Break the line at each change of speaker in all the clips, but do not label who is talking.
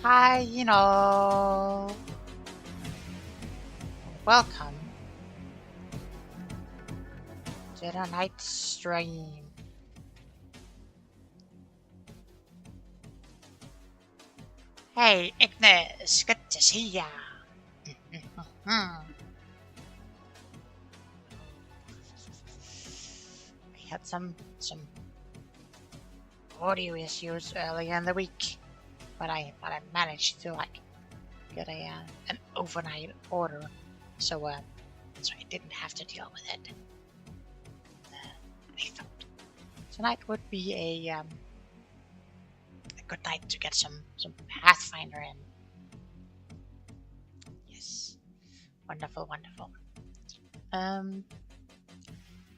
Hi, welcome to the night stream. Hey, Ignis, good to see ya. We had some audio issues earlier in the week, but I managed to get an overnight order, so I didn't have to deal with it. I thought tonight would be a good night to get some Pathfinder in. Yes, wonderful.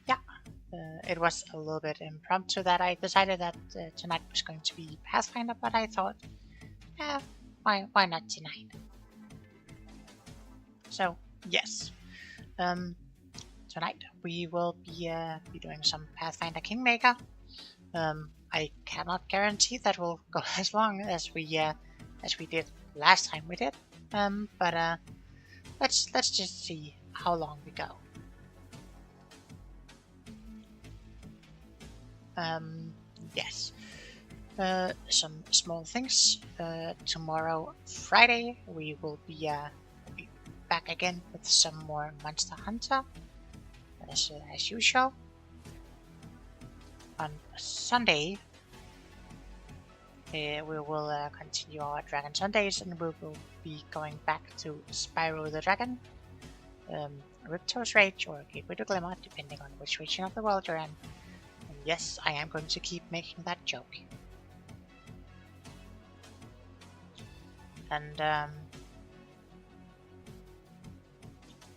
Yeah, it was a little bit impromptu that I decided that tonight was going to be Pathfinder, but I thought, why not tonight? So yes, tonight we will be doing some Pathfinder Kingmaker. I cannot guarantee that will go as long as we did last time we did. But let's just see how long we go. Yes. Some small things. Tomorrow, Friday, we will be back again with some more Monster Hunter, as usual. On Sunday, we will continue our Dragon Sundays, and we will be going back to Spyro the Dragon, Ripto's Rage, or Gateway to Glimmer, depending on which region of the world you're in. And yes, I am going to keep making that joke. And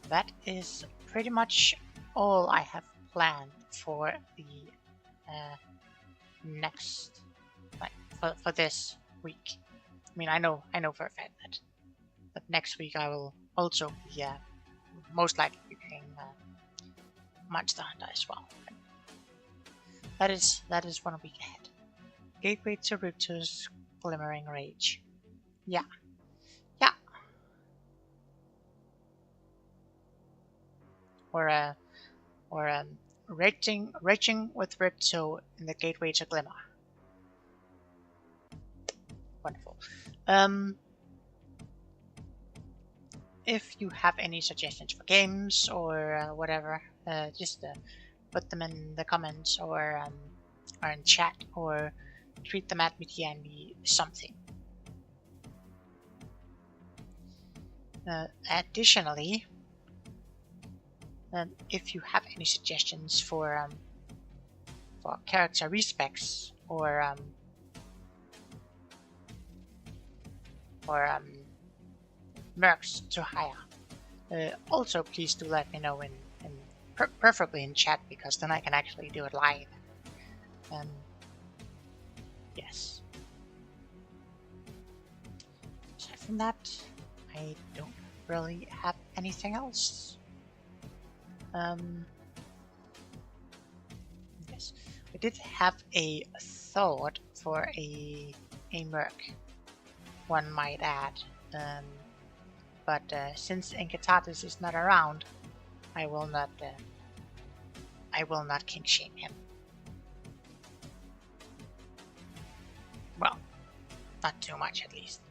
that is pretty much all I have planned for the next, for this week. I mean, I know for a fact that next week I will also be most likely be playing Monster Hunter as well. That is 1 week ahead. Gateway to Ripto's Glimmering Rage. Yeah. Or raging with Ripto in the Gateway to Glimmer. Wonderful. If you have any suggestions for games or whatever, just put them in the comments or in chat, or tweet them at me, DM me something. Additionally, if you have any suggestions for character respecs or mercs to hire, also please do let me know in preferably in chat, because then I can actually do it live. Yes. Aside from that, I don't really have anything else. Yes, we did have a thought for a merc, one might add, but since Enkatatis is not around, I will not king shame him. Well, not too much at least.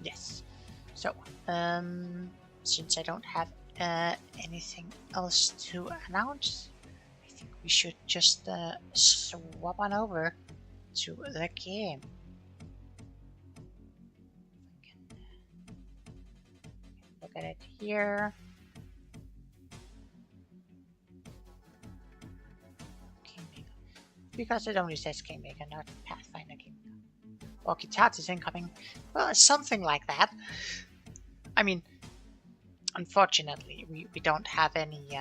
Yes. So, since I don't have anything else to announce, I think we should just swap on over to the game. Look at it here. Kingmaker. Because it only says Kingmaker, not Pathfinder Kingmaker. Or Kitatis incoming. Well, something like that. I mean, unfortunately, we don't have any.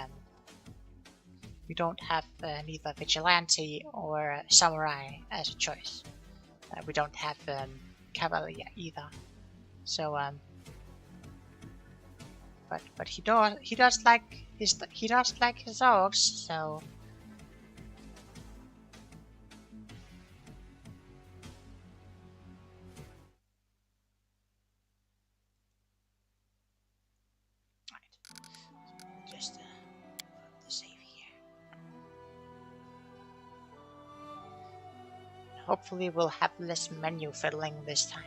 We don't have neither vigilante or samurai as a choice. We don't have cavalry either. So but he does like his orcs. So hopefully we'll have less menu fiddling this time.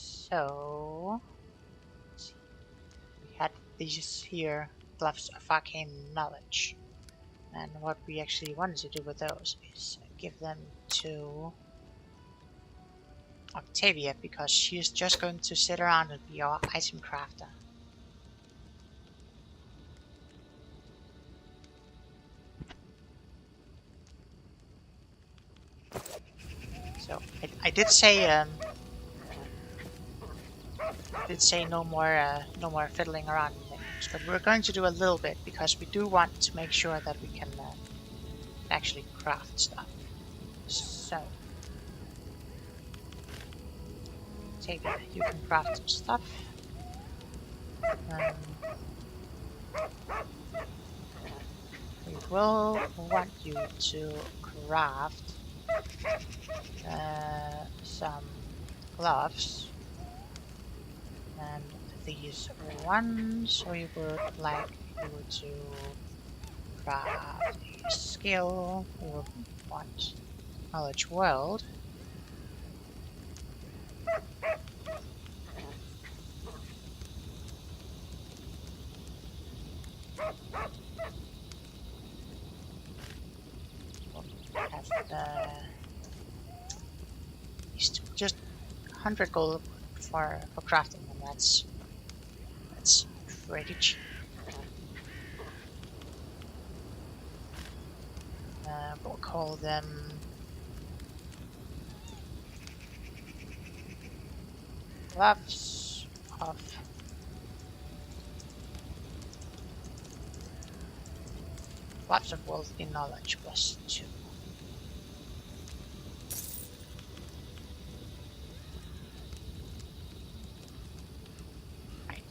So, let's see. We had these here, gloves of arcane knowledge. And what we actually wanted to do with those is give them to Octavia, because she's just going to sit around and be our item crafter. So I did say no more fiddling around in things, but we're going to do a little bit because we do want to make sure that we can actually craft stuff. So, Octavia, you can craft some stuff. We will want you to craft some gloves, and these ones we would like you to craft a skill. We will want knowledge world. Have just 100 gold for crafting them. That's pretty cheap. We'll call them gloves of wealth in knowledge +2. Right.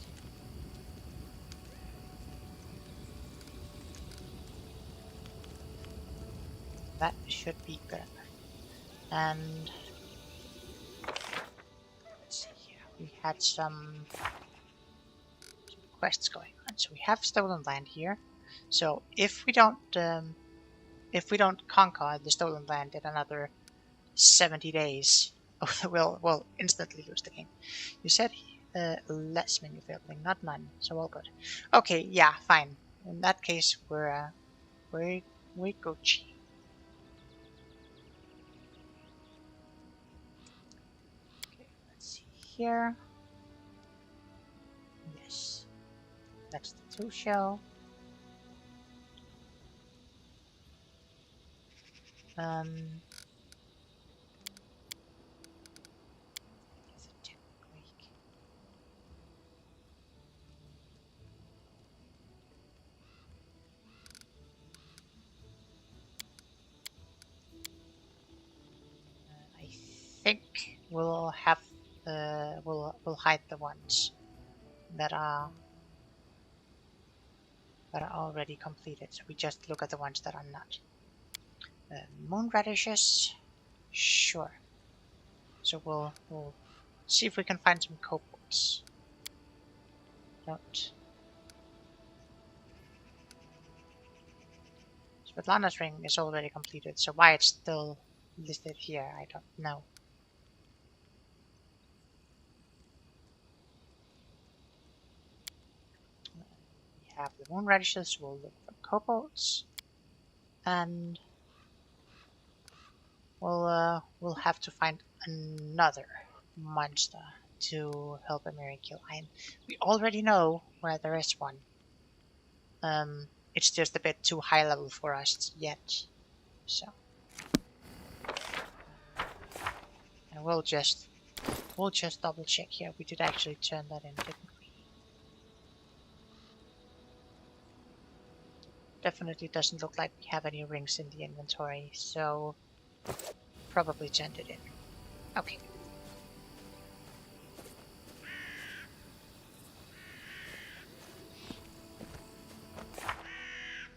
That should be good. And let's see here. We had some quests going on. So we have stolen land here. So if we don't conquer the stolen land in another 70 days, we'll instantly lose the game. You said less menu fiddling, not none, so all good. Okay, yeah, fine. In that case, we Gucci. Okay, let's see here. Yes, that's the 2 shell. I think we'll have we'll hide the ones that are already completed. So we just look at the ones that are not. Moon radishes, sure. So we'll see if we can find some kobolds. Don't. Svetlana's ring is already completed, so why it's still listed here, I don't know. We have the moon radishes, we'll look for kobolds, and we'll have to find another monster to help Amiri kill. We already know where there is one. It's just a bit too high level for us yet, so. And we'll just double check here. We did actually turn that in, didn't we? definitely doesn't look like we have any rings in the inventory, so probably turned it in. Okay.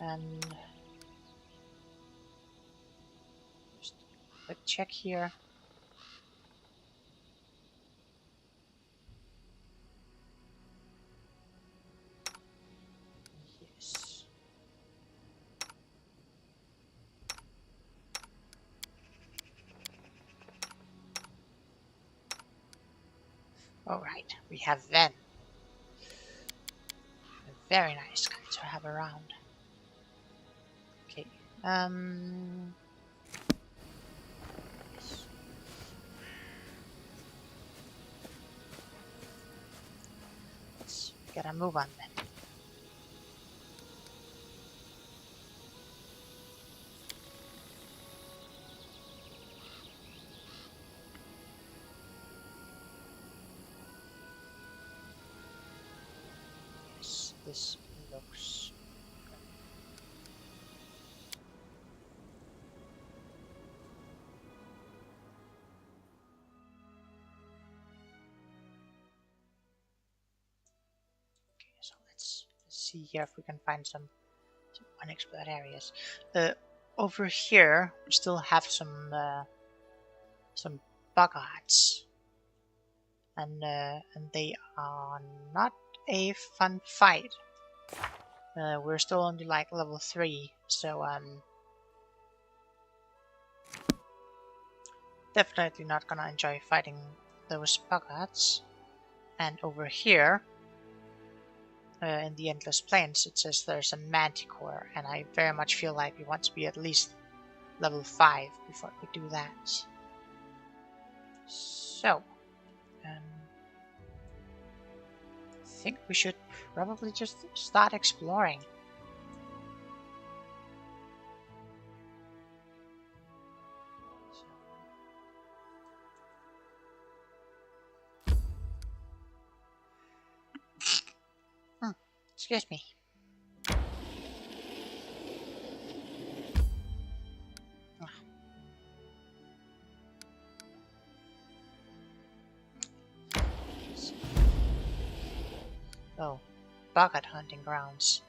And just a quick check here. Yes. Alright, we have Ven. A very nice guy to have around. Okay. Yes. Let's get a move on then. Yes, this looks good. Okay, so let's see here if we can find some unexplored areas. Over here, we still have some boggarts, and they are not a fun fight. We're still only like level 3, so definitely not gonna enjoy fighting those boggarts. And over here, in the Endless Plains, it says there's a manticore, and I very much feel like we want to be at least level 5 before we do that. So, I think we should probably just start exploring. Excuse me. Oh, boggart hunting grounds.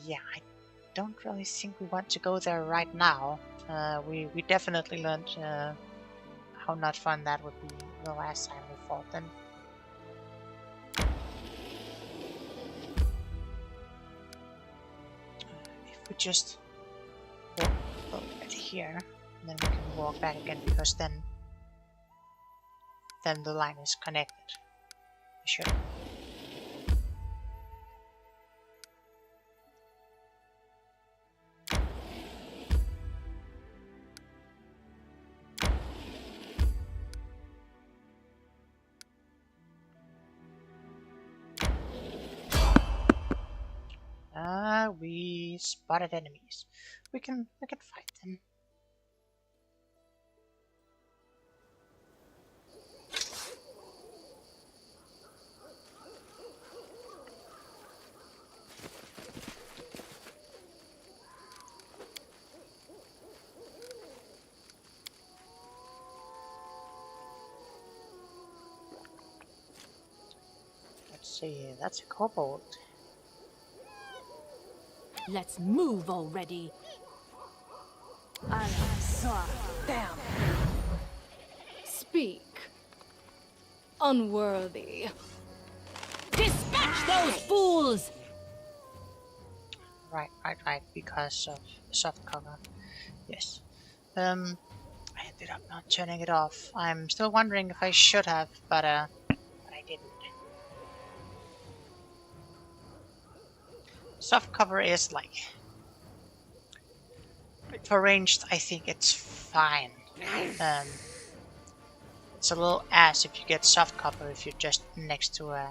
Yeah, I don't really think we want to go there right now. We definitely learned how not fun that would be the last time we fought them. If we just walk over here, and then we can walk back again, because then the line is connected. Sure. We spotted enemies. We can fight them. Let's see, that's a kobold.
Let's move already. Damn. Speak. Unworthy. Dispatch those fools!
Right, because of soft cover. Yes. I ended up not turning it off. I'm still wondering if I should have, but I didn't. Soft cover is like, for ranged, I think it's fine. It's a little ass if you get soft cover if you're just next to an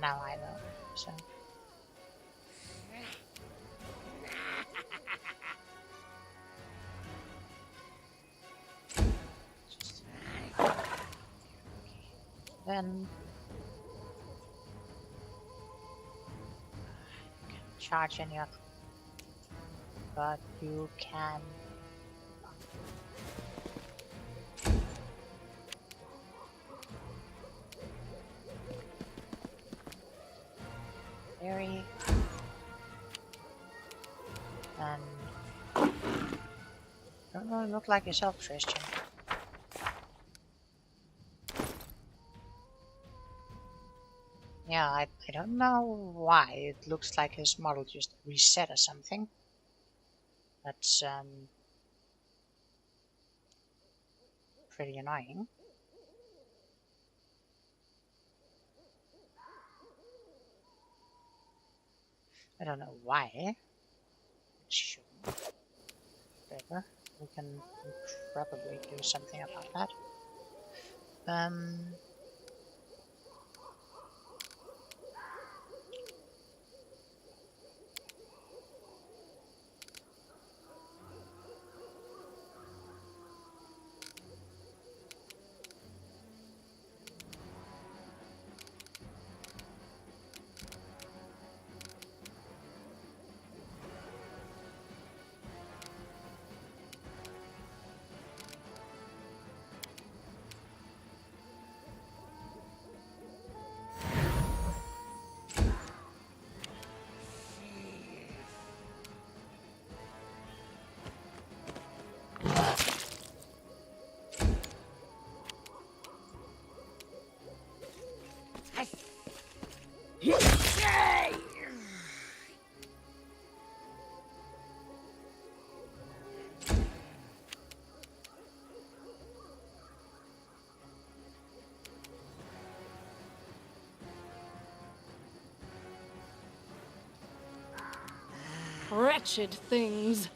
ally though. So. Then charge any up. But you can. Very. And. Don't really look like yourself, Tristan. Yeah, I don't know why. It looks like his model just reset or something. That's pretty annoying. I don't know why. It shouldn't. Whatever. We can probably do something about that.
Wretched things.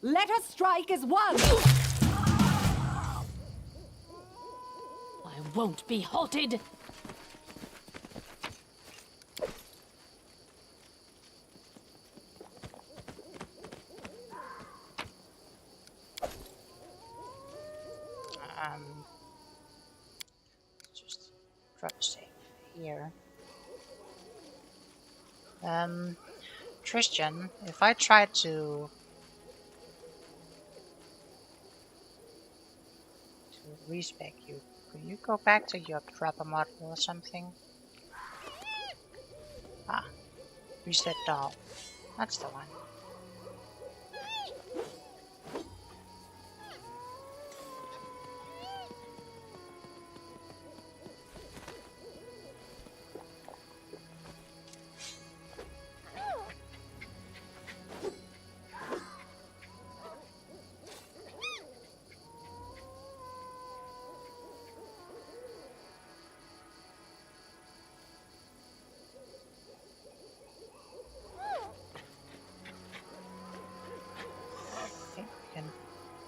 Let us strike as one! I won't be halted!
Just drop a save here. Tristan, if I try to respec you, could you go back to your proper model or something? Ah, reset doll. That's the one.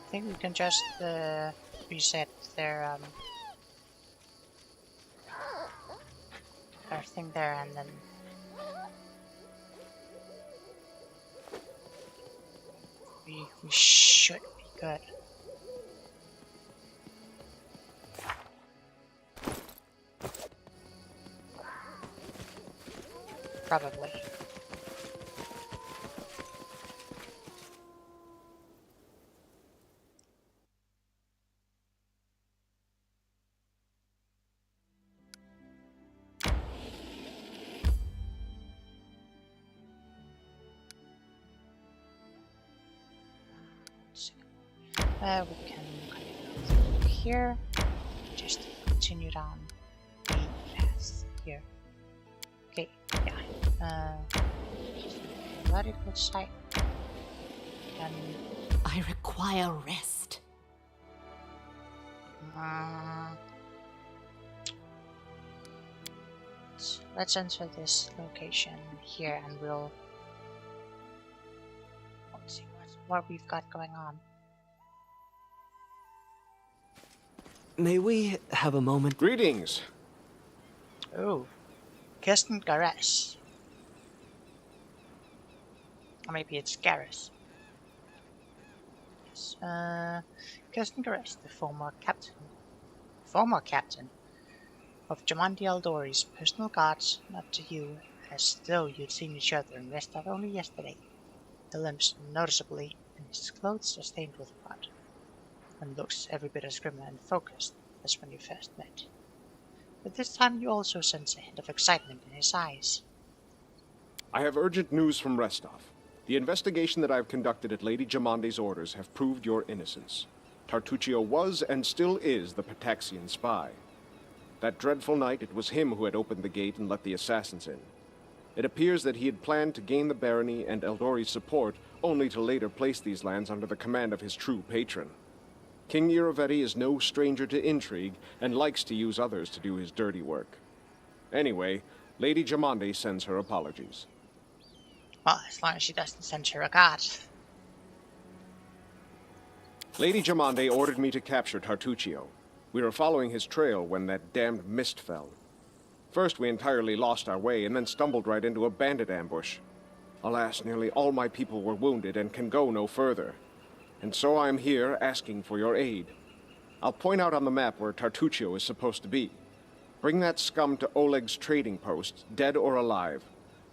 I think we can just reset their thing there, and then we should be good. Probably. We can go through here, just continue down the path here. Okay, yeah. Vertical side. And
I require rest.
let's enter this location here and we'll let's see what we've got going on.
May we have a moment?
Greetings.
Oh, Kirsten Garres. Or maybe it's Garrus. Yes. Kirsten Garres, the former captain of Jamandi Aldori's personal guards, not to you, as though you'd seen each other in Restov only yesterday. The limbs noticeably, and his clothes are stained with blood, and looks every bit as grim and focused as when you first met. But this time you also sense a hint of excitement in his eyes.
I have urgent news from Restov. The investigation that I have conducted at Lady Jamandi's orders have proved your innocence. Tartuccio was and still is the Pataxian spy. That dreadful night, it was him who had opened the gate and let the assassins in. It appears that he had planned to gain the barony and Eldori's support, only to later place these lands under the command of his true patron. King Yeenafer is no stranger to intrigue, and likes to use others to do his dirty work. Anyway, Lady Jamandi sends her apologies.
Well, as long as she doesn't send her a guard.
Lady Jamandi ordered me to capture Tartuccio. We were following his trail when that damned mist fell. First we entirely lost our way, and then stumbled right into a bandit ambush. Alas, nearly all my people were wounded and can go no further. And so I'm here asking for your aid. I'll point out on the map where Tartuccio is supposed to be. Bring that scum to Oleg's trading post, dead or alive.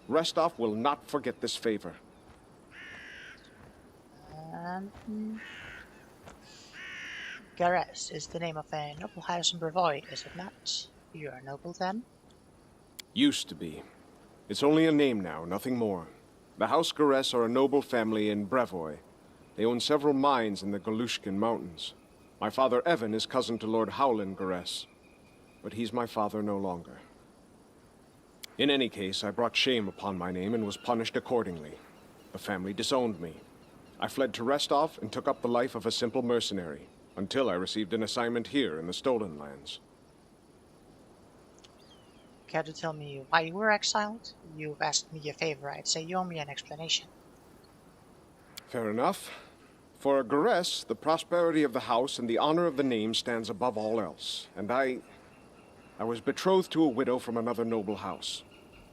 Restov will not forget this favor.
Garres is the name of a noble house in Brevoy, is it not? You're a noble then?
Used to be. It's only a name now, nothing more. The House Garres are a noble family in Brevoy. They own several mines in the Galushkin Mountains. My father Evan is cousin to Lord Howland Garres, but he's my father no longer. In any case, I brought shame upon my name and was punished accordingly. The family disowned me. I fled to Restov and took up the life of a simple mercenary, until I received an assignment here in the Stolen Lands.
Care to tell me why you were exiled? You've asked me a favor, I'd say you owe me an explanation.
Fair enough. For a Garres, the prosperity of the house and the honor of the name stands above all else, and I was betrothed to a widow from another noble house.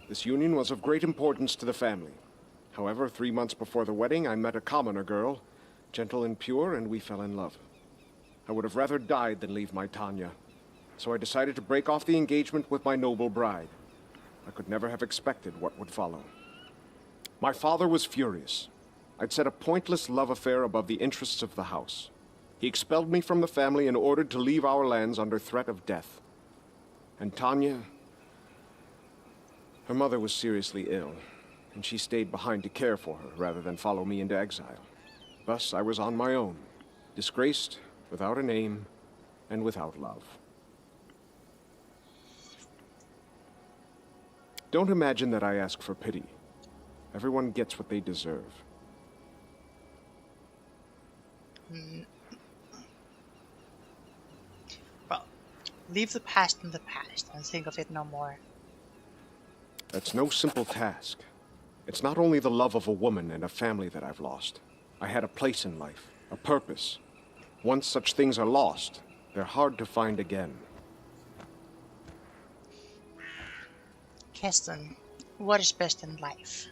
This union was of great importance to the family. However, 3 months before the wedding, I met a commoner girl, gentle and pure, and we fell in love. I would have rather died than leave my Tanya, so I decided to break off the engagement with my noble bride. I could never have expected what would follow. My father was furious. I'd set a pointless love affair above the interests of the house. He expelled me from the family and ordered to leave our lands under threat of death. And Tanya, her mother was seriously ill, and she stayed behind to care for her rather than follow me into exile. Thus, I was on my own, disgraced, without a name, and without love. Don't imagine that I ask for pity. Everyone gets what they deserve.
Well, leave the past in the past and think of it no more.
That's no simple task. It's not only the love of a woman and a family that I've lost. I had a place in life, a purpose. Once such things are lost, they're hard to find again.
Kirsten, what is best in life?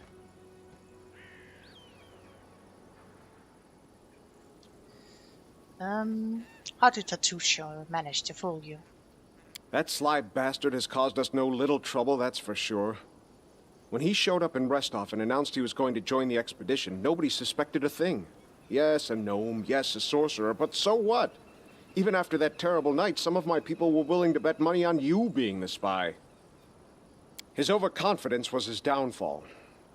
How did Tartuccio manage to fool you?
That sly bastard has caused us no little trouble, that's for sure. When he showed up in Restov and announced he was going to join the expedition, nobody suspected a thing. Yes, a gnome, yes, a sorcerer, but so what? Even after that terrible night, some of my people were willing to bet money on you being the spy. His overconfidence was his downfall.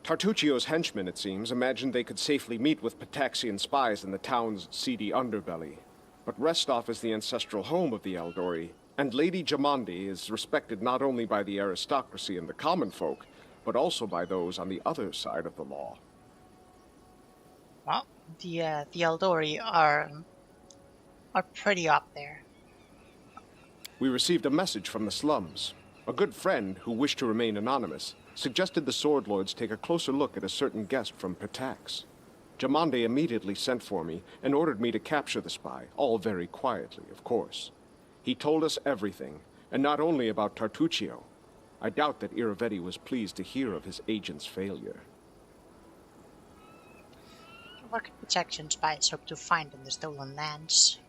Tartuccio's henchmen, it seems, imagined they could safely meet with Pataxian spies in the town's seedy underbelly. But Restov is the ancestral home of the Eldori, and Lady Jamandi is respected not only by the aristocracy and the common folk, but also by those on the other side of the law.
Well, the Eldori are pretty up there.
We received a message from the slums. A good friend, who wished to remain anonymous, suggested the Sword Lords take a closer look at a certain guest from Patax. Jamande immediately sent for me and ordered me to capture the spy, all very quietly, of course. He told us everything, and not only about Tartuccio. I doubt that Iravetti was pleased to hear of his agent's failure.
What could protection spies hope to find in the stolen lands?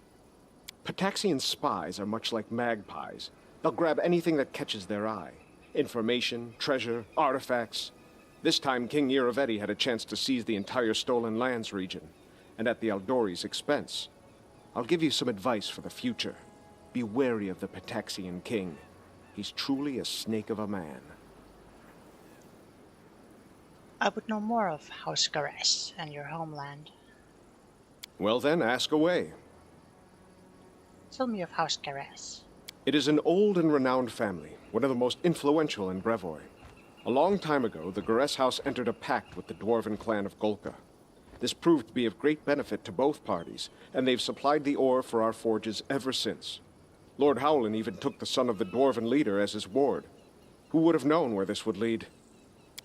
Pataxian spies are much like magpies. They'll grab anything that catches their eye. Information, treasure, artifacts. This time King Iravetti had a chance to seize the entire Stolen Lands region, and at the Eldori's expense. I'll give you some advice for the future. Be wary of the Pataxian king. He's truly a snake of a man.
I would know more of House Garess and your homeland.
Well then, ask away.
Tell me of House Garess.
It is an old and renowned family, one of the most influential in Brevoy. A long time ago, the Garess house entered a pact with the dwarven clan of Golka. This proved to be of great benefit to both parties, and they've supplied the ore for our forges ever since. Lord Howland even took the son of the dwarven leader as his ward. Who would have known where this would lead?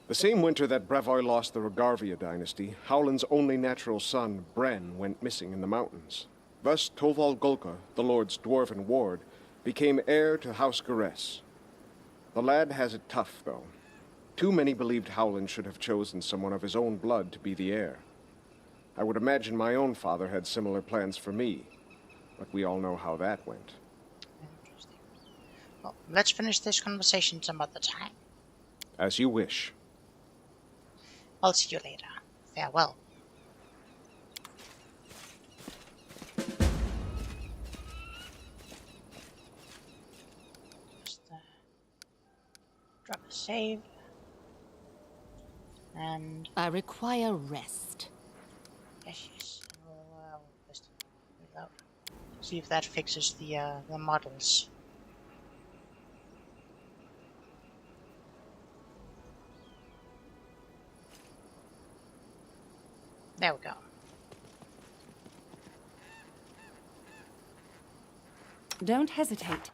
The same winter that Brevoy lost the Rogarvia dynasty, Howland's only natural son, Bren, went missing in the mountains. Thus, Toval Golka, the Lord's dwarven ward, became heir to House Garess. The lad has it tough, though. Too many believed Howland should have chosen someone of his own blood to be the heir. I would imagine my own father had similar plans for me, but we all know how that went.
Interesting. Well, let's finish this conversation some other time.
As you wish.
I'll see you later. Farewell. Just drop a save. And
I require rest.
yes. We'll just reload. See if that fixes the models. There we go.
Don't hesitate.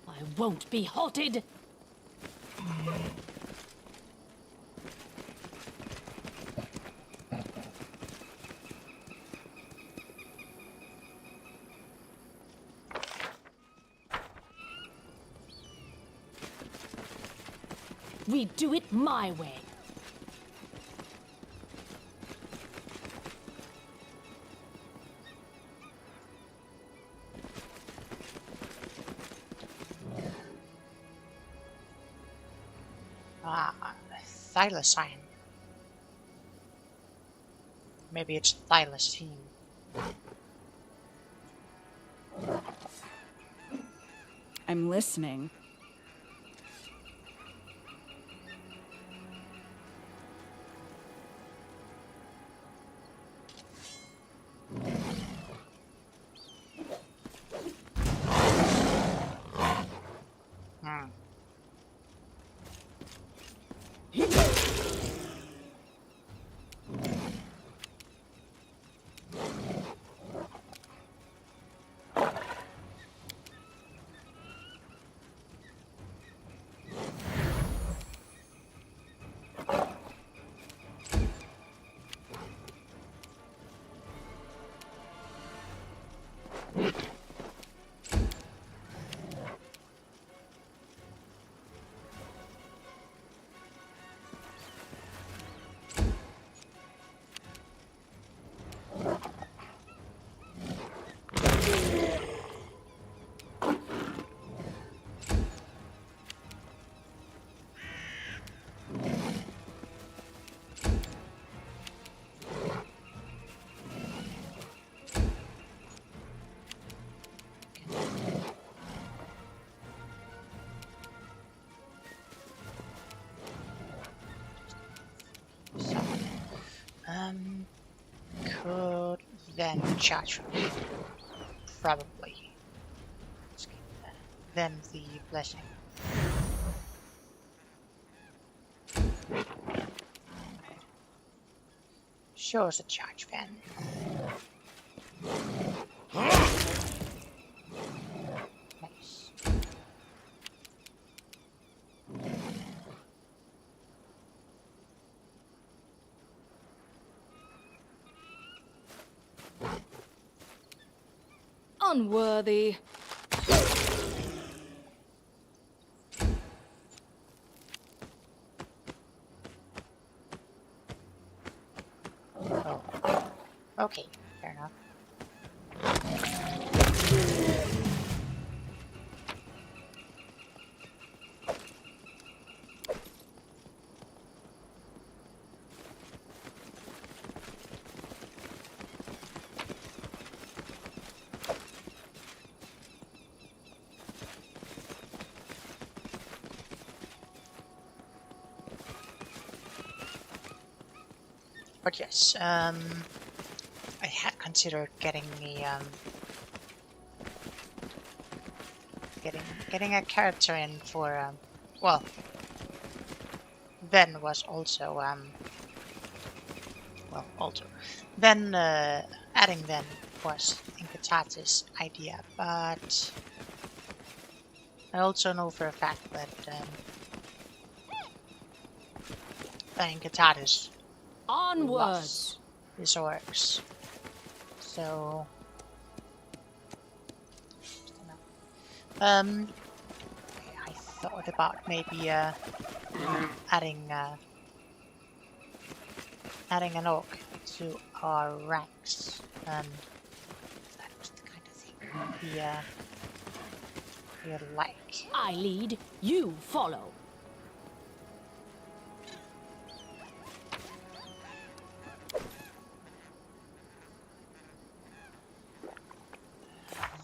I won't be halted! We do it my way.
Thylacine. Maybe it's thylacine.
I'm listening.
Could then charge probably. Let's give them the blessing. Show us a charge fan. Nice.
Unworthy.
Oh. Okay, fair enough. But yes, I had considered getting the getting a character in for well, then was also well also then adding then was Inkata's idea, but I also know for a fact that Inkata's
Onwards.
his orcs. So I thought about maybe adding an orc to our ranks, and that was the kind of thing we like.
I lead, you follow.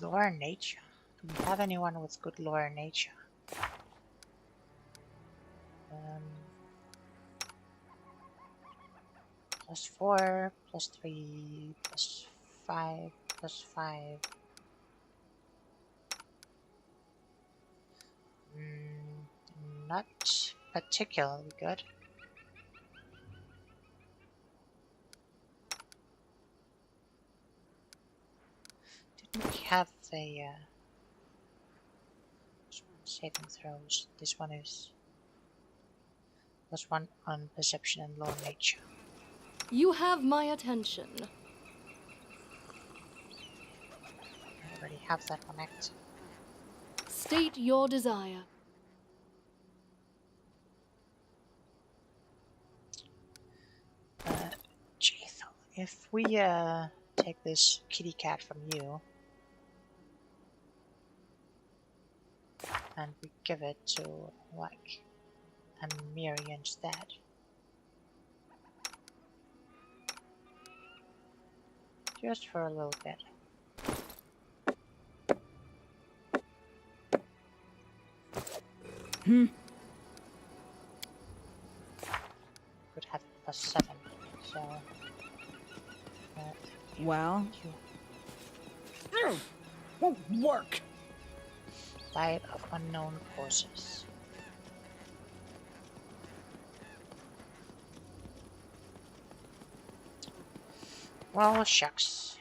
Lore nature. Do we have anyone with good lore nature? +4, +3, +5, +5. Not particularly good. Didn't we have a saving throws? This one is +1 on perception and lore nature.
You have my attention.
I already have that one active.
State your desire.
Jaethel, if we take this kitty cat from you and we give it to like Miri instead. Just for a little bit. Could have +7, so
Well, won't work.
diet of unknown causes. Well, shucks.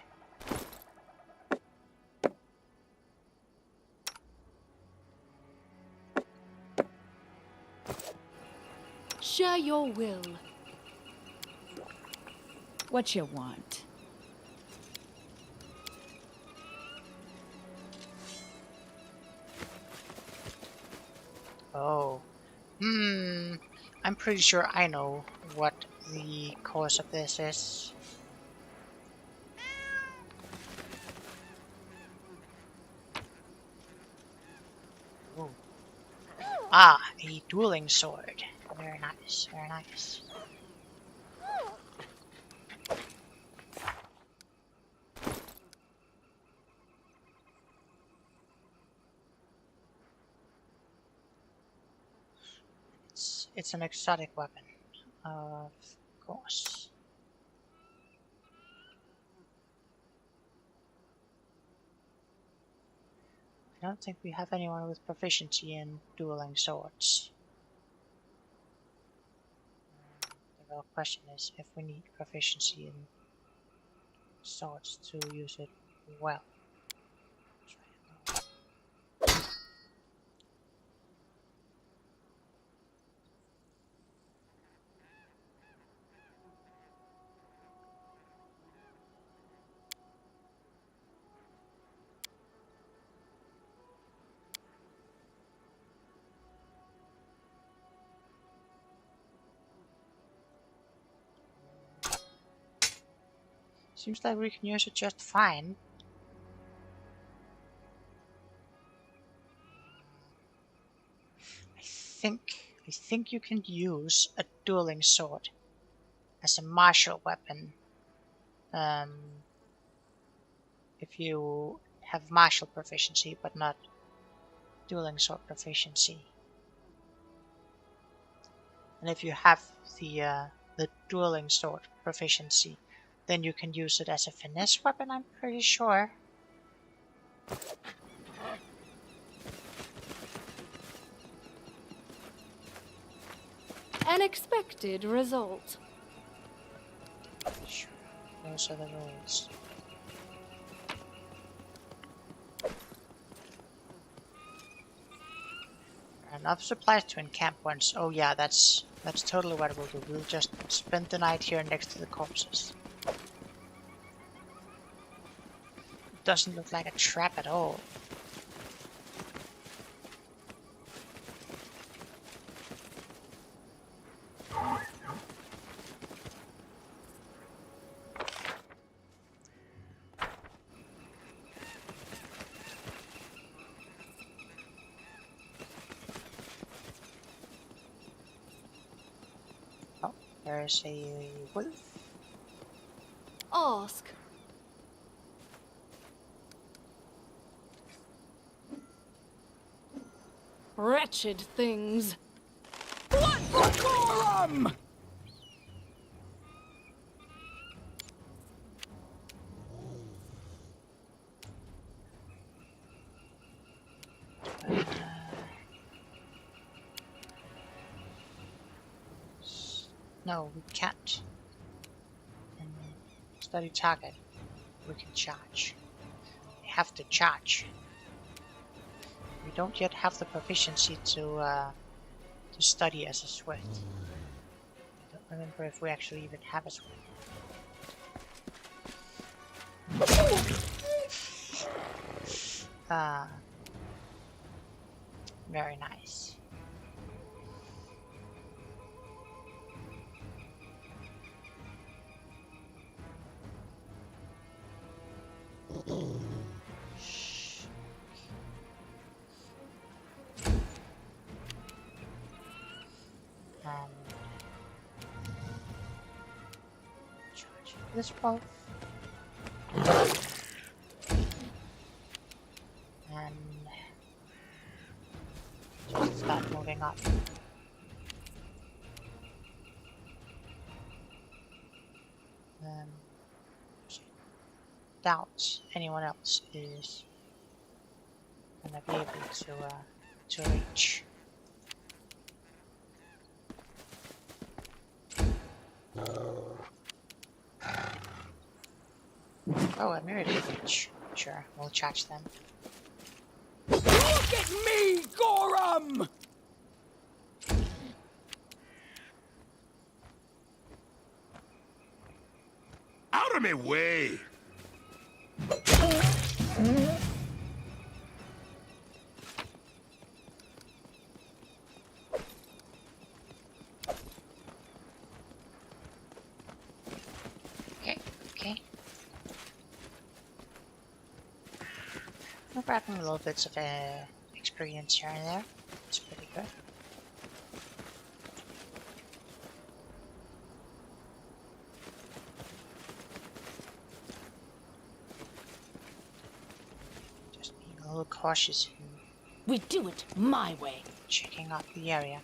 Share your will.
What you want?
Oh. I'm pretty sure I know what the cause of this is. Ooh. Ah, a dueling sword. Very nice, very nice. It's an exotic weapon, of course. I don't think we have anyone with proficiency in dueling swords. The real question is if we need proficiency in swords to use it well. Seems like we can use it just fine. I think you can use a dueling sword as a martial weapon. If you have martial proficiency but not dueling sword proficiency. And if you have the dueling sword proficiency, then you can use it as a finesse weapon, I'm pretty sure.
An expected result.
Sure, those are the rules. Enough supplies to encamp once. Oh yeah, that's totally what we'll do. We'll just spend the night here next to the corpses. It doesn't look like a trap at all. There's a wolf.
Ask. Wretched things.
What decorum?
No, we can't. Study target. We can charge. We have to charge. We don't yet have the proficiency to study as a Swift. I don't remember if we actually even have a Swift. Very nice. Charge this wolf. And just start moving up. Doubt anyone else is gonna be able to reach. Oh, a mirrored image. Sure, we'll charge them.
Look at me, Gorum!
Out of my way!
Okay. We're grabbing little bits of experience here and there. It's pretty good. Just being a little cautious in
We do it my way.
checking out the area.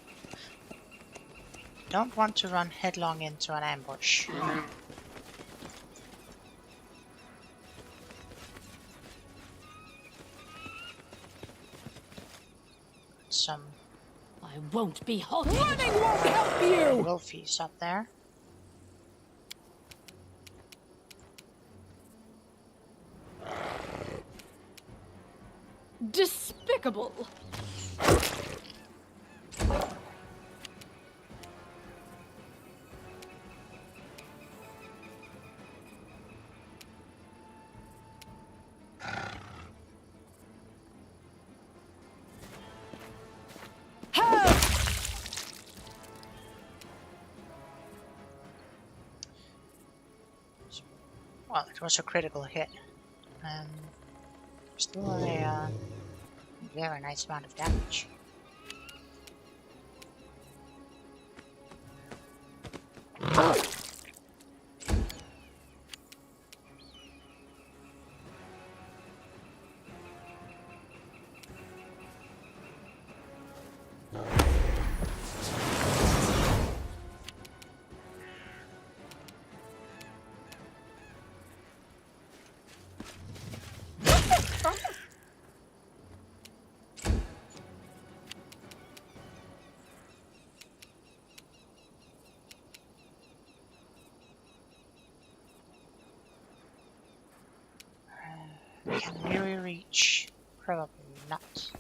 Don't want to run headlong into an ambush. Some
I won't be halted.
Running won't help you!
wolfies up there.
Despicable.
Well, it was a critical hit. Still a very nice amount of damage. Can we reach? Probably not.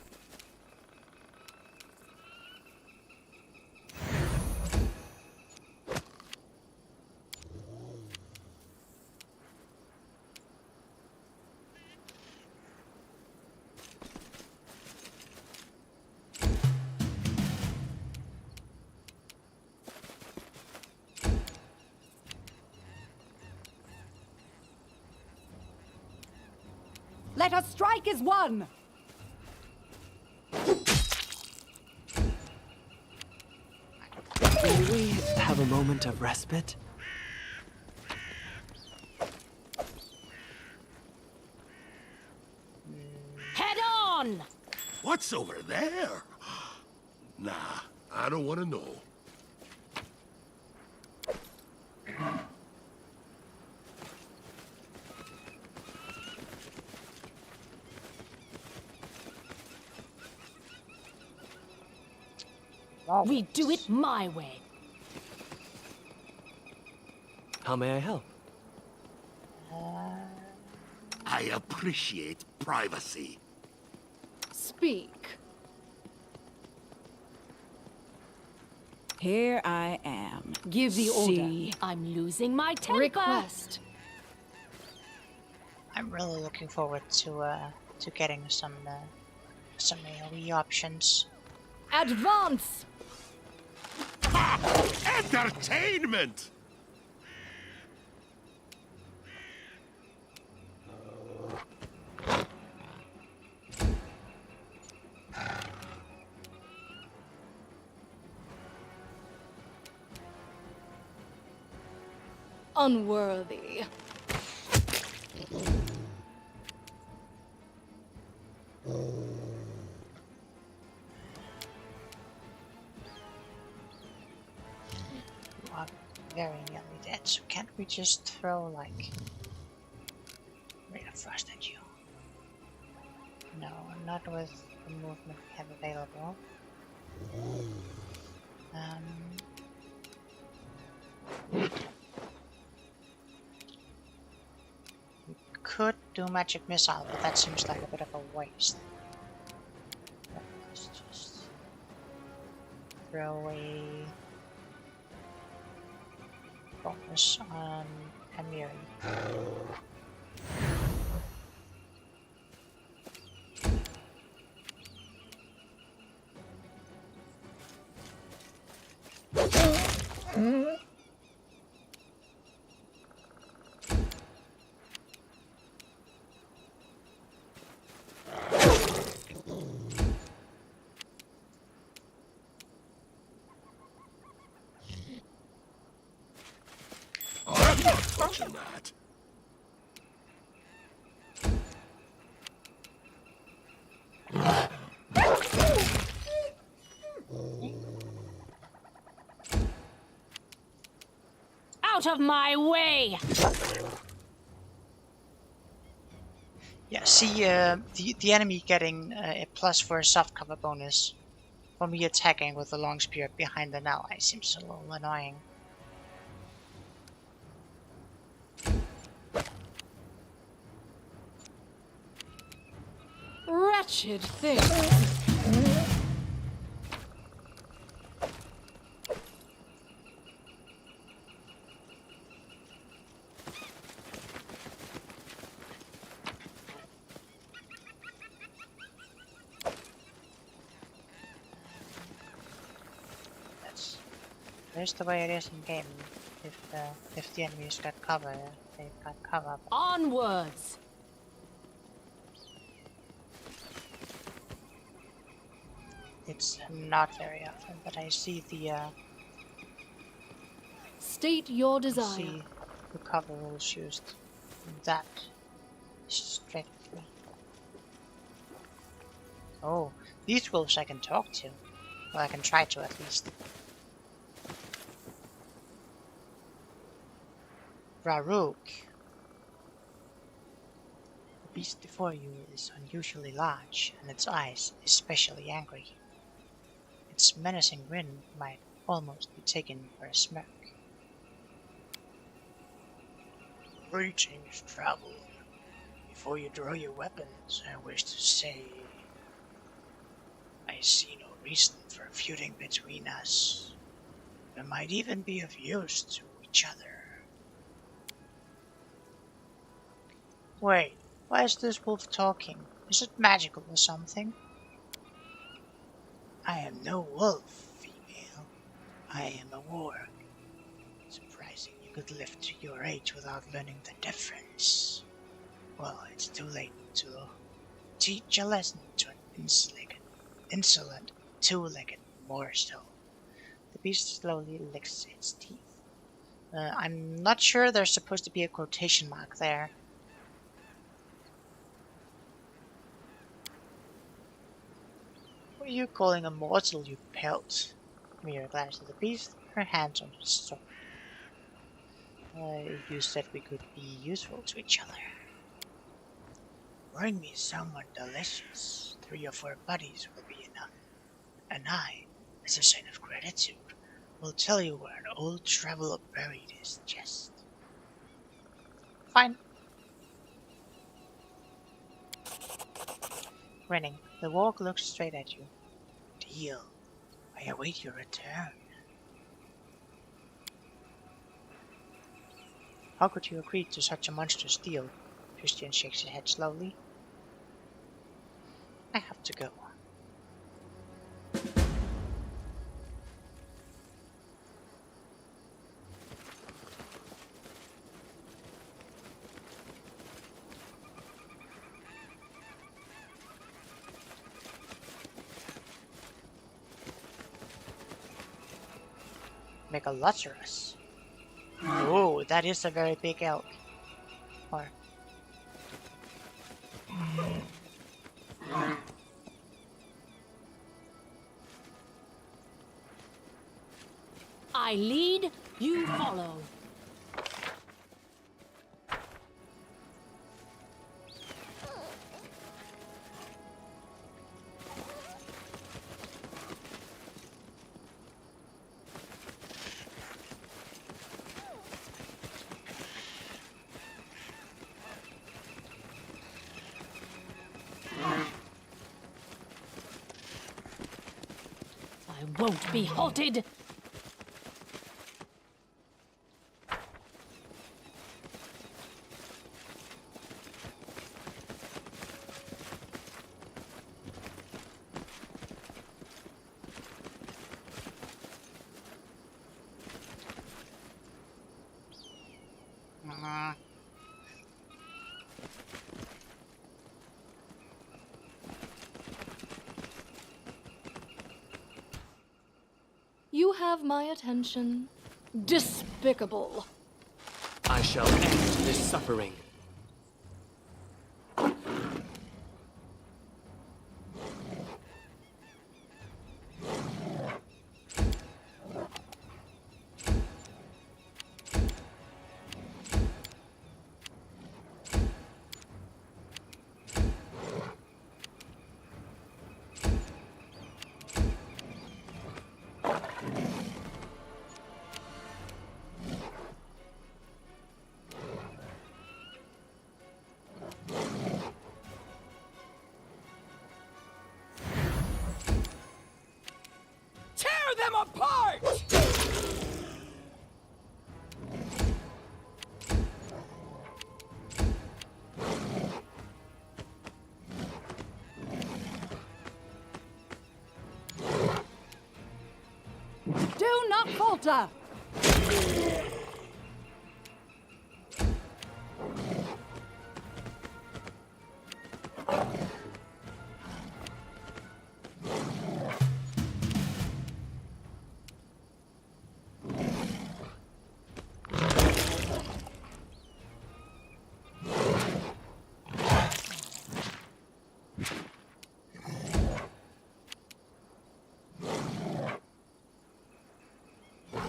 Let us strike as one!
May we have a moment of respite?
Head on!
What's over there? Nah, I don't want to know.
We do it my way.
How may I help?
I appreciate privacy.
Speak.
Here I am.
Give the order.
See.
I'm losing my temper. Request.
I'm really looking forward to getting some AoE options.
Advance!
Entertainment!
Unworthy.
Very nearly dead, so can't we just throw like Rate of Frost at you? No, not with the movement we have available. We could do Magic Missile, but that seems like a bit of a waste. Let's just throw away bonus on Amiri.
I'm not touching that.
Out of my way!
Yeah, see, the enemy getting a plus for a soft cover bonus for me attacking with a long spear behind an ally seems a little annoying.
Wretched thing.
There's the way it is in game. If the enemies got cover, they've got cover.
Onwards.
It's not very often that I see the
State your desire.
see the cover rules used that strictly. Oh, these wolves I can talk to. Well, I can try to at least. Raruk. The beast before you is unusually large, and its eyes especially angry. Its menacing grin might almost be taken for a smirk. Greetings, traveler. Before you draw your weapons, I wish to say I see no reason for feuding between us. We might even be of use to each other. Wait, why is this wolf talking? Is it magical or something? I am no wolf, female. I am a warg. Surprising you could live to your age without learning the difference. Well, it's too late to teach a lesson to an insolent two-legged morsel. The beast slowly licks its teeth. I'm not sure there's supposed to be a quotation mark there. What are you calling a mortal, you pelt? Mira glanced at the beast, her hands on his sword. You said we could be useful to each other. Bring me someone delicious. 3 or 4 buddies will be enough. And I, as a sign of gratitude, will tell you where an old traveler buried his chest. Fine. Grinning, the warg looks straight at you. Deal. I await your return. How could you agree to such a monstrous deal? Christian shakes his head slowly. I have to go. Megalosaurus. Oh, that is a very big elk. Or
I lead, you follow. I won't be halted. You have my attention. Despicable.
I shall end this suffering.
them apart! Do not falter!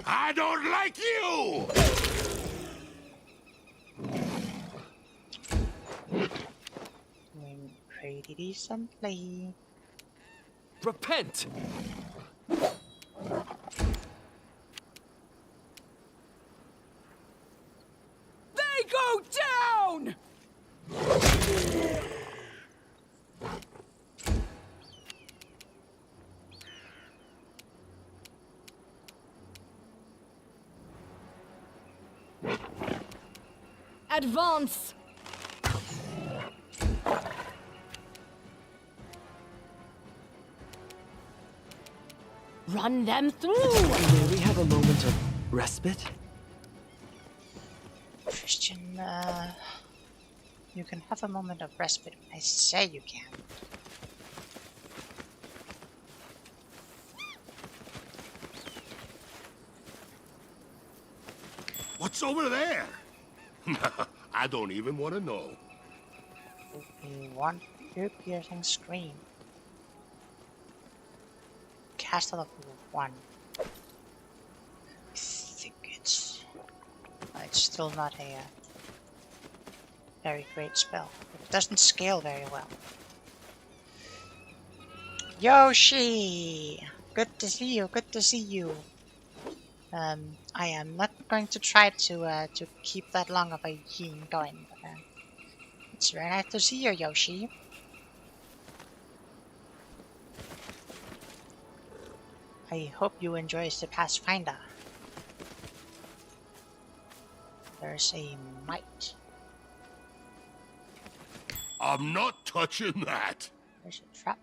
I don't like you!
Doing pretty decently.
Repent!
They go down!
Advance! Run them through!
May we have a moment of respite?
Christian, you can have a moment of respite when I say you can.
What's over there? I don't even want to know.
One ear-piercing scream. Castle of one. I think it's still not a very great spell. It doesn't scale very well. Yoshi! Good to see you, good to see you. I am not going to try to keep that long of a Yeen going, but it's very nice to see you, Yoshi. I hope you enjoy the Pathfinder. There's a mite.
I'm not touching that.
There's a trap.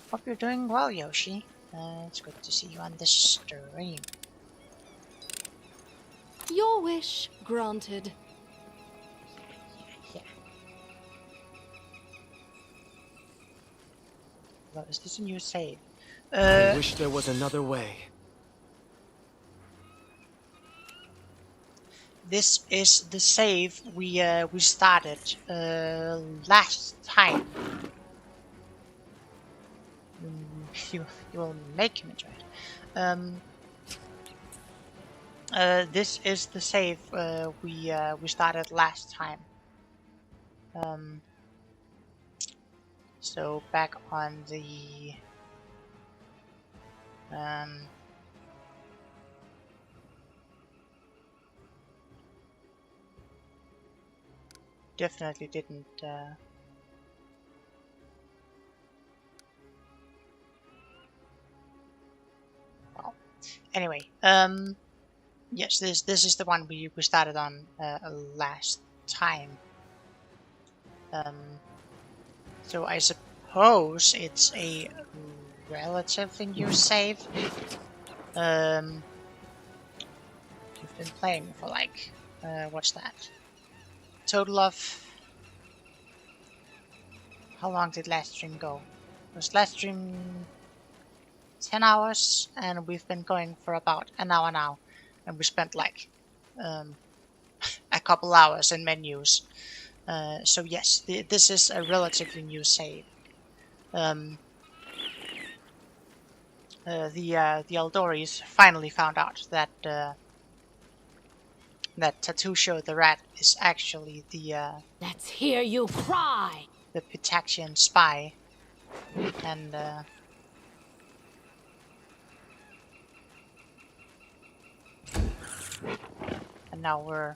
Hope you're doing well, Yoshi. It's good to see you on this stream.
Your wish granted.
Yeah. Well, is this a new save?
I wish there was another way.
This is the save we started last time. You will make him enjoy it. This is the save we started last time. So back on the definitely didn't well, anyway, yes, this is the one we started on last time. So I suppose it's a relatively new save. You've been playing for like what's that? Total of how long did last stream go? Was last stream 10 hours, and we've been going for about an hour now, and we spent like a couple hours in menus. So yes, this is a relatively new save. The Eldoris finally found out that that Tatusho the rat is actually the
Let's hear you cry!
the Pitaxian spy, and now we're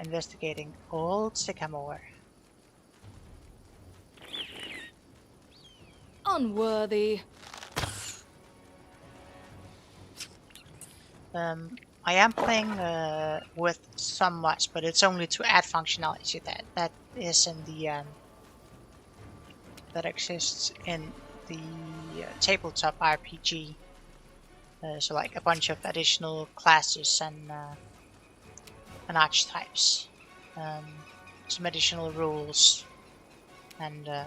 investigating Old Sycamore.
Unworthy.
I am playing with some mods, but it's only to add functionality that is in the that exists in the tabletop RPG. So like a bunch of additional classes and archetypes, some additional rules, and yeah.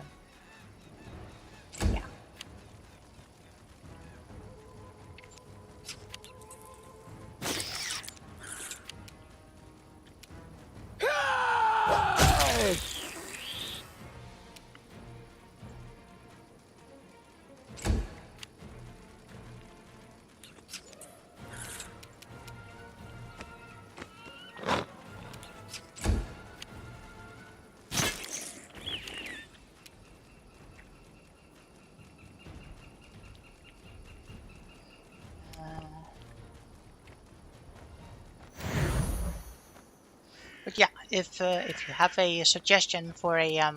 But yeah, if you have a suggestion for a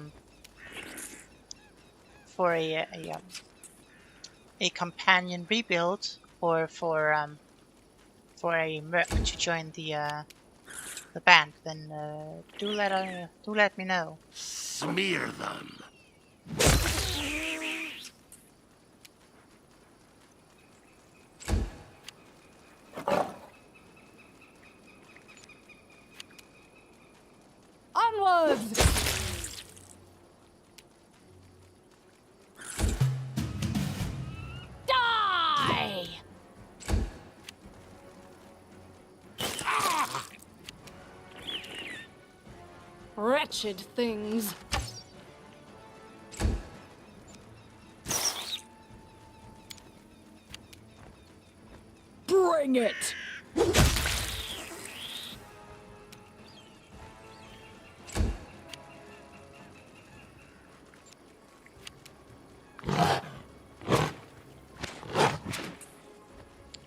a companion rebuild, or for a merc to join the band, then do let me know.
Smear them.
Onwards!
Die! Wretched things. Bring it!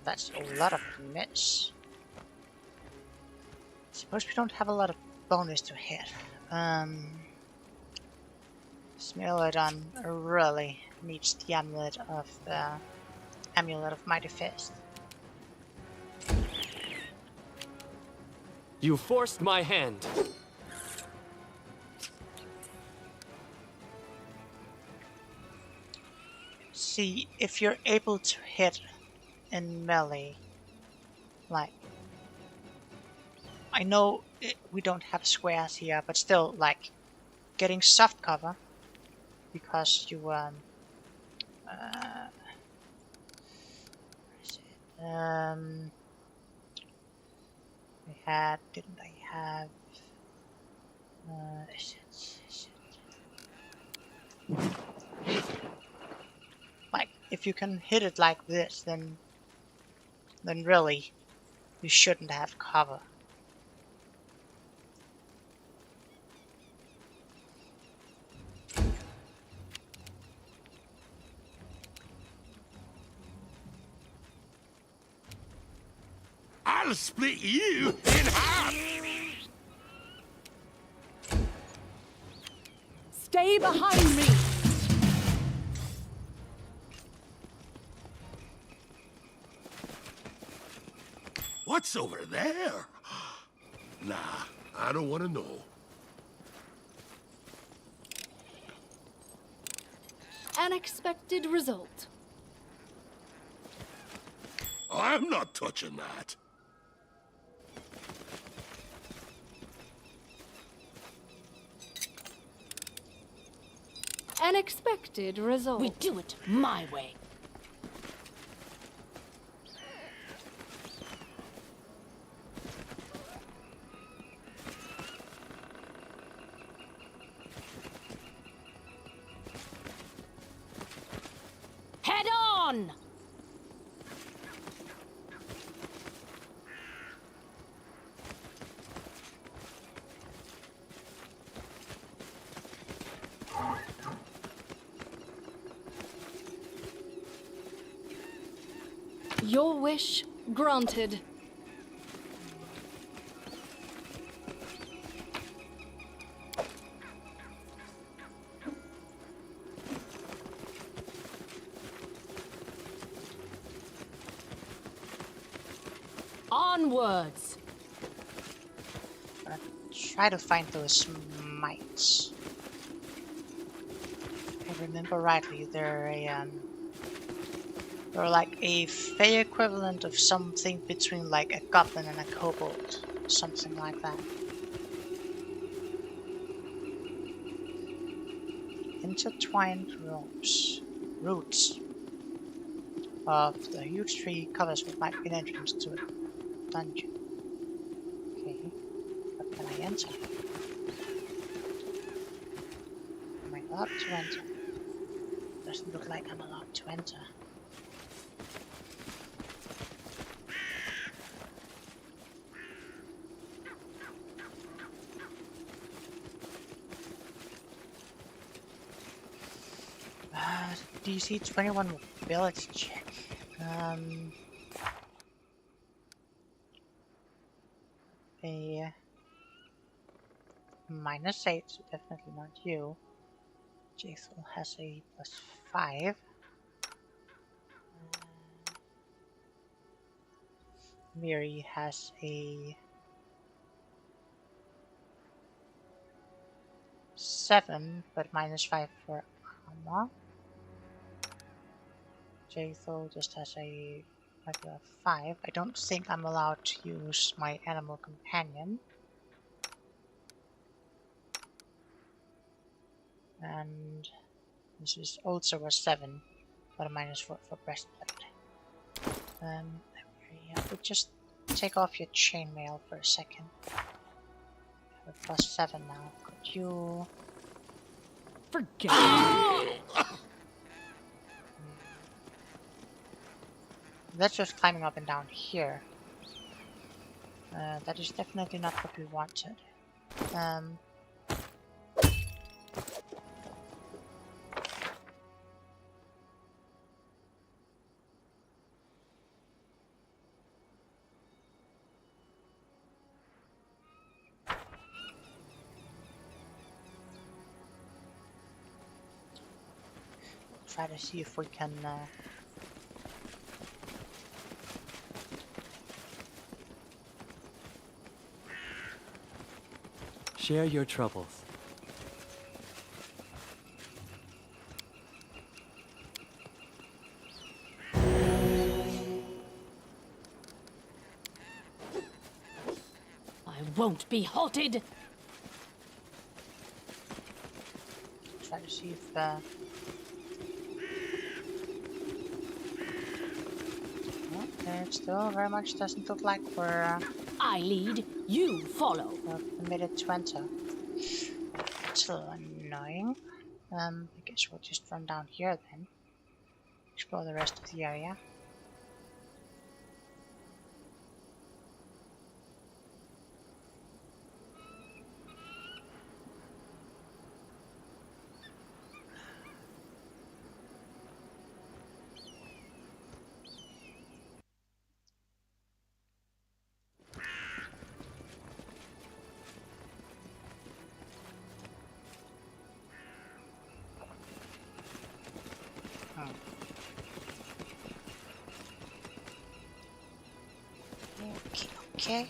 That's a lot of miss. Suppose we don't have a lot of bonus to hit. Smealodon really needs the amulet of Mighty Fist.
You forced my hand.
See, if you're able to hit in melee, like, I know we don't have squares here, but still, like, getting soft cover, because you where is it? Didn't I have is it? Like, if you can hit it like this, then really you shouldn't have cover.
I'll split you in half.
Stay behind me!
What's over there? Nah, I don't want to know.
Unexpected result.
I'm not touching that.
Unexpected result.
We do it my way. Head on!
Your wish granted.
Onwards!
Try to find those mites. If I remember rightly, they're like a fey equivalent of something between like a goblin and a kobold. Something like that. Intertwined roots of the huge tree covers what might be an entrance to a dungeon. Okay, but can I enter? Am I allowed to enter? Doesn't look like I'm allowed to enter. DC 21 mobility check. A -8, so definitely not you. Jaethel has a +5. Miri has a 7, but -5 for armor. Jaethel just has a regular 5. I don't think I'm allowed to use my animal companion. And this is also a 7, but a -4 for breastplate. I would just take off your chainmail for a second. I have a +7 now. Could you...
Forget it.
That's just climbing up and down here. That is definitely not what we wanted. Try to see if we can
Share your troubles.
I won't be halted!
try to see if it still very much doesn't look like we're
I lead, you follow.
permitted to enter. It's a little annoying. I guess we'll just run down here then. Explore the rest of the area. Okay.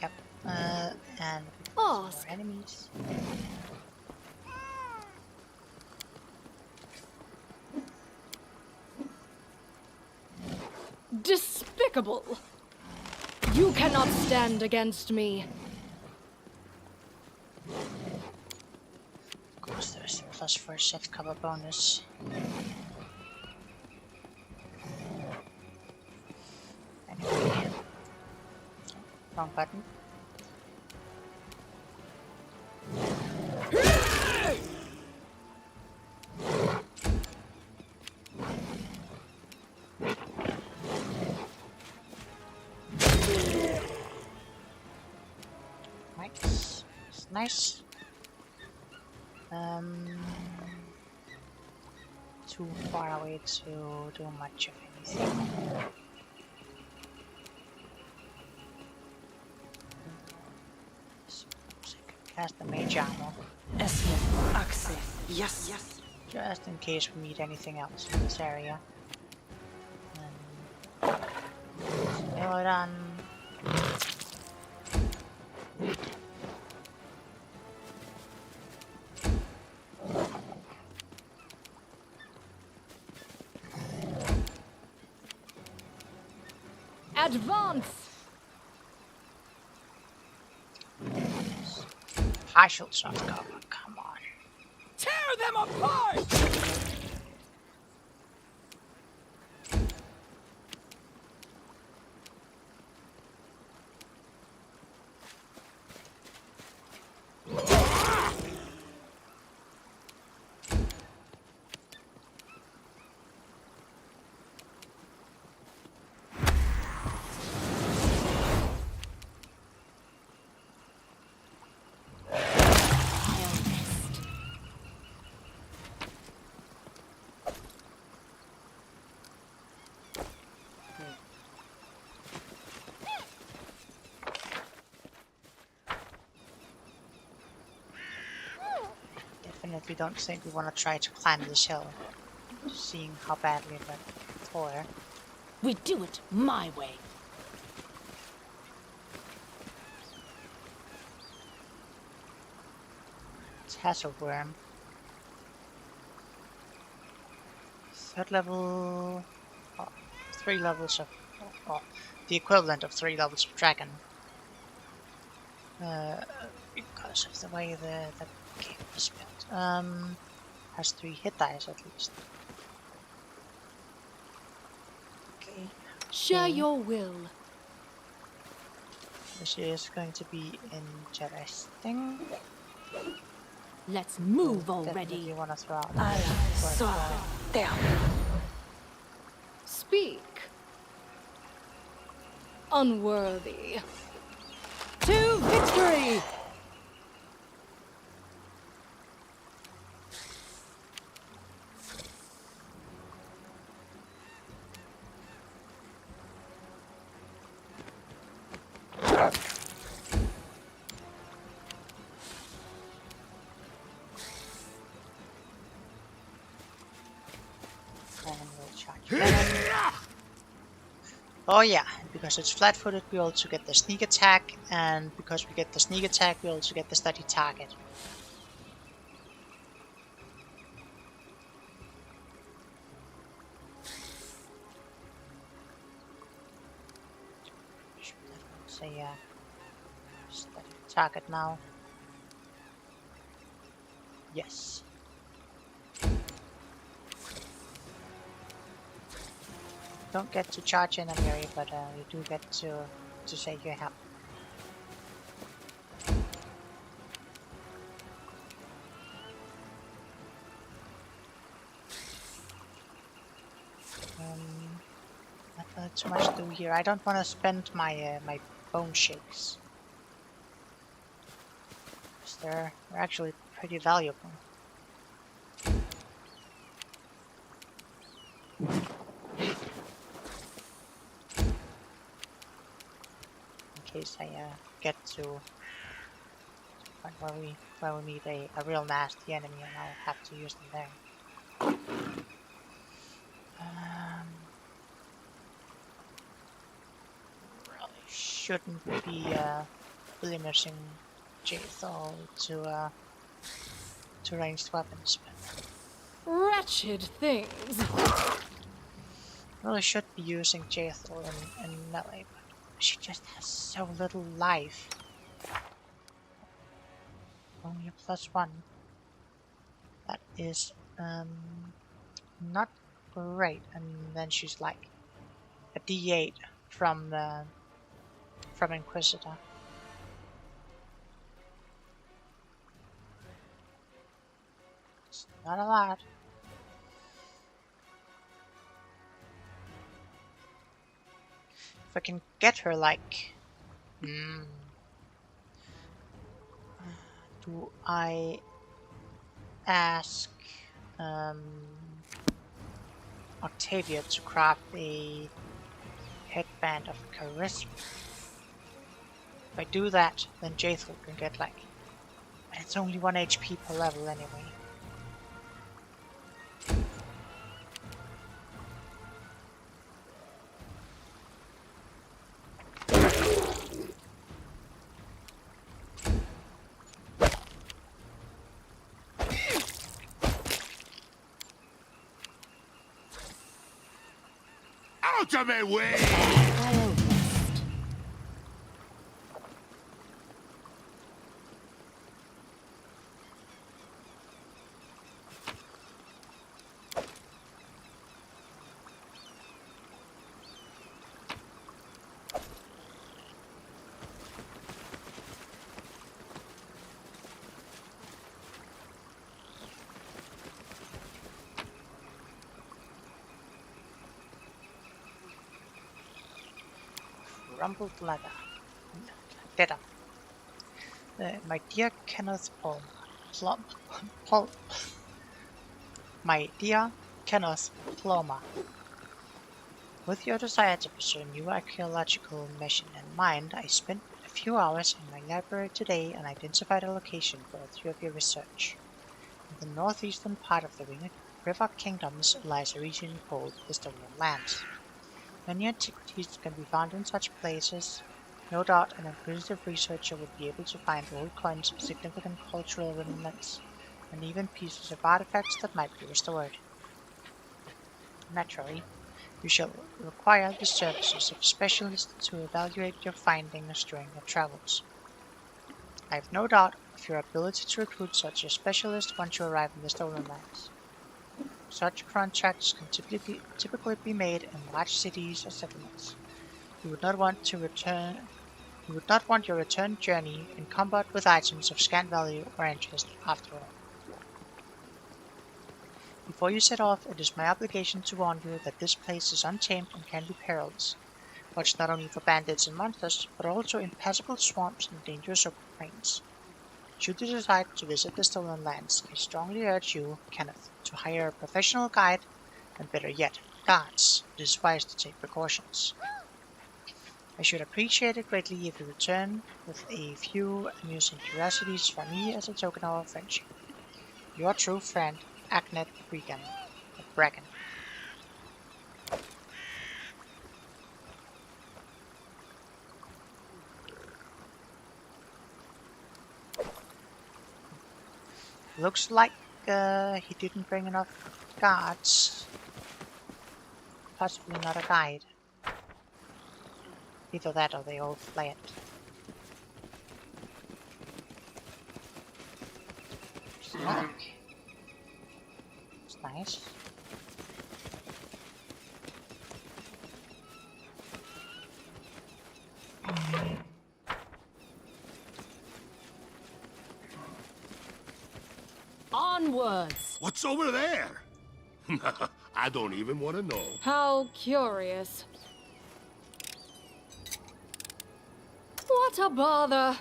Yep. And more
Ask.
enemies.
Despicable! You cannot stand against me.
Of course, there's a +4 shift cover bonus. Anyway. Wrong button. Nice. It's nice. Too far away to do much of anything. Suppose I could cast the mage armor.
Yes.
Just in case we meet anything else in this area. And Sådan.
Advance!
Partial soft cover, come on.
Tear them apart!
Definitely don't think we want to try to climb this hill. Seeing how badly it went before.
We do it my way.
Tassel worm. 3rd level. Oh, 3 levels of. Oh, the equivalent of 3 levels of dragon. Because of the way the game is built. Has 3 hit dice at least. Okay.
Share your will.
This is going to be interesting.
Let's move
Definitely
already.
want to throw out.
Speak. Unworthy. To victory!
And we'll charge venom. Oh yeah, because it's flat-footed we also get the sneak attack, and because we get the sneak attack we also get the steady target. Should definitely say steady target now. Yes. Don't get to charge in an area, but you do get to say you have. Not really too much to do here. I don't want to spend my my bone shakes. 'Cause they're actually pretty valuable. In case I get to the point where we meet a real nasty enemy and I'll have to use them there. Really shouldn't be limiting Jaethal to ranged weapons, but
Wretched things.
really should be using Jaethal in melee, but she just has so little life. Only a +1. That is not great. And then she's like a D8 from Inquisitor. It's not a lot. If I can get her like do I ask Octavia to craft a headband of charisma? If I do that, then Jaethal can get like, it's only 1 HP per level anyway.
Out of my way!
Rumbled leather. Letter. My dear Kenneth My dear Kenneth Plummer, with your desire to pursue a new archaeological mission in mind, I spent a few hours in my library today and identified a location for a 3 of your research. In the northeastern part of the River Kingdoms lies a region called the Stolen Lands. Many antiquities can be found in such places. No doubt an inquisitive researcher would be able to find old coins of significant cultural remnants, and even pieces of artifacts that might be restored. Naturally, you shall require the services of specialists to evaluate your findings during your travels. I have no doubt of your ability to recruit such a specialist once you arrive in the Stolen Lands. Such contracts can typically be made in large cities or settlements. You would not want your return journey encumbered with items of scant value or interest after all. Before you set off, it is my obligation to warn you that this place is untamed and can be perilous, watched not only for bandits and monsters, but also impassable swamps and dangerous open plains. Should you decide to visit the Stolen Lands, I strongly urge you, Kenneth, to hire a professional guide, and better yet, guards. It is wise to take precautions. I should appreciate it greatly if you return with a few amusing curiosities for me as a token of our friendship. Your true friend, Agnet Bracken. Looks like he didn't bring enough guards. Possibly not a guide. Either that or they all fled. Snack. It's nice.
Onwards!
What's over there? I don't even want to know.
How curious. What a bother.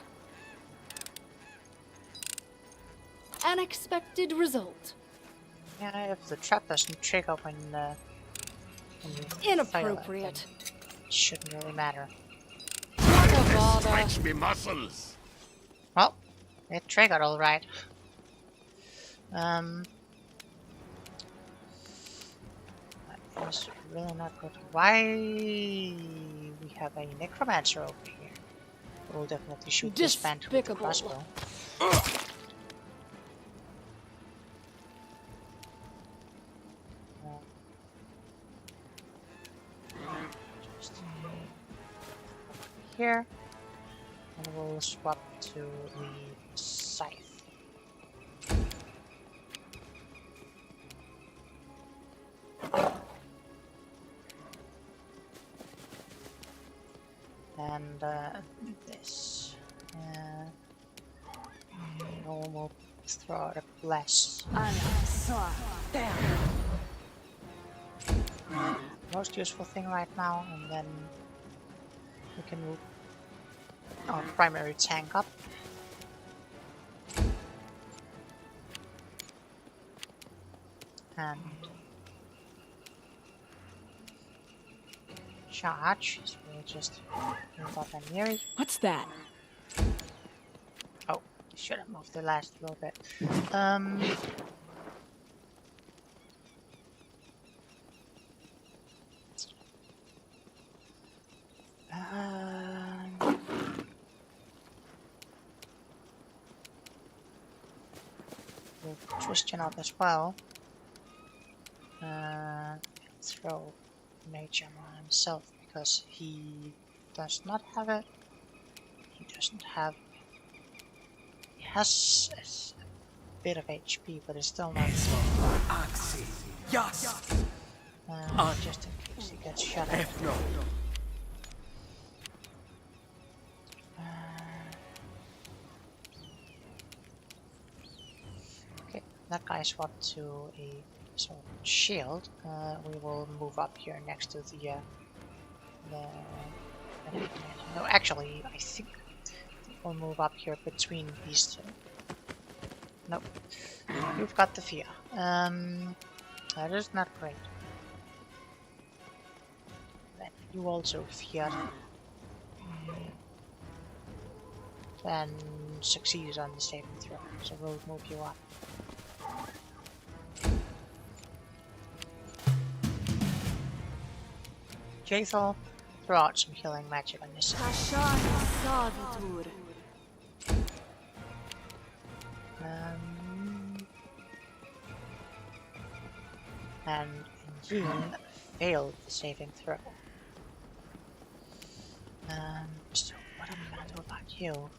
An expected result.
Yeah, if the trap doesn't trigger when you
Inappropriate.
fail it shouldn't really matter.
What a bother.
Stretch me muscles.
Well, it triggered alright. That is really not good. Why we have a necromancer over here? We'll definitely shoot this phantom with a crossbow. Just here, and we'll swap to the scythe. And this. We'll throw out a bless. Most useful thing right now, and then we can move our primary tank up. And charge, so we'll just move up and near it.
What's that?
Oh, should have moved the last little bit. We'll twist up as well. Throw Mage Armor on himself because he does not have it. He doesn't have. He has a bit of HP, but it's still not. Just in case he gets shot at. Okay, that guy swapped to a sort of shield. We will move up here next to the no, actually, I think we'll move up here between these two. Nope, you've got the fear. That is not great. Then you also fear. Then succeeds on the saving throw, so we'll move you up. Jaethal, throw out some healing magic on this side. And Yeen failed the saving throw. So what am I gonna do about you?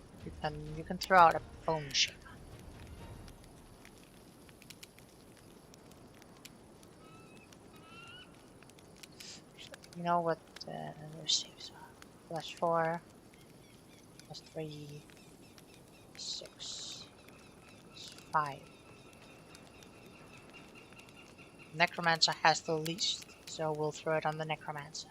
You can throw out a bone shaker. You know what the saves are? +4, +3, 6, 5. Necromancer has the least, so we'll throw it on the Necromancer.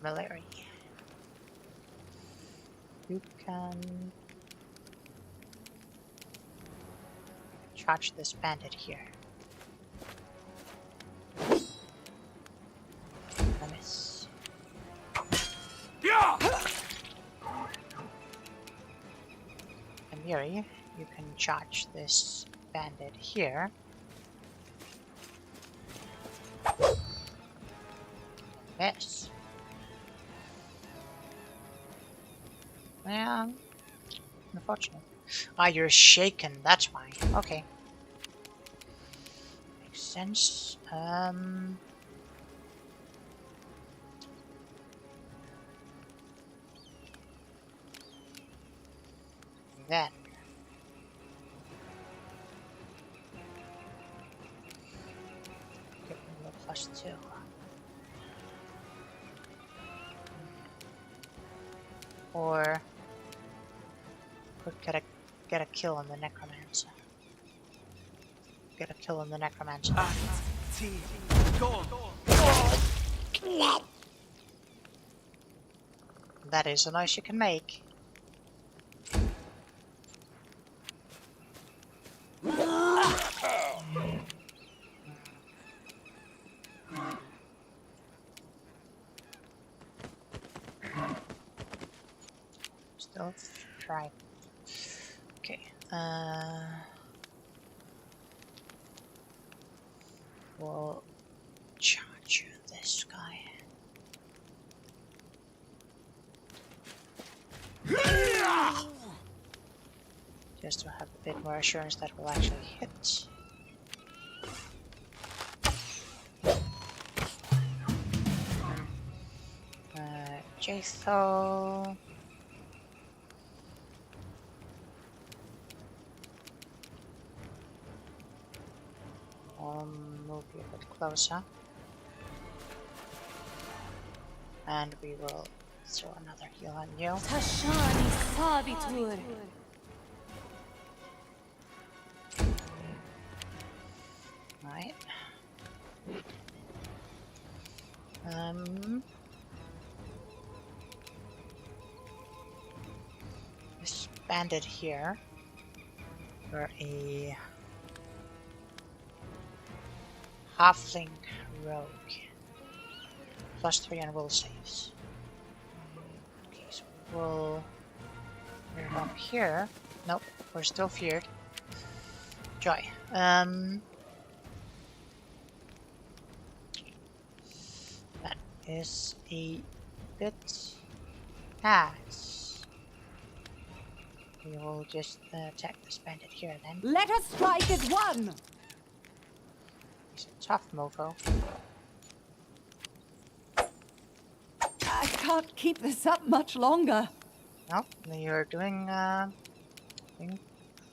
Mallory. You can charge this bandit here. I miss. And Yuri, you can charge this bandit here. Yes. Yeah, unfortunate. Ah, you're shaken, that's why. Okay. Makes sense. Then. Give me a +2. Or could get a kill on the Necromancer. Get a kill on the Necromancer. That is a noise you can make. Still try. Okay. We'll charge this guy. Just to have a bit more assurance that we'll actually hit. Jaethal. I'll move you a bit closer. And we will throw another heal on you. Right. This bandit here, for a halfling rogue, +3 on will saves. Okay, so we'll move up here. Nope, we're still feared. Joy. That is a bit. We will just attack this bandit here then.
Let us strike as one!
He's a tough mofo.
I can't keep this up much longer.
No, you're doing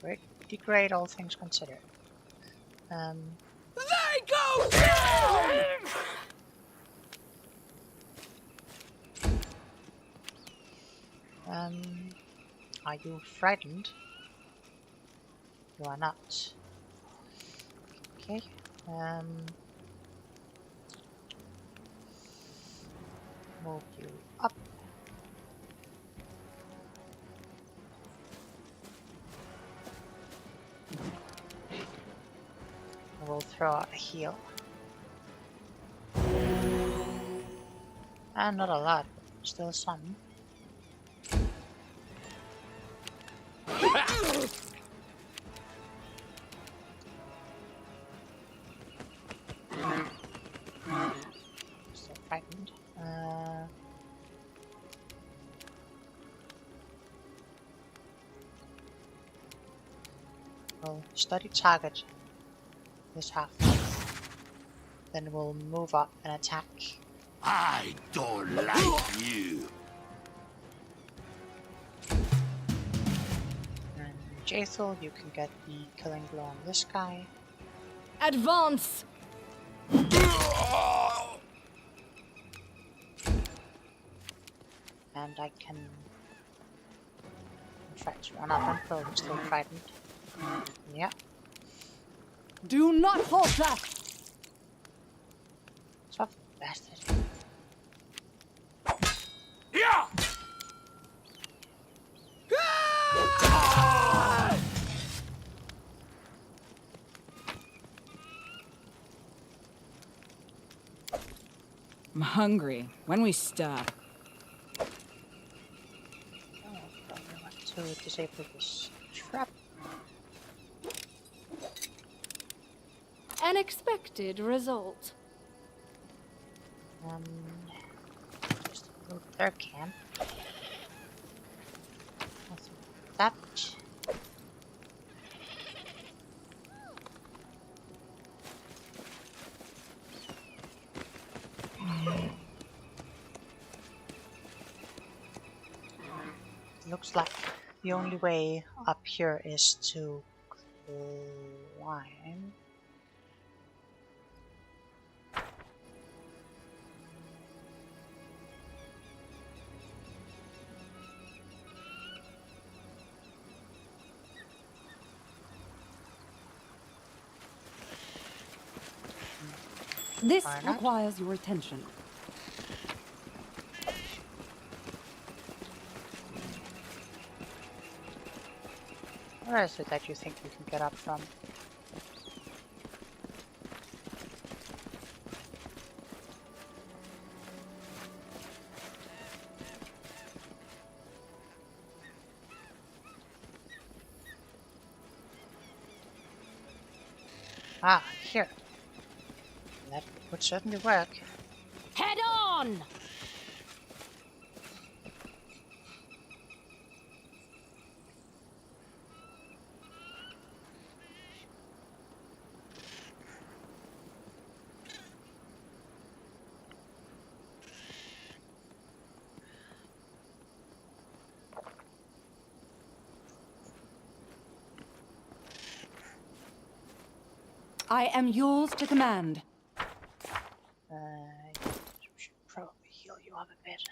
pretty great, all things considered.
They go down!
Are you frightened? You are not. Okay. Move you up. We'll throw out a heal. And not a lot, but still some. Still frightened. We'll study target this half. Then we'll move up and attack.
I don't like you.
And Jaethel, you can get the killing blow on this guy.
Advance!
And I can try to run up and pull him, still frightened. Yeah.
Do not falter!
Tough bastard.
Yeah!
I'm hungry. When we start.
Oh, probably want to disable this trap.
An expected result.
Just move their camp. That. Looks like the only way up here is to climb.
This
Why not?
requires your attention.
Where is it that you think you can get up from? Ah, here. That would certainly work.
Head on!
I am yours to command.
Should probably heal you up a bit.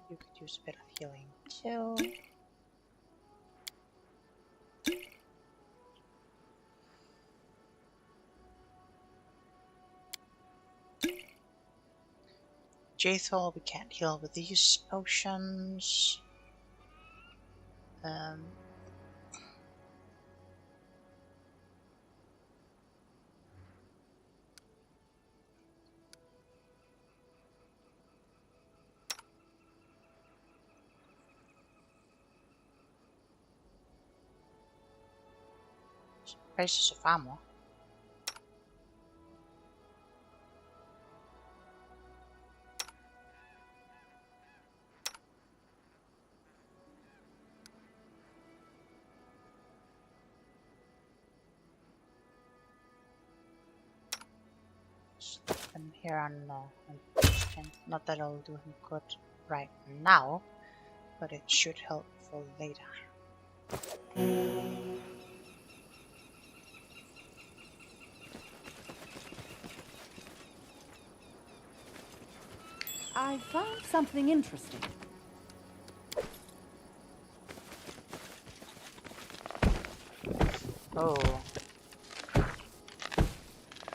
You could use a bit of healing too. Jaethel, we can't heal with these potions. places of armor. And here on strength. Not that it'll do him good right now, but it should help for later.
I found something interesting.
Oh.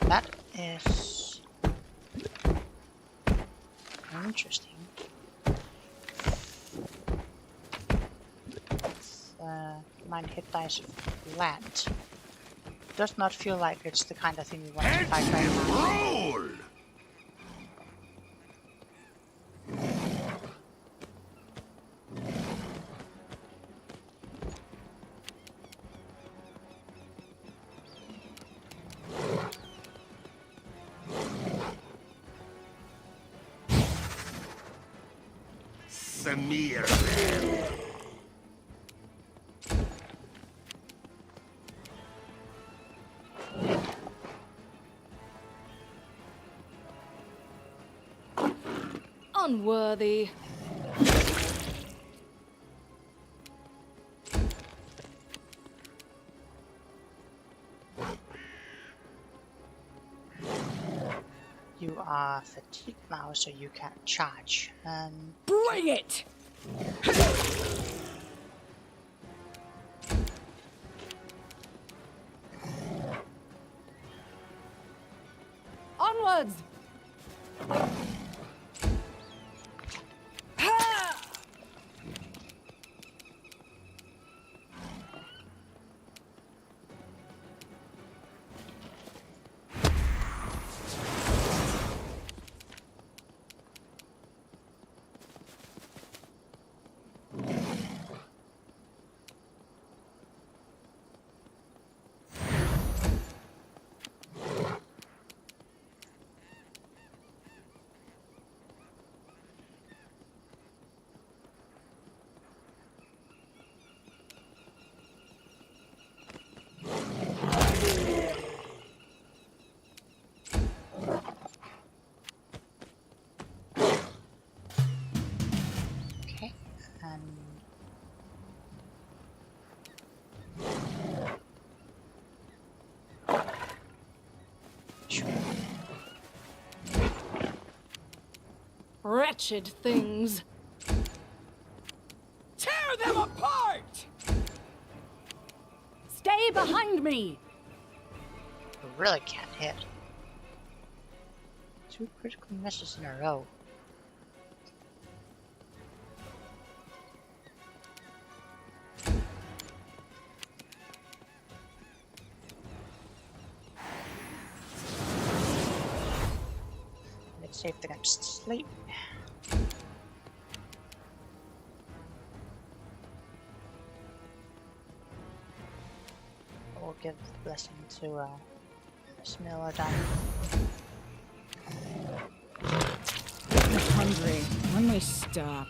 That is interesting. Mine hit dice flat. Does not feel like it's the kind of thing we want to fight right now.
Roll! Samir them.
Unworthy.
You are fatigued now, so you can't charge.
Bring it!
Onwards!
okay, and sure.
Wretched things.
Tear them apart! Stay behind me!
You really can't hit. 2 critical misses in a row. Let's save against sleep. We'll give the blessing to Smilla down.
I'm hungry. When we stop.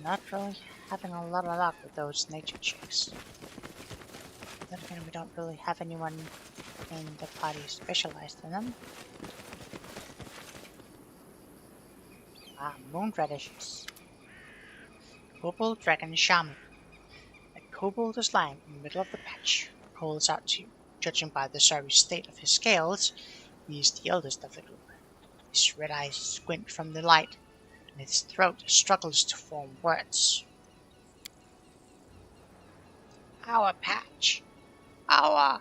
Not really having a lot of luck with those nature checks. Then again, we don't really have anyone in the party specialized in them. Moon radishes. Kobold Dragon Shaman. A kobold is lying in the middle of the patch. Calls out to you. Judging by the sorry state of his scales, he is the eldest of the group. His red eyes squint from the light, and his throat struggles to form words. Our patch. Our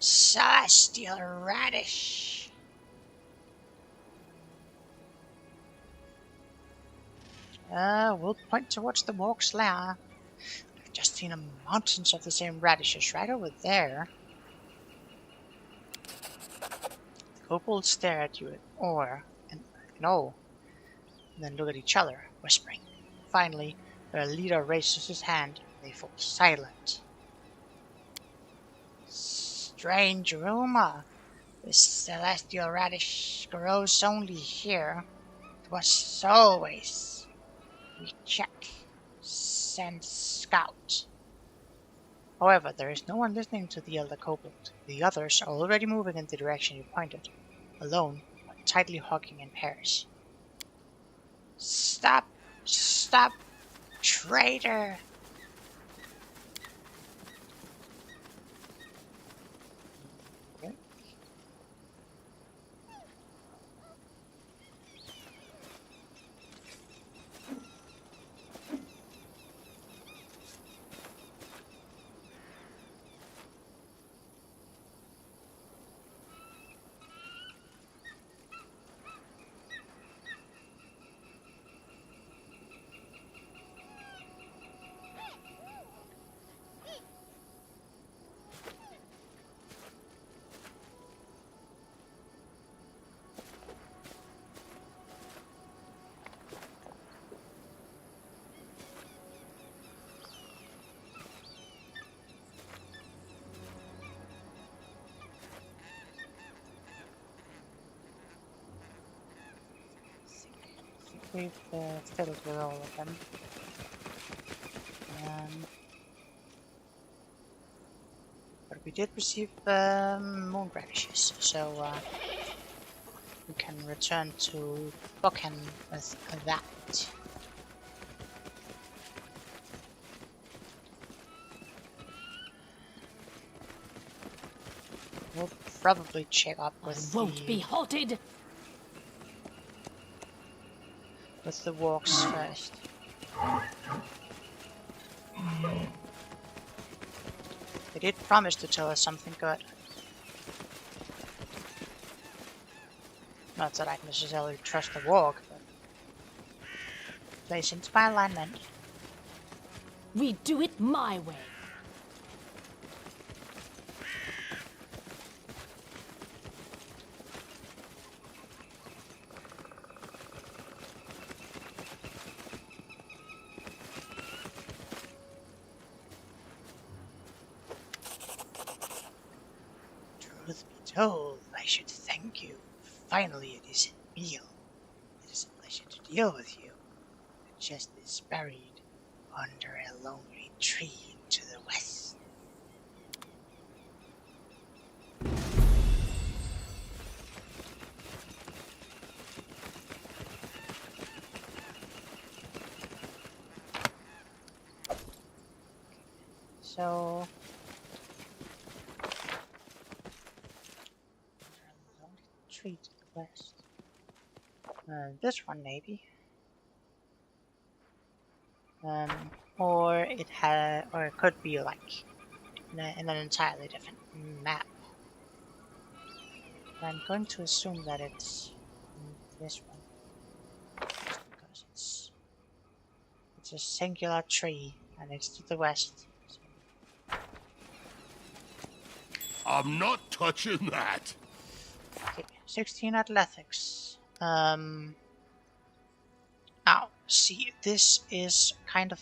celestial radish. We'll point towards the Morg's lair. just seen mountains of the same radishes right over there. The kobolds stare at you in awe and then look at each other, whispering. Finally, their leader raises his hand and they fall silent. Strange rumor. This celestial radish grows only here. It was always. We check. Send scout. However, there is no one listening to the elder kobold. The others are already moving in the direction you pointed, alone, but tightly hugging in pairs. Stop! Stop! Traitor! We've filled with all of them. But we did receive moon radishes, so we can return to Bokken with that. We'll probably check up with
Won't be halted.
With the walks first. They did promise to tell us something good. Not that I necessarily trust the walk, but plays into my alignment.
We do it my way.
Truth be told, I should thank you. Finally, it is a meal. It is a pleasure to deal with you. The chest is buried under a lonely tree to the west. So tree to the west. This one maybe. Or it could be like in an entirely different map. But I'm going to assume that it's this one, just because it's a singular tree and it's to the west. So.
I'm not touching that.
Okay, 16 athletics. Now, see, this is kind of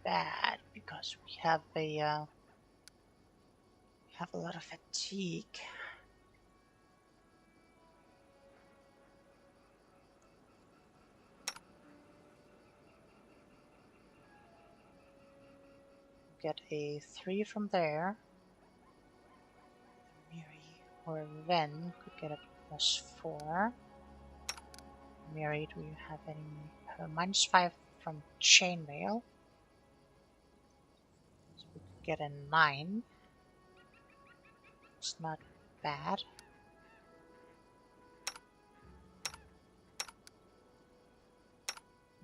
bad because we have a lot of fatigue. Get a 3 from there. Or Ven could get a +4. Mary, do you have any -5 from chainmail? So we could get a 9. It's not bad.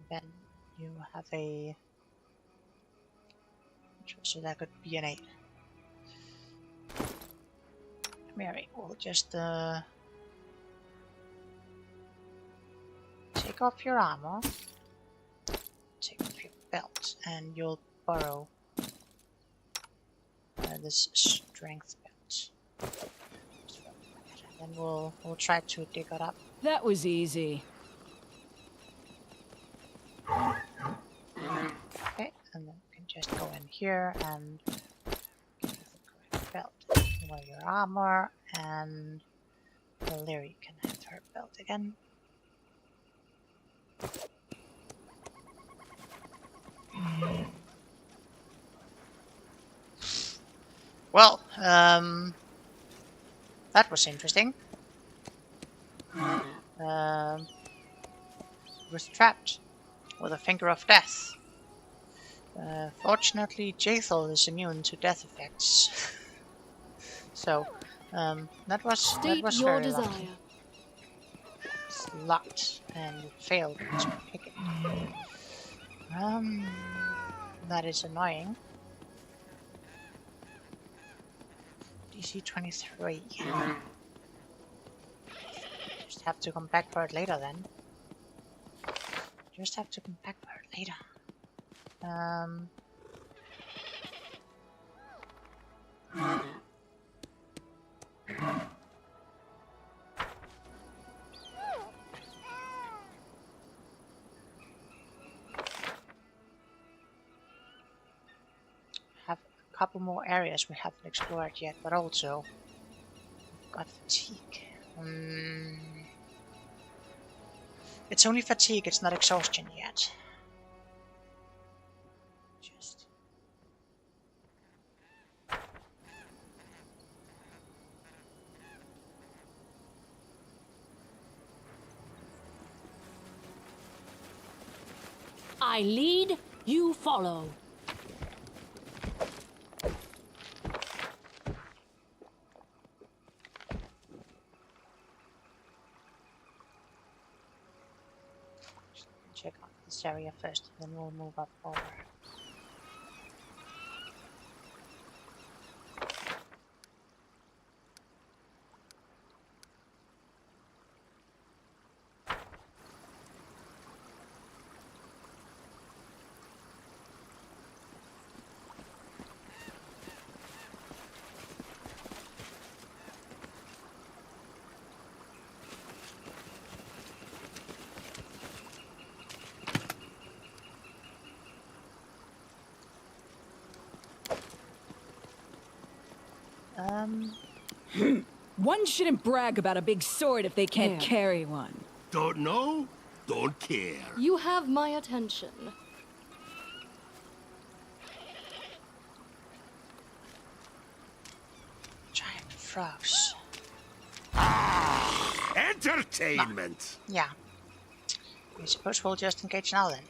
Then you have a, so that could be an 8. Mary, we'll just take off your armor, take off your belt, and you'll borrow this strength belt. And then we'll try to dig it up.
That was easy.
Okay, and then we can just go in here and get the correct belt. Wear your armor, and Larry can have her belt again. Well, that was interesting. Was trapped with a finger of death. Fortunately, Jaethal is immune to death effects. So, that was
State your
very
desire.
lucky. It's locked and failed to pick it. That is annoying. DC 23. Just have to come back for it later then. Just have to come back for it later. Have a couple more areas we haven't explored yet, but also got fatigue. It's only fatigue, it's not exhaustion yet. Just
I lead, you follow.
check out this area first, then we'll move up over.
One shouldn't brag about a big sword if they can't carry one.
Don't know? Don't care.
You have my attention.
Giant frogs.
Entertainment!
Yeah. I suppose we'll just engage now then.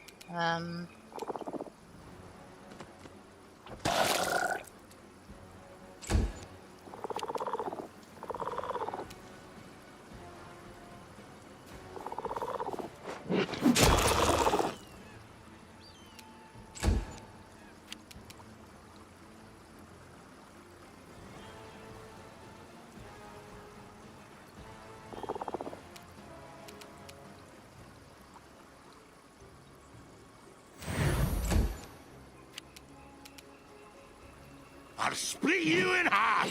I'll split you in half!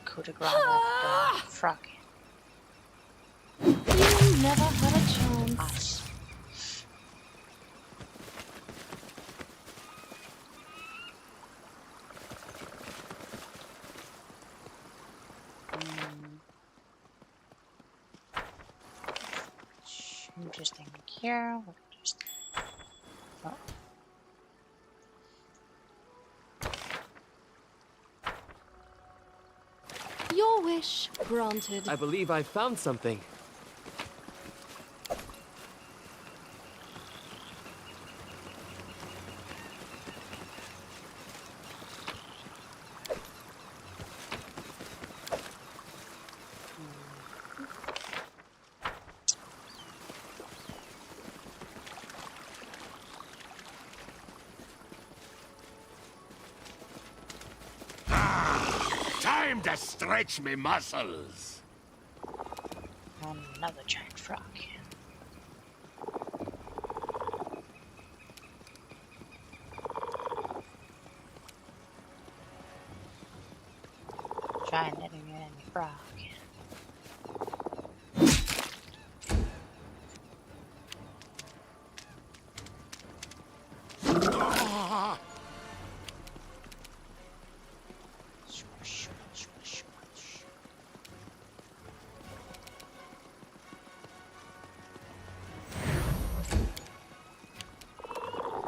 Coup de grace of the frog.
You never had a chance.
Us. Interesting here. We'll just. Oh.
Your wish granted.
I believe I found something.
Time to stretch me muscles.
Another giant frog. Giant enemy frog.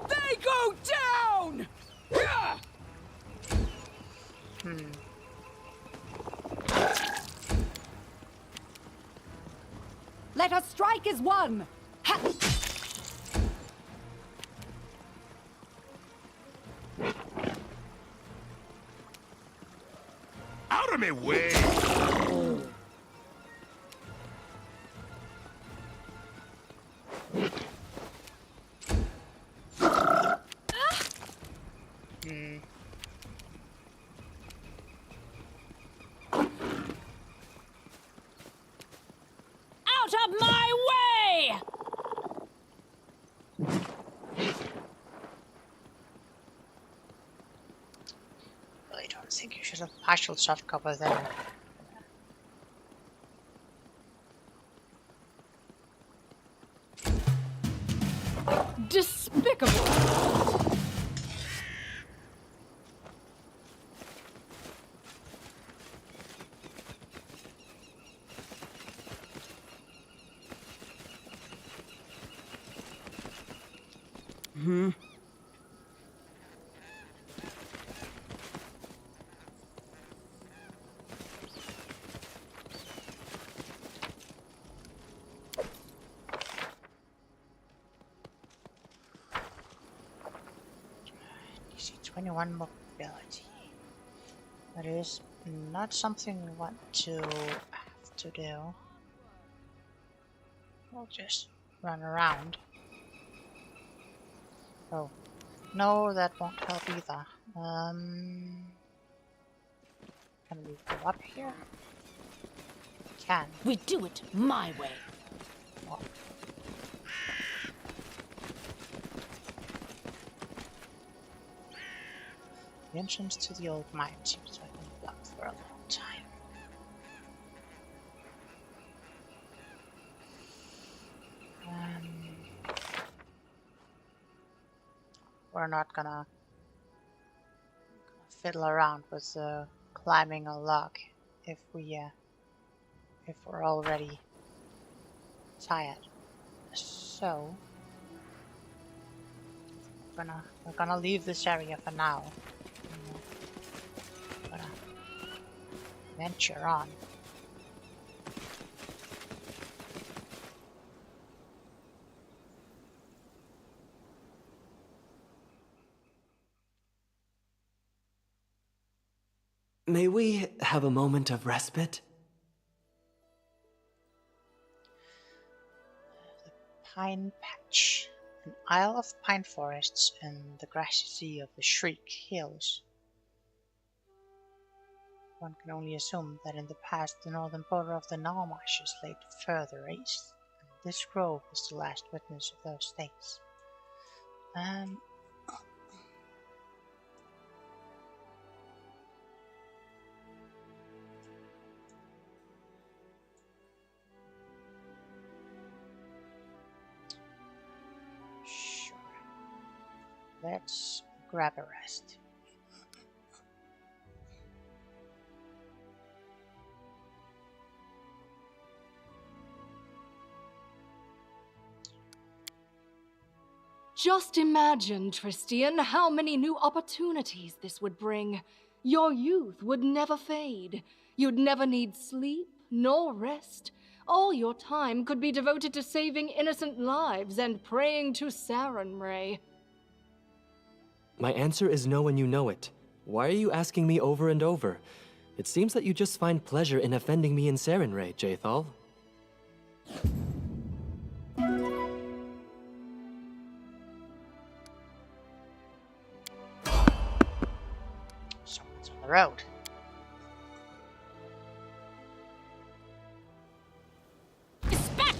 They go down!
Let us strike as one! Ha!
Out of my way!
Out of my way!
I don't think you should have partial soft cover there.
Despicable!
DC 21 mobility. That is not something we want to have to do. We'll just run around. Oh, no, that won't help either. Can we go up here? We can.
We do it my way.
Well, the entrance to the old mine seems to have been blocked for a long time. We're not gonna fiddle around with climbing a log if we're already tired. So we're gonna leave this area for now. We're gonna venture on.
May we have a moment of respite?
The Pine Patch, an isle of pine forests in the grassy sea of the Shriek Hills. One can only assume that in the past the northern border of the Gnaw Marshes lay further east, and this grove was the last witness of those days. Sure. Let's grab a rest.
Just imagine, Tristian, how many new opportunities this would bring. Your youth would never fade. You'd never need sleep nor rest. All your time could be devoted to saving innocent lives and praying to Sarenrae.
My answer is no and you know it. Why are you asking me over and over? It seems that you just find pleasure in offending me in Sarenrae, Jaethal.
Someone's on the road.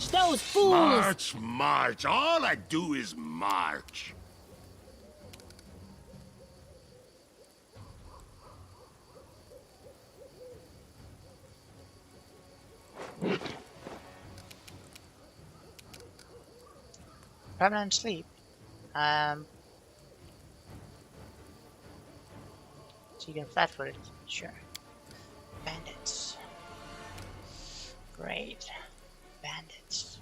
those fools!
March, march. All I do is march.
Permanent sleep. So you get flat-footed. Sure. Bandits. Great. Bandits.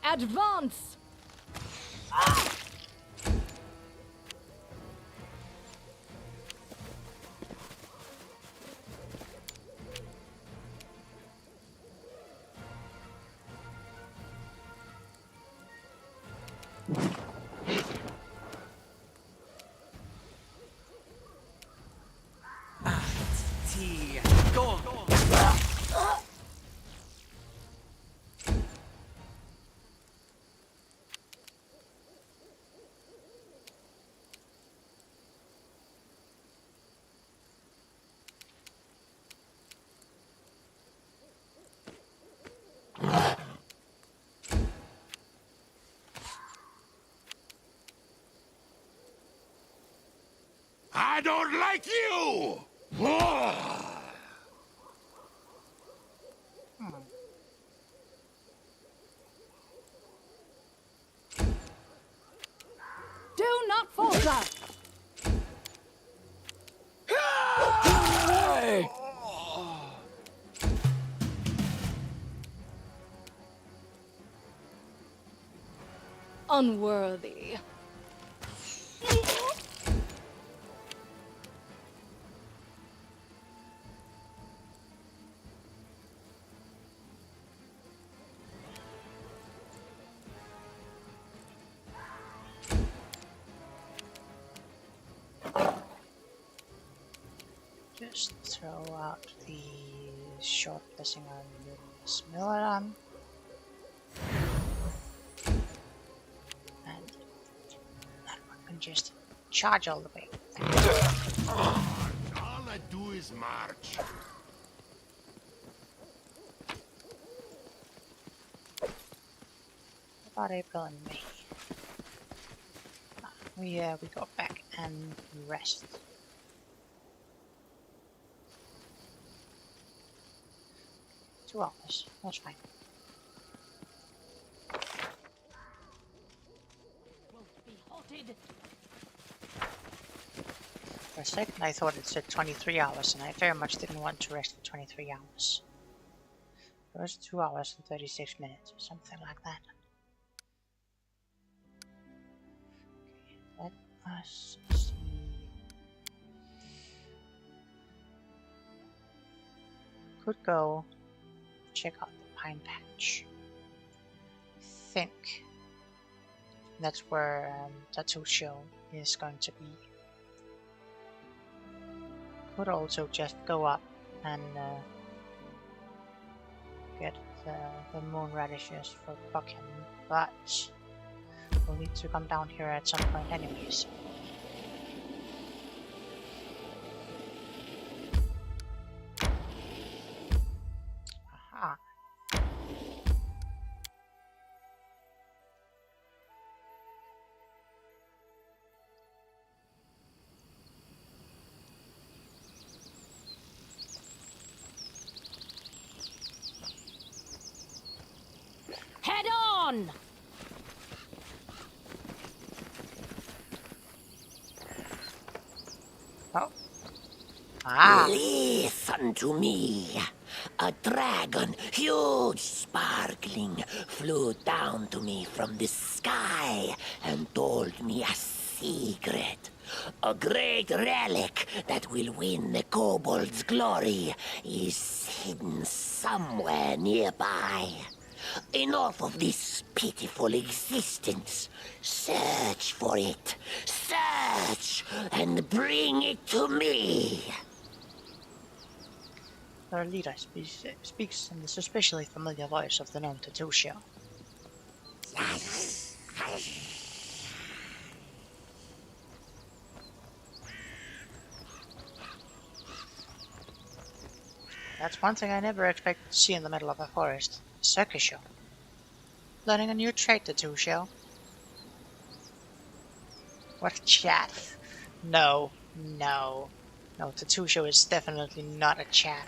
Advance!
I don't like you!
Do not falter!
Unworthy.
Just throw out the short blessing on the Miller. And that one can just charge all the way.
All I do is march.
About April and May. We go back and rest. $2 hours. That's fine.
Won't be halted.
For a second I thought it said 23 hours and I very much didn't want to rest for 23 hours. It was 2 hours and 36 minutes or something like that. Okay, let us see. Could go check out the pine patch. I think that's where Tattoo Show is going to be. Could also just go up and get the moon radishes for Buckham, but we'll need to come down here at some point anyways. Aha.
Head on!
Oh. Ah.
Listen to me. A dragon, huge, sparkling, flew down to me from the sky and told me a secret. A great relic that will win the kobold's glory is hidden somewhere nearby. Enough of this pitiful existence. Search for it. Search and bring it to me.
Their leader speaks in the suspiciously familiar voice of the known Tatsushio. That's one thing I never expected to see in the middle of a forest. A circus show. Learning a new trait, Tatsushio. What a chat. No, Tatsushio is definitely not a chat.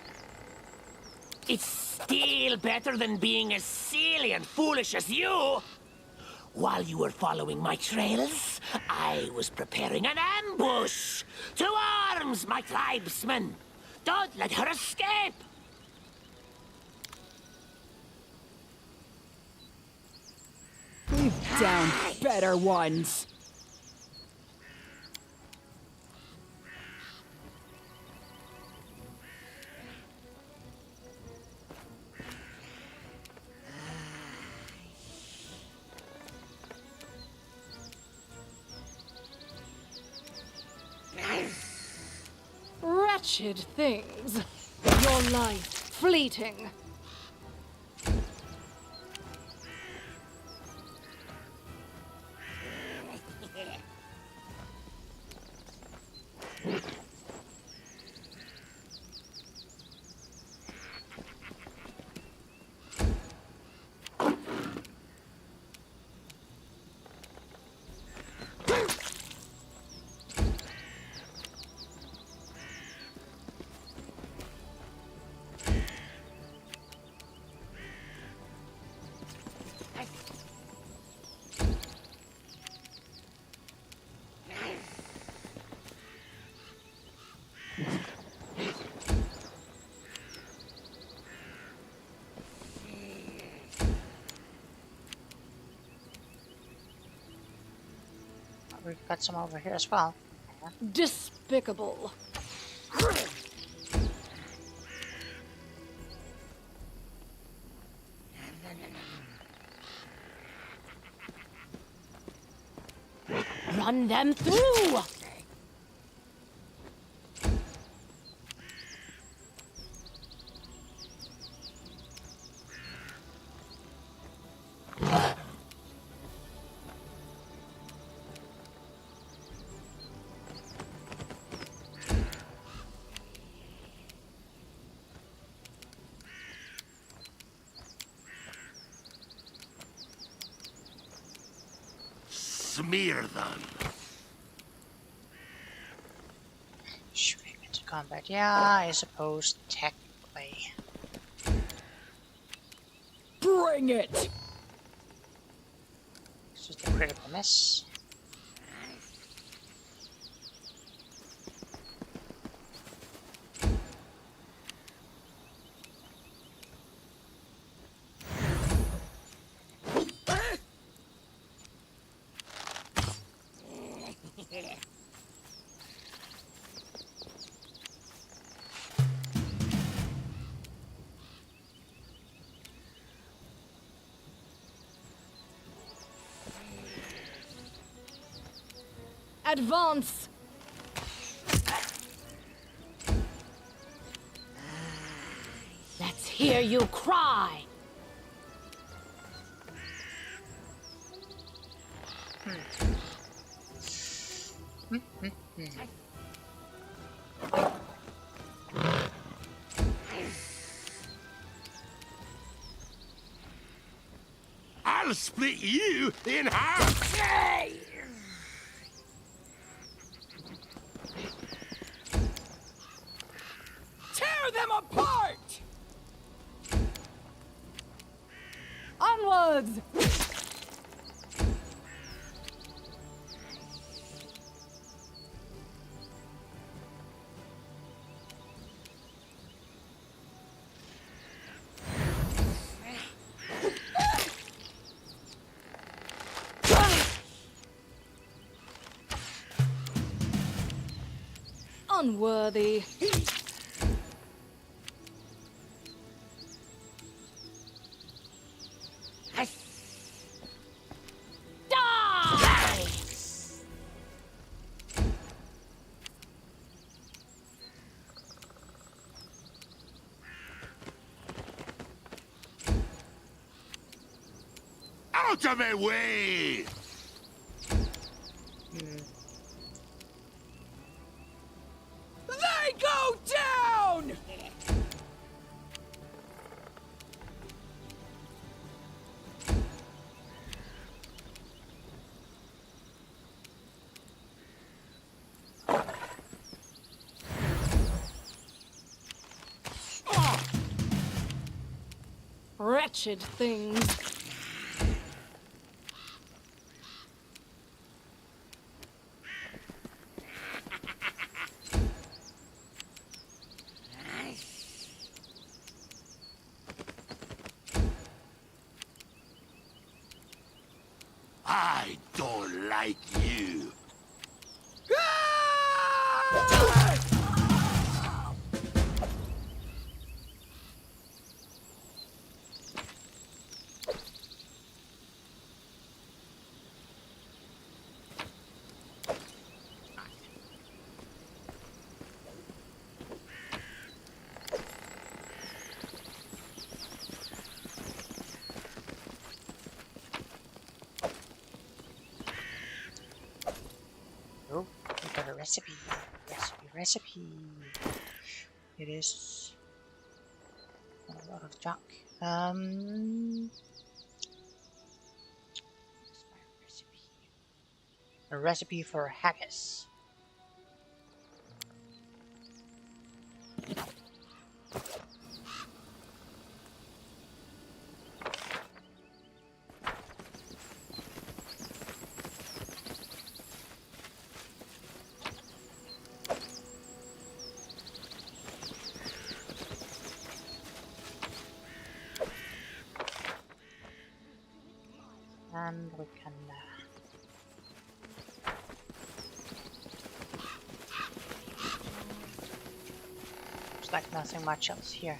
It's still better than being as silly and foolish as you. While you were following my trails, I was preparing an ambush. To arms, my tribesmen! Don't let her escape!
We've downed better ones.
Wretched things. Your life fleeting.
We've got some over here as well.
Despicable.
Run them through!
Smear them.
Shooting into combat. Yeah, I suppose technically.
Bring it!
It's just a critical miss.
Advance!
Let's hear you cry!
I'll split you in half.
Tear them apart!
Onwards!
Unworthy.
Die!
Out of my way!
They go down!
Wretched things.
I don't like you.
Oh, we got a recipe. Recipe. It is a lot of junk. What's my recipe? A recipe for haggis. And we can looks like nothing much else here.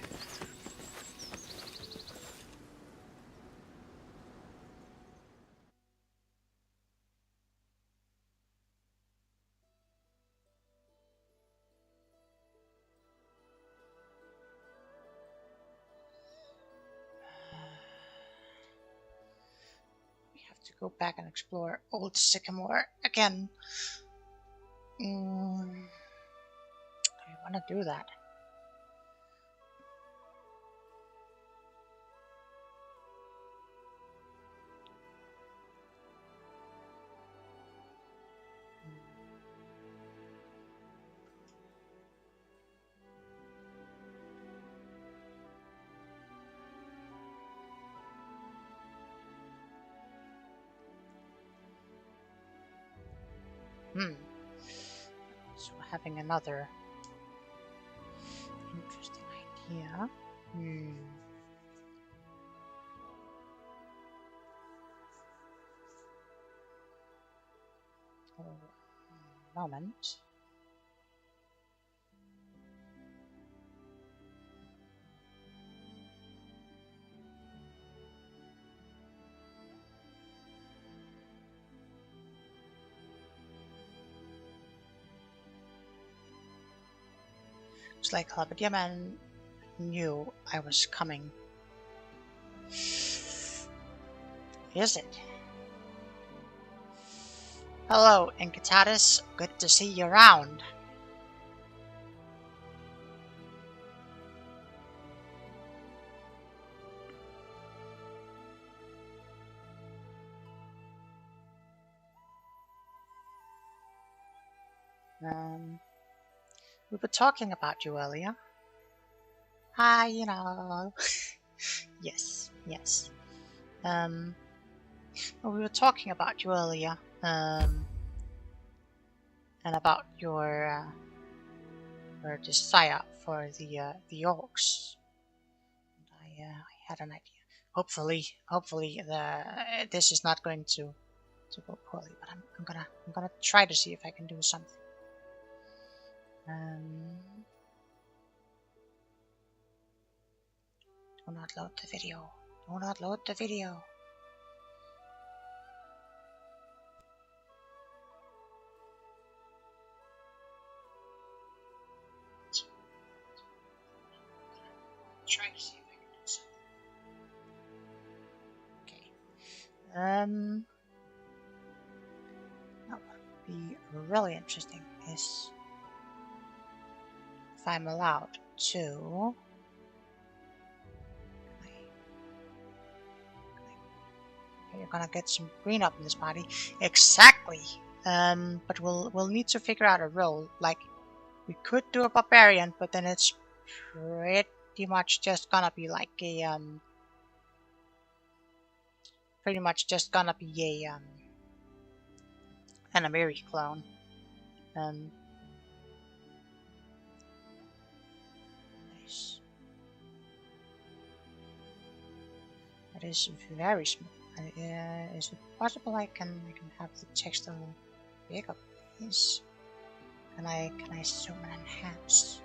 To go back and explore Old Sycamore again. I want to do that. So having another interesting idea. Oh, moment. Looks like Halberdier Man knew I was coming. Is it? Hello, Inkatatis. Good to see you around. We were talking about you earlier. Hi, you know. Yes. Well, we were talking about you earlier. And about your desire for the orcs. And I had an idea. Hopefully, this is not going to go poorly. But I'm gonna try to see if I can do something. Do not load the video. Do not load the video. Try to see if I can do something. Okay. What would be really interesting is if I'm allowed to. You're gonna get some green up in this party. Exactly. But we'll need to figure out a role. Like, we could do a barbarian, but then it's pretty much just gonna be like a pretty much just gonna be a an Amiri clone. Nice. That is very small. Is it possible I can have the text a little bigger, please? Can I zoom and enhance?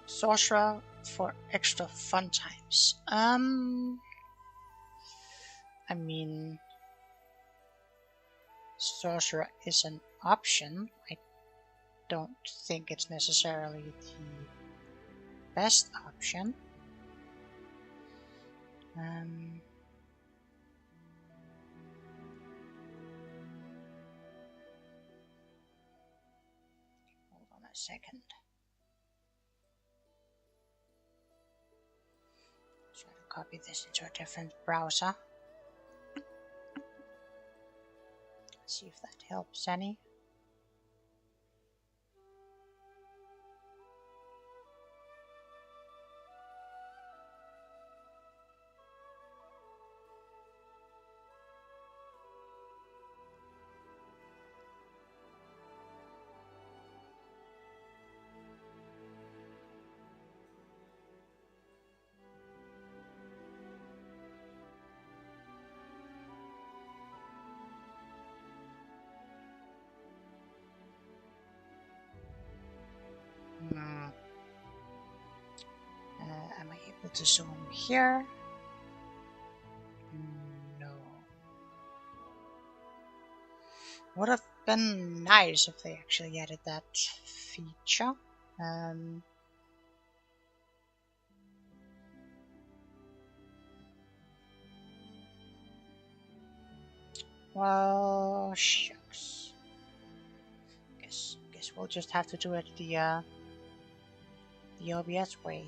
Sorcerer for extra fun times. I mean, sorcerer is an option. I don't think it's necessarily the best option. Hold on a second. Try to copy this into a different browser. See if that helps any. Am I able to zoom here? No. Would have been nice if they actually added that feature. Well, shucks. Guess we'll just have to do it the OBS way.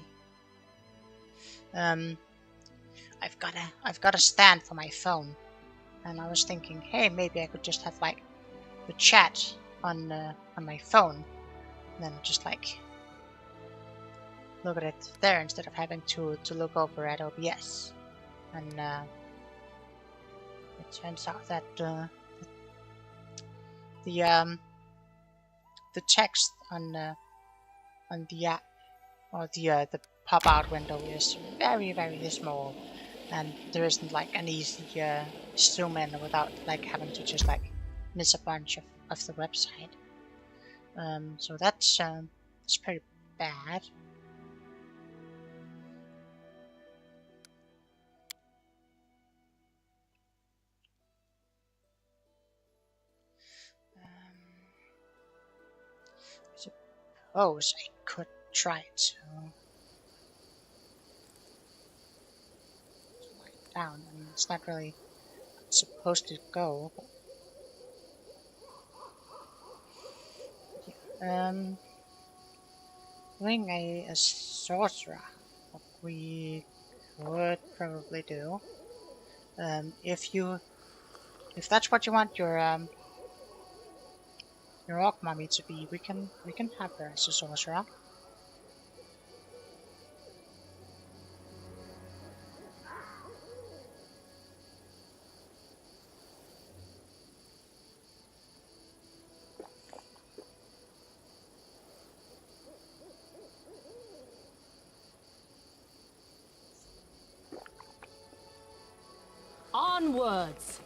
I've got a stand for my phone, and I was thinking, hey, maybe I could just have like the chat on my phone, and then just like look at it there instead of having to look over at OBS. And it turns out that the text on the app or the pop-out window is very, very small, and there isn't like an easy zoom in without like having to just like miss a bunch of the website. So that's it's pretty bad. I suppose I could try to down. I mean, it's not really supposed to go. Yeah. Doing a sorcerer, what we could probably do. If that's what you want your orc mommy to be, we can have her as a sorcerer.
Onwards!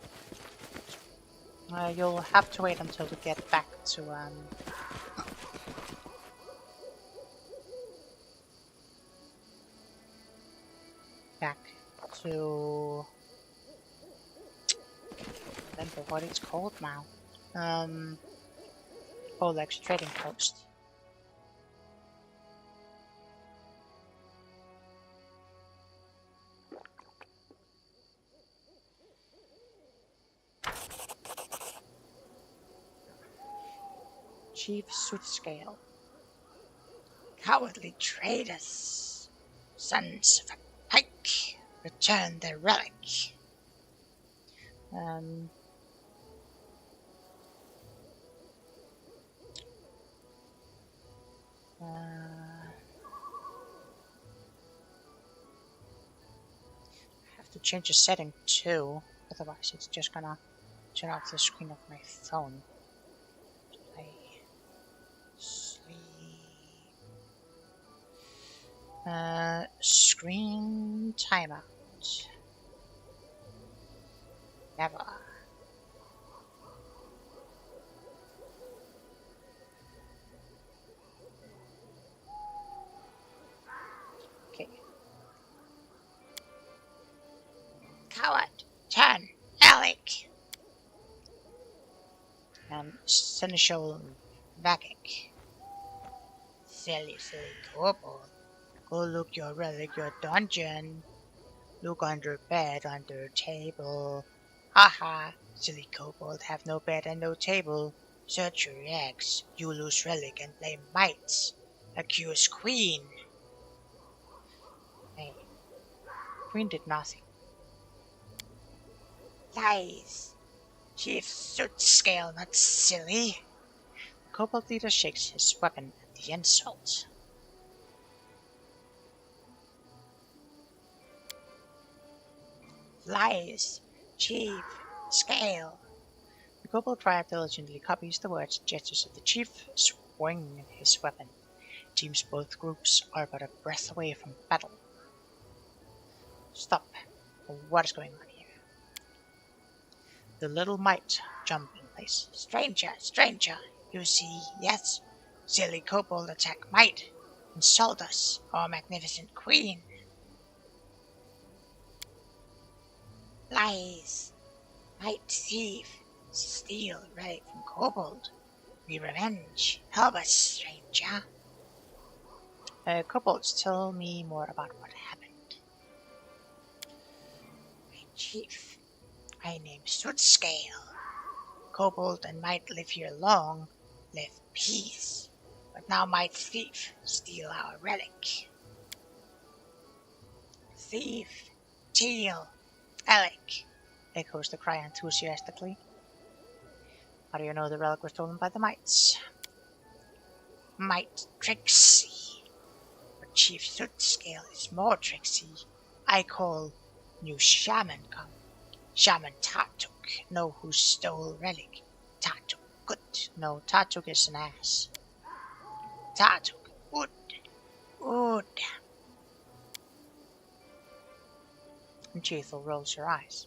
You'll have to wait until we get back to careful what it's called now. Oleg's trading post. Chief Soothscale. Cowardly traitors, sons of a pike, return their relic. I have to change the setting too, otherwise it's just gonna turn off the screen of my phone. Play, sleep. Screen timeout. Never. Okay. Coward, turn, Alec. Seneschal Vakic. Silly kobold. Go look your relic, your dungeon. Look under bed, under table. Haha, silly kobold, have no bed and no table. Search your eggs, you lose relic and blame mites. Accuse queen. Hey, queen did nothing. Lies. Chief Soothscale, not silly. The kobold leader shakes his weapon at the insult. Lies. Chief Scale. The kobold triad diligently copies the words and gestures of the chief, swinging his weapon. Teams both groups are but a breath away from battle. Stop. What is going on here? The little mite jump in place. Stranger, stranger, you see, yes, silly kobold attack mite. Insult us, our magnificent queen. Lies. Might thief. Steal relic from kobold. We revenge. Help us, stranger. Kobolds, tell me more about what happened. My chief, I name Soothscale. Kobold and might live here long, live peace. But now might thief steal our relic. Thief, steal, Alec, echoes the cry enthusiastically. How do you know the relic was stolen by the mites? Mite tricksy. But Chief Soothscale is more tricksy. I call new shaman come. Shaman Tartuk. Know who stole relic. Tartuk. Good. No, Tartuk is an ass. Tartuk. Wood. Wood. And Jethel rolls her eyes.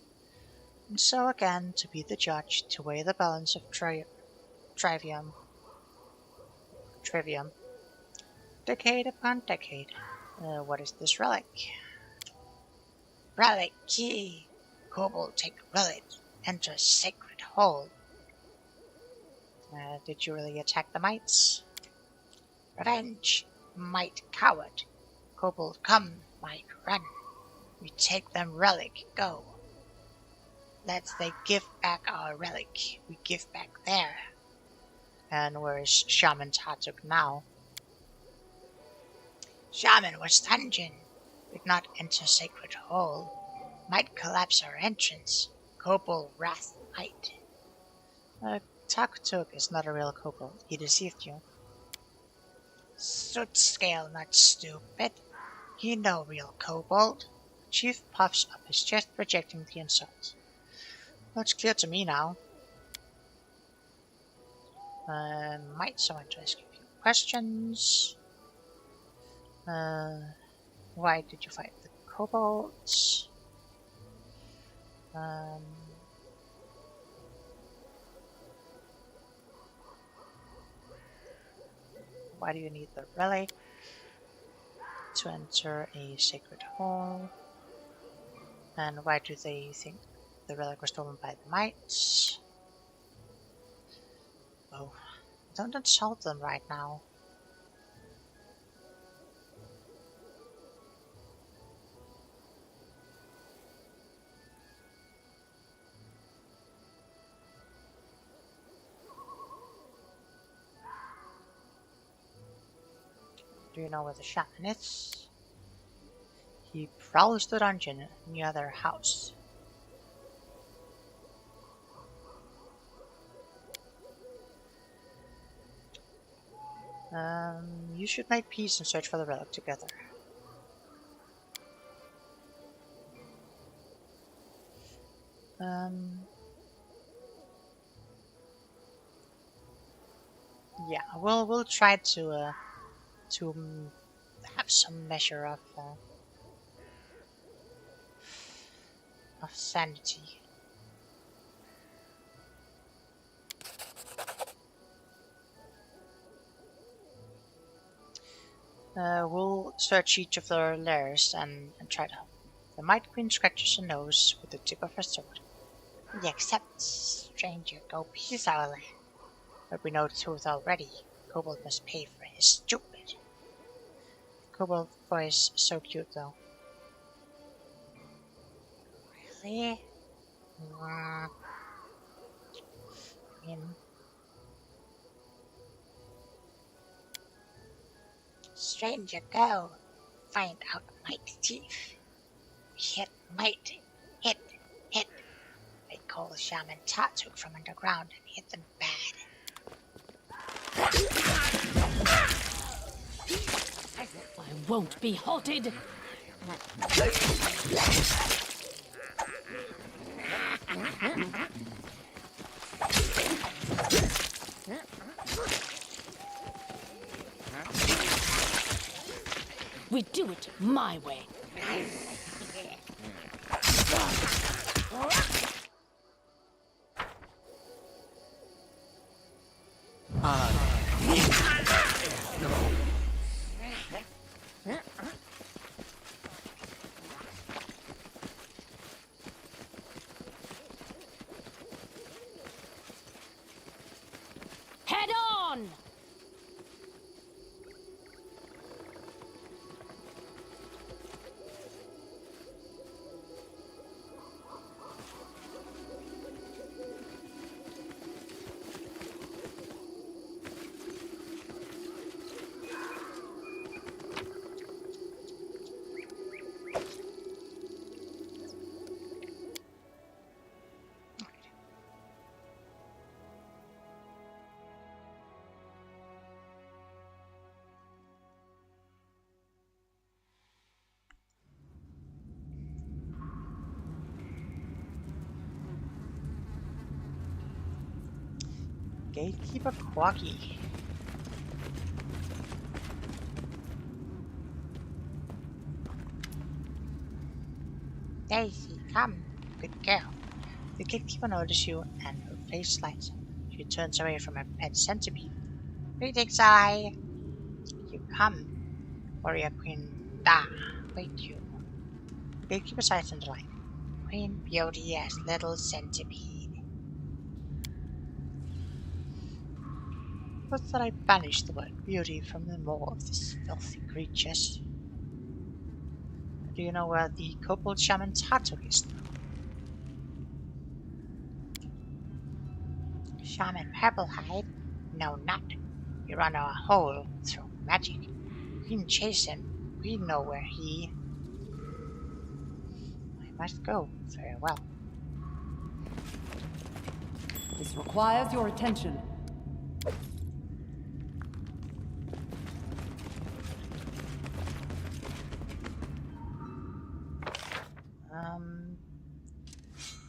And so again, to be the judge, to weigh the balance of trivium, decade upon decade. What is this relic? Relic key. Kobold take relic. Enter sacred hole. Did you really attack the mites? Revenge. Mite coward. Kobold come. Mite run. We take them relic. Go. Let's they give back our relic. We give back there. And where is Shaman Tartuk now? Shaman was dungeon. Did not enter sacred hole. Might collapse our entrance. Kobold wrath might. Tartuk is not a real kobold. He deceived you. Soothscale not stupid. He no real kobold. Chief puffs up his chest, rejecting the insult. Well, it's clear to me now. Might someone to ask you a few questions. Why did you fight the kobolds? Why do you need the relic to enter a sacred hall? And why do they think the relic was stolen by the mites? crossbow. Don't insult them right now. Do you know where the shaman is? He prowls the dungeon near their house. You should make peace and search for the relic together. Yeah, we'll try to have some measure of sanity. We'll search each of their lairs and try to help. The Might Queen scratches her nose with the tip of her sword. We accept, stranger, go peace our land. But we know the truth already. Kobold must pay for his stupid. Kobold voice so cute though. Really? I mean, stranger, go find out mighty thief. Hit might, hit. They call the shaman Tatuk from underground and hit them bad.
I won't be halted. We do it my way. Head on!
Gatekeeper Quaggy. Daisy, come. Good girl. The gatekeeper notices you and her face lights up. She turns away from her pet centipede. Greetings, I. You come. Warrior Queen Da. Wait you. The gatekeeper sights in the light. Queen Beauty as little centipede. But that I banish the word beauty from the maw of these filthy creatures. Do you know where the kobold shaman's Hatuk is now? Shaman Purplehide? No, not. He ran our hole through magic. We can chase him. We know where he... I must go. Very well.
This requires your attention.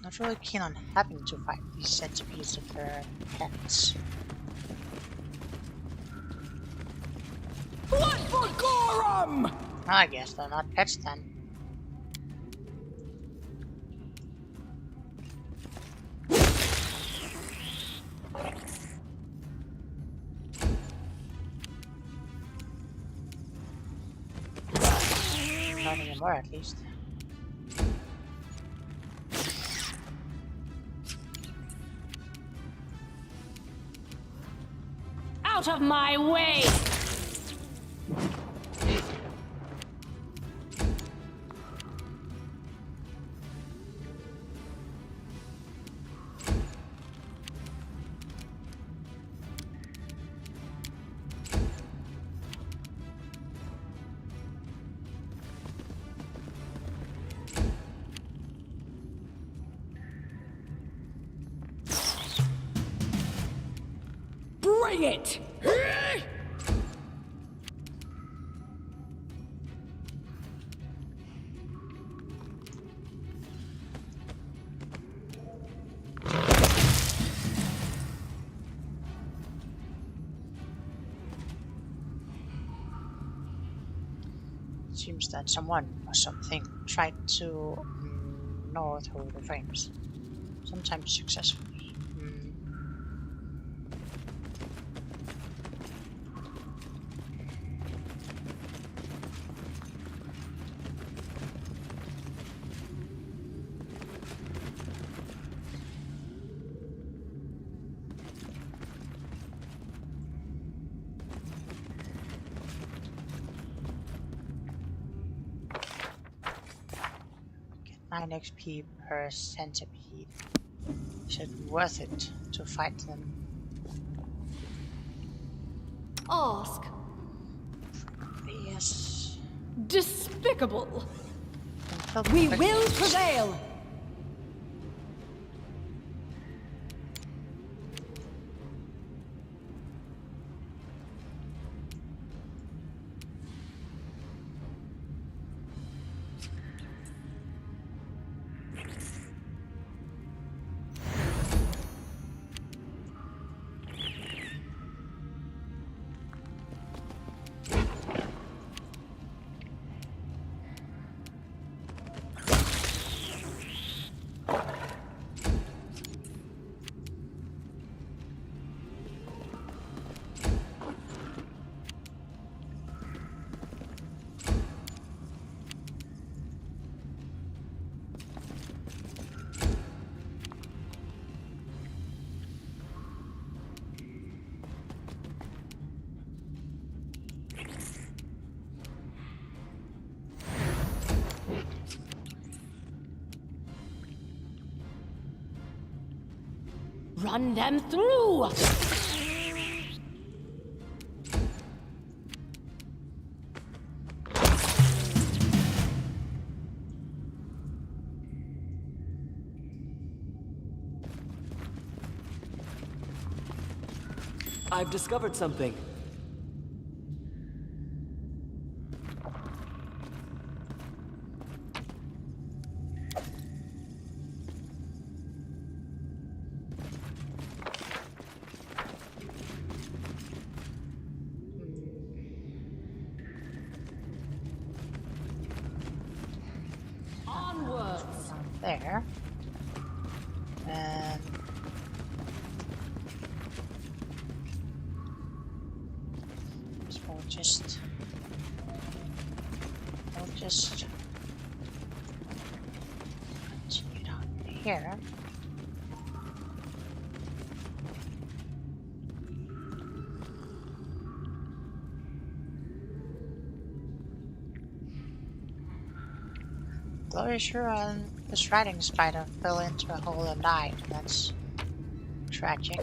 Not really keen on having to fight these centipedes if they're pets.
What for Gorum?
I guess they're not pets then. Not anymore, at least.
out of my way!
Bring it!
Seems that someone or something tried to gnaw through the frames, sometimes successfully. Get 9 XP per centipede. Is it worth it to fight them?
Ask.
Yes.
Despicable.
We will prevail!
Run them through!
I've discovered something.
Onwards!
There. And this will just continue down here. Glacier and this riding spider fell into a hole and died. That's tragic.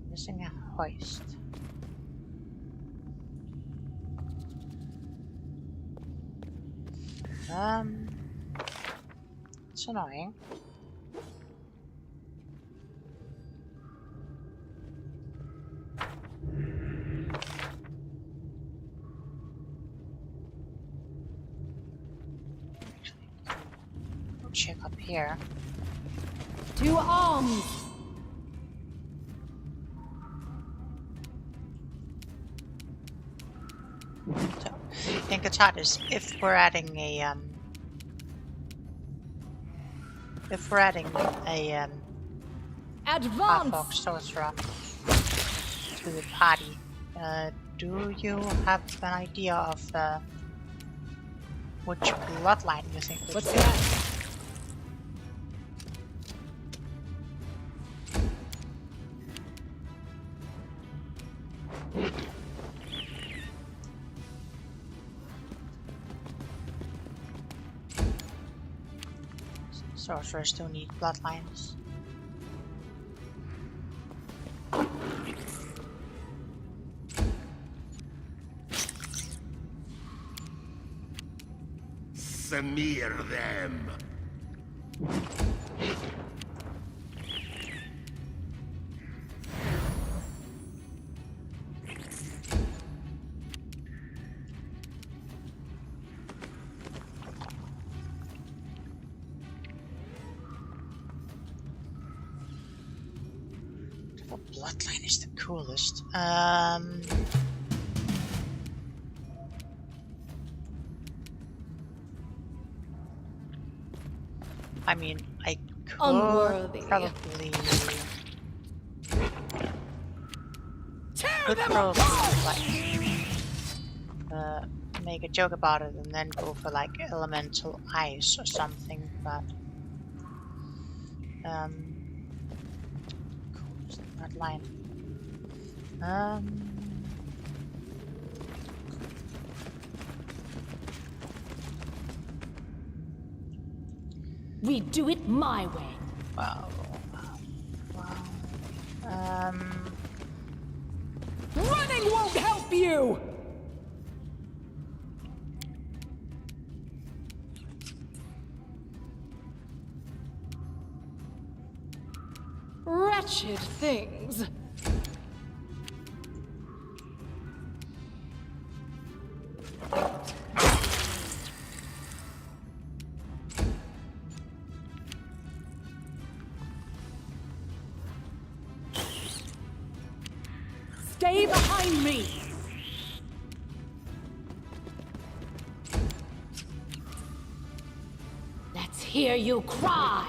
Missing a hoist. It's annoying. check up here.
To arms!
So, think it's hard is if we're adding a
Advance!
half-orc sorcerer to the party, do you have an idea of which bloodline you think would
What's
fit?
that?
Sorcerers do need bloodlines.
Smear them.
What bloodline is the coolest? I mean, I could
Unworthy.
probably make a joke about it and then go for like elemental ice or something, but coolest bloodline.
We do it my way.
Wow.
Running won't help you!
Wretched things.
Stay behind me!
Let's hear you cry.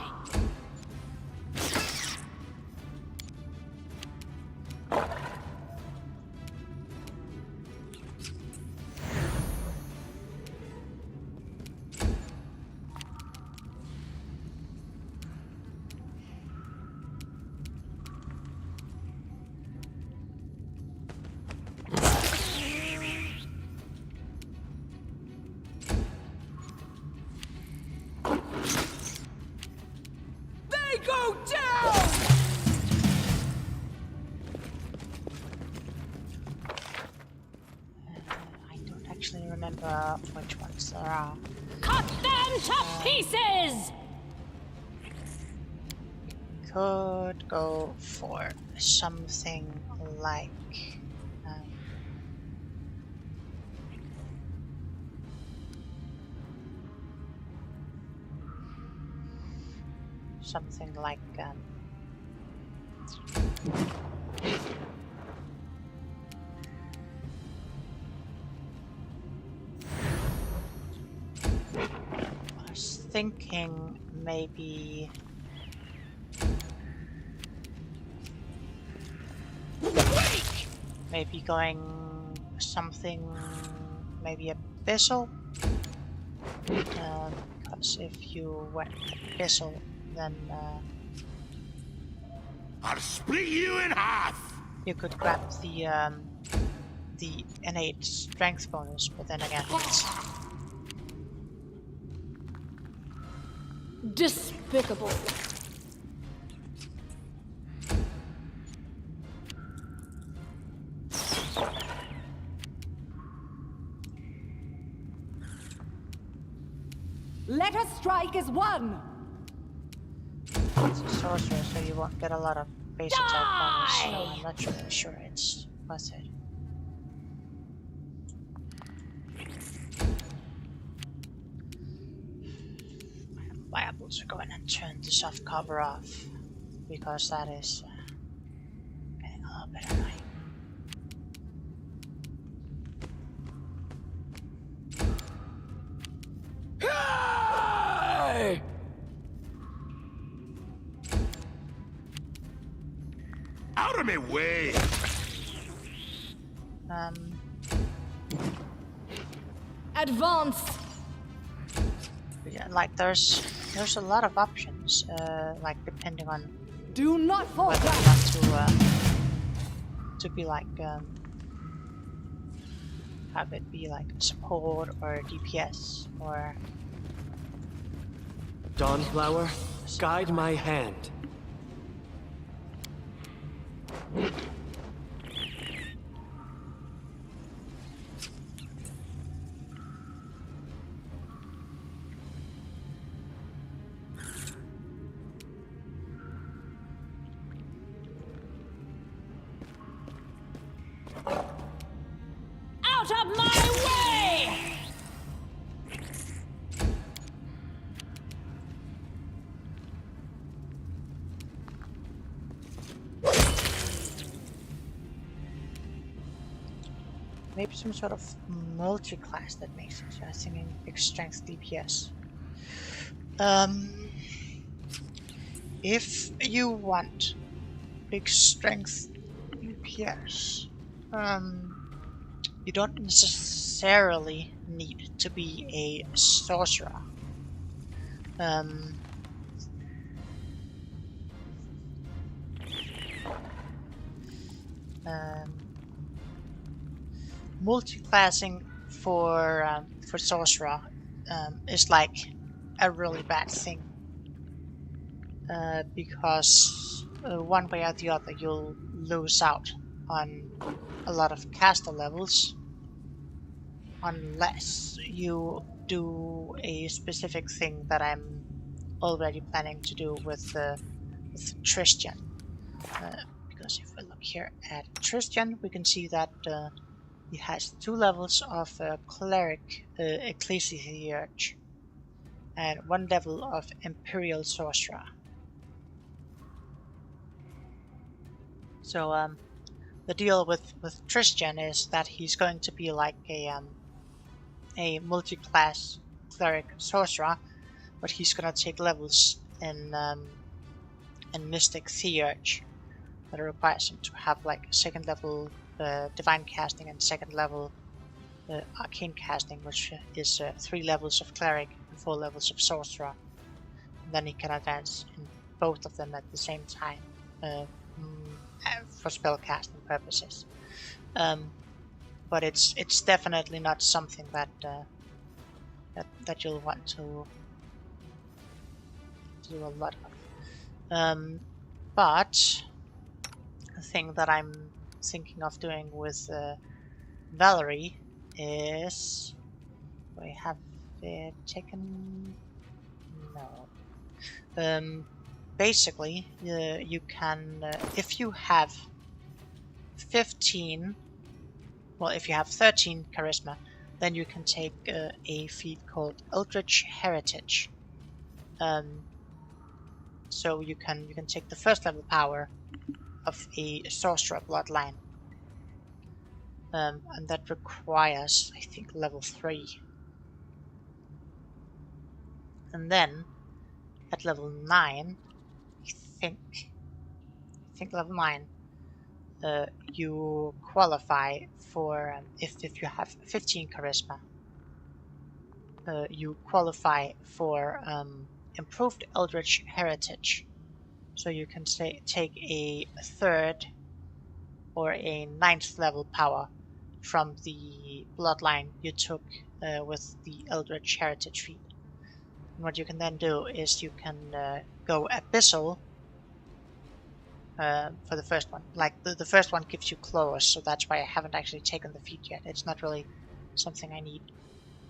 They go down!
I don't actually remember which ones there are.
Cut them to pieces!
Could go for something like something like I was thinking maybe going something, maybe abyssal, because if you went abyssal, then
I'll split you in half.
you could grab the innate strength bonus, but then again, it's
Despicable.
Let us strike as one!
it's a sorcerer, so you won't get a lot of base attack bonus, so I'm not really sure it's worth it. Viable also go in and turn the soft cover off, because that is getting a little bit annoying.
Hey!
Out of my way!
Advance!
Yeah, like there's a lot of options, like depending on
Do not fall
whether
back.
you want to be like have it be like support or DPS or
Dawnflower, guide my hand.
Out of my way!
maybe some sort of multi-class that makes sense. I was thinking big strength DPS. If you want big strength DPS, you don't necessarily need to be a sorcerer. Multi-classing for sorcerer is like a really bad thing, because one way or the other you'll lose out on a lot of caster levels unless you do a specific thing that I'm already planning to do with Tristan. Because if we look here at Tristan, we can see that he has 2 levels of Cleric Ecclesiarch and 1 level of Imperial Sorcerer. So the deal with Tristan is that he's going to be like a multi-class Cleric Sorcerer, but he's gonna take levels in Mystic Theurge that requires him to have like 2nd level Divine Casting and 2nd level Arcane Casting, which is 3 levels of Cleric and 4 levels of Sorcerer. And then he can advance in both of them at the same time for spell casting purposes. But it's definitely not something that that you'll want to do a lot of. But the thing that I'm thinking of doing with Valerie is, do I have it taken? No. Basically, you can, if you have 15, well, if you have 13 charisma, then you can take a feat called Eldritch Heritage. So you can take the 1st level power of a sorcerer bloodline, and that requires, I think, level 3. And then at level 9, I think level 9, you qualify for, if you have 15 charisma, you qualify for improved Eldritch Heritage. So you can take a 3rd or a 9th level power from the bloodline you took with the Eldritch Heritage feat. And what you can then do is you can go Abyssal for the first one. Like the first one gives you claws, so that's why I haven't actually taken the feat yet. It's not really something I need.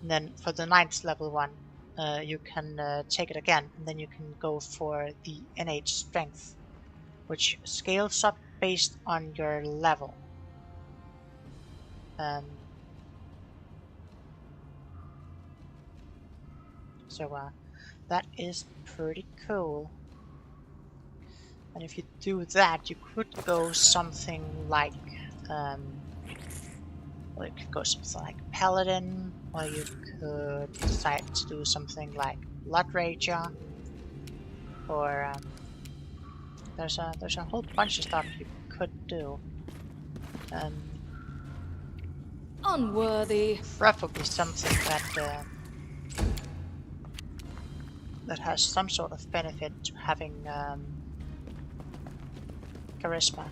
And then for the 9th level one, you can take it again, and then you can go for the innate strength, which scales up based on your level. So that is pretty cool. And if you do that, you could go something like, well, you could go something like Paladin, or you could decide to do something like Blood Rager, or there's a whole bunch of stuff you could do.
Unworthy.
Preferably something that that has some sort of benefit to having charisma.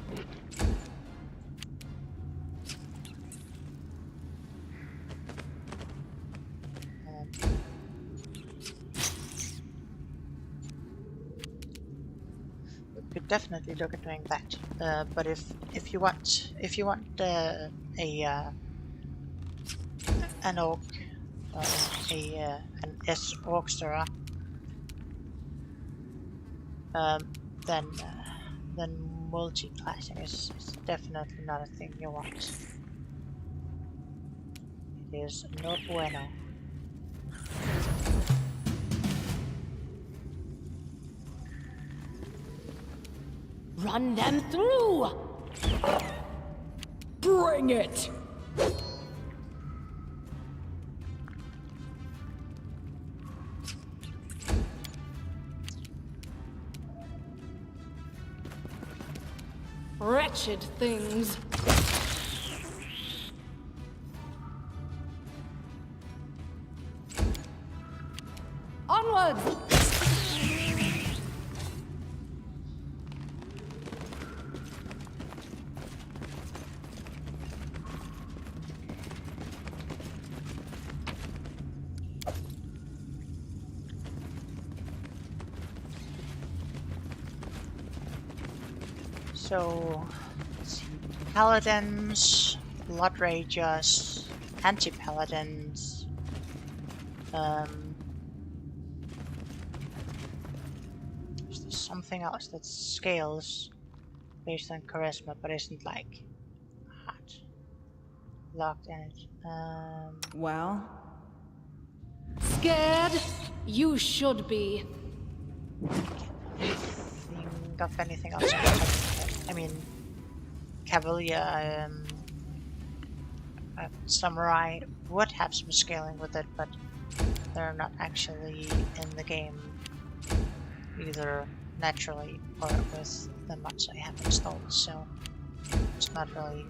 We could definitely look at doing that. But if you want an orc, an S orchestra, then multi-classing is definitely not a thing you want. It is no bueno.
Run them through!
Bring it!
Wretched things.
Onwards!
So, let's see. Paladins, Blood Ragers, Anti-Paladins, is there something else that scales based on charisma but isn't like hard locked in it?
Well?
Scared? You should be.
Think of anything else. I mean, Cavalier, Samurai would have some scaling with it, but they're not actually in the game either naturally or with the mods I have installed, so it's not really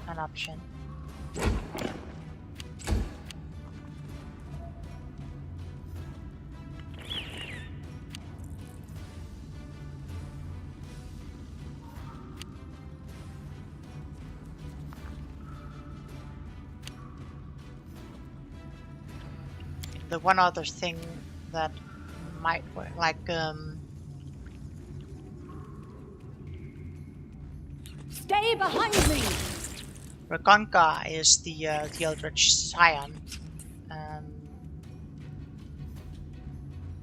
an option. The one other thing that might work, like
Stay behind me!
Ragonga is the Eldritch Scion.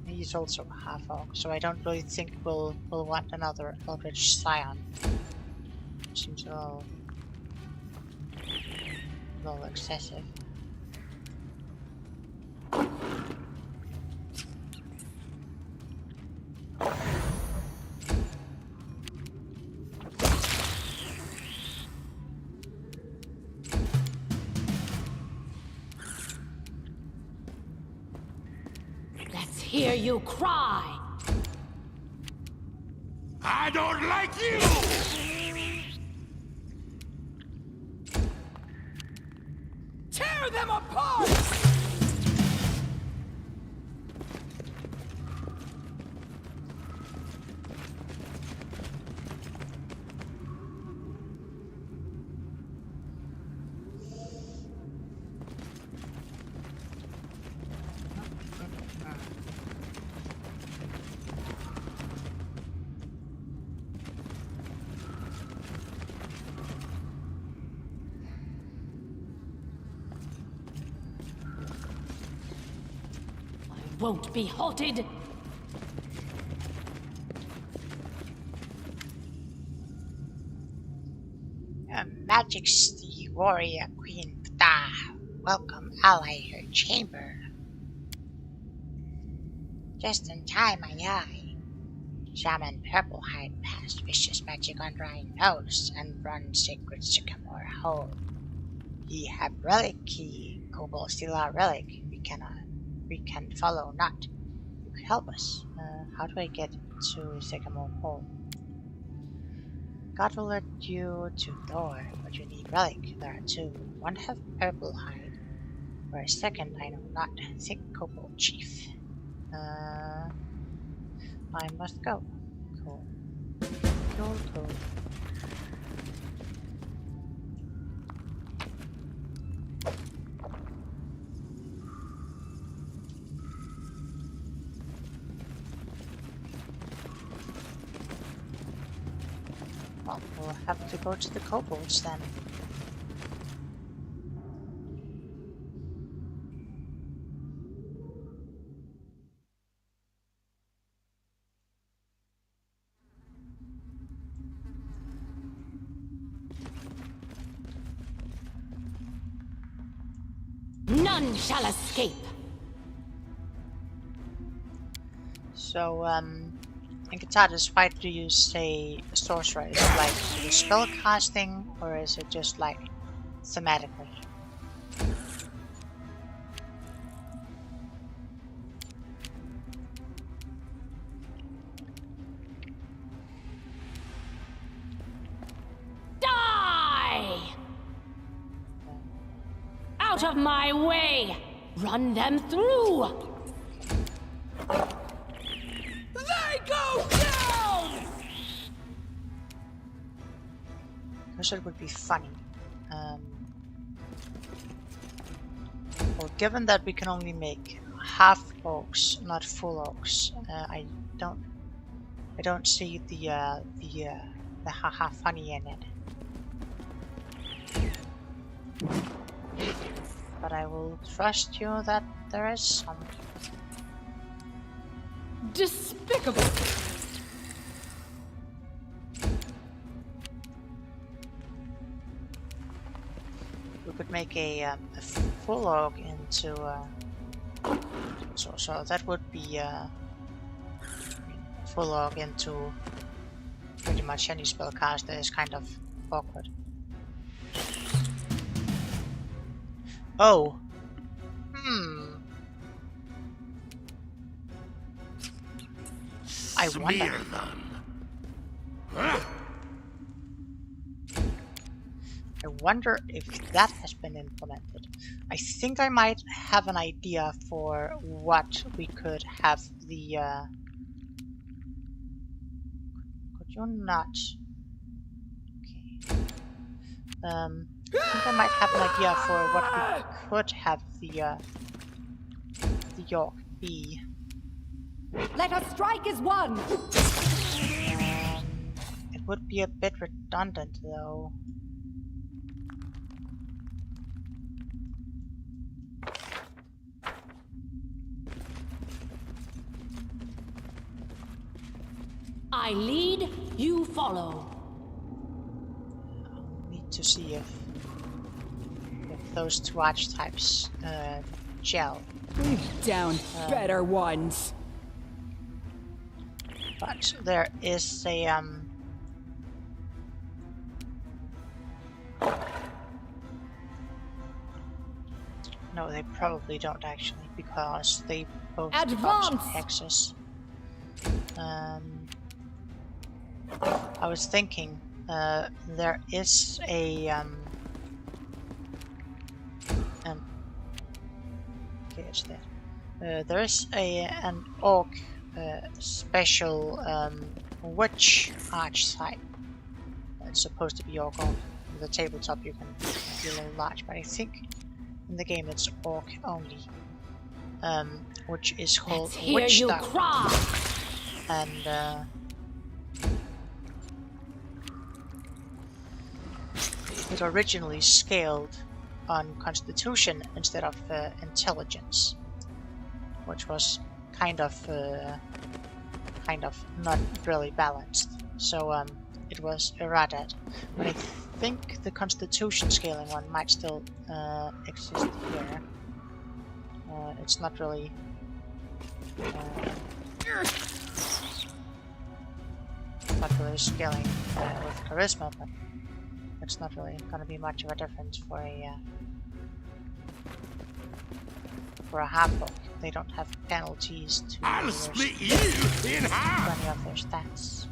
He's also a half-orc, so I don't really think we'll want another Eldritch Scion. Seems a little excessive.
Let's hear you cry!
I don't like you!
Tear them apart!
Won't be halted!
Majesty, Warrior Queen Ptah, welcome ally her chamber. Just in time, aye. Shaman Purplehide passed vicious magic on Rhine Nose and run sacred sycamore hole. Ye have relic key, Kobold still our relic. We can follow not. You could help us. How do I get to sycamore hole? God will let you to door, but you need relic. There are two. One have purple hide. For a second, I know not. Thick kobold chief. I must go. Cool. Cool. Well, we'll have to go to the kobolds then.
None shall escape.
So, in Katata's, why do you say sorcerer? Is it like the spell casting, or is it just like thematically?
Die! Out of my way! Run them through!
They go down!
Because it would be funny. Well, given that we can only make half orcs, not full orcs, I don't see the haha funny in it. But I will trust you that there is some.
Despicable!
We could make a full orc into so that would be full orc into pretty much any spellcaster is kind of awkward. Oh. I wonder.
Smear them.
I wonder if that has been implemented. I think I might have an idea for what we could have the. Could you not? Okay. I think I might have an idea for what we could have the York be.
Let us strike as one!
It would be a bit redundant, though.
I lead, you follow.
I'll need to see if those two archetypes gel.
We've down better ones.
But there is a no, they probably don't actually, because they both
Advance!
hexes. I was thinking there is a okay, it's there. There is an orc special witch archetype that's supposed to be orc on the tabletop. You can be a little large, but I think in the game it's orc only, which is called
Let's hear
Witch
you
Dog.
cry.
And it originally scaled on Constitution instead of Intelligence, which was kind of not really balanced. So it was errated. But I think the Constitution scaling one might still exist here. It's not really Not really scaling with charisma, but it's not really going to be much of a difference for a half-orc. They don't have penalties to
I'll split you in half!
any of their stats.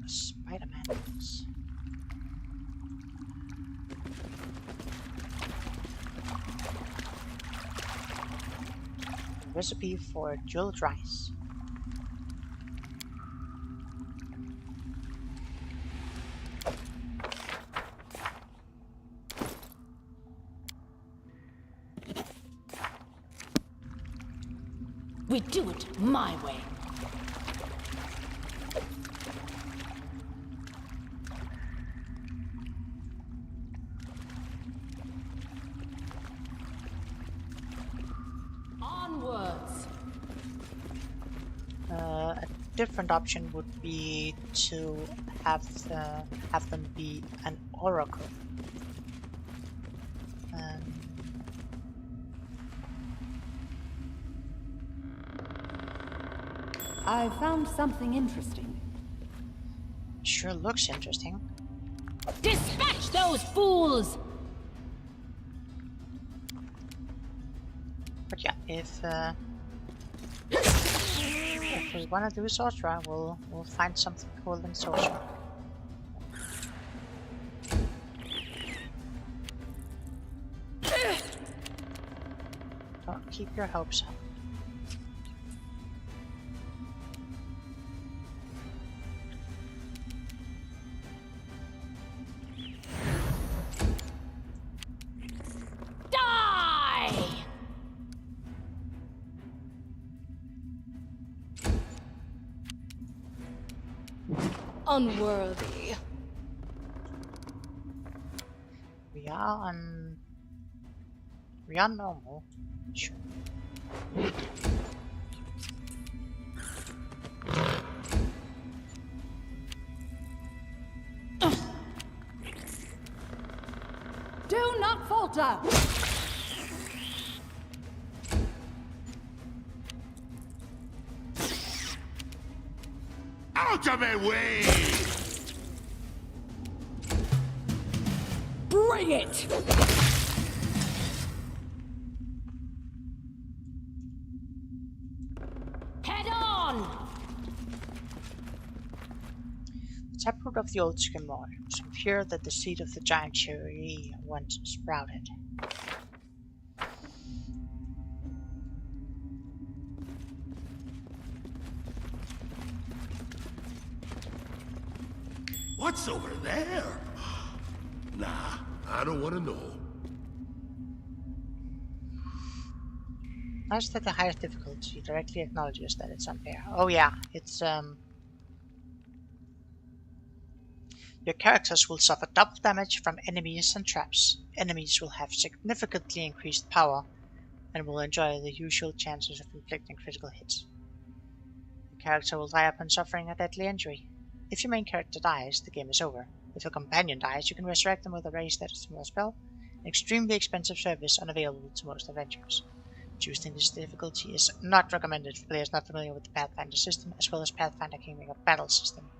Spider-Mans. Recipe for jeweled rice.
We do it my way. Onwards.
A different option would be to have them be an oracle.
I found something interesting.
Sure looks interesting.
Dispatch those fools!
But yeah, if we want to do sorcerer, we'll find something cool in sorcerer. Don't keep your hopes up.
Unworthy.
We are normal. Sure.
Do not falter!
Out of my way!
Bring it!
Head on!
The taproot of the old Skimmer, some fear that the seed of the giant cherry once sprouted.
What's over there? Nah, I don't want to know.
Notice that the highest difficulty directly acknowledges that it's unfair. Oh yeah, it's your characters will suffer double damage from enemies and traps. Enemies will have significantly increased power and will enjoy the usual chances of inflicting critical hits. The character will die upon suffering a deadly injury. If your main character dies, the game is over. If your companion dies, you can resurrect them with a raised status from a spell, an extremely expensive service unavailable to most adventurers. Choosing this difficulty is not recommended for players not familiar with the Pathfinder system, as well as Pathfinder Kingmaker battle system,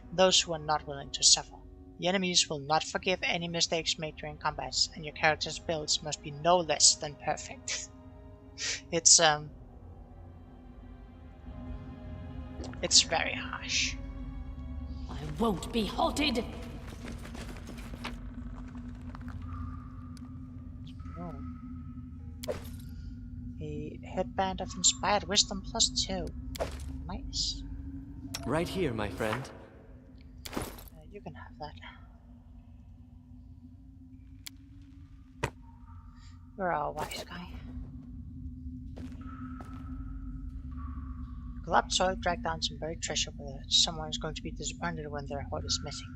and those who are not willing to suffer. The enemies will not forgive any mistakes made during combats, and your character's builds must be no less than perfect. It's very harsh.
I won't be halted!
Oh. A headband of inspired wisdom +2. Nice.
Right here, my friend.
You can have that. You're our wise guy. Collapsed soil dragged down some buried treasure where someone is going to be disappointed when their hoard is missing.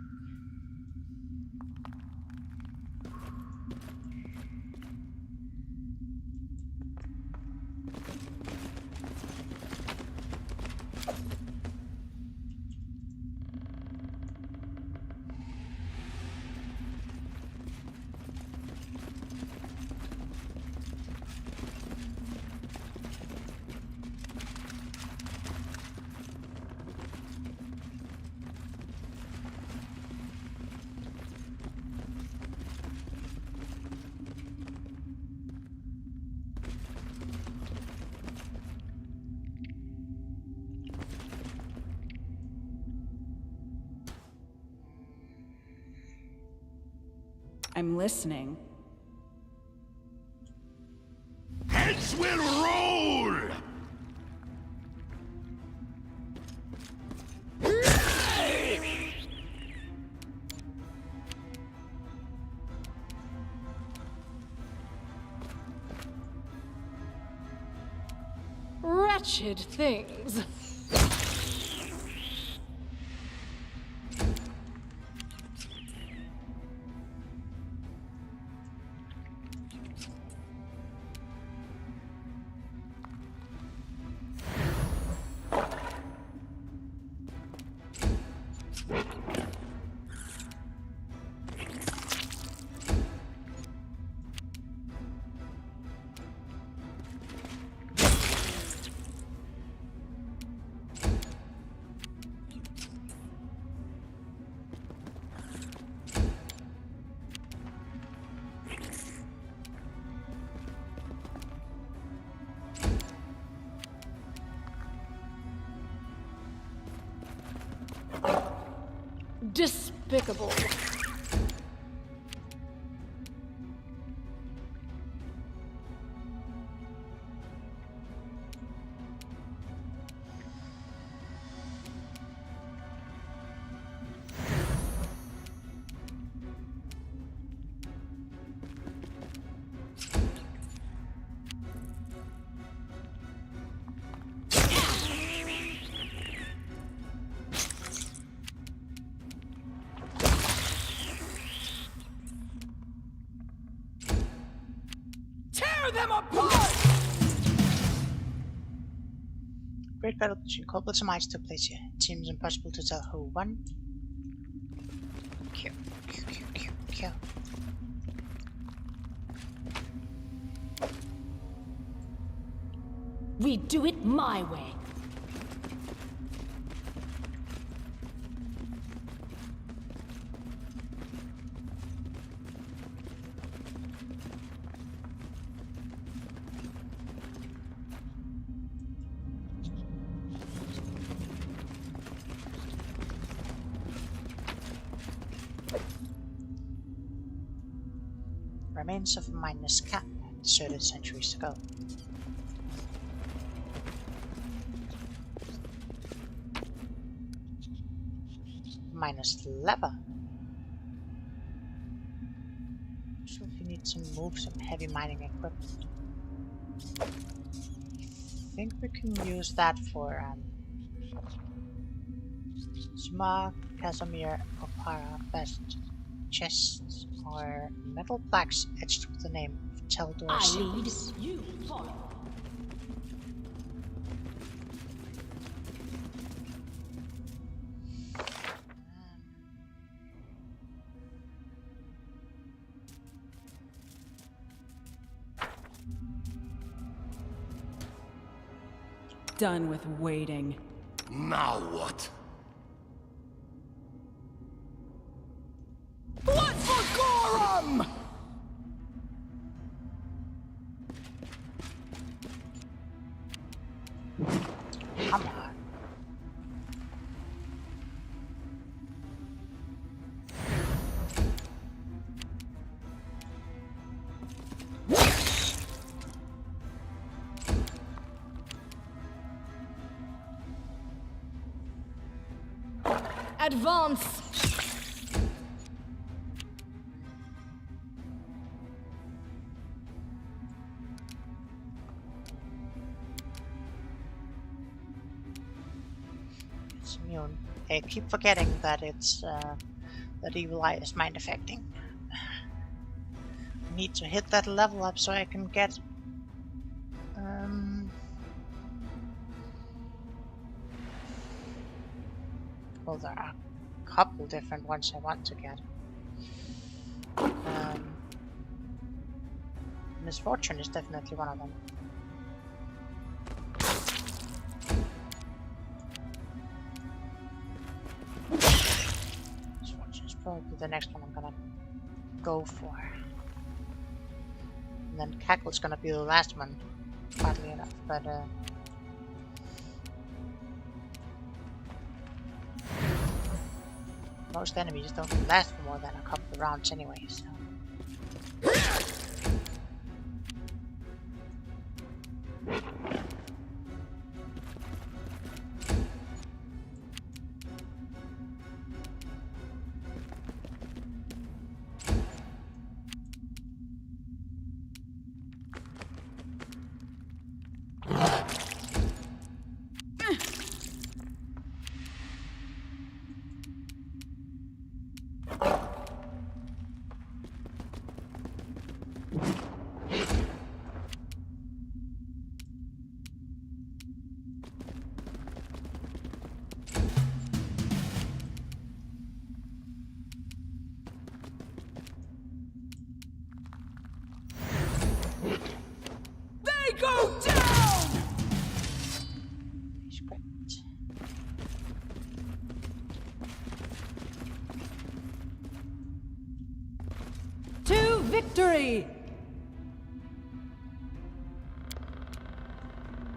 I'm listening.
Heads will roll!
Wretched things. Despicable.
Great battle between culprits and mites took place here. It seems impossible to tell who won. Kill.
We do it my way.
Remains of a mindless camp deserted centuries ago. Minus leather. So if you need to move some heavy mining equipment. I think we can use that for smog, casimir, opara, vest, chests, or metal plaques etched with the name of Teldor.
I lead, you follow.
Done with waiting.
Now what?
Blood for Gorum!
Come on.
Advance!
It's immune. I keep forgetting that it's that evil eye is mind affecting. I need to hit that level up so I can get well, there are a couple different ones I want to get. Misfortune is definitely one of them. Misfortune is probably the next one I'm gonna go for. And then Cackle's gonna be the last one, oddly enough, but most enemies don't last for more than a couple of rounds anyway, so
victory!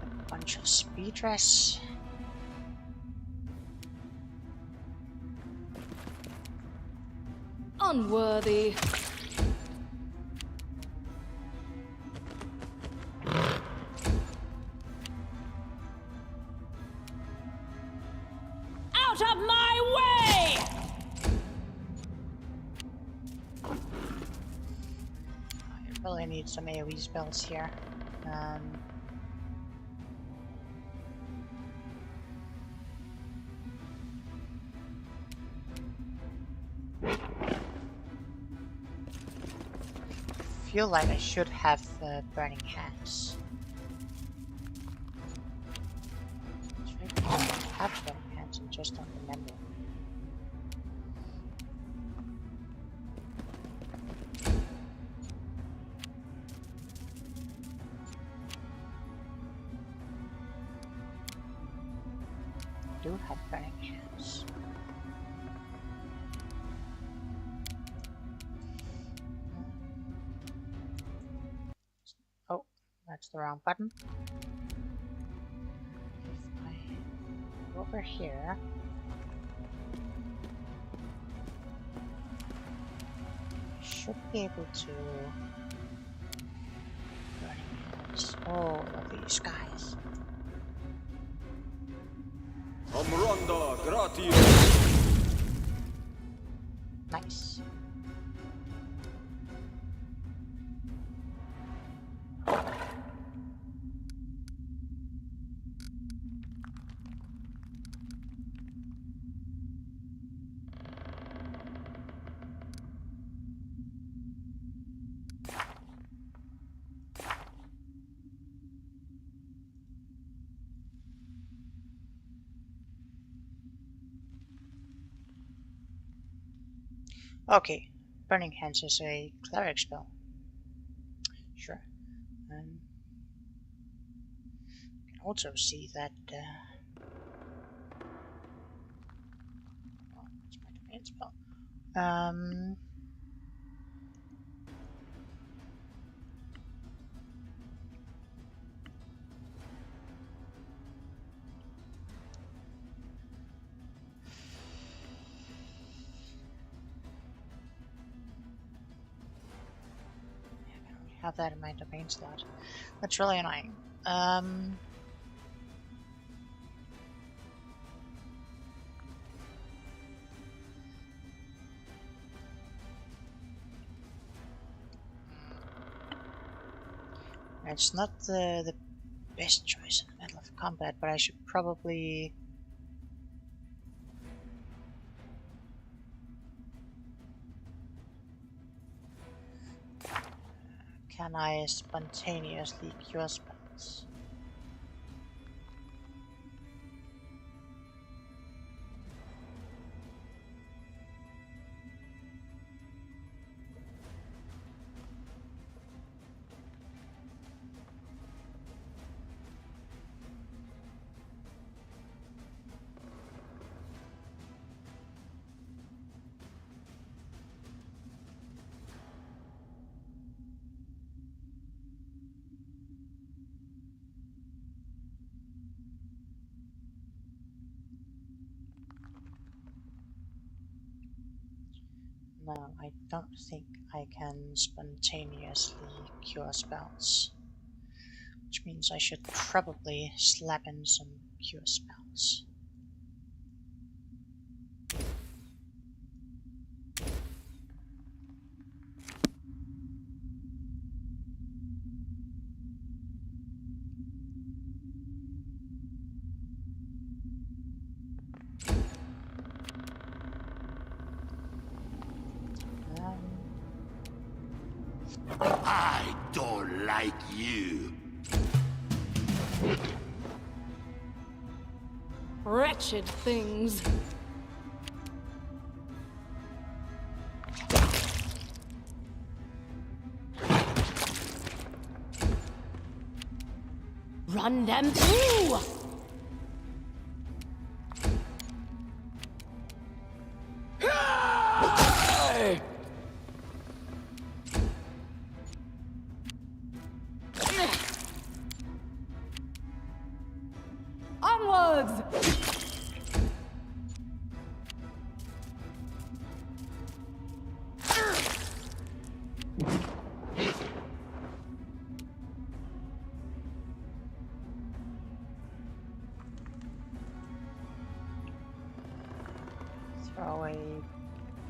A bunch of speed dress.
Unworthy.
Out of my way!
I really need some AoE spells here. I feel like I should have burning hands. I have burning hands and just don't remember. I do have burning hands. That's the wrong button. If I go over here, I should be able to burn all of these guys. Nice. Okay, Burning Hands is a cleric spell. Sure. You can also see that. Well, that's my domain spell. Have that in my domain slot. That's really annoying. It's not the best choice in the middle of combat, but I should probably can I spontaneously cure spells? No, I don't think I can spontaneously cure spells. Which means I should probably slap in some cure spells.
I don't like you.
Wretched things.
Run them through!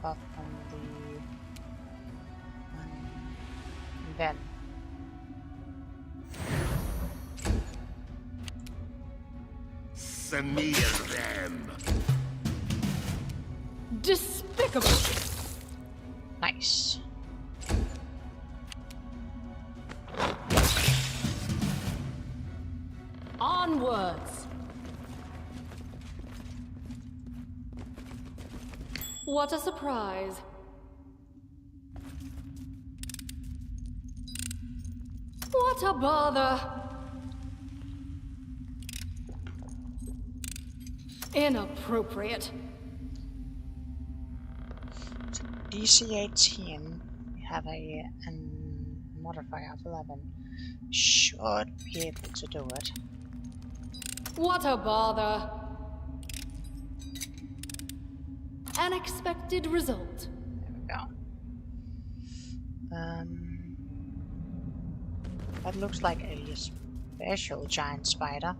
buff on the then
Smear them.
Despicable!
nice.
Onwards!
What a surprise. What a bother. Inappropriate.
DC 18. We have a modifier of 11. Should be able to do it.
What a bother. Unexpected result.
There we go. That looks like a special giant spider.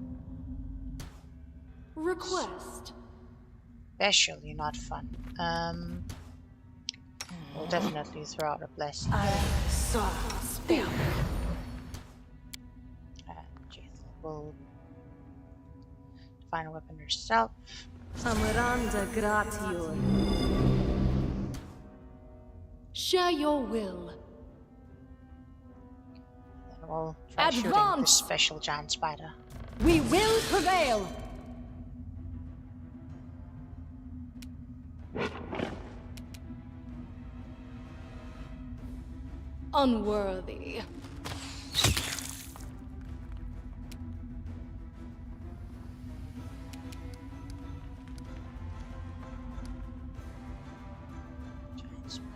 Request.
Especially not fun. We'll definitely throw out a blessing.
Spill.
Jethel will find a weapon herself.
Amaranda gratior. Share your will.
Then we'll try shooting this
Advance!
special giant spider.
We will prevail. Unworthy.
Giant spider.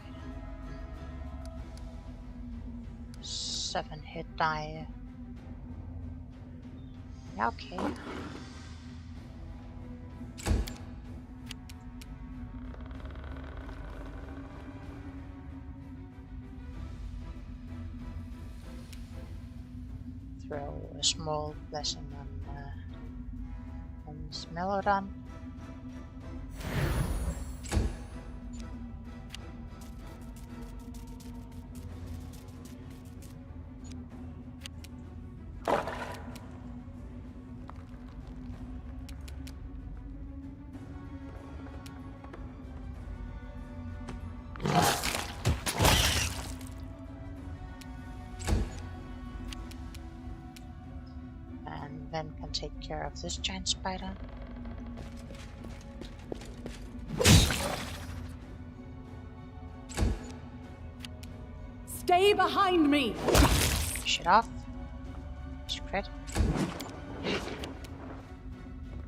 7 hit die. Yeah, okay. Throw a small blessing on Smelodon. Then can take care of this giant spider.
Stay behind me!
Finish it off. Just crit.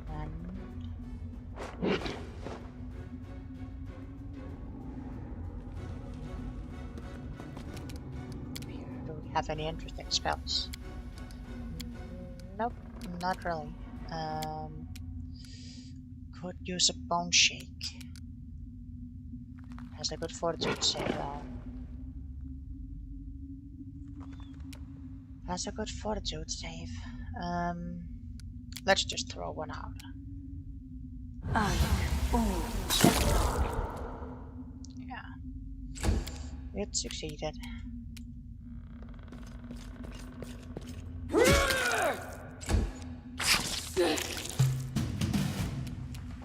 And here, do we have any interesting spells? Nope, not really. Could use a bone shake. Has a good fortitude save though. Has a good fortitude save. Let's just throw one out. Yeah. It succeeded.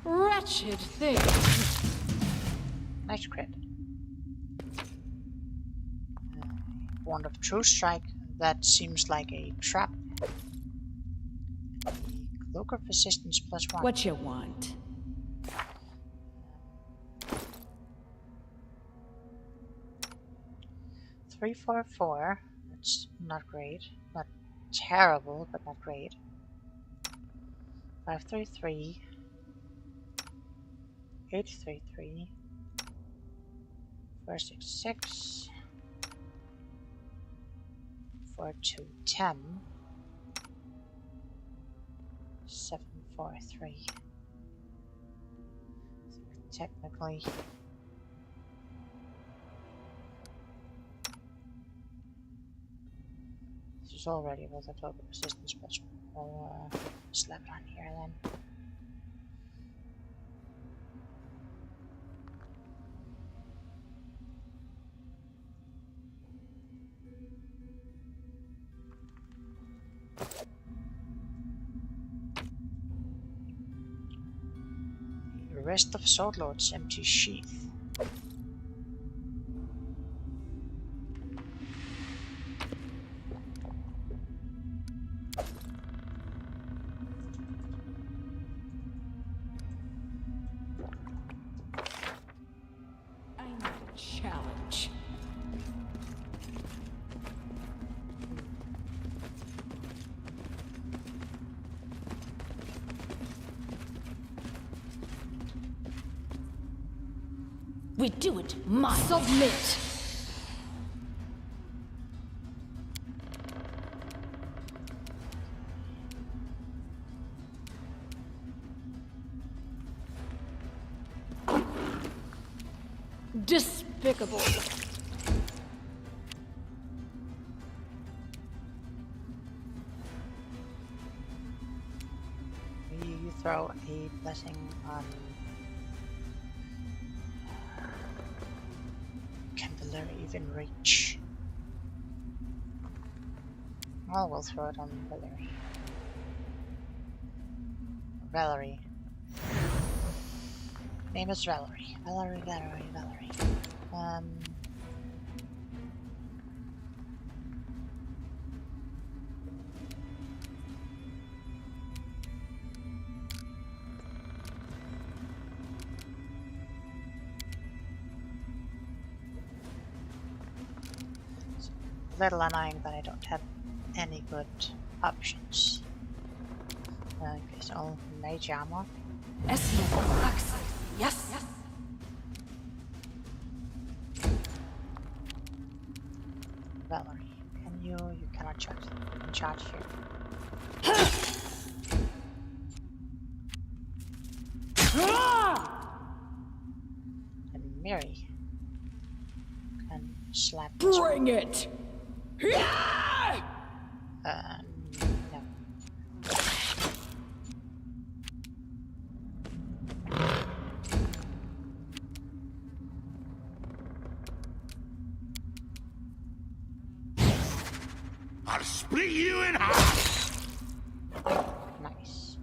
Wretched thing.
Nice crit. Wand of True Strike. That seems like a trap. Cloak of Resistance +1.
What you want?
Three, 4, 4. That's not great. Not terrible, but not great. 5, 3, 3. 8, 3, 3. 4, 6, 6. 4, 2, 10. 7, 4, 3. So technically, this is already with a total resistance, but we'll slap it on here then. rest of Swordlord's empty sheath.
I need a challenge.
We do it my way.
Submit! Despicable.
You throw a blessing on... Can Valerie even reach? Well, we'll throw it on Valerie. Valerie. Name is Valerie. Valerie. It's a little annoying that I don't have any good options. Okay, so mage armor.
Yes.
Valerie, can you? You cannot charge. You can charge here. And Mary can slap.
Bring it!
No.
I'll split you in half!
Nice.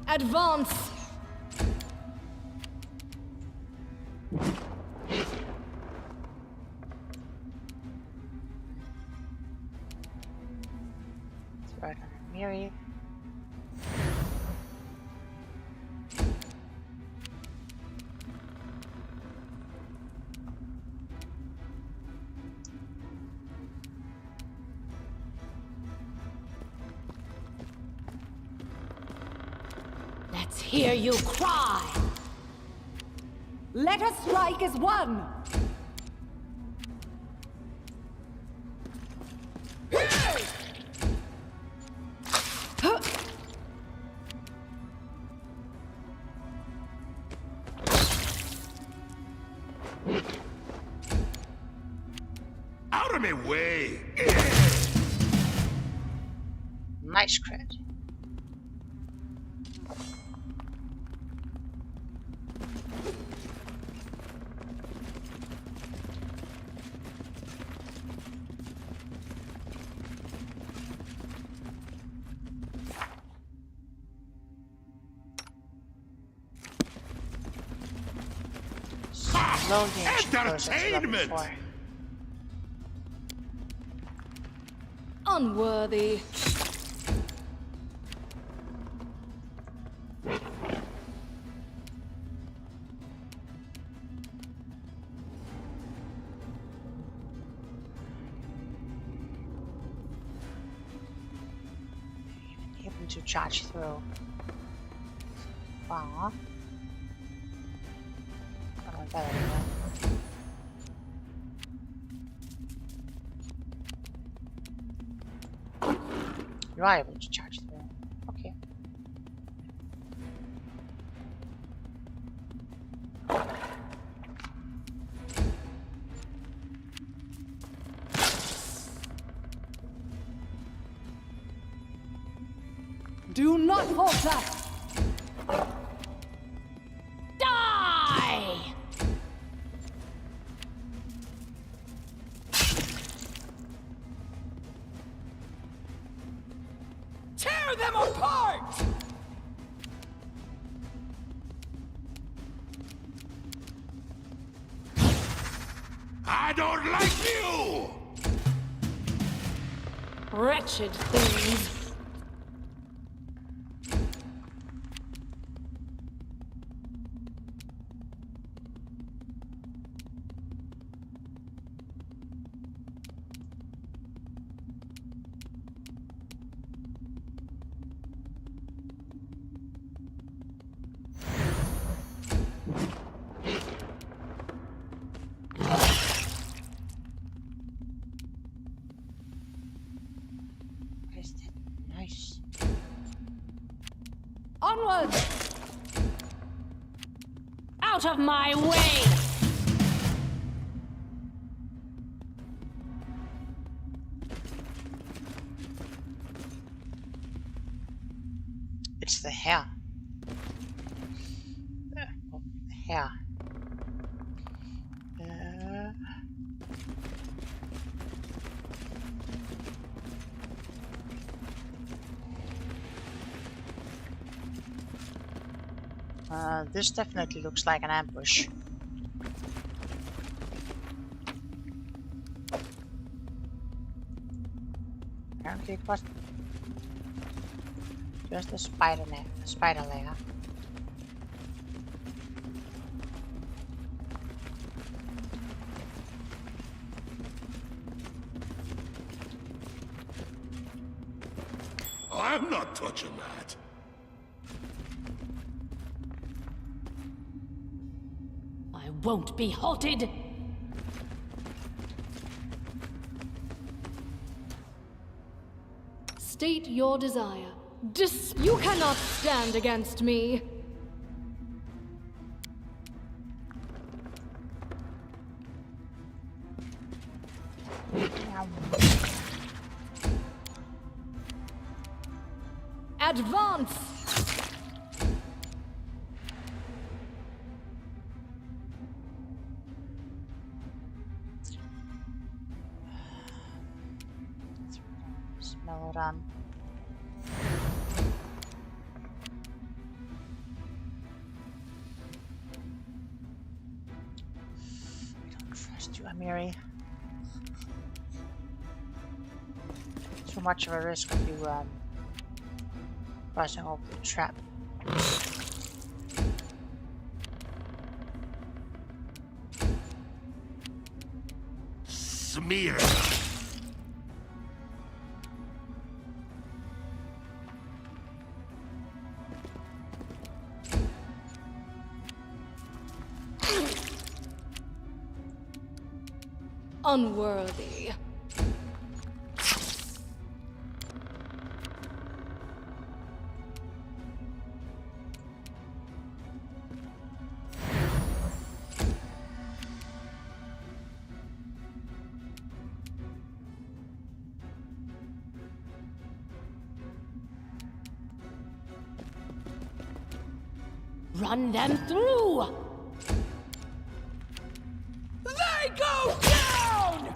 Advance!
Throw it on Mary.
Let's hear you cry.
Let us strike as one!
Out of my way!
Nice crit.
Entertainment!
Unworthy.
Able to charge through. Wow. Oh, better than that. You are able to charge through. Okay.
Do not falter!
Die!
Tear them apart!
I don't like you!
Wretched things.
What is that? Nice.
Onward!
Out of my way!
It's the hair. Oh, the hair. This definitely looks like an ambush. Apparently it was just a spider lair.
I'm not touching that.
I won't be halted!
State your desire. You cannot stand against me. Advance!
Smell it on. I don't trust you, Amiri. Too much of a risk of you crossing over the trap.
Smear.
Unworthy.
Run them through!
They go down!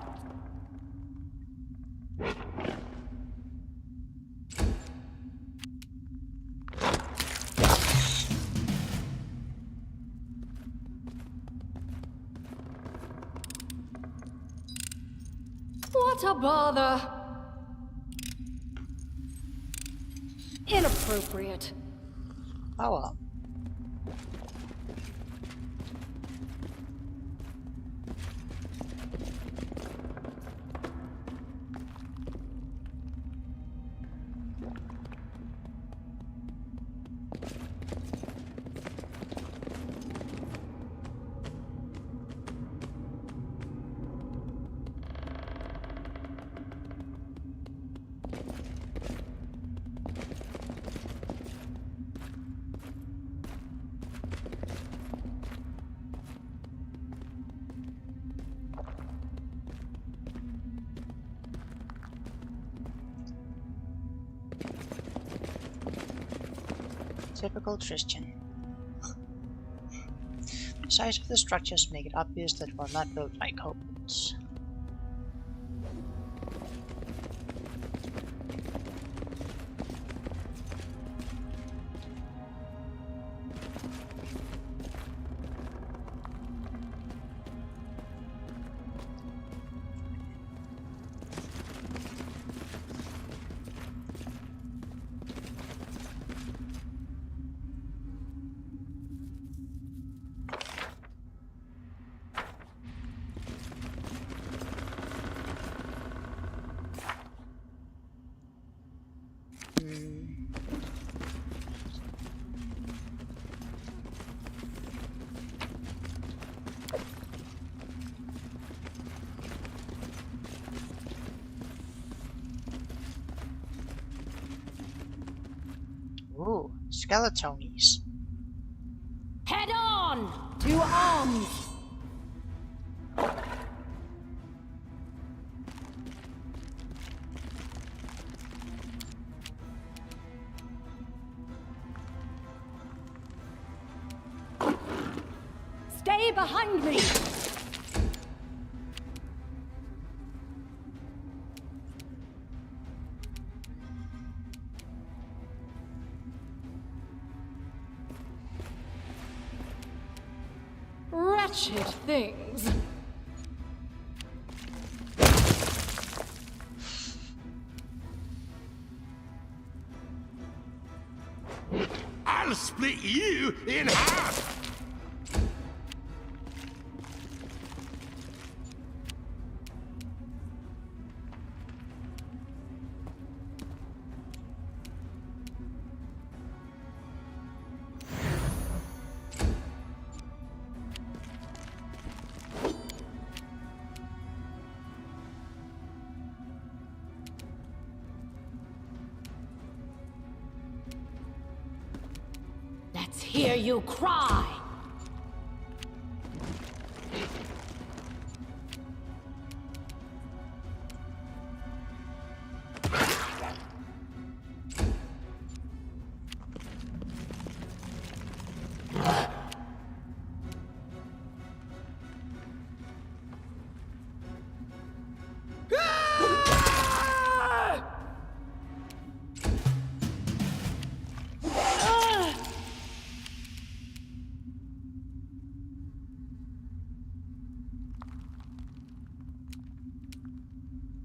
What a bother. Inappropriate.
Oh well. Typical Christian. The size of the structures make it obvious that we're not built like hobbits. Ooh, skeletonies.
Head on!
To arms! Stay behind me!
Wretched things.
I'll split you in half!
Let's hear you cry!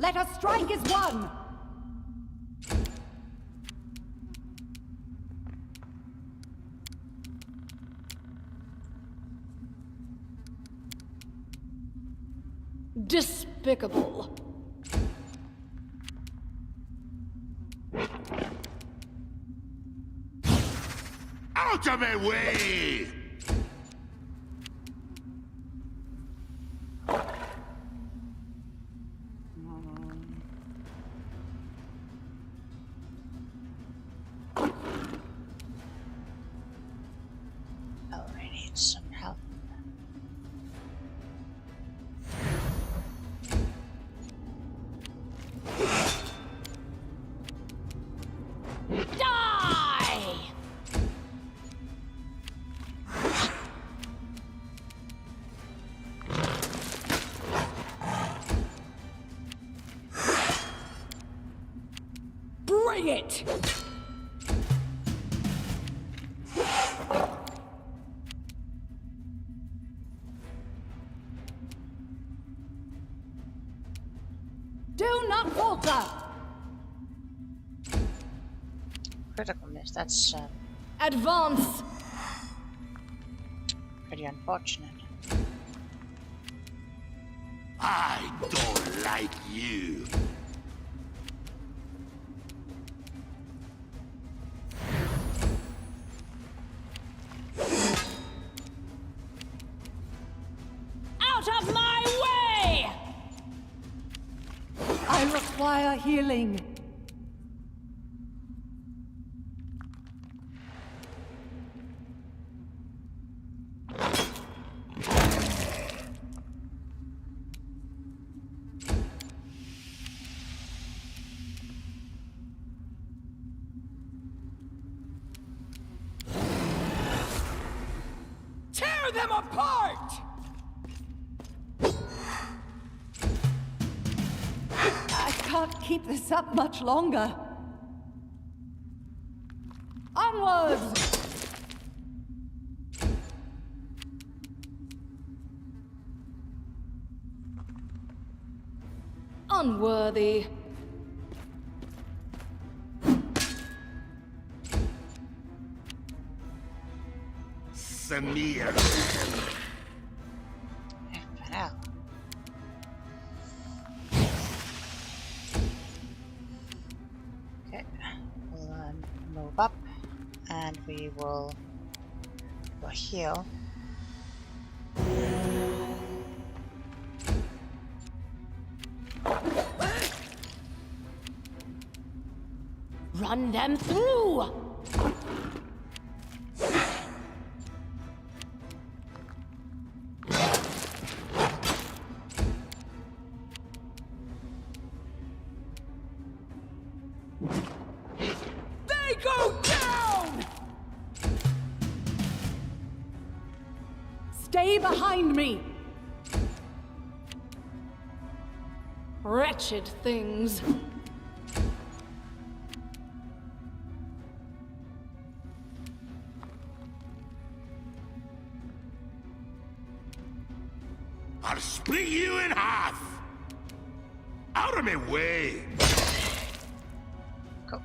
Let us strike as one!
Despicable.
Out of my way!
Oh, I need some help.
Die!
Bring it!
Do not falter!
Critical miss, that's
Advance!
pretty unfortunate.
I don't like you.
Out of my way!
I require healing.
Tear them apart!
I can't keep this up much longer. Onwards!
Unworthy.
Samir.
Hell. Okay, we'll move up, and we will heal.
Run them through!
They go down!
Stay behind me!
Wretched things.
I'll split you in half! Out of my way!
Go.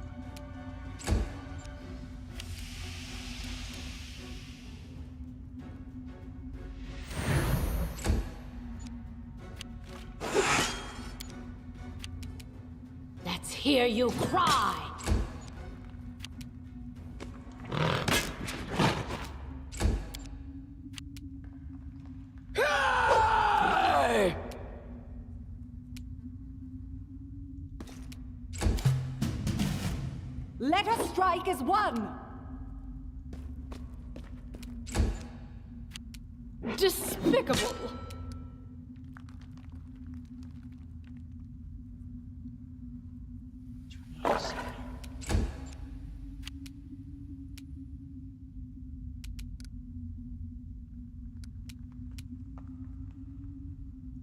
Let's hear you cry!
Let us strike as one!
Despicable.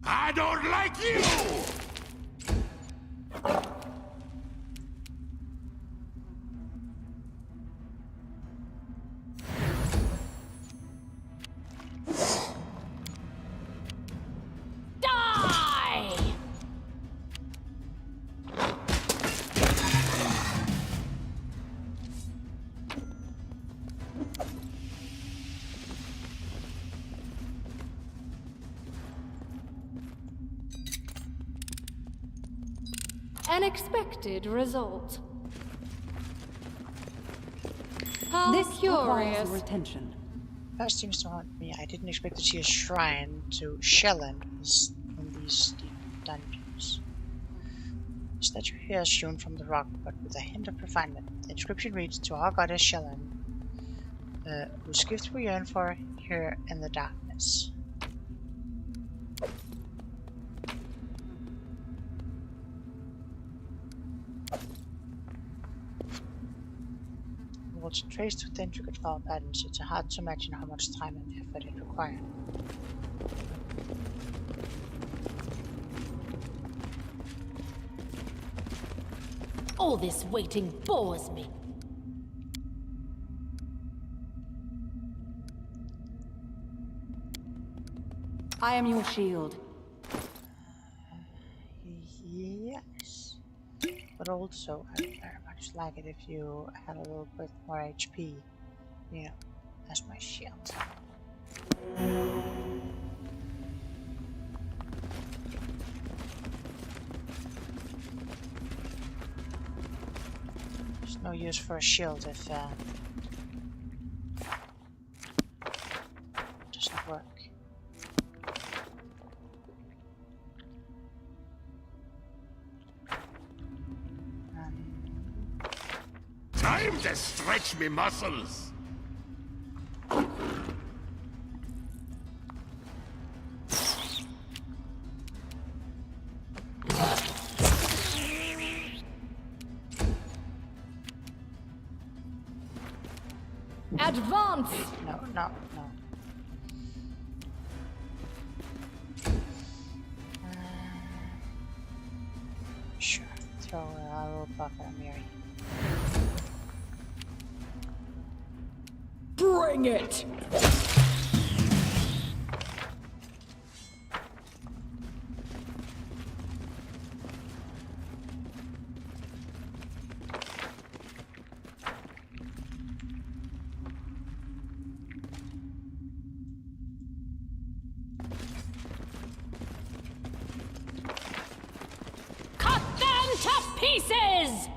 I don't like you!
Die!
An expected result. How
This requires
curious.
your attention.
That seems to haunt me. I didn't expect to see a shrine to Shellan in these deep dungeons. The statue here is hewn from the rock, but with a hint of refinement. The inscription reads, "To our goddess Shellan, whose gift we yearn for here in the darkness." It's traced with intricate flower patterns. It's hard to imagine how much time and effort it required.
All this waiting bores me.
I am your shield.
Yes. But also, I'd very much like it if you had a little bit more HP. You know, as my shield. There's no use for a shield if it doesn't work.
Time to stretch me muscles!
Advance!
No, no, no. will buffer Miri.
Bring it!
Cut them to pieces!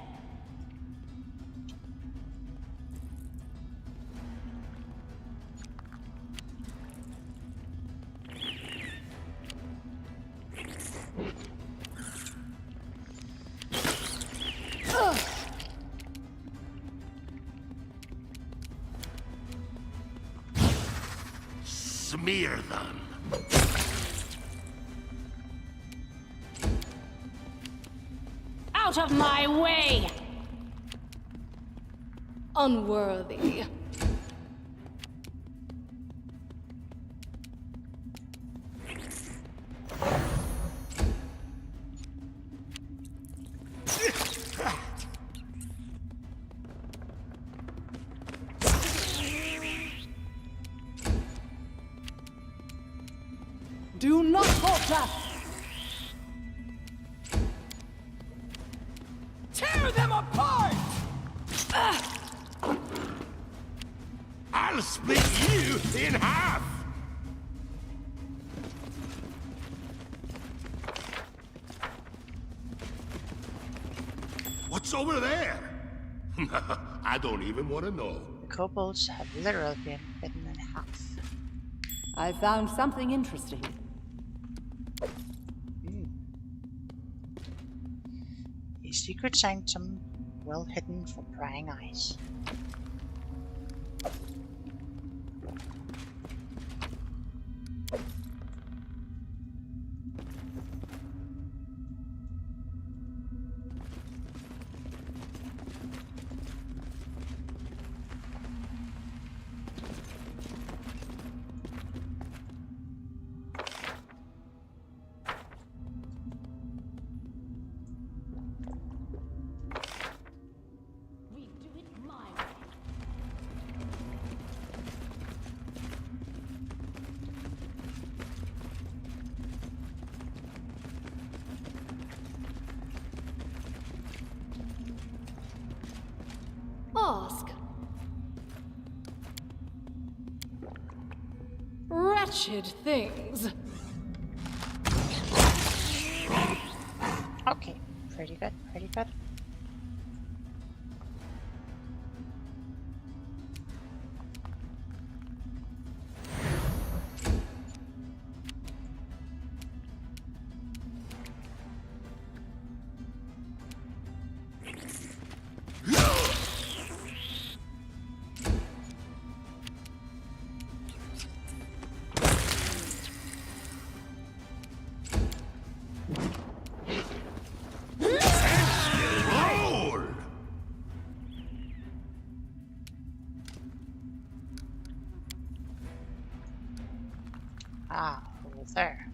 Smear them.
Out of my way!
Unworthy.
Do not falter!
Tear them apart!
I'll split you in half! What's over there? I don't even want to know.
The kobolds have literally been bitten in half.
I found something interesting.
A secret sanctum well hidden from prying eyes.
We do it my way.
Ask. Wretched things.
Okay, pretty good, pretty good.
Roll!
Ah, over there.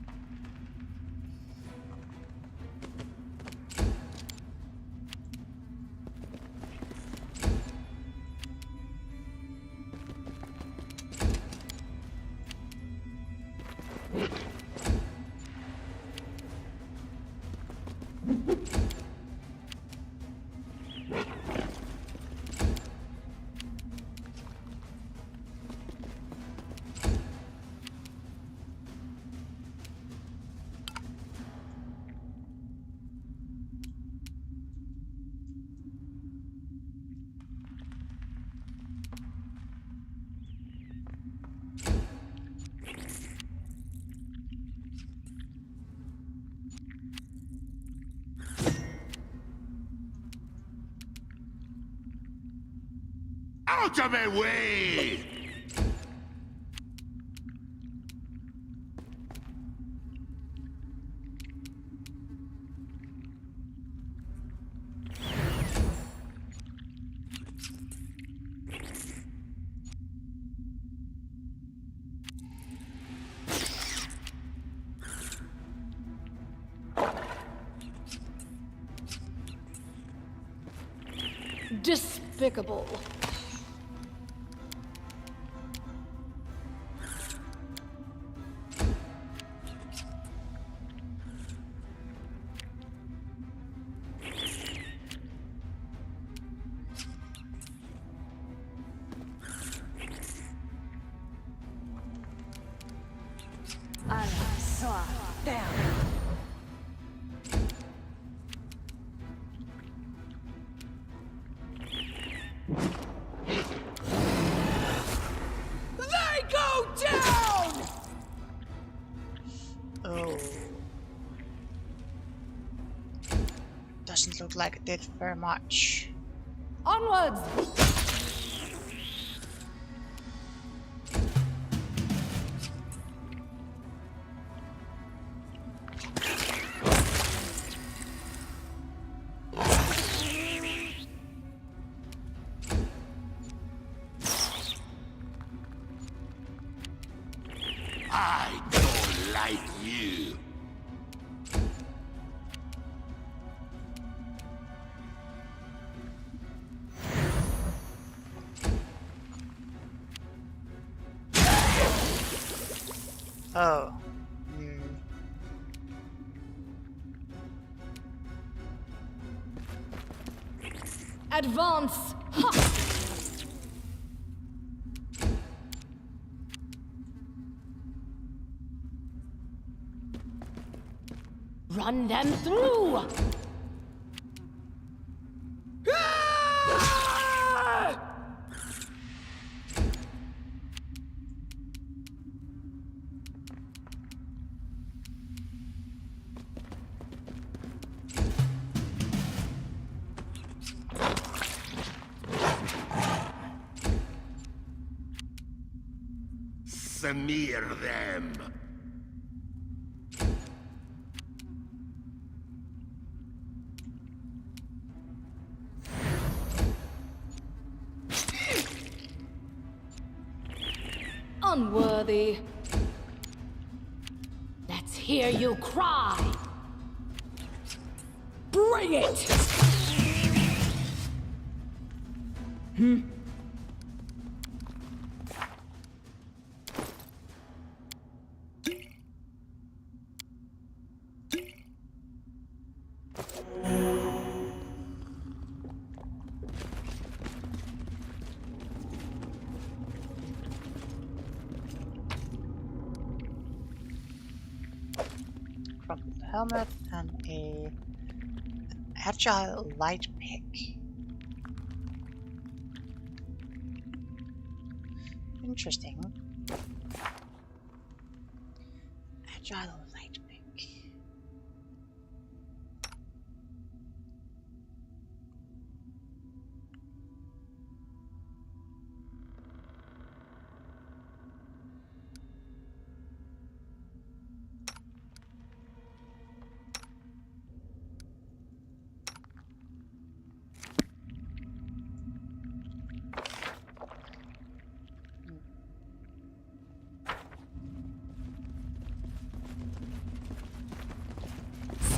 Out of my way!
Despicable.
Oh. Doesn't look like it did very much.
Onwards!
I don't like you.
Oh.
Advance! Ha!
Run them through!
Smear them.
Unworthy.
Let's hear you cry!
Bring it!
Crumpled helmet and a agile light pick. Interesting. Agile light pick.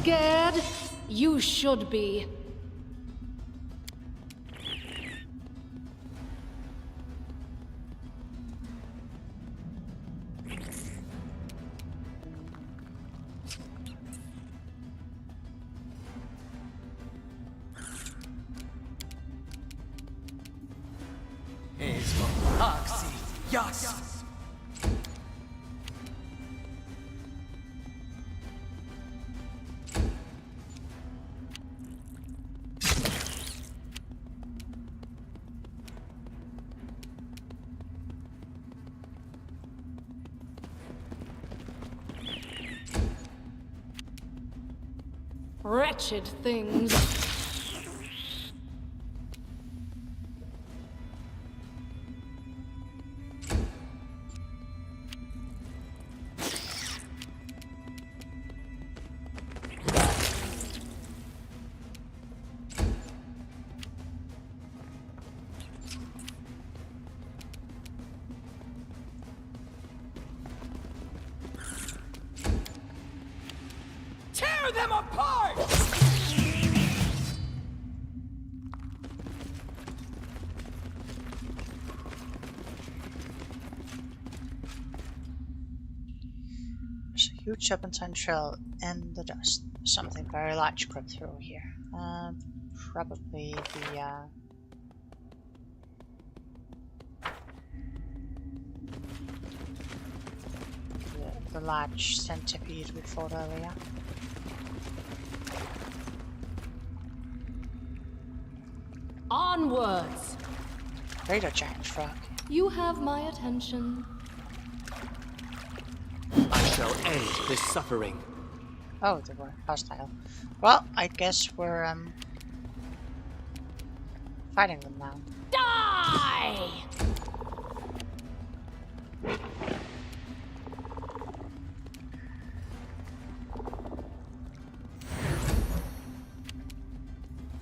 Scared? You should be. Wretched things.
Tear them apart!
Huge serpentine trail in the dust. Something very large crept through here. Probably the large centipede we fought earlier.
Onwards!
Radar giant frog.
You have my attention.
I shall end this suffering.
Oh, they were hostile. Well, I guess we're fighting them now.
Die!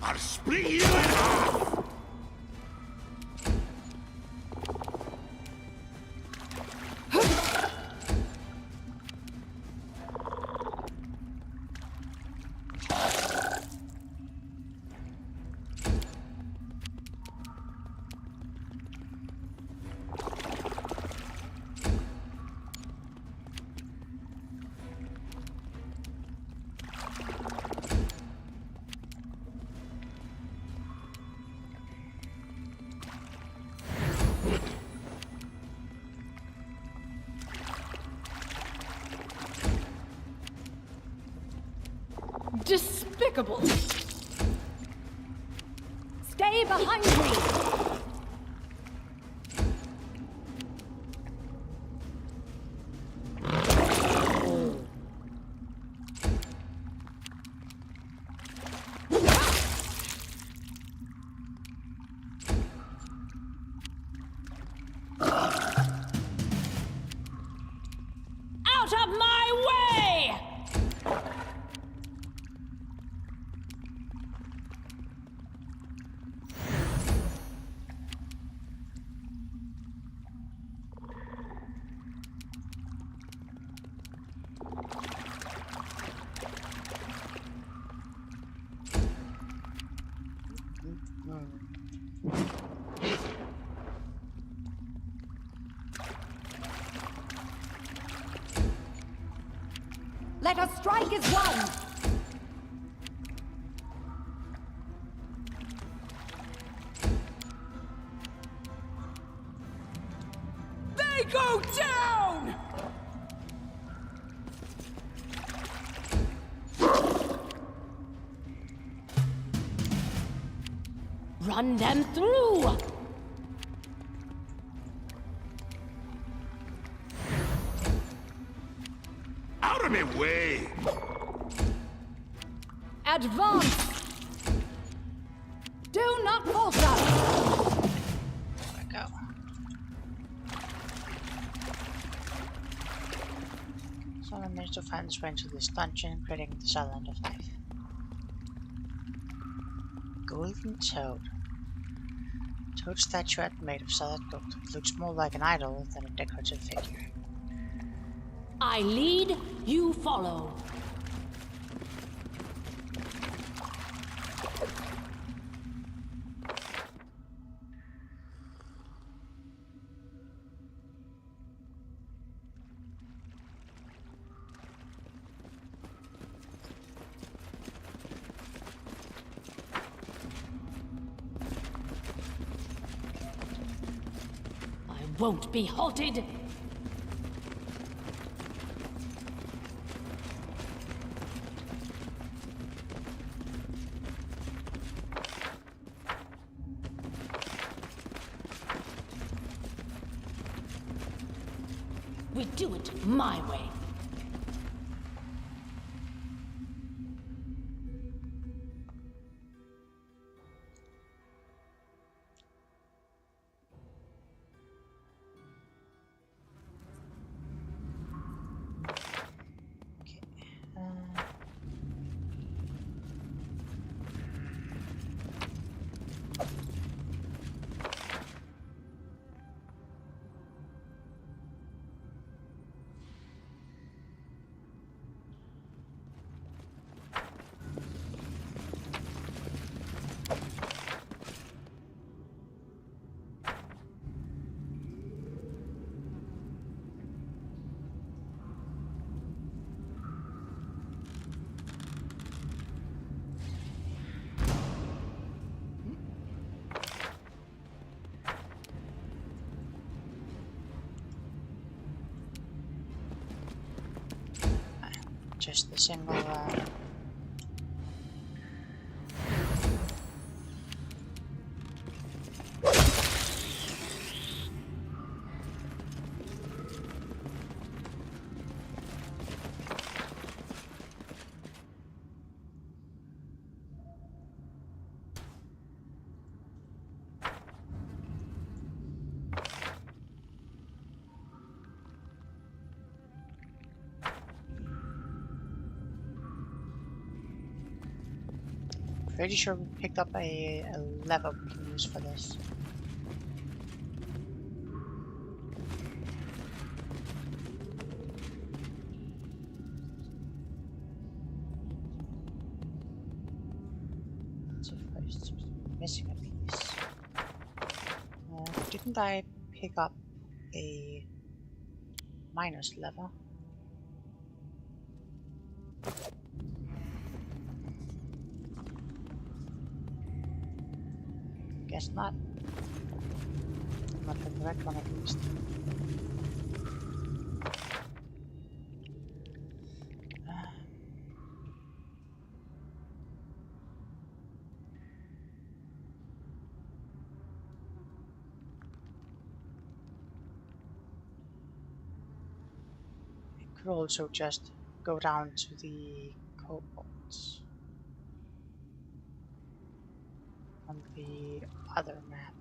I'll split you in half!
Despicable!
Stay behind me!
Out of my way!
Let us strike as one!
They go down!
Run them through!
Out of my way!
Advance! Do not falter!
There we go. So I managed to find this way into this dungeon, creating this island of life. Golden toad. Toad statuette made of solid gold. It looks more like an idol than a decorative figure.
I lead, you follow. I won't be halted. We do it my way.
Okay. just the single. Pretty sure we picked up a lever we can use for this. So first, missing a piece. Didn't I pick up a minus lever? Guess not. Not the correct one at least. I could also just go down to the kobolds on the other map.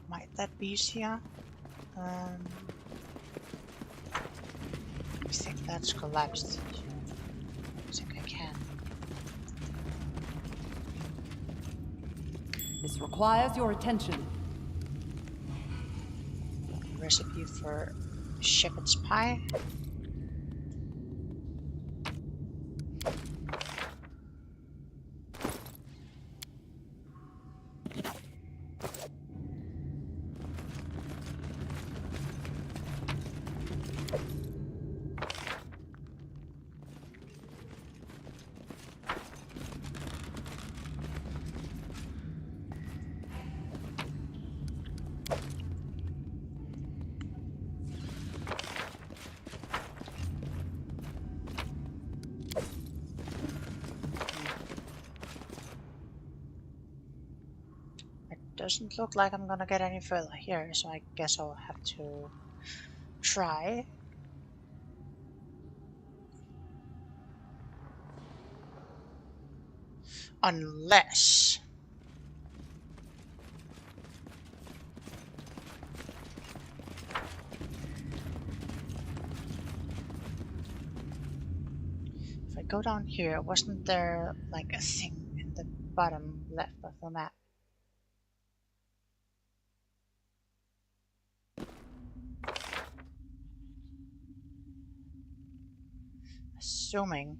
Might that be easier? I think that's collapsed. I think I can.
This requires your attention.
Recipe for shepherd's pie. Doesn't look like I'm gonna get any further here, so I guess I'll have to try. Unless if I go down here, wasn't there like a thing in the bottom left of the map? Assuming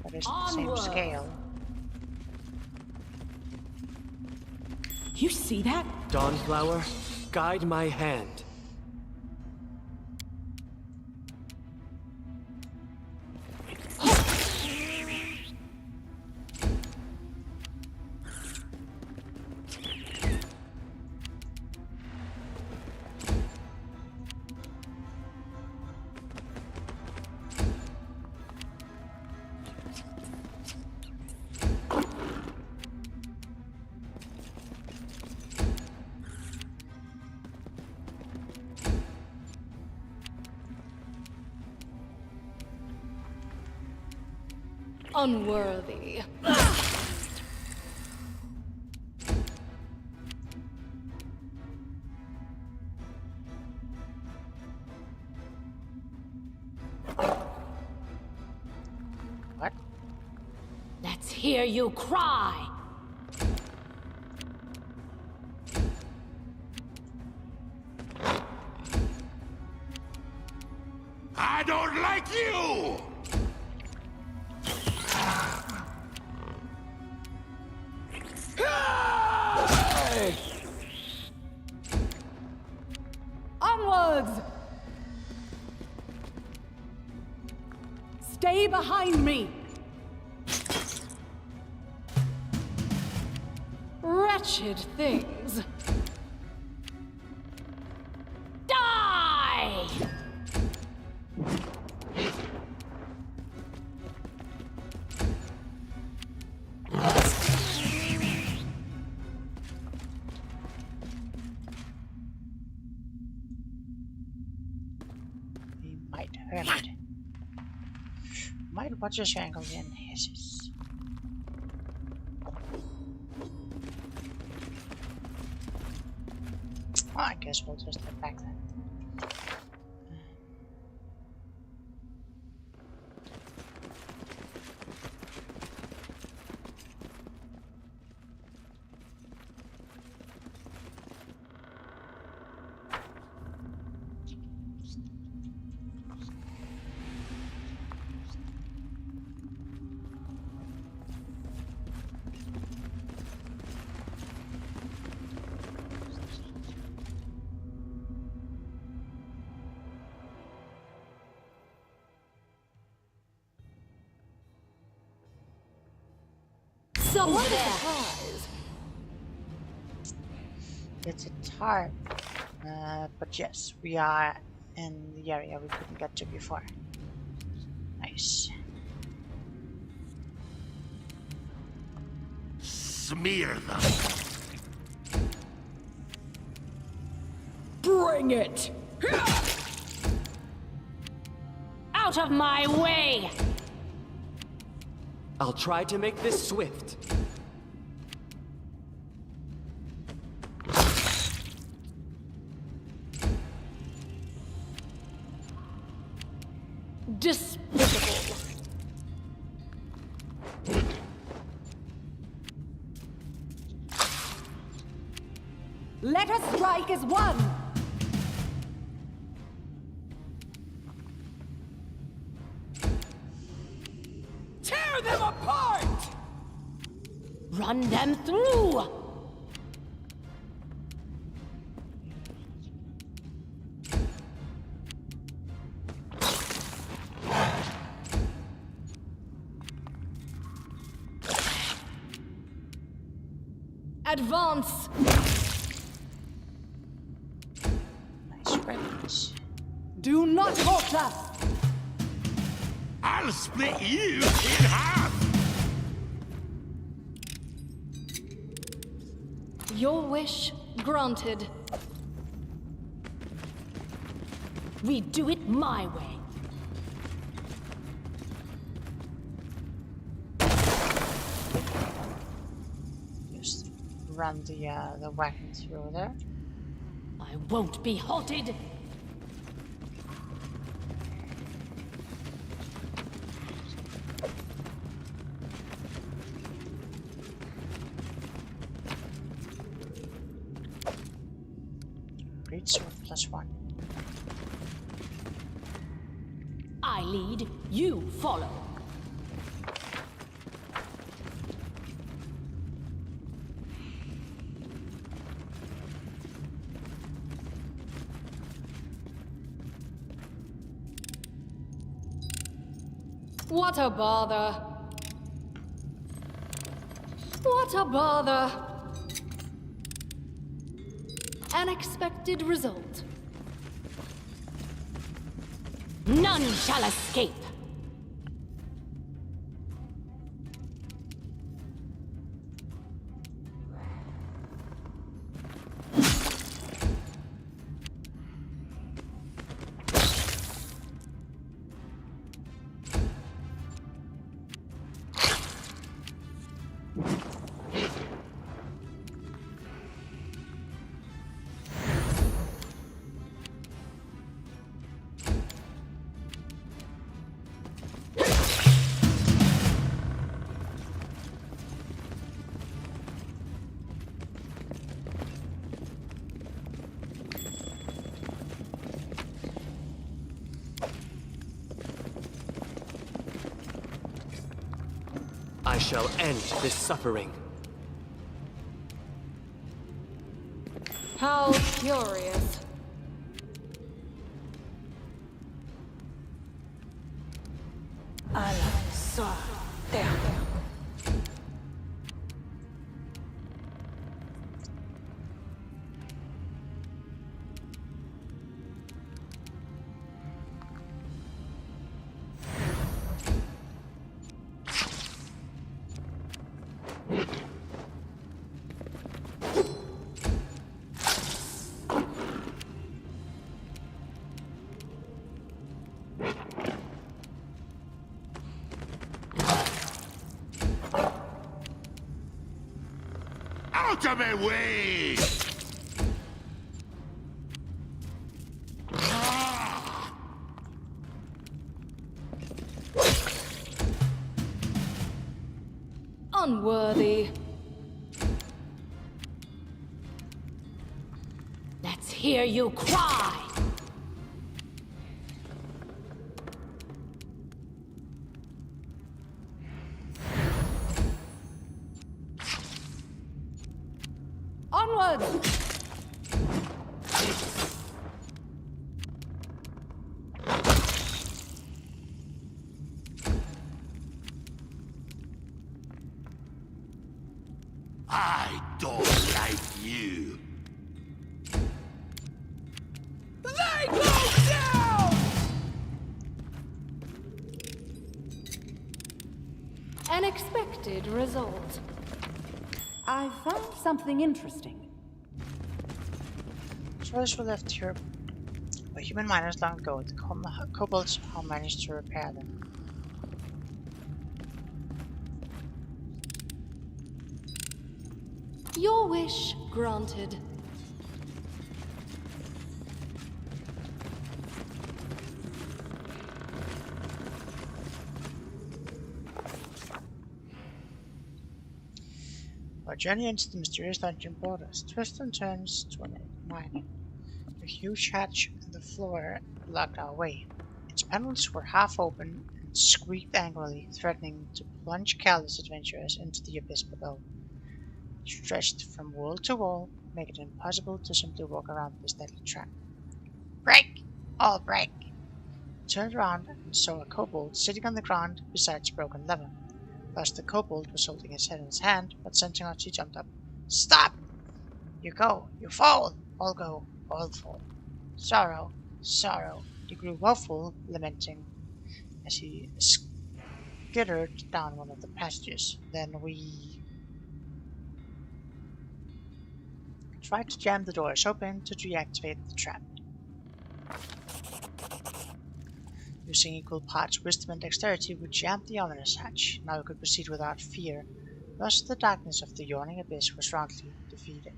that is the same scale.
You see that?
Dawnflower, guide my hand.
Unworthy.
What?
Let's hear you cry.
I don't like you!
Onwards! Stay behind me!
Wretched things.
Die!
pyramid. Might watch your ankles in hisses. Well, I guess we'll just head back then.
Someone there.
It's hard. But yes, we are in the area we couldn't get to before. Nice.
Smear them.
Bring it!
Out of my way!
I'll try to make this swift.
Despicable.
Let us strike as one!
Tear them apart!
Run them through!
Advance!
Nice friends.
Do not halt us!
I'll split you in half.
Your wish granted.
We do it my way.
Just run the wagon through there.
I won't be halted.
Great sword +1.
I lead, you follow.
What a bother. What a bother. Unexpected result.
None shall escape.
I shall end this suffering.
How curious.
Out of my way!
Unworthy.
Let's hear you cry!
Onwards!
I don't like you.
They go down!
An expected result.
I found something interesting.
Toys were left here by human miners long ago. The kobolds have managed to repair them.
Your wish granted.
Our journey into the mysterious dungeon brought us twists and turns to an mine. A huge hatch in the floor blocked our way. Its panels were half open and squeaked angrily, threatening to plunge careless adventurers into the abyss below. It stretched from wall to wall, making it impossible to simply walk around this deadly trap. Break! All break! I turned around and saw a kobold sitting on the ground beside its broken lever. First, the kobold was holding his head in his hand, but sensing us, he jumped up. Stop! You go, you fall! All go, all fall. Sorrow, sorrow. He grew woeful, lamenting, as he skittered down one of the passages. Then we tried to jam the doors open to deactivate the trap. Using equal parts wisdom and dexterity, we jammed the ominous hatch. Now we could proceed without fear. Thus the darkness of the yawning abyss was roundly defeated.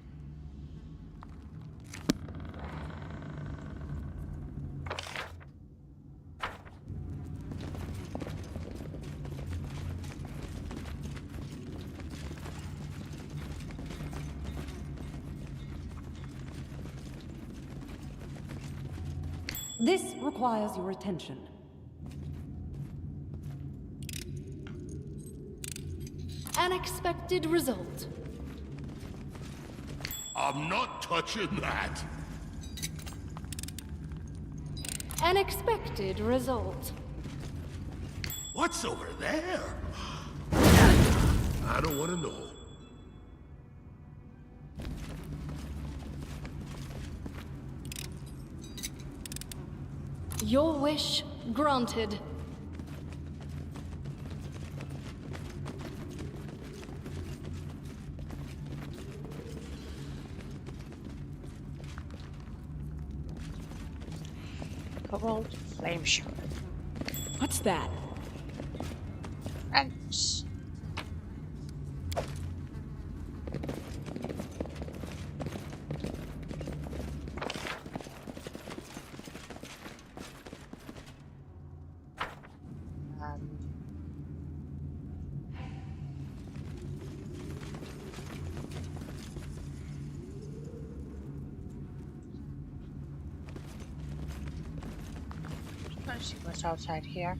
This requires your attention.
An expected result.
I'm not touching that.
An expected result.
What's over there? I don't want to know.
Your wish granted.
Kobold flame shot.
What's that?
Ants. Let's see what's outside here.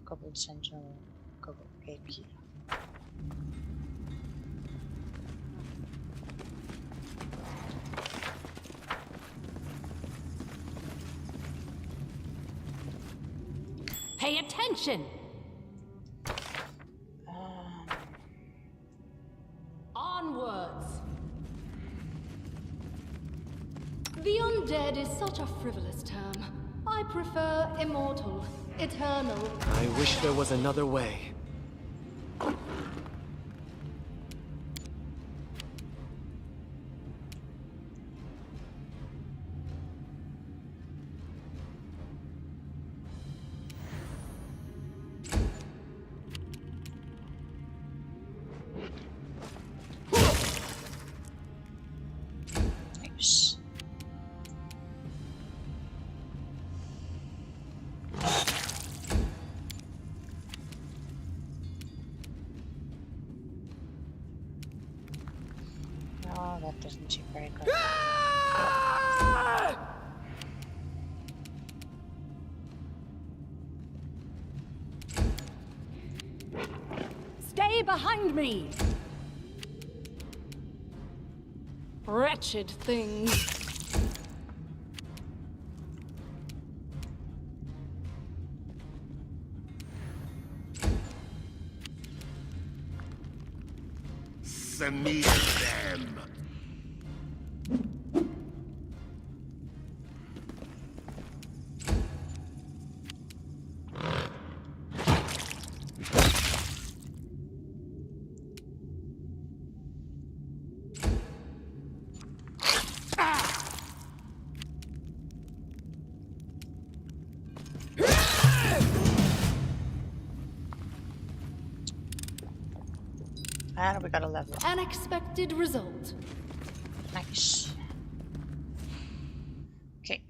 Kobold Sentinel, Kobold Gatekeeper.
pay attention. Onwards.
The undead is such a frivolous term. I prefer immortal, eternal.
I wish there was another way.
Nice. Oh, that doesn't seem very good.
Stay behind me!
Wretched things.
Send me them.
And we got a level.
An expected result.
Nice. Okay.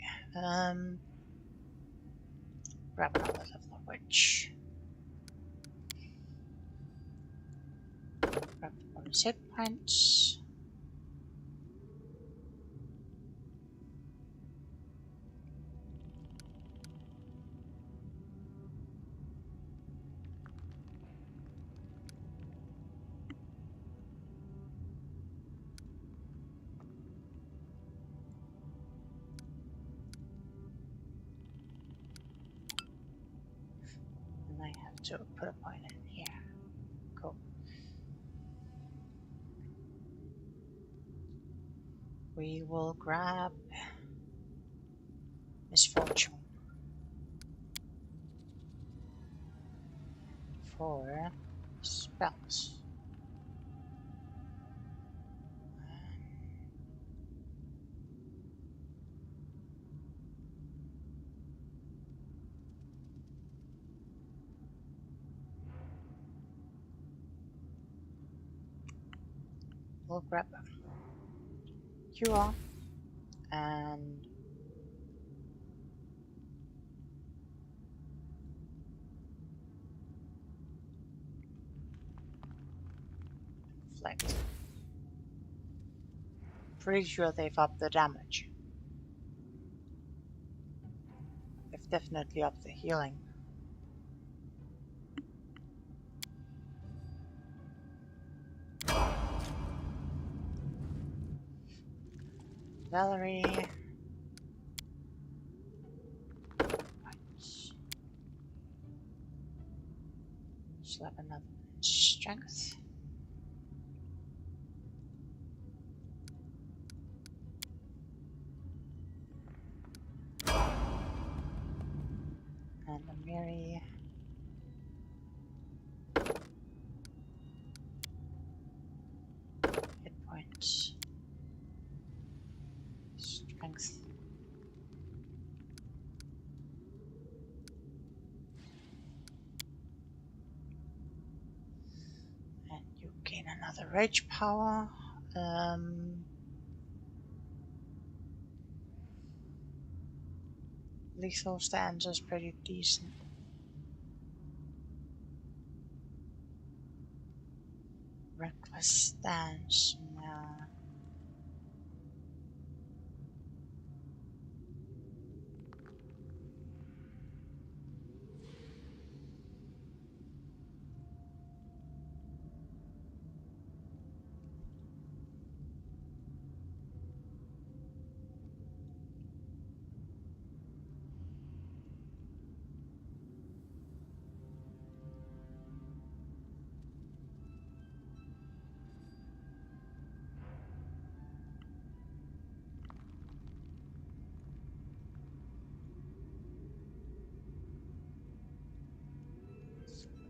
Grab another level of which. Grab the bonus hit points. And I have to put a point in here. Cool. We will grab Misfortune for spells. We'll grab Cure and Reflect. Pretty sure they've upped the damage. They've definitely upped the healing. Valerie. Slap another strength. And a Mary. Hit points. Strength. And you gain another rage power. Lethal stance is pretty decent. Reckless stance, nah.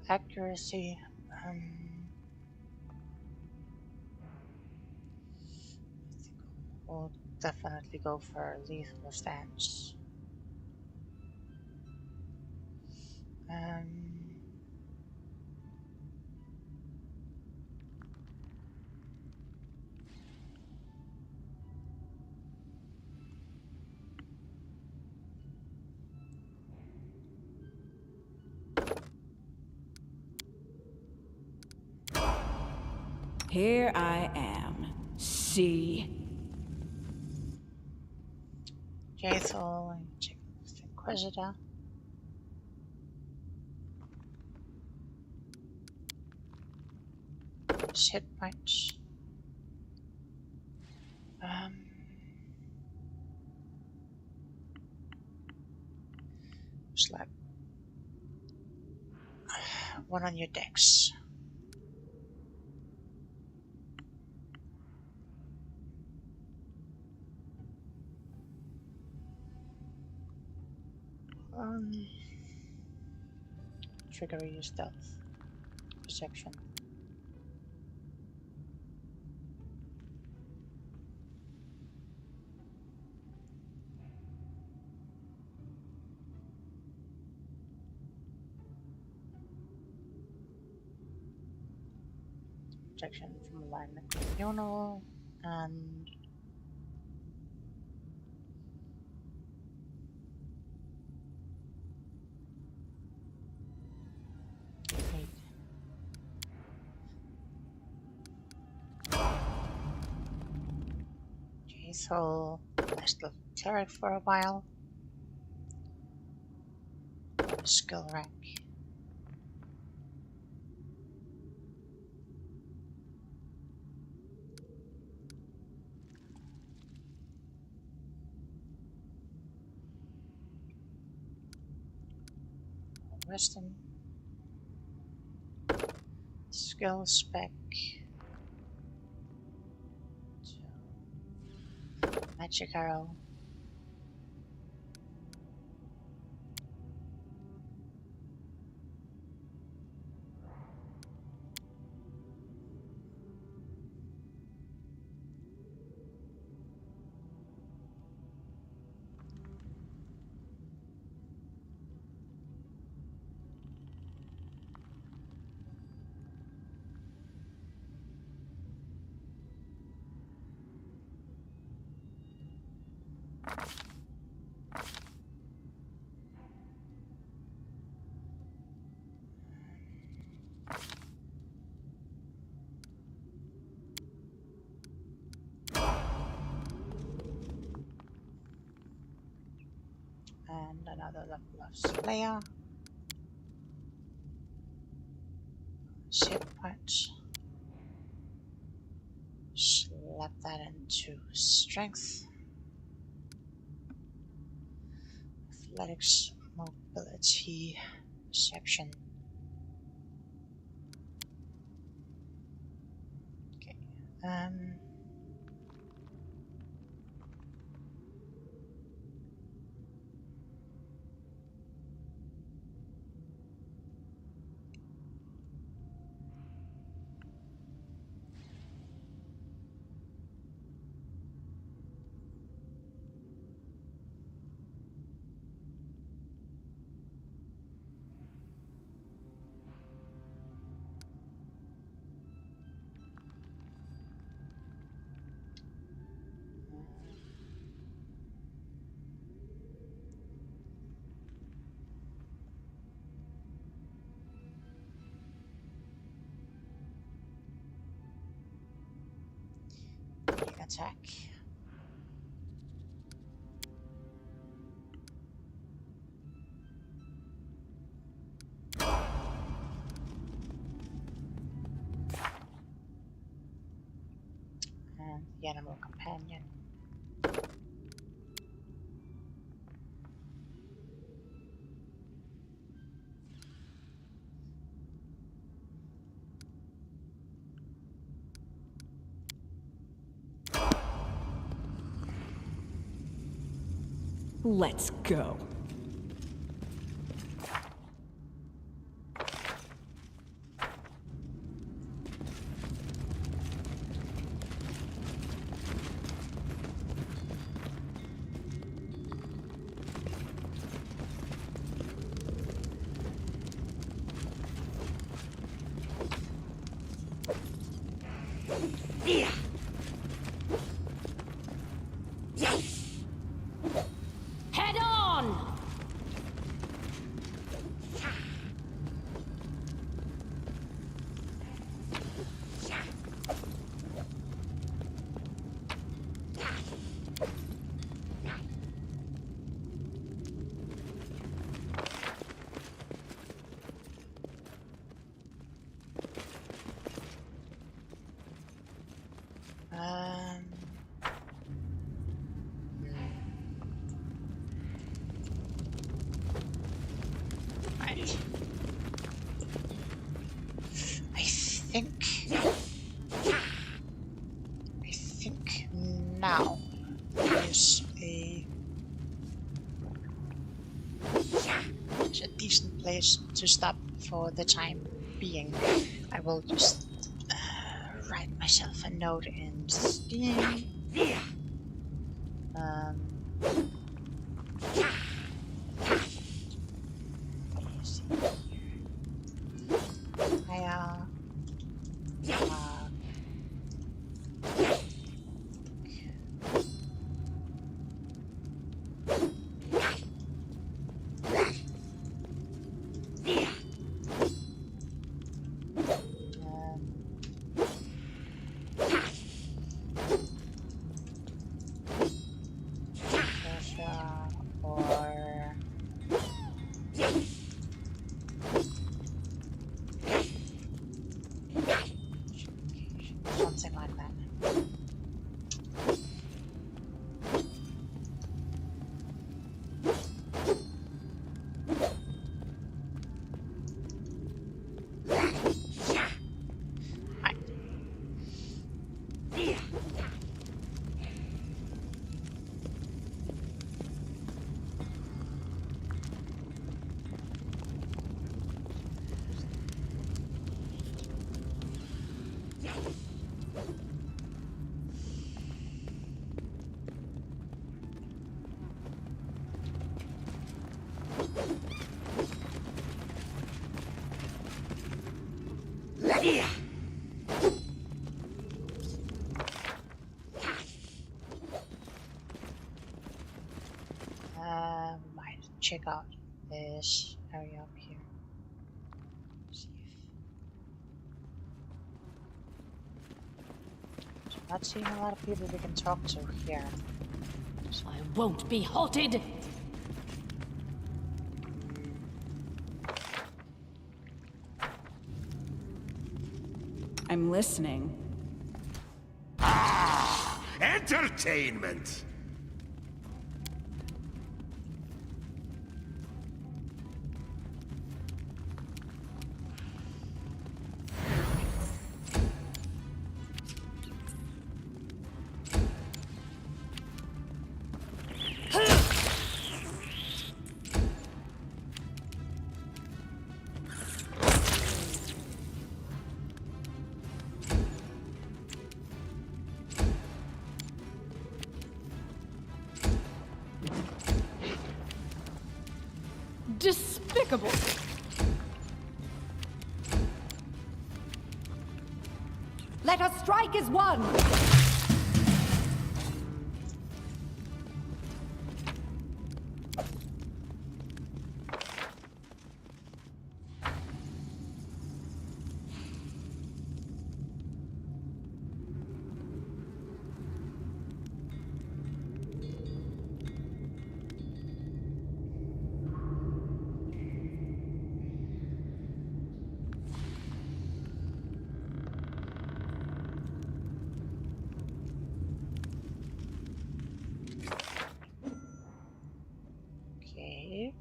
accuracy. I think we'll definitely go for a lethal stance.
Here I am. See?
Jaethal and check with Inquisitor. Hit points. Slap. One on your decks. Trigger your stealth. Perception. Protection from alignment communal and Jaethal last level cleric for a while. Skill rank. Wisdom. Skill spec. Magic arrow. And another level of Slayer. Hit punch. Slap that into strength. Athletics, mobility, perception. Okay. Attack. And the animal companion.
Let's go.
think now is a decent place to stop for the time being. I will just write myself a note in Steam. Something like that. Might check out this area up here. See if... So not seeing a lot of people we can talk to here.
I won't be halted!
I'm listening.
Ah! Entertainment!
Despicable!
Let us strike as one!
Okay.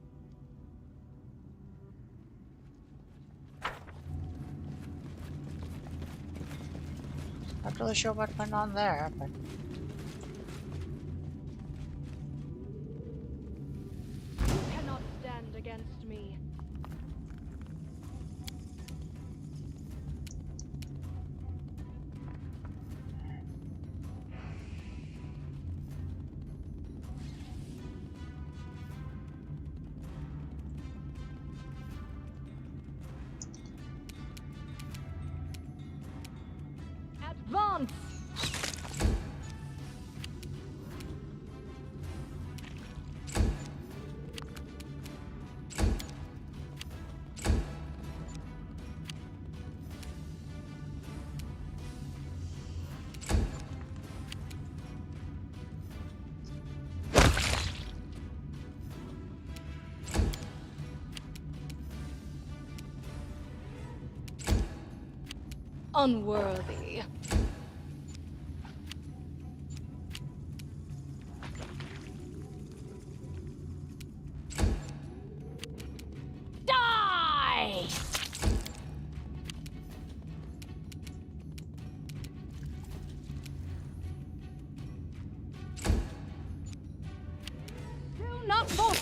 Not really sure what went on there, but
You cannot stand against me. Advance! Unworthy.
Die!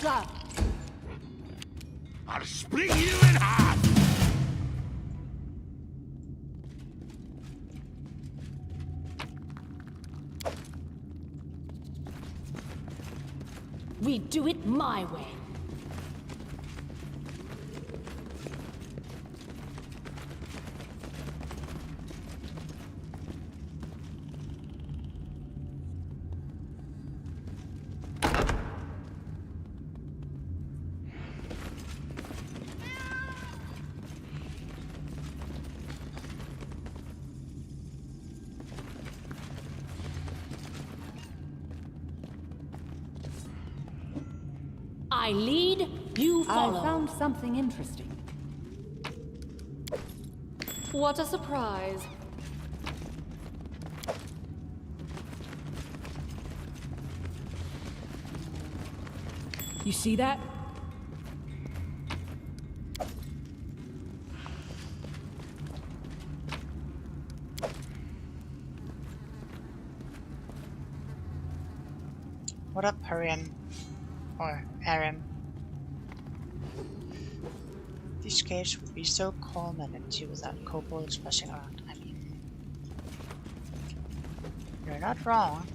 closer!
I'll split you in half!
We do it my way. I lead, you follow.
I found something interesting.
What a surprise.
You see that?
What up, Harian? Or Aaron? These caves would be so calm and empty without kobolds rushing around. I mean, you're not wrong.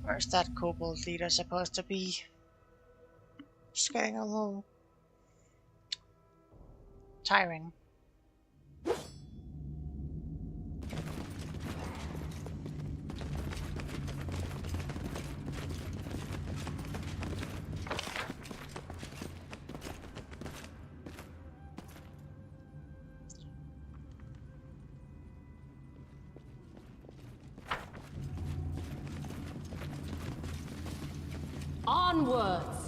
Where's that kobold leader supposed to be? Just getting a little tiring.
Onwards!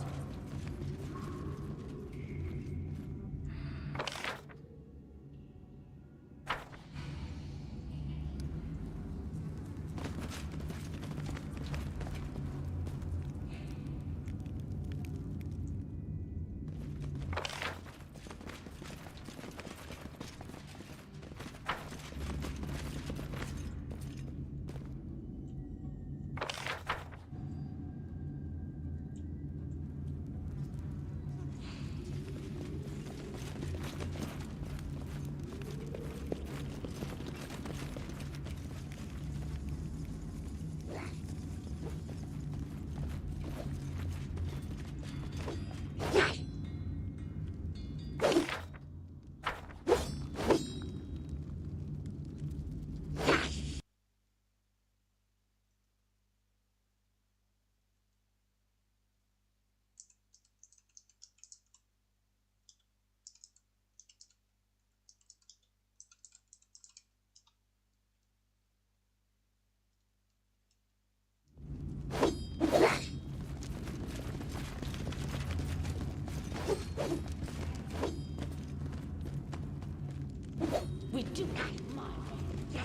We do it my way.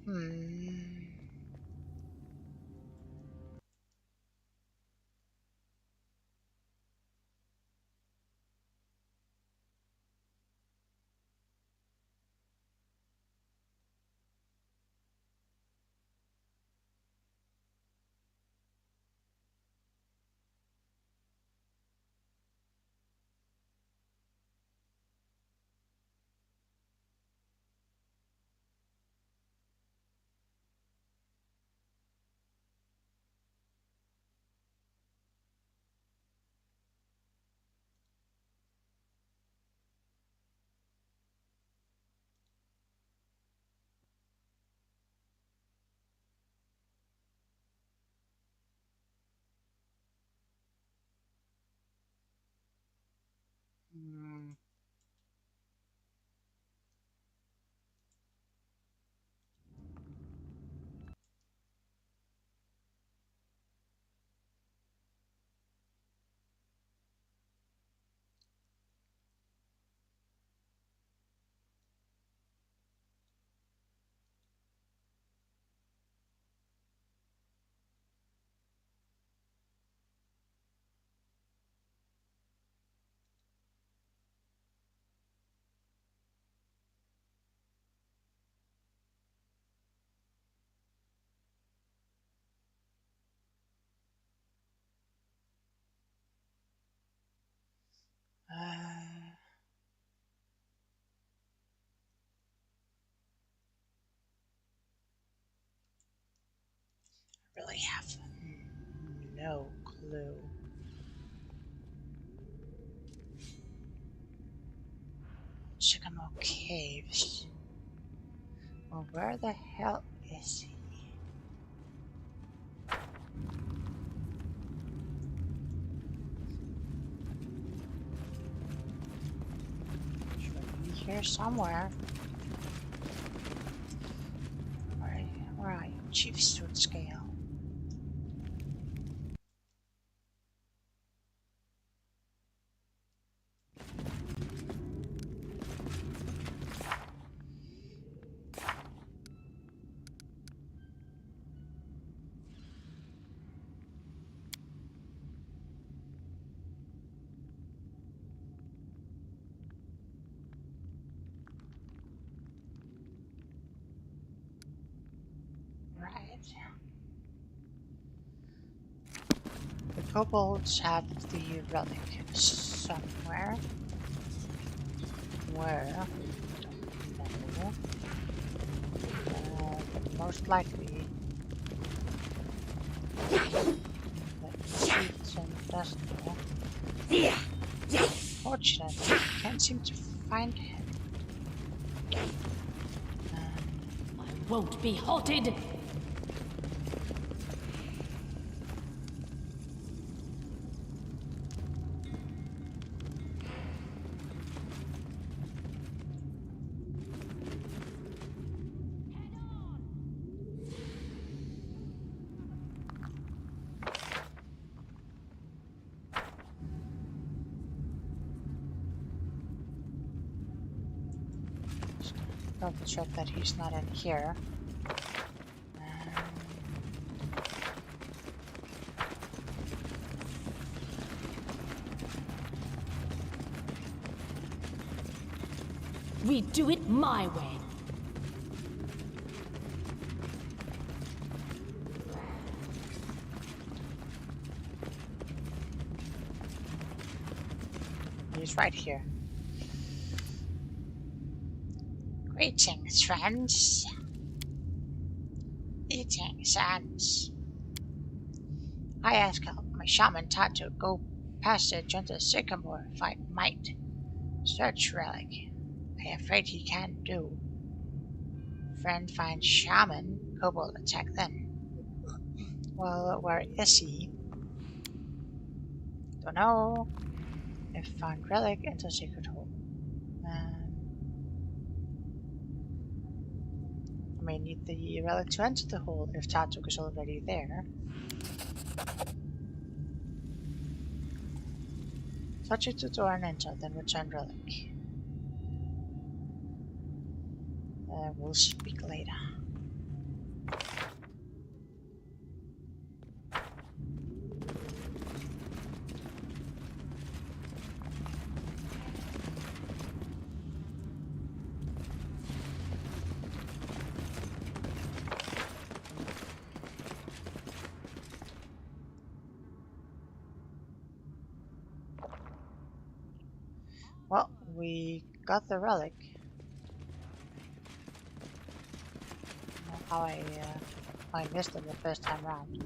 Hmm. Hmm. I really have no clue. Sycamore Caves. Well, where the hell is he? Should be here somewhere. Where are you, Chief Scale? Right. The kobolds have the relic somewhere. Where? Don't know. Most likely the streets and dust there. Fortunately, I can't seem to find him.
I won't be halted!
Double check that he's not in here.
We do it my way.
He's right here. Greetings, friends. Greetings, and I ask my shaman Tad to go past the gentle sycamore if I might. Search relic. I am afraid he can't do. Friend finds shaman, kobold attack then. Well, where is he? Don't know. If found relic, enter secret hole. I may need the relic to enter the hole if Tatuk is already there. Touch it to door and enter, then return relic. We'll speak later. we got the relic. I don't know how I missed it the first time around.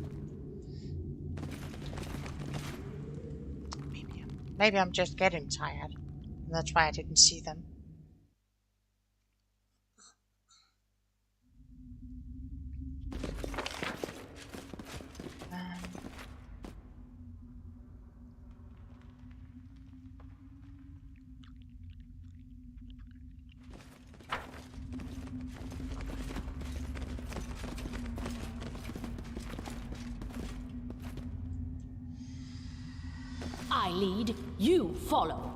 Maybe I'm just getting tired, and that's why I didn't see them.
I lead, you follow.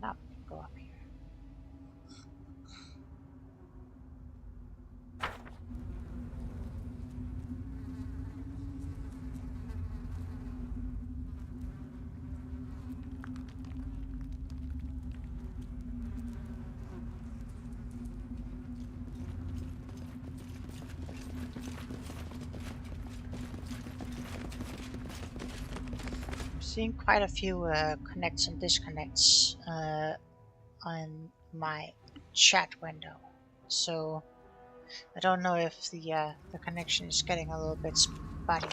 Now we can go up here. Seeing quite a few connects and disconnects on my chat window, so I don't know if the connection is getting a little bit spotty.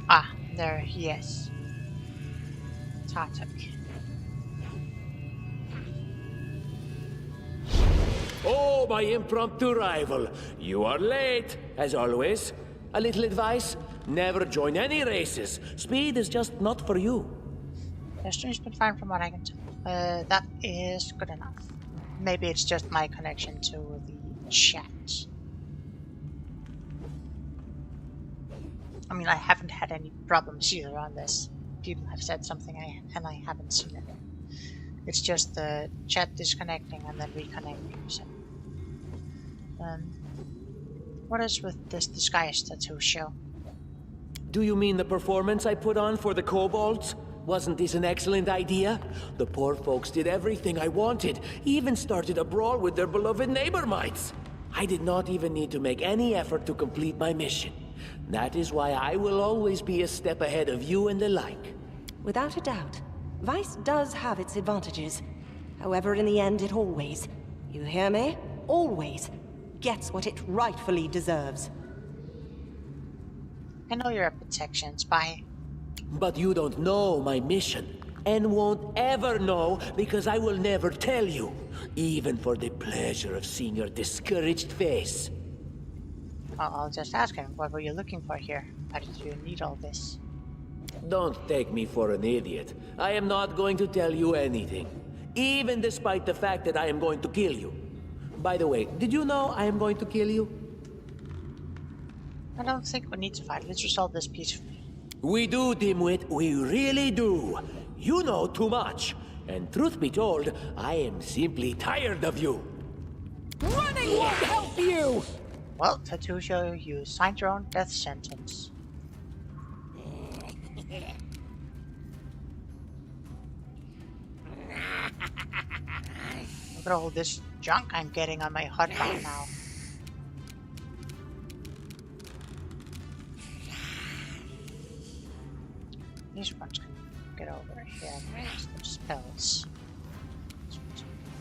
Ah, there he is. Tartak.
Oh, my impromptu rival. You are late, as always. A little advice? Never join any races. Speed is just not for you.
Destiny's been fine from what I can tell. That is good enough. Maybe it's just my connection to the chat. I mean, I haven't had any problems either on this. People have said something and I haven't seen it. It's just the chat disconnecting and then reconnecting. So, what is with this disguise tattoo show?
Do you mean the performance I put on for the kobolds? Wasn't this an excellent idea? The poor folks did everything I wanted, even started a brawl with their beloved neighbor mites. I did not even need to make any effort to complete my mission. That is why I will always be a step ahead of you and the like.
Without a doubt, Vice does have its advantages. However, in the end, it always, you hear me? Always gets what it rightfully deserves.
I know you're a protection spy.
But you don't know my mission, and won't ever know because I will never tell you, even for the pleasure of seeing your discouraged face.
I'll just ask him, what were you looking for here? Why did you need all this?
Don't take me for an idiot. I am not going to tell you anything, even despite the fact that I am going to kill you. By the way, did you know I am going to kill you?
I don't think we need to fight. Let's resolve this peacefully.
We do, dimwit. We really do. You know too much. And truth be told, I am simply tired of you.
Running won't help you!
Well, Tattoo Show, you signed your own death sentence. Look at all this junk I'm getting on my hotbar now. These ones can get over here and use their spells.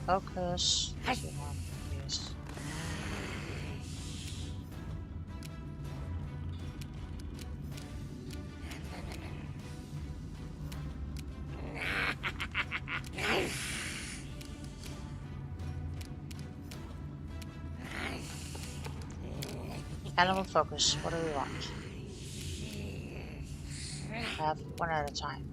Focus. Yes. Animal focus. What do we want? Have one at a time.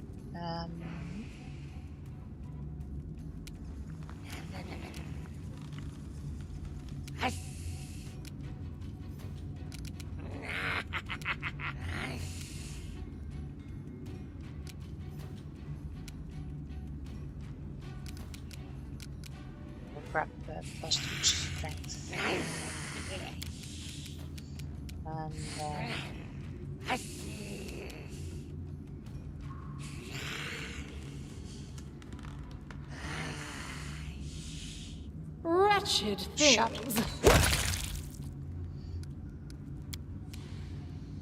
We'll grab the plus 2 strength. And
wretched things.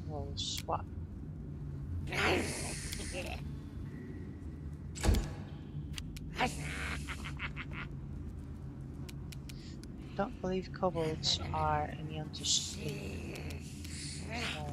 We'll swap. Don't believe kobolds are immune to sleep. So.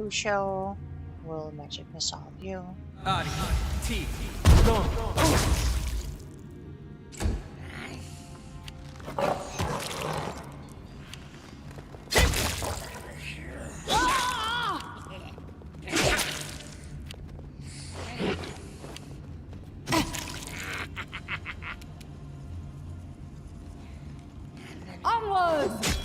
Two shell will magic missile you.
Onwards!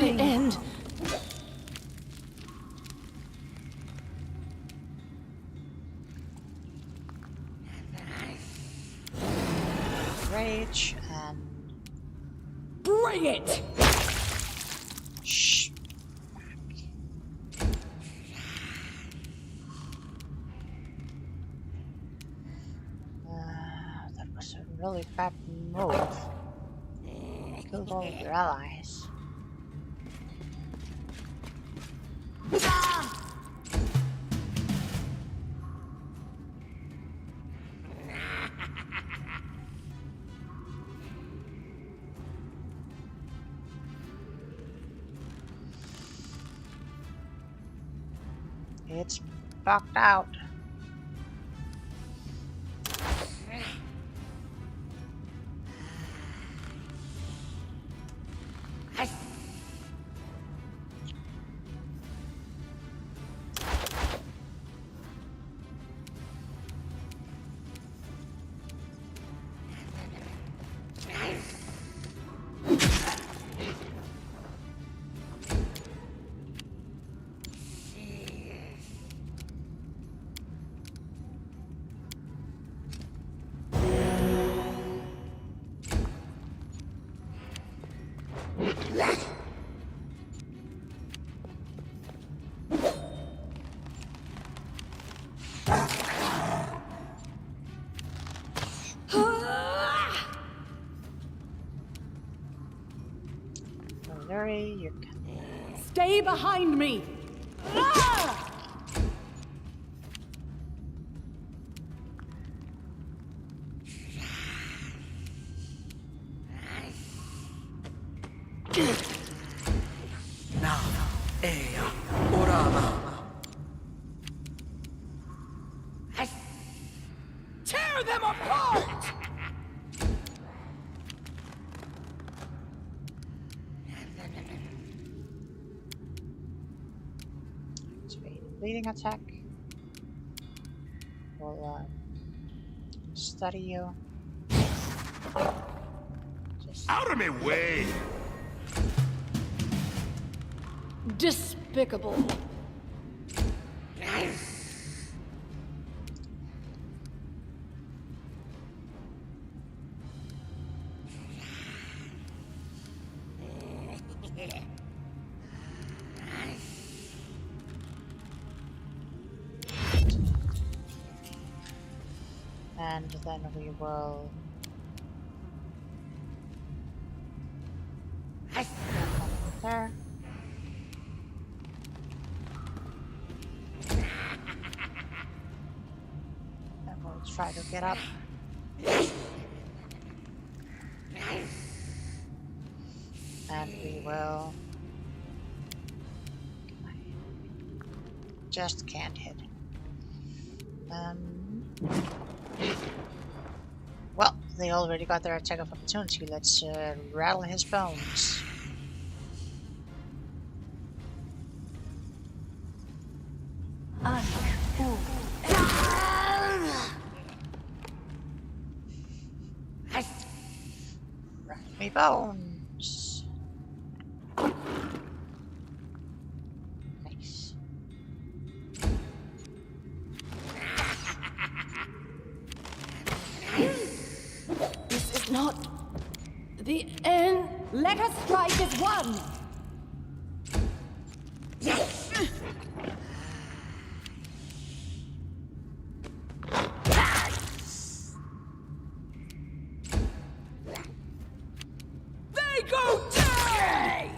The end.
Rage and
Bring it!
shh. That was a really bad move. Killed all of your allies. It's bugged out. Larry, you can.
Stay behind me! Ah!
Tear them apart!
Bleeding attack. We'll study you. Just
Out of my way!
Despicable.
and then we will there. And we'll try to get up. we will... Just can't hit. Well, they already got their attack of opportunity. Let's rattle his bones. Rattle me bones. Nice.
This is not the end.
Let us strike as one!
They go down!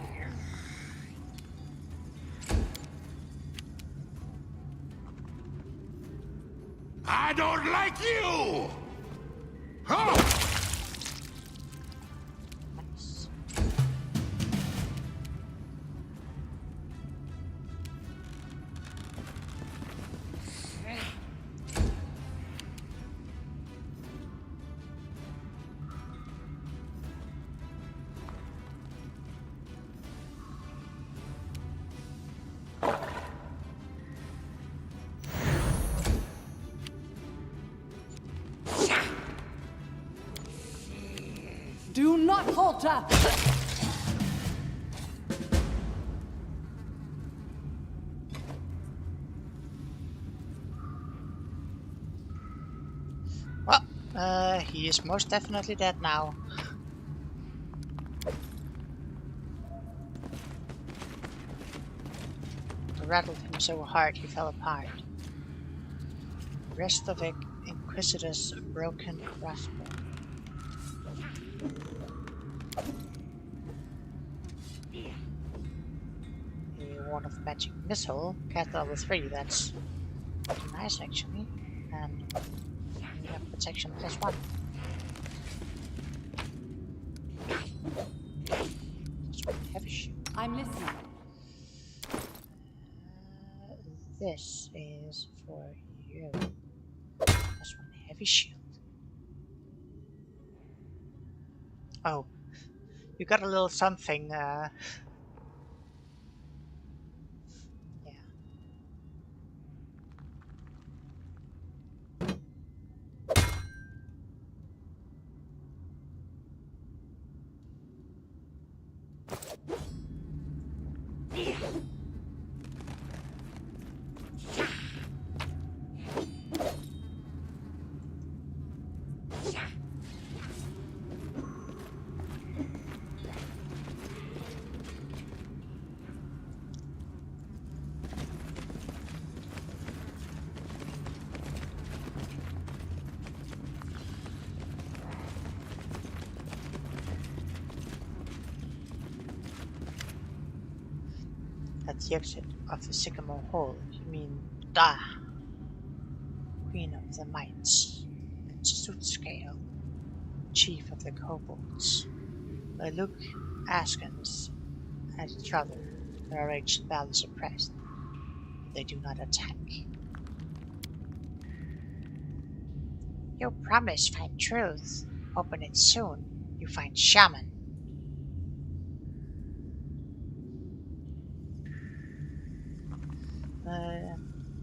I don't like you! Huh?
Nice.
Do not falter!
Well, he is most definitely dead now. I rattled him so hard he fell apart. Rest of Inquisitor's broken crossbow. A ward of magic missile, cast level 3, that's pretty nice actually. And we have protection +1. Heavy shield.
I'm listening.
This is for you. +1 heavy shield. Oh, you got a little something. Yeah. At the exit of the Sycamore Hall, you mean Da, Queen of the Mites, and Sootscale, Chief of the Kobolds. They look askance at each other, their rage badly suppressed. They do not attack. You promise find truth. Open it soon. You find shaman.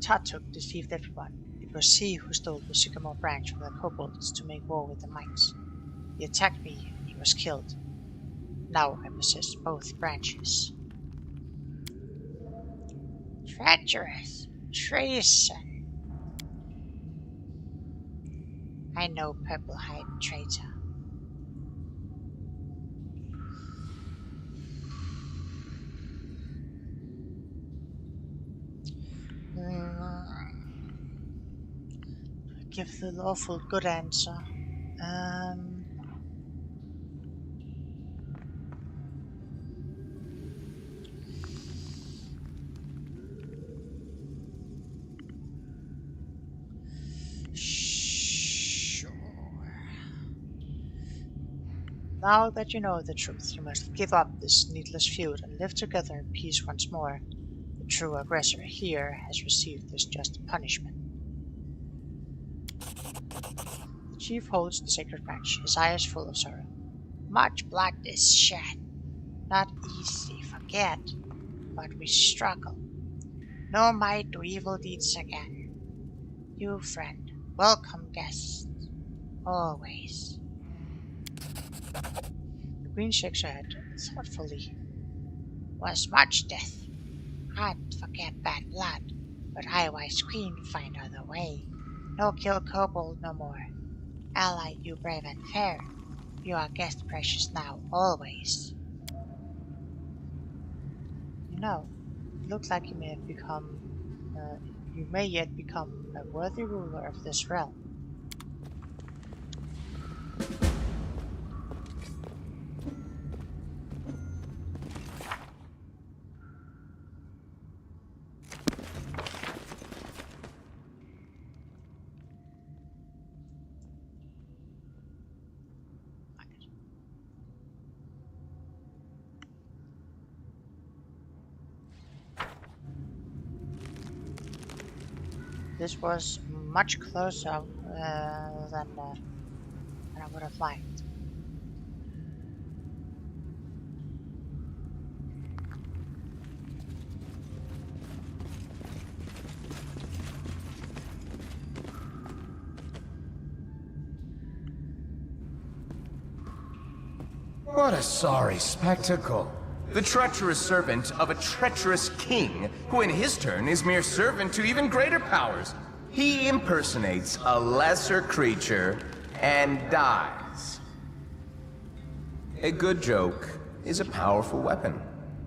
Tatuk deceived everyone. It was he who stole the Sycamore branch from the kobolds to make war with the mites. He attacked me and he was killed. Now I possess both branches. Treacherous! Treason! I know purple-hide traitor. Give the lawful good answer. Sure. Now that you know the truth, you must give up this needless feud and live together in peace once more. The true aggressor here has received this just punishment. The chief holds the sacred branch, his eyes full of sorrow. Much blood is shed. Not easy forget, but we struggle. No might do evil deeds again. You, friend, welcome guest. Always. The queen shakes her head thoughtfully. Was much death. Can't forget bad blood, but I, wise queen, find other way. No kill kobold no more. Ally, you brave and fair. You are guest precious now, always. You know, it looks like you may have become, you may yet become a worthy ruler of this realm. This was much closer than I would have liked.
What a sorry spectacle. The treacherous servant of a treacherous king, who in his turn is mere servant to even greater powers. He impersonates a lesser creature and dies. A good joke is a powerful weapon,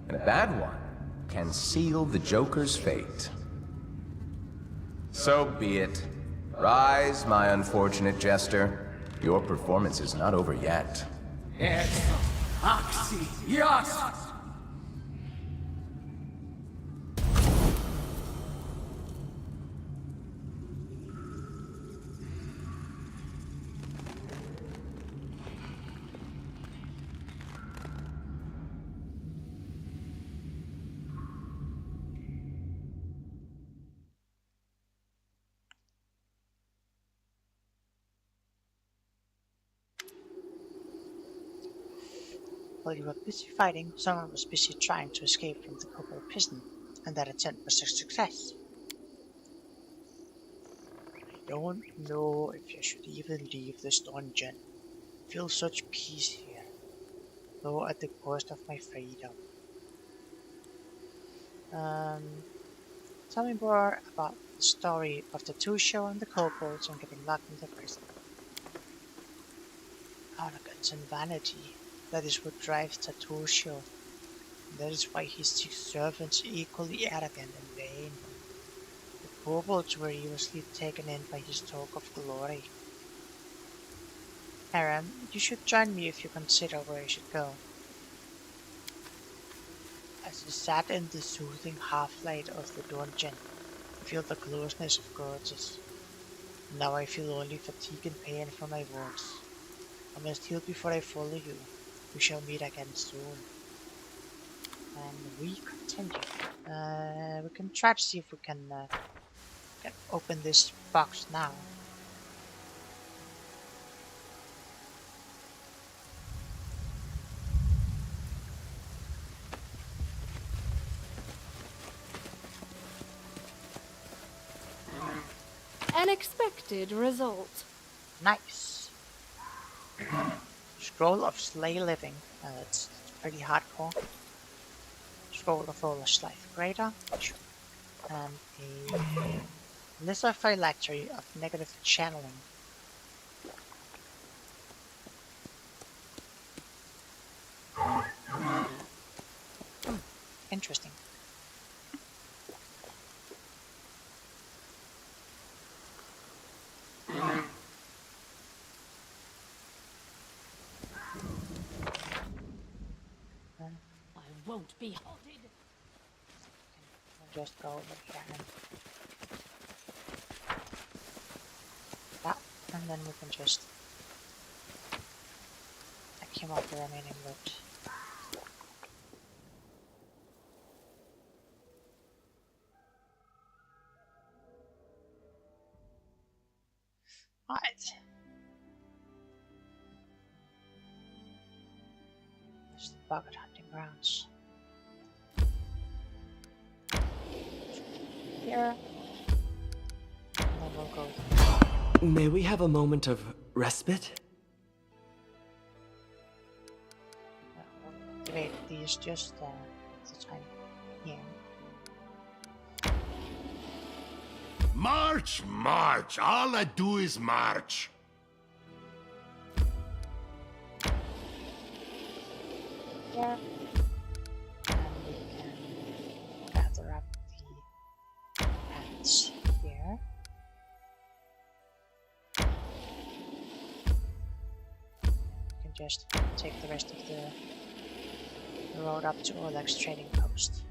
and a bad one can seal the Joker's fate. So be it. Rise, my unfortunate jester. Your performance is not over yet.
While you were busy fighting, someone was busy trying to escape from the kobold prison, and that attempt was a success. I don't know if you should even leave this dungeon. I feel such peace here, though at the cost of my freedom. Tell me more about the story of the two showing the kobolds and getting locked in the prison. Arrogance and vanity. That is what drives Tatusho. That is why he seeks servants equally arrogant and vain. The kobolds were easily taken in by his talk of glory. Aram, you should join me if you consider where I should go. As I sat in the soothing half-light of the dungeon, I feel the closeness of gods. Now I feel only fatigue and pain from my words. I must heal before I follow you. We shall meet again soon. And we continue. We can try to see if we can open this box now.
An expected result.
Nice. Scroll of Slay Living. It's pretty hardcore. Scroll of Ola's Life Greater. And a Lesser Phylactery of Negative Channeling. Interesting.
Won't be halted.
Just go over here and that, and then we can just like take him off the remaining route. Alright. There's the bucket hunting grounds. Here. And then we'll go.
May we have a moment of respite?
We'll activate these just the time here.
March, march! All I do is march!
Yeah. And we can gather up the paths here. We can just take the rest of the road up to Oleg's trading post.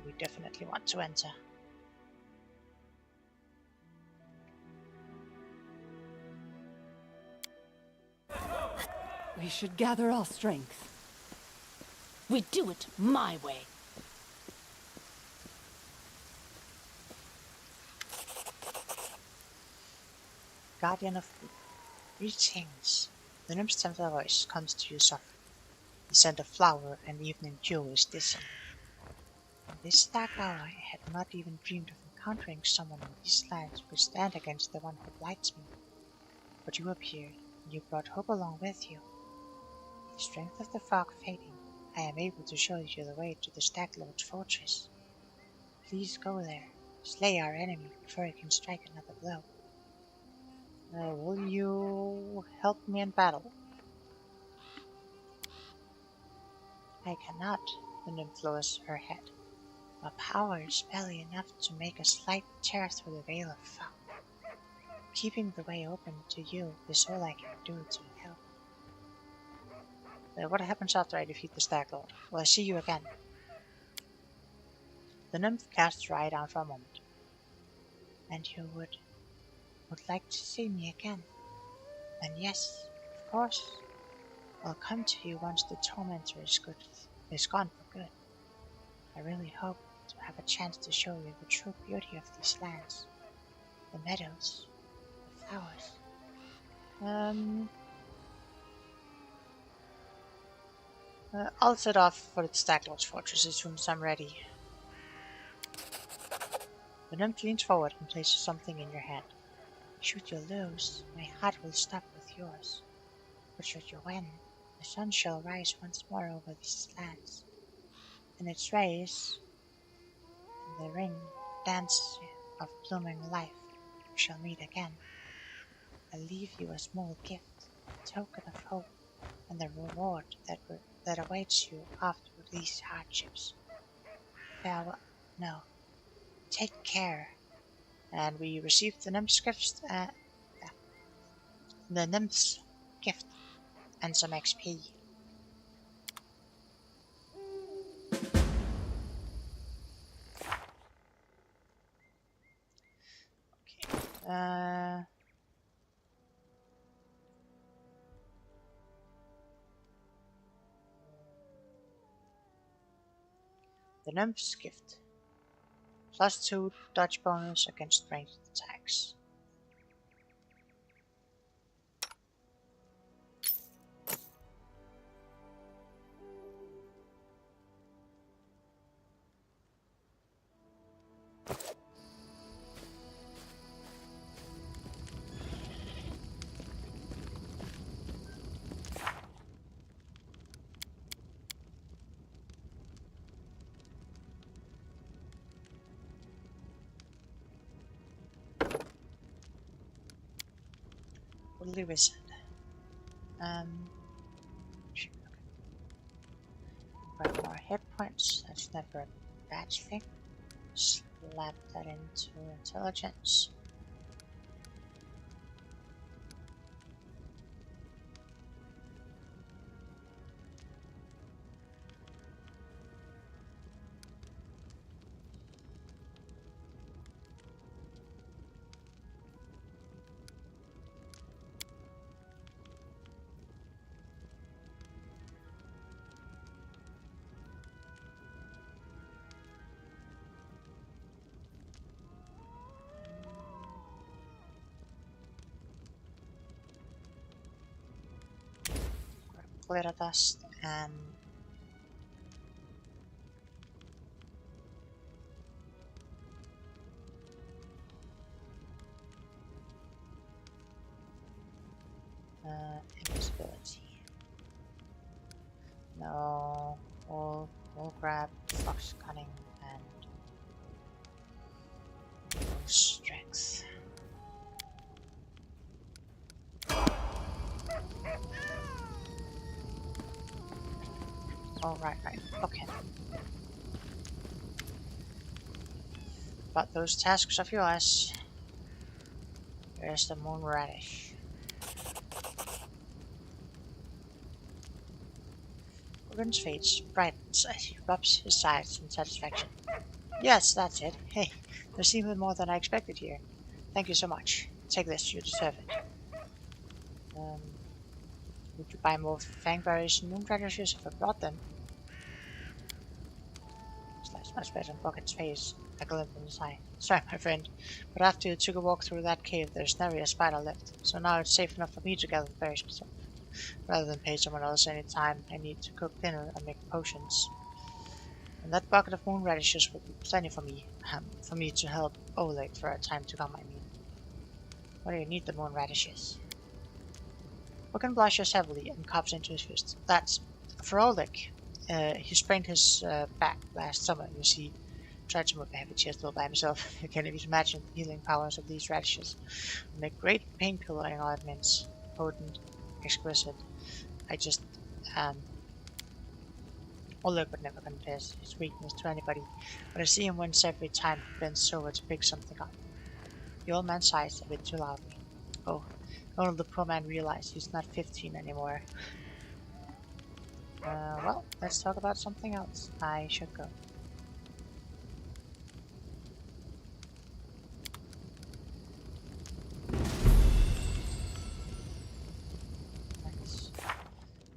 We definitely want to enter.
We should gather our strength.
We do it my way.
Guardian of Greetings. The nymph's tender voice comes to you softly. The scent of flower and evening dew is dizzying. In this dark hour, I had not even dreamed of encountering someone in these lands who would stand against the one who blights me. But you appeared, and you brought hope along with you. The strength of the fog fading, I am able to show you the way to the Stag Lord's fortress. Please go there, slay our enemy before he can strike another blow. Will you help me in battle? I cannot, the nymph lowers her head. My power is barely enough to make a slight tear through the veil of fog. Keeping the way open to you is all I can do to help. What happens after I defeat the Stag Lord? Will I see you again? The nymph casts her eye down for a moment. And you would like to see me again? Then yes, of course. I'll come to you once the tormentor is gone for good. I really hope to have a chance to show you the true beauty of these lands. The meadows, the flowers. I'll set off for the Stag Lord's fortress as soon as I'm ready. The nymph leans forward and places something in your hand. Should you lose, my heart will stop with yours. But should you win, the sun shall rise once more over these lands. In its rays, in the ring dance of blooming life, we shall meet again. I leave you a small gift, a token of hope, and the reward that awaits you after these hardships. Farewell. No. Take care. And we received the nymph's gift, and some XP. Okay. The nymph's gift. +2 dodge bonus against ranged attacks. Woodley Wizard. Grab more hit points, that's never a bad thing. Slap that into intelligence. glitter dust and invisibility. No, we'll grab fox cunning and strength. Oh, right, okay. But those tasks of yours. There's the moon radish. Gordon's face brightens as he rubs his sides in satisfaction. Yes, that's it. Hey, there's even more than I expected here. Thank you so much. Take this, you deserve it. Would you buy more fangberries and moon radishes if I brought them? Slash my spread on Bucket's face, a glint in his eye. Sorry, my friend, but after you took a walk through that cave, there's nary a spider left, so now it's safe enough for me to gather the berries myself, rather than pay someone else any time I need to cook dinner and make potions. And that bucket of moon radishes will be plenty for me to help Oleg for a time to come, I mean. What do you need the moon radishes? Bucket blushes heavily and coughs into his fist. That's for Oleg. He sprained his back last summer, you see. Tried to move a heavy chest all by himself. You can't even imagine the healing powers of these radishes. They make great painkilling ointments. Potent, exquisite. Oleg would never confess his weakness to anybody, but I see him wince every time he bends over to pick something up. The old man sighs a bit too loudly. Oh, only the poor man realized he's not 15 anymore. Well, let's talk about something else. I should go.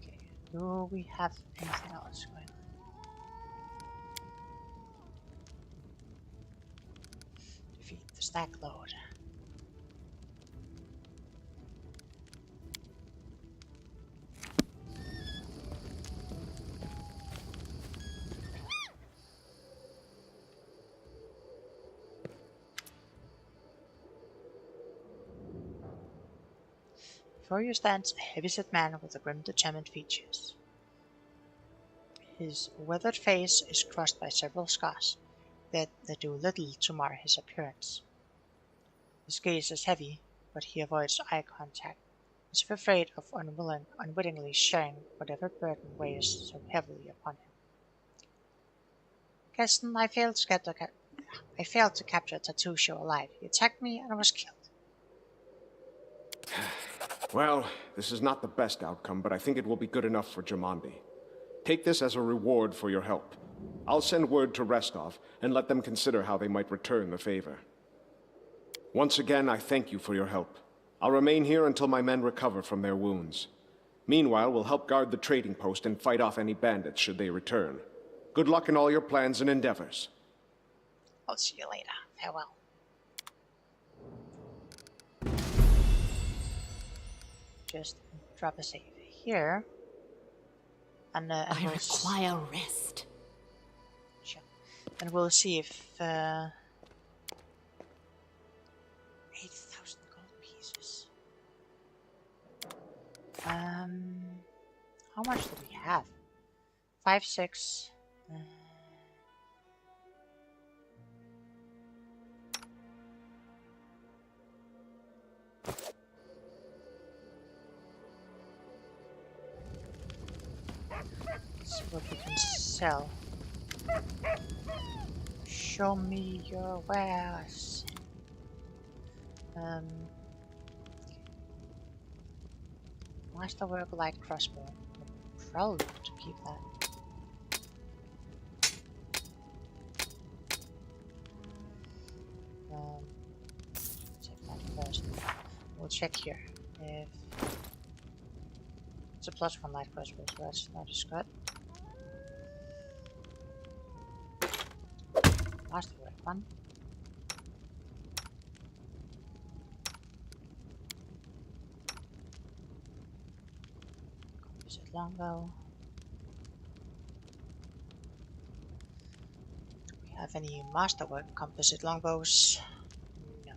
Okay, do we have anything else going on? Defeat the stack load. Before you stands a heavy-set man with a grim, determined features. His weathered face is crossed by several scars that do little to mar his appearance. His gaze is heavy, but he avoids eye contact, as if afraid of unwittingly sharing whatever burden weighs so heavily upon him. Keston, I failed to capture a tattoo show alive. He attacked me and I was killed.
Well, this is not the best outcome, but I think it will be good enough for Jamandi. Take this as a reward for your help. I'll send word to Restov and let them consider how they might return the favor. Once again, I thank you for your help. I'll remain here until my men recover from their wounds. Meanwhile, we'll help guard the trading post and fight off any bandits should they return. Good luck in all your plans and endeavors.
I'll see you later. Farewell. Just drop a save here. And
I
we'll
require rest.
Sure. And we'll see if 8,000 gold pieces. How much do we have? 5, 6. See what we can sell. Show me your wares. Masterwork light crossbow. Probably to keep that. Check that first. We'll check here if it's a +1 light crossbow, so that's not as good. Masterwork one. Composite longbow. Do we have any masterwork composite longbows? No.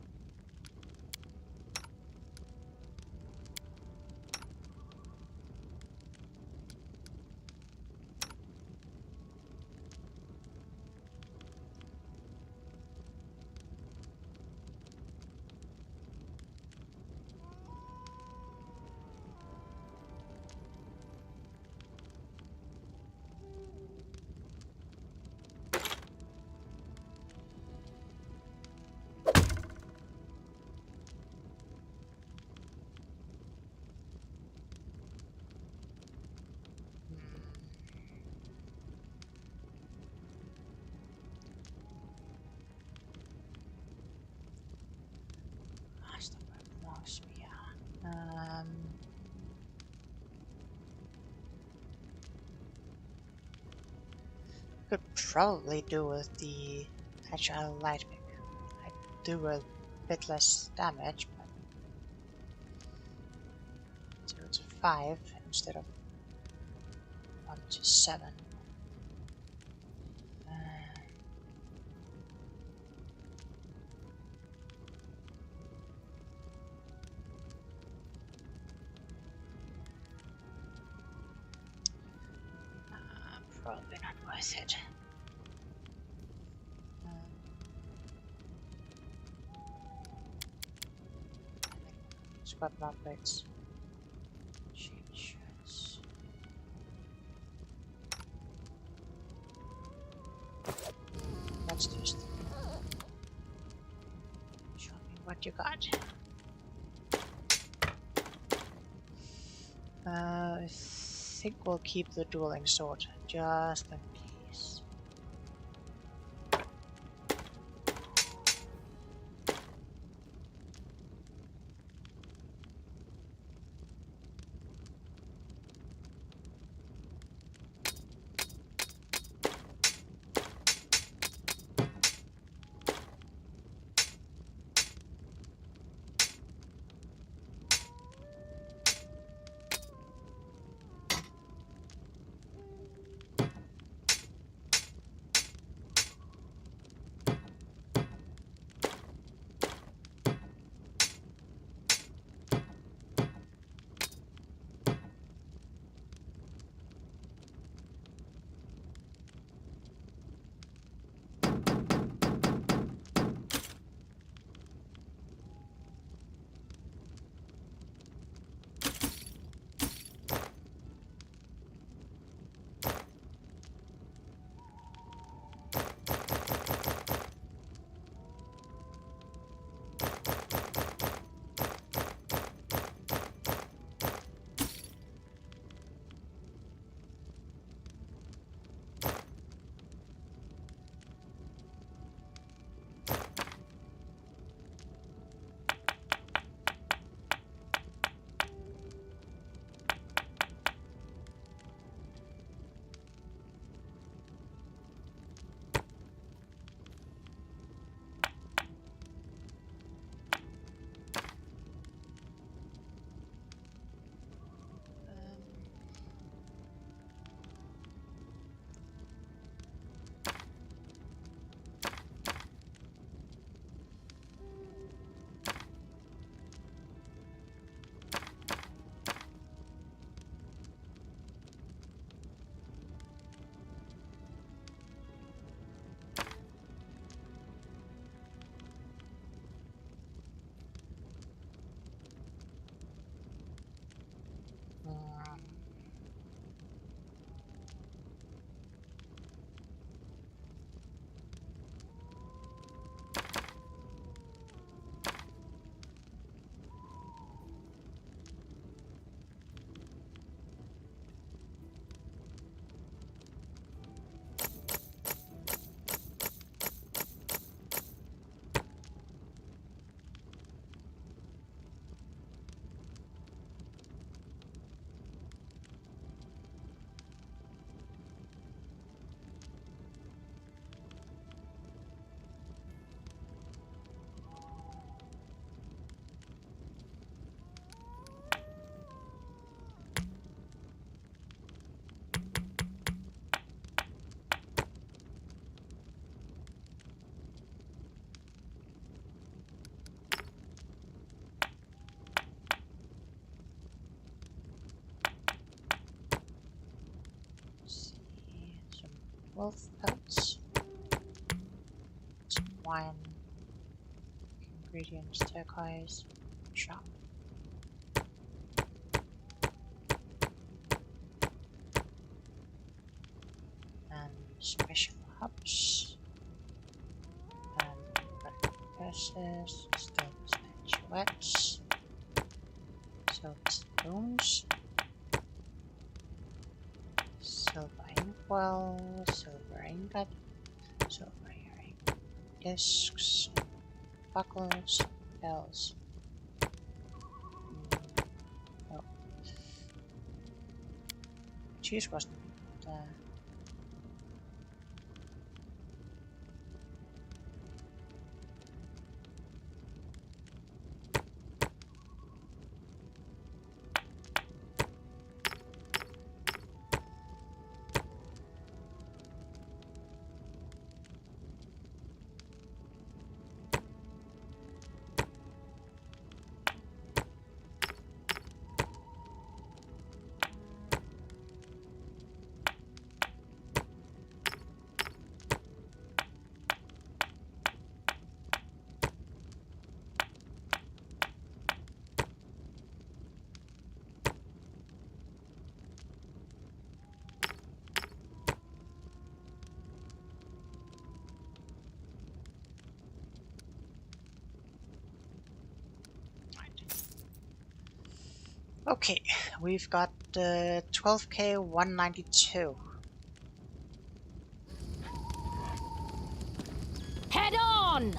Masterwork long spear. Could probably do with the agile light pick. I do a bit less damage, but 0 to 5 instead of 1 to 7. Probably not worth it. Scrap upgrades. Change shirts. Let's just show me what you got. I think we'll keep the dueling sword just in case. 12 pelts. Some wine. Ingredients, turquoise. Shop. And special hubs. And purses. Stone statuettes. Silver spoons. Silver inkwell. Silver ingot. Silver earring. Discs. Buckles. Bells. Oh. Cheese wasn't okay, we've got 12k 192.
Head on!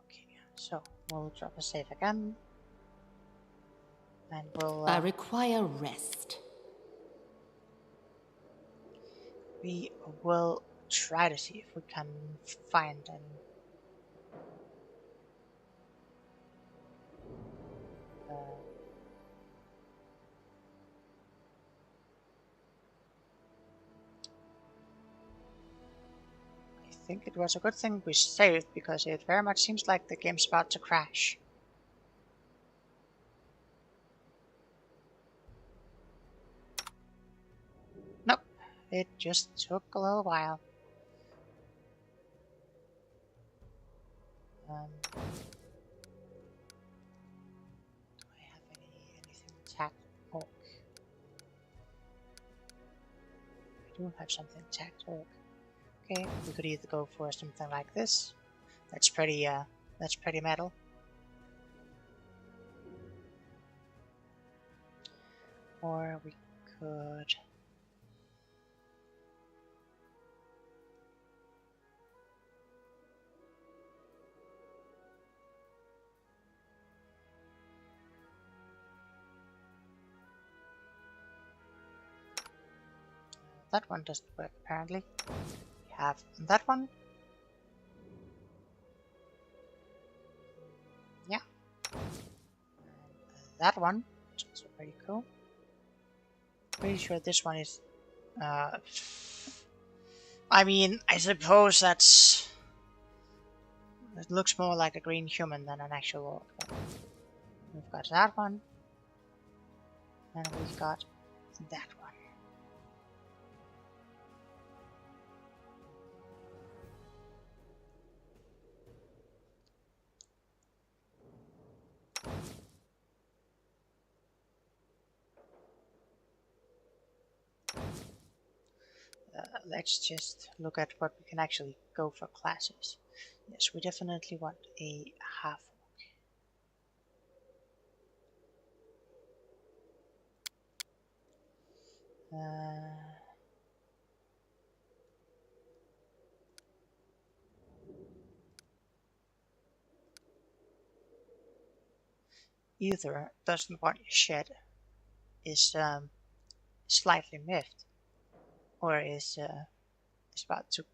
Okay, so we'll drop a save again. And we'll...
I require rest.
we will try to see if we can find an... I think it was a good thing we saved, because it very much seems like the game's about to crash. Nope, it just took a little while. Do I have anything attack orc? I do have something attacked orc. Okay, we could either go for something like this. That's pretty metal. Or we could... that one doesn't work apparently. We have that one. Yeah. And that one, which is also pretty cool. Pretty sure this one is... I mean, I suppose that's... it looks more like a green human than an actual orc. But we've got that one. And we've got that one. Let's just look at what we can actually go for classes. Yes, we definitely want a half orc. Either doesn't want your shed, is slightly miffed, or is about to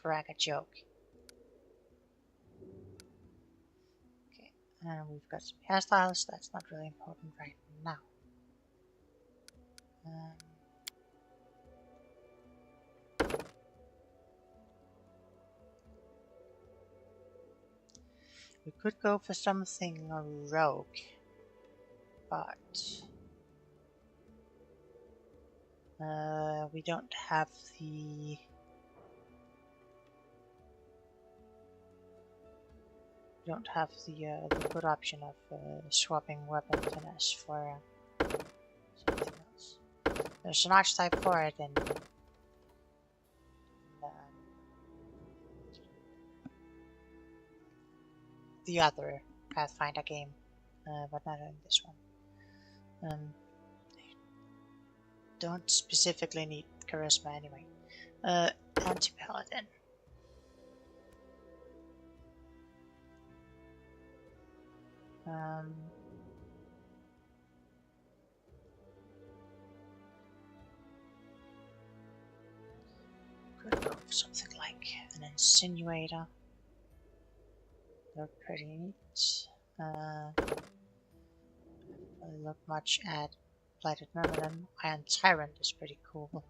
crack a joke. Okay, and we've got some hairstyles. That's not really important right now. We could go for something rogue, but We don't have the good option of swapping weapon finesse for something else. There's an archetype for it in the other Pathfinder game, but not in this one. Don't specifically need charisma anyway. Anti-paladin. Could go for something like an insinuator. They're pretty neat. Really look much at Blighted Myrmidon. Iron Tyrant is pretty cool.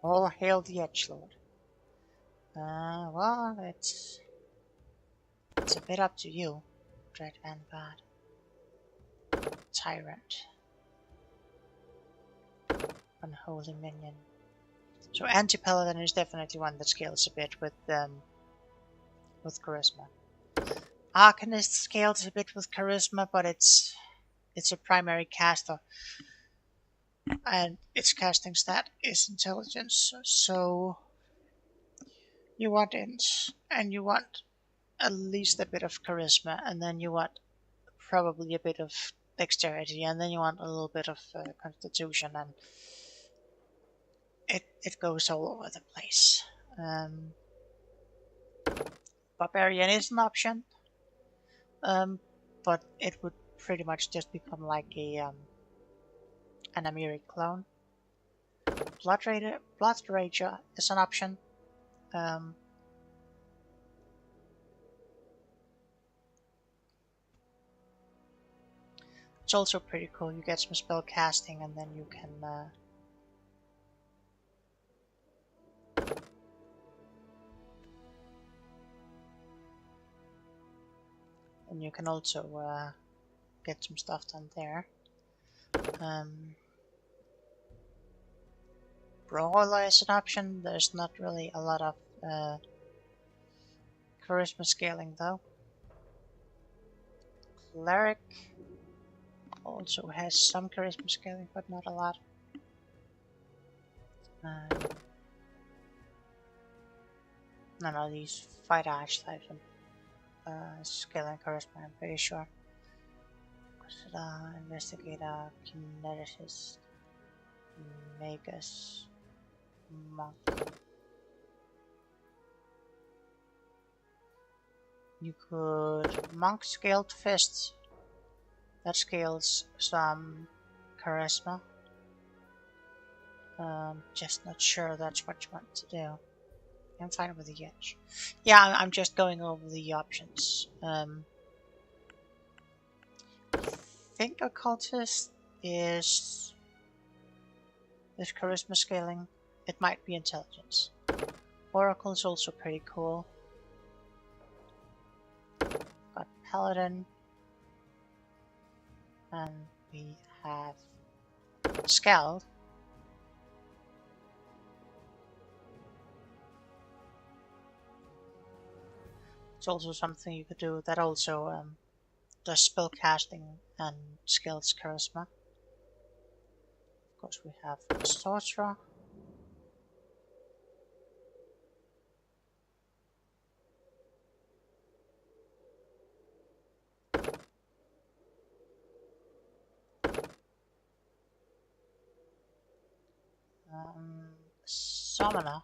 All hail the Edgelord. Well, it's a bit up to you, Dread Vanguard. Tyrant. Unholy Minion. So Anti-Paladin is definitely one that scales a bit with charisma. Arcanist scales a bit with charisma, but it's a primary caster. And its casting stat is intelligence, so you want int, and you want at least a bit of charisma, and then you want probably a bit of dexterity, and then you want a little bit of constitution, and it goes all over the place. Barbarian is an option, but it would pretty much just become like an Amiri clone. Blood Rager is an option. It's also pretty cool. You get some spell casting, and then you can also get some stuff done there. Brawler is an option. There's not really a lot of charisma scaling though. Cleric also has some charisma scaling, but not a lot. None of these fight archetypes scaling charisma, I'm pretty sure. Investigator, kineticist, magus, monk. You could monk scaled fist. That scales some charisma. Just not sure that's what you want to do. I'm fine with the edge. Yeah, I'm just going over the options. I think occultist is charisma scaling. It might be intelligence. Oracle is also pretty cool. Got paladin, and we have Scald. It's also something you could do that also does spell casting and scales charisma. Of course, we have Sorcerer. Summoner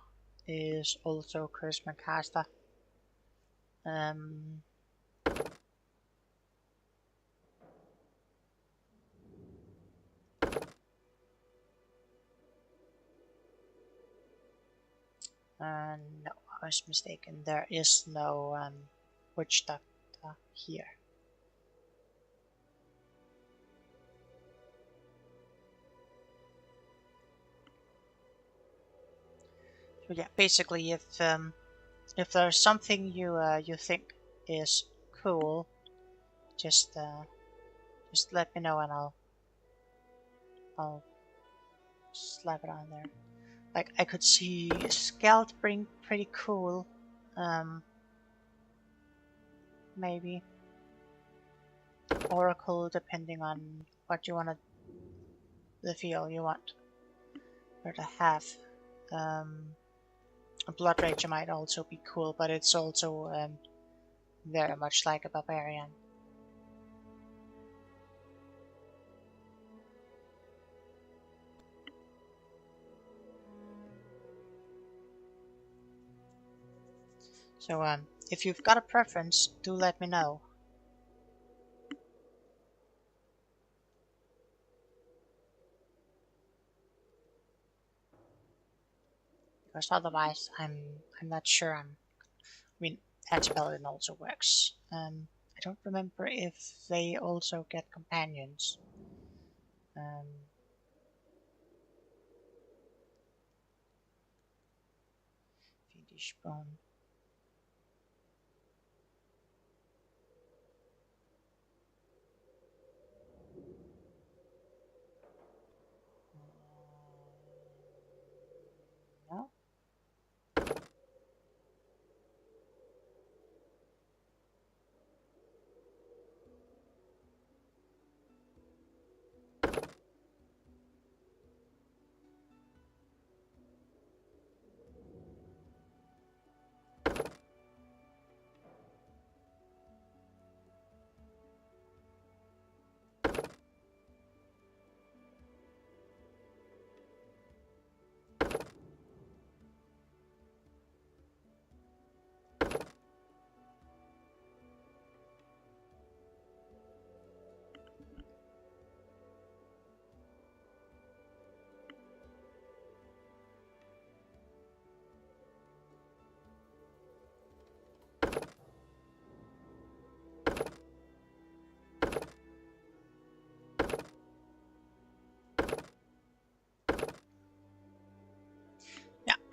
is also charisma caster. No, I was mistaken. There is no witch doctor here. But yeah, basically, if there's something you think is cool, just let me know and I'll slap it on there. Like I could see Scout being pretty cool, maybe Oracle, depending on what you want the feel you want her to have. A Blood Rager might also be cool, but it's also very much like a barbarian. So if you've got a preference, do let me know. Because otherwise, I'm not sure. I mean, Anti-Paladin also works. I don't remember if they also get companions. Fiendish Bone. No.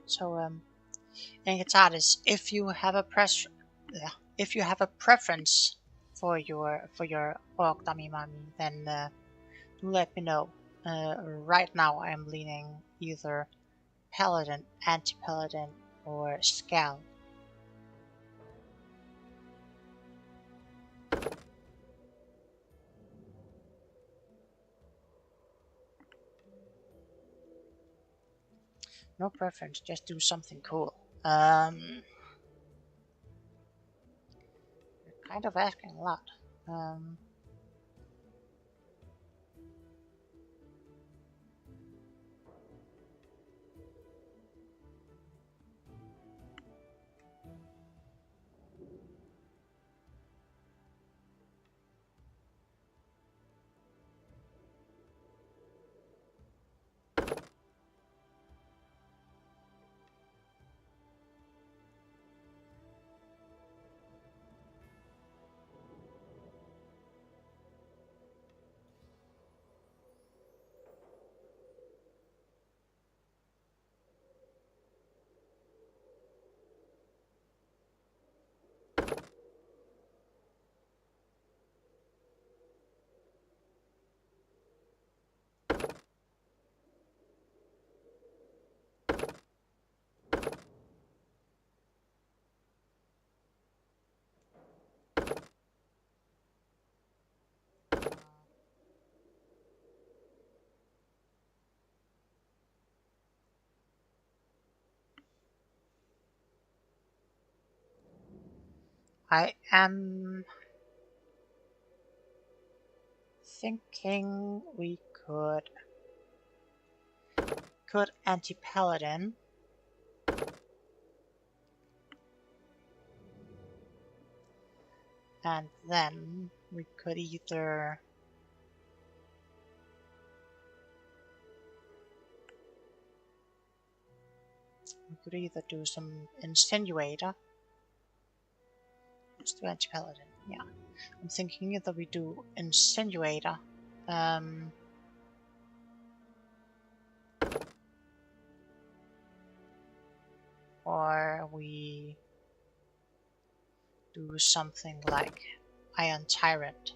So in Guitardis, if you have a preference for your orc dummy mummy, then do let me know. Right now I'm leaning either Paladin, Anti-Paladin, or Scout. No preference, just do something cool. You're kind of asking a lot. I am thinking we could Anti-Paladin. And then we could either do some Insinuator. Let's do Anti-Paladin, yeah. I'm thinking either we do Insinuator, or we do something like Iron Tyrant.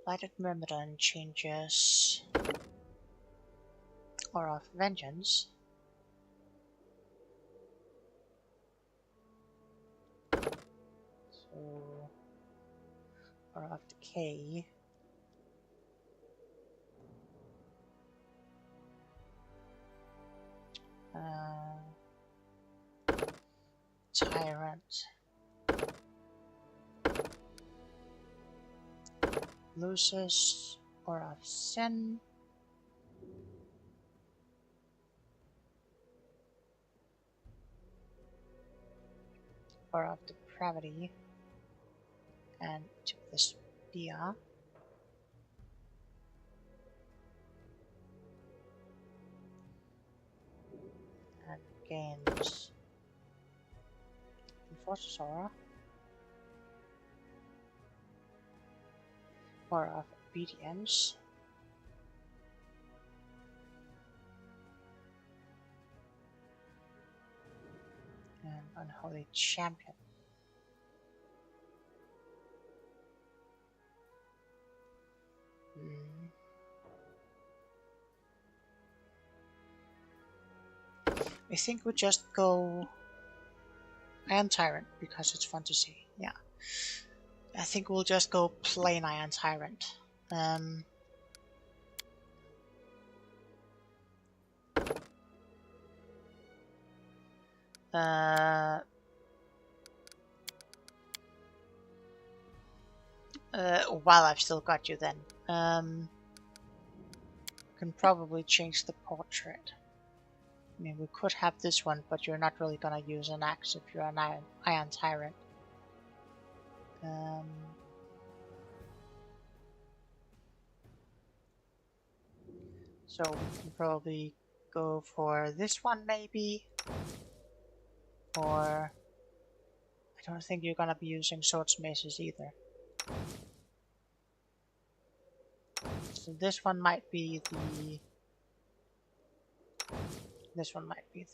Lighted Myrmidon changes Aura of Vengeance. So Aura of Decay. Tyrant. Loses Aura of Sin. Aura of Depravity. And to the Spear. And gains Enforcer's Aura. Aura of Obedience. And Unholy Champion. I think we'll just go Iron Tyrant because it's fun to see. Yeah. I think we'll just go plain Iron Tyrant. While I've still got you then, can probably change the portrait. I mean, we could have this one, but you're not really gonna use an axe if you're an Iron Tyrant. So we can probably go for this one maybe, or I don't think you're gonna be using swords maces either. So this one might be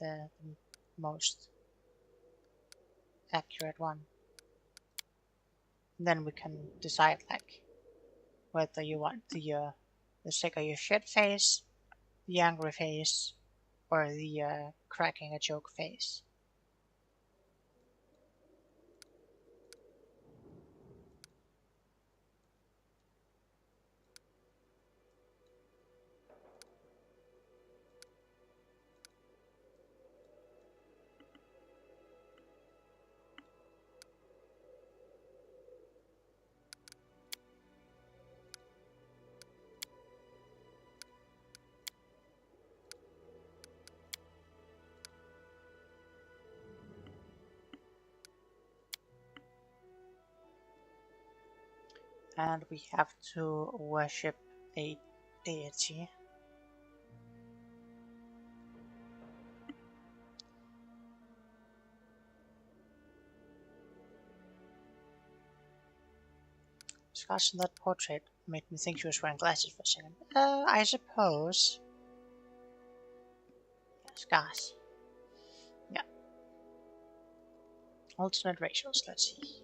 the most accurate one. And then we can decide like whether you want the sick of your shit face, the angry face, or the cracking a joke face. And we have to worship a deity. Scars on that portrait made me think she was wearing glasses for a second. I suppose. Yeah, scars. Yeah. Alternate racials, let's see.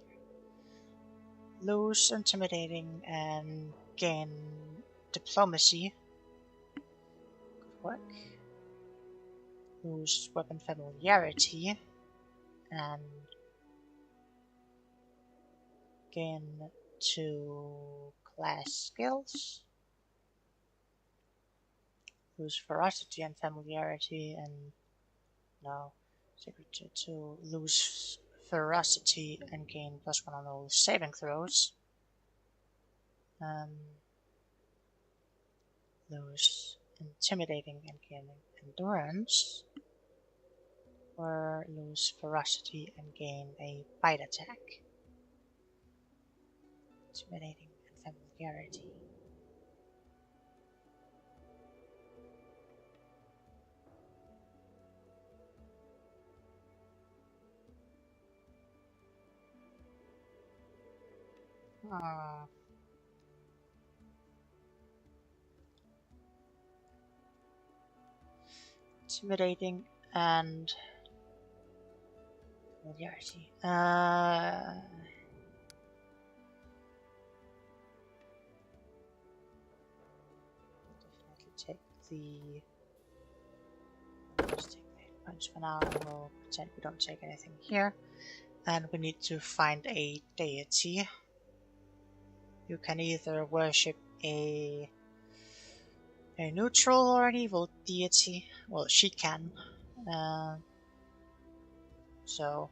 Lose intimidating and gain diplomacy. Good work. Lose weapon familiarity and gain 2 class skills. Lose ferocity and familiarity and No. Secret to lose ferocity and gain +1 on all saving throws. Lose intimidating and gain endurance. Or lose ferocity and gain a bite attack. Intimidating and familiarity. Intimidating and familiarity. Definitely take the. Let's take the hit points for now, and we'll pretend we don't take anything here. And we need to find a deity. You can either worship a neutral or an evil deity. Well, she can. So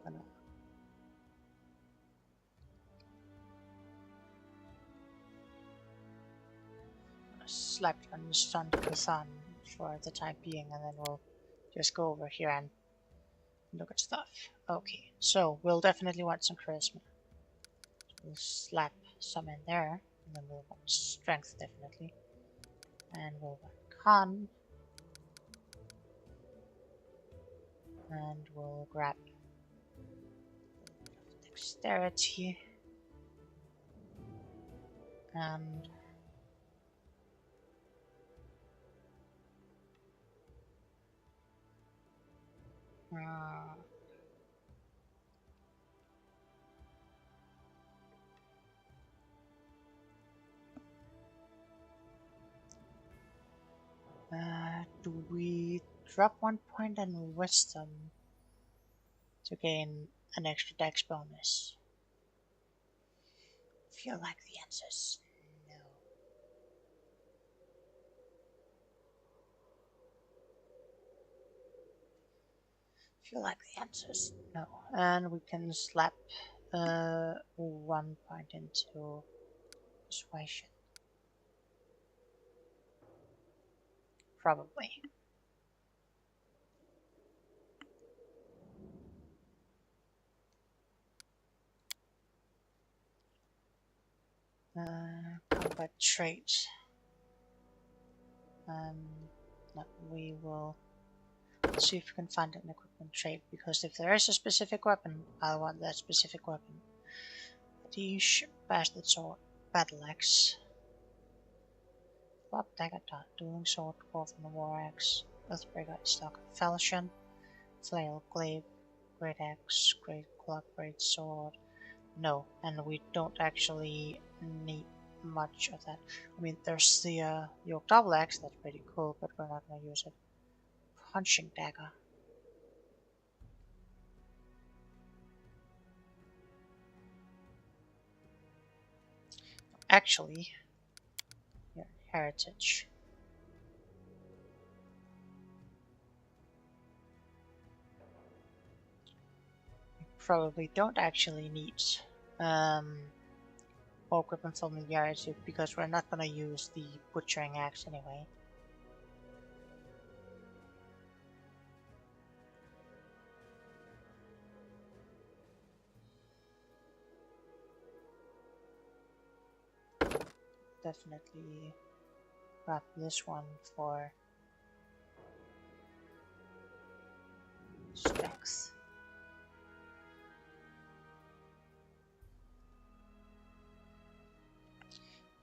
I'm gonna slap on Sun Kuthan for the time being, and then we'll just go over here and look at stuff. Okay, so we'll definitely want some charisma. We'll slap some in there, and then we'll want strength definitely, and we'll want con, and we'll grab dexterity, and do we drop 1 point in wisdom to gain an extra dex bonus? I feel like the answer is no. I feel like the answer is no. And we can slap 1 point into persuasion. Probably. Combat trait. No, we will see if we can find an equipment trait, because if there is a specific weapon, I want that specific weapon. Dish, bastard sword, battle axe, flop dagger, dueling sword, dwarf and war axe, earthbreaker, stock, falchion, flail, glaive, great axe, great club, great sword. No, and we don't actually need much of that. I mean, there's the yoke double axe, that's pretty cool, but we're not gonna use it. Punching dagger. Actually, your heritage. We probably don't actually need orc weapon familiarity, because we're not gonna use the butchering axe anyway. Definitely grab this one for strength.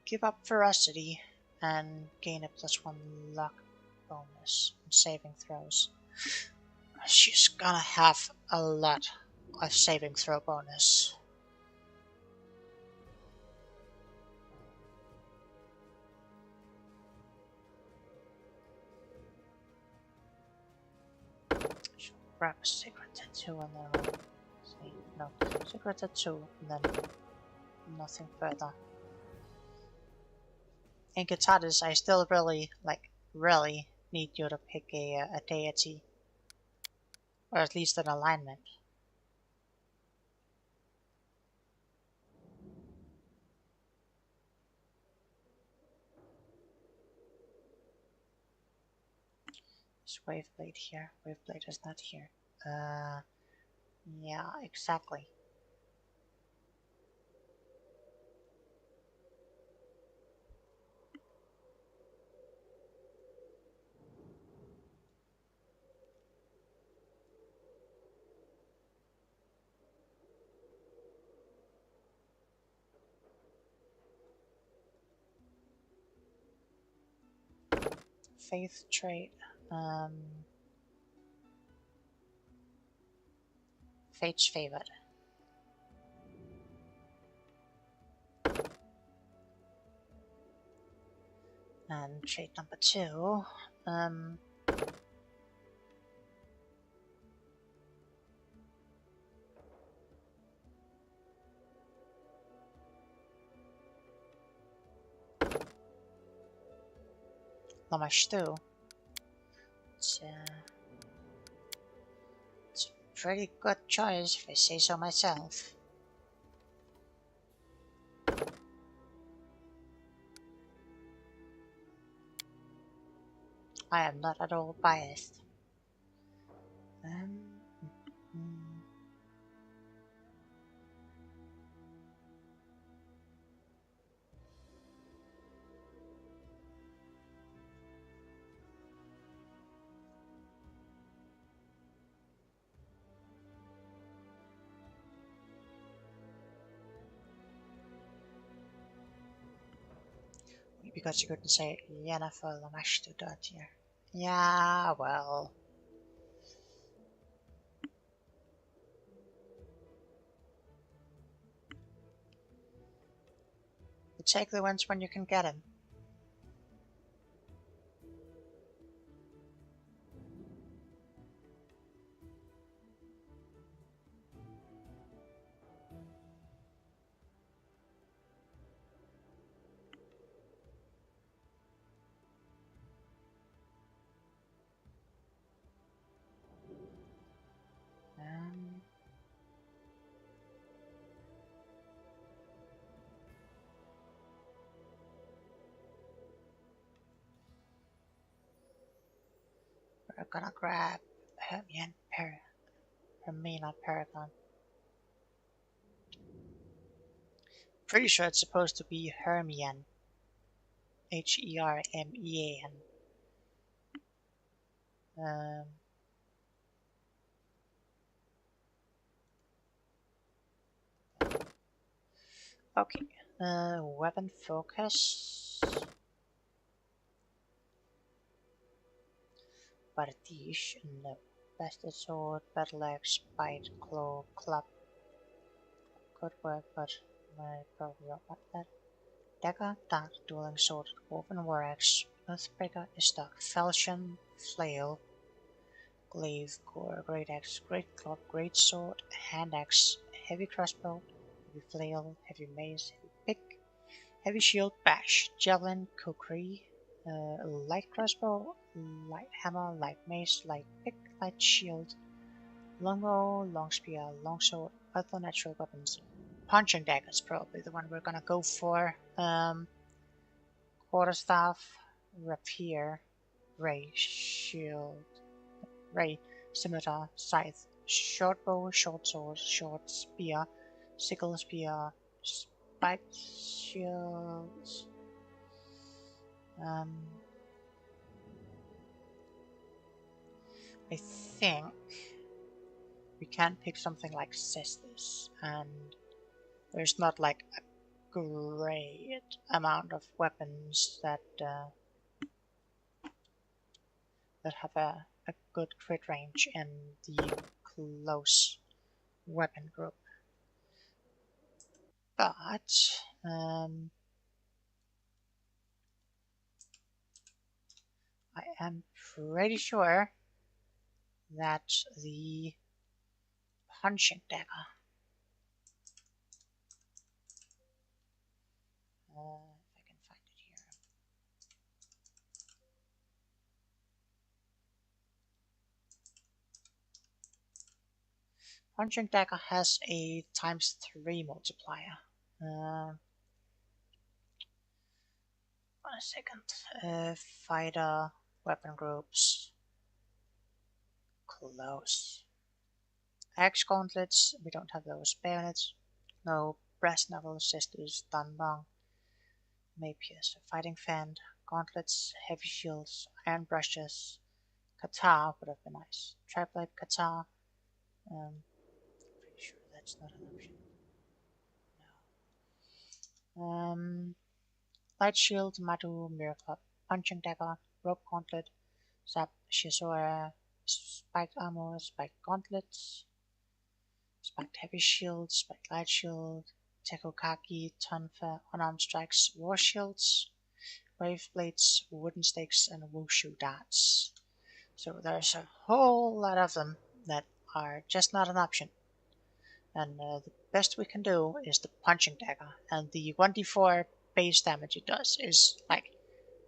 Give up ferocity and gain a +1 luck bonus on saving throws. She's gonna have a lot of saving throw bonus. She'll grab a secret tattoo and then we'll see. No, secret tattoo and then nothing further. In Catatus, I still really need you to pick a deity, or at least an alignment. Is Waveblade here? Waveblade is not here. Yeah, exactly. Faith trait. Fate's favored. And trait number 2. Lamashtu. It's a pretty good choice, if I say so myself. I am not at all biased. Because you couldn't say Yeenafer Lamashtu here. Yeah, well. You take the wins when you can get them. We're gonna grab Hermina Paragon. Pretty sure it's supposed to be Hermian. Hermean. Okay. Weapon focus. Bardiche, no. Blasted sword, battle axe, bite, claw, club. Good work, but I probably don't want that. Dagger, dark, dueling sword, woven war axe, earthbreaker, stock, falchion, flail, glaive, gore, great axe, great club, great sword, hand axe, heavy crossbow, heavy flail, heavy mace, heavy pick, heavy shield, bash, javelin, kukri, light crossbow, light hammer, light mace, light pick, light shield, longbow, long spear, long sword, other natural weapons. Punching dagger is probably the one we're gonna go for. Quarterstaff, rapier, ray, shield, ray, scimitar, scythe, short bow, short sword, short spear, sickle spear, spiked shields. I think we can pick something like Cestus, and there's not like a great amount of weapons that have a good crit range in the close weapon group. But I am pretty sure that the punching dagger if I can find it here. Punching dagger has a ×3 multiplier. One second. Fighter, weapon groups, close. Axe gauntlets, we don't have those. Bayonets, no. Brass knuckles, sisters, done wrong. Mapiers, fighting fan, gauntlets, heavy shields, iron brushes, Katar would have been nice. Triplate Katar. Pretty sure that's not an option. No. Light shield, Madu, mirror club, punching dagger, rope gauntlet, zap, Shizora, spiked armor, spiked gauntlets, spiked heavy shield, spiked light shield, Tekokaki, Tonfa, unarmed strikes, war shields, wave blades, wooden stakes, and wushu darts. So there's a whole lot of them that are just not an option. And the best we can do is the punching dagger, and the 1d4 base damage it does is like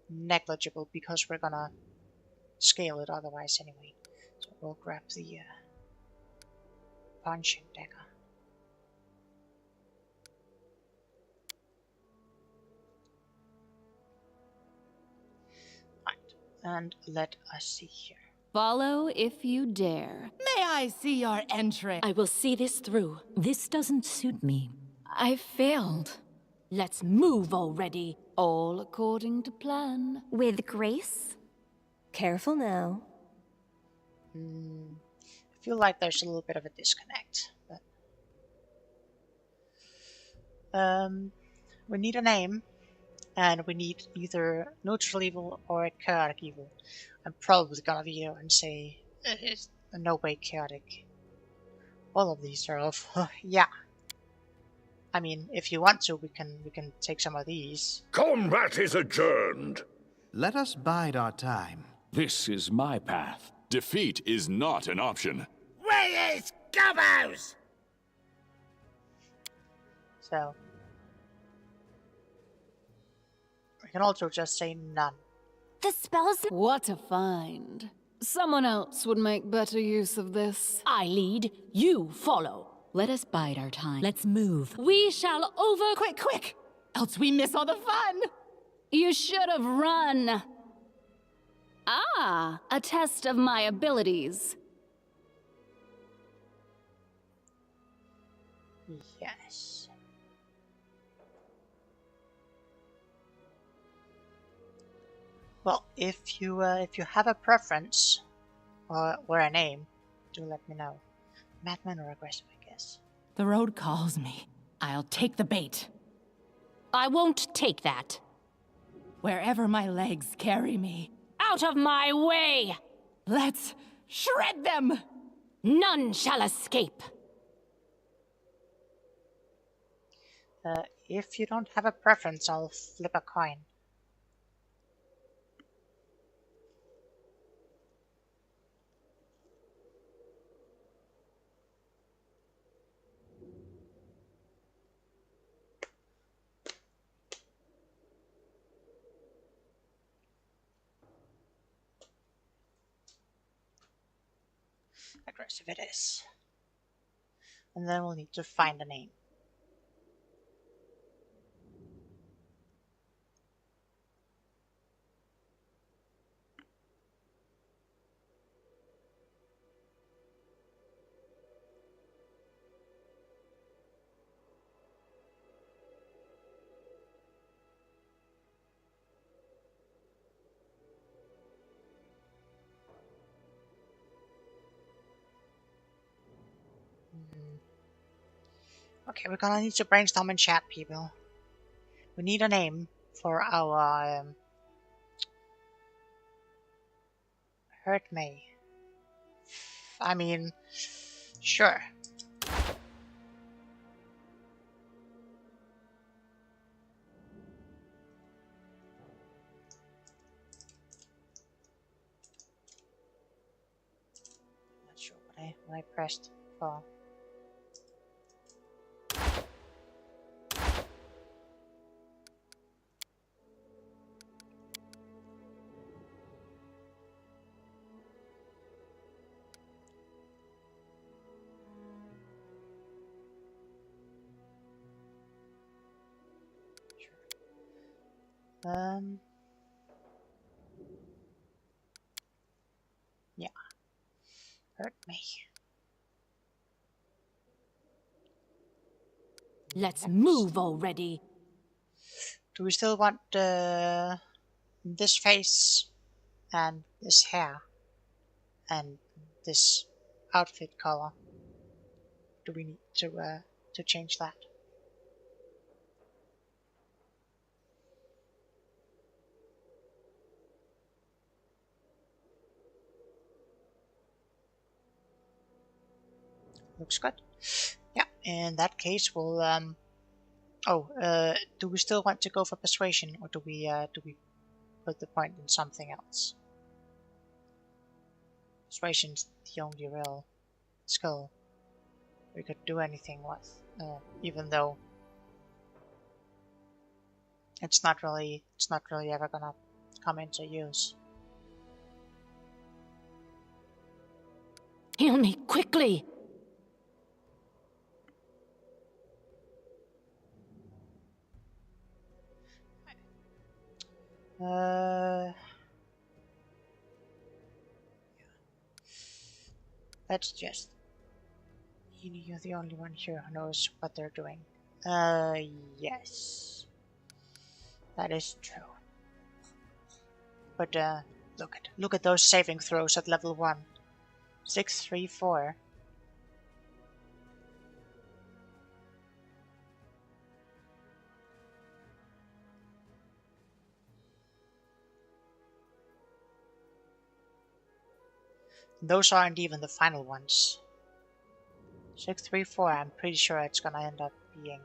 negligible because we're gonna scale it otherwise anyway. So we'll grab the punching dagger. Right, and let us see here.
Follow if you dare.
May I see your entry?
I will see this through. This doesn't suit me.
I failed.
Let's move already.
All according to plan.
With grace? Careful now.
I feel like there's a little bit of a disconnect. But we need a name, and we need either neutral evil or chaotic evil. I'm probably gonna be here and say it's no way chaotic. All of these are off. Yeah. I mean, if you want to, we can take some of these.
Combat is adjourned.
Let us bide our time.
This is my path. Defeat is not an option.
Where is Gobos?
So we can also just say none.
The spells.
What a find. Someone else would make better use of this.
I lead, you follow. Let us bide our time. Let's move.
We shall over...
Quick! Else we miss all the fun!
You should have run. Ah, a test of my abilities.
Yes. Well, if you have a preference or a name, do let me know. Madman or aggressive, I guess.
The road calls me. I'll take the bait.
I won't take that.
Wherever my legs carry me.
Out of my way!
Let's shred them!
None shall escape.
If you don't have a preference, I'll flip a coin. Aggressive it is. And then we'll need to find a name. Okay, we're gonna need to brainstorm and chat, people. We need a name for our Hurt May. I mean, sure. Not sure what I pressed for. Yeah, hurt me.
Let's move already.
Do we still want this face and this hair and this outfit color? Do we need to change that? Looks good. Yeah, in that case, we'll do we still want to go for persuasion, or do we put the point in something else? Persuasion's the only real skill we could do anything with, even though it's not really ever gonna come into use.
Heal me quickly.
Let's just. You're the only one here who knows what they're doing. Yes. That is true. But, look at those saving throws at level 1. 6, 3, 4. Those aren't even the final ones. 6, 3, 4. I'm pretty sure it's gonna end up being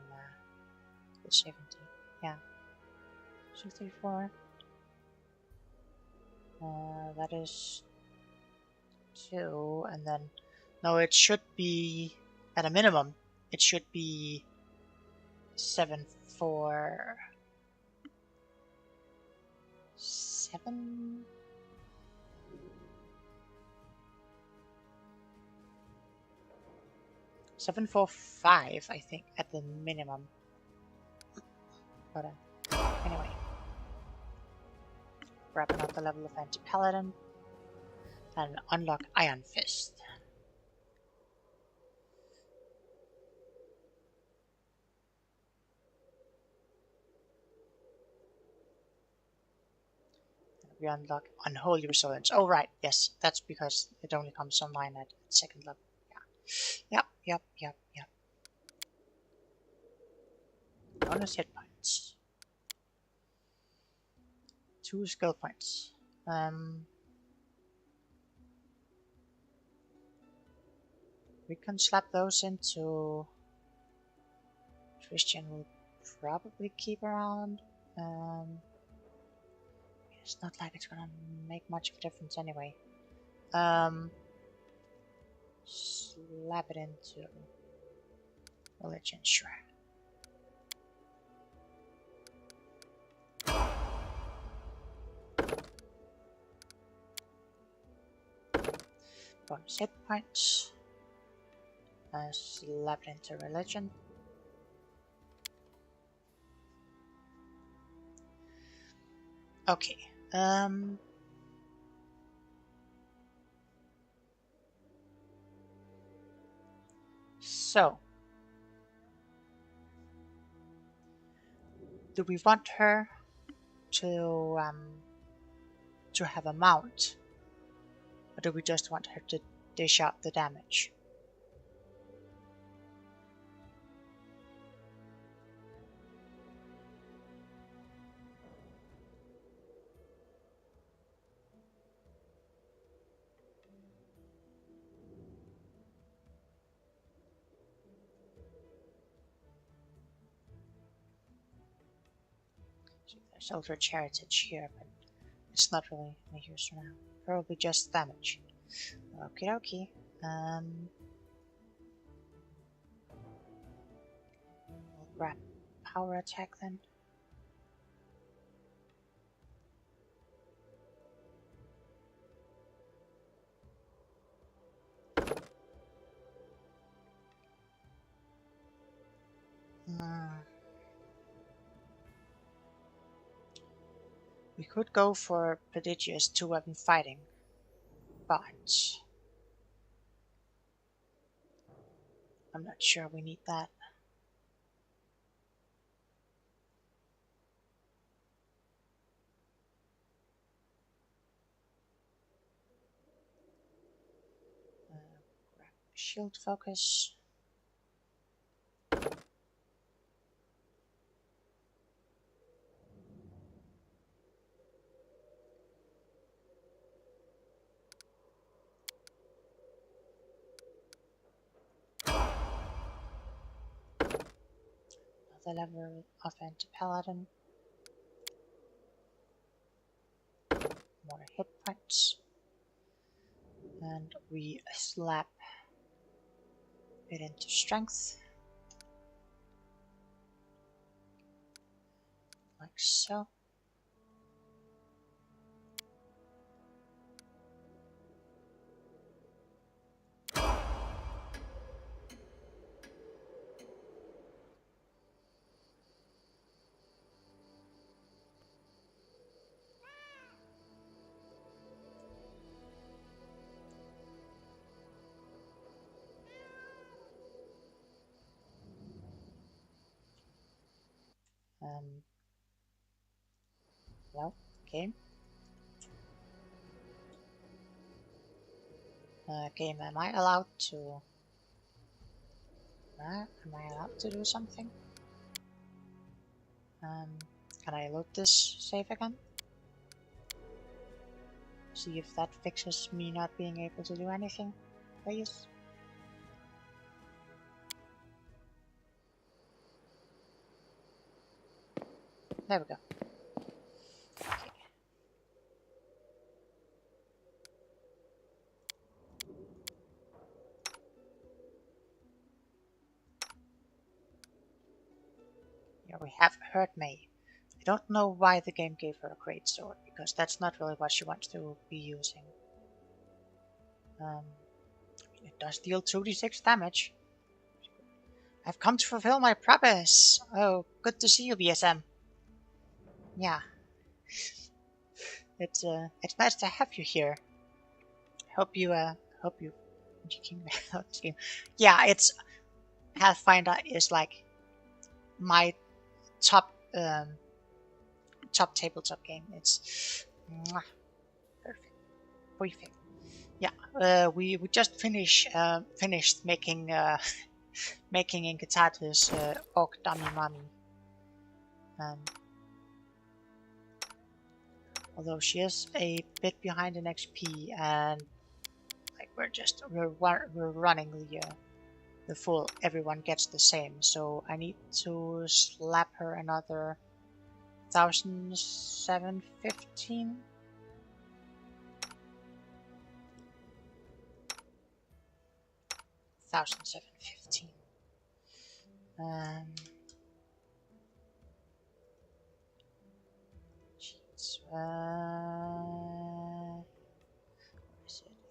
the 70. Yeah. 6, 3, 4. That is 2, and then no, it should be at a minimum. It should be 7, 4, 7. Seven, 4, 5, I think, at the minimum. But anyway, wrapping up the level of Anti-Paladin and unlock Iron Fist. We unlock Unholy Resilience. Oh right, yes, that's because it only comes online at 2nd level. Yeah. Yep. Bonus hit points. 2 skill points. We can slap those into. Christian will probably keep around. It's not like it's gonna make much of a difference anyway. Slap it into religion, sure. Bonus hit points. Slap it into religion. Okay. So, do we want her to have a mount, or do we just want her to dish out the damage? There's Eldritch Heritage here, but it's not really any use for now. Probably just damage. Okie dokie. We'll grab power attack then. We could go for prodigious 2-weapon fighting, but I'm not sure we need that. Grab shield focus. Another level of anti-paladin. More hit points. And we slap it into strength. Like so. Well, game. Game, am I allowed to... am I allowed to do something? Can I load this save again? See if that fixes me not being able to do anything, please. There we go. Okay. Here we have Hurt May. I don't know why the game gave her a great sword, because that's not really what she wants to be using. It does deal 2d6 damage. I've come to fulfill my promise. Oh, good to see you, BSM. Yeah. It's nice to have you here. Hope you yeah, it's Pathfinder is like my top top tabletop game. It's perfect. Yeah, we just finished making making Inkatatus Orc Dummy Mummy. Although she is a bit behind in XP, and like we're running the full everyone gets the same, so I need to slap her another 1,715. What is it?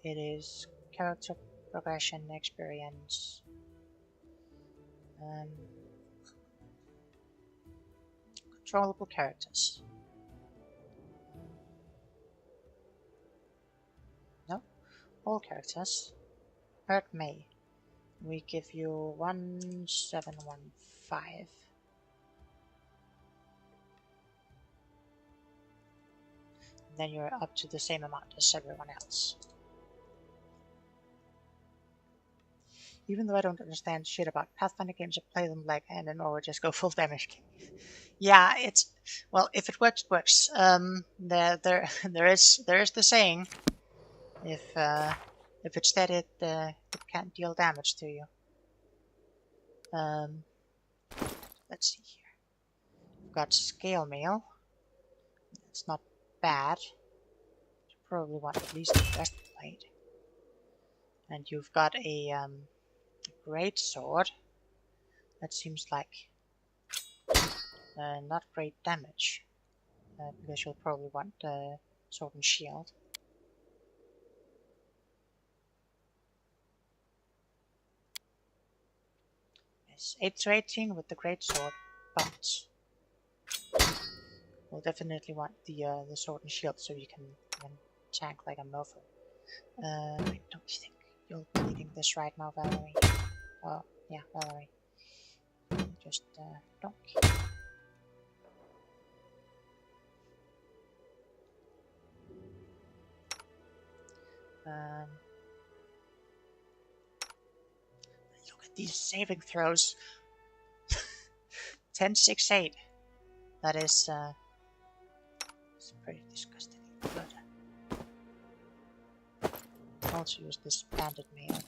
It is character progression experience. Controllable characters. No, all characters. Hurt May. We give you 1,715. Then you're up to the same amount as everyone else. Even though I don't understand shit about Pathfinder games, I play them like and or just go full damage. Yeah, it's well, if it works, it works. There is the saying, if it's dead, it can't deal damage to you. Let's see here. We've got scale mail. It's not bad. You probably want at least the breastplate. And you've got a great sword. That seems like not great damage, because you'll probably want sword and shield. Yes, 8 to 18 with the great sword, but We'll definitely want the sword and shield so you can tank like a mofo. I don't think you're needing this right now, Valerie. Oh, yeah, Valerie. Just donk. Look at these saving throws. 10, 6, 8. That is it's pretty disgusting. But I'll also use this banded mail.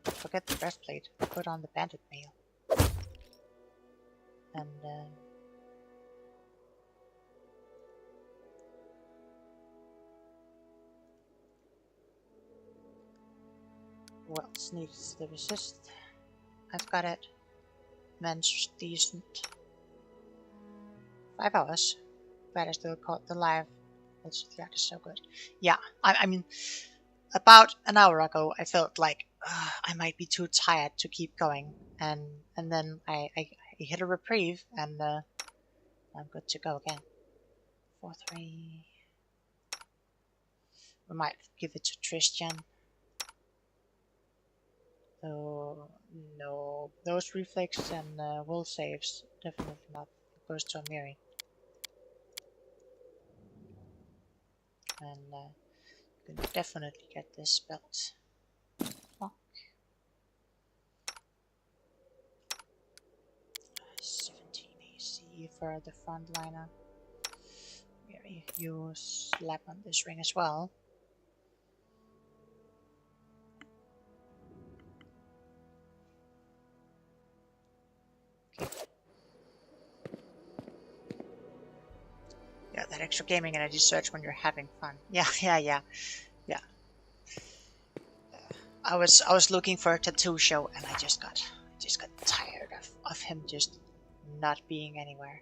Forget the breastplate. Put on the banded mail. And who else needs the resist? I've got it. Men's decent. 5 hours. But I still caught the live. That is so good. Yeah, I mean, about an hour ago, I felt like I might be too tired to keep going, and then I hit a reprieve, and I'm good to go again. 4-3. We might give it to Tristan. Oh no, those reflex and will saves definitely not. It goes to Amiri. And you can definitely get this belt. Lock. 17 AC for the frontliner. We use slap on this ring as well. Okay. Yeah, that extra gaming energy surge when you're having fun. Yeah. I was looking for a tattoo show, and I just got tired of him just not being anywhere.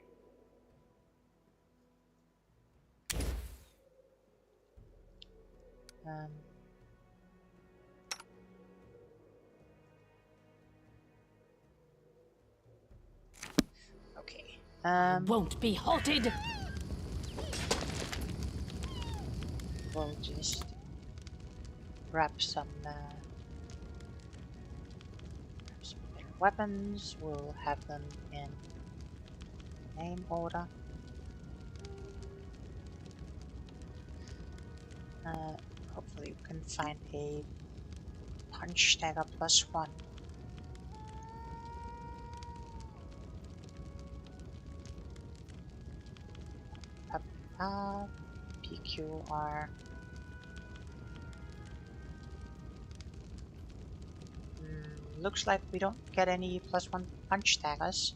Okay.
Won't be halted.
We'll just grab some better weapons. We'll have them in name order. Hopefully we can find a punch dagger +1. PQR. Looks like we don't get any +1 punch daggers.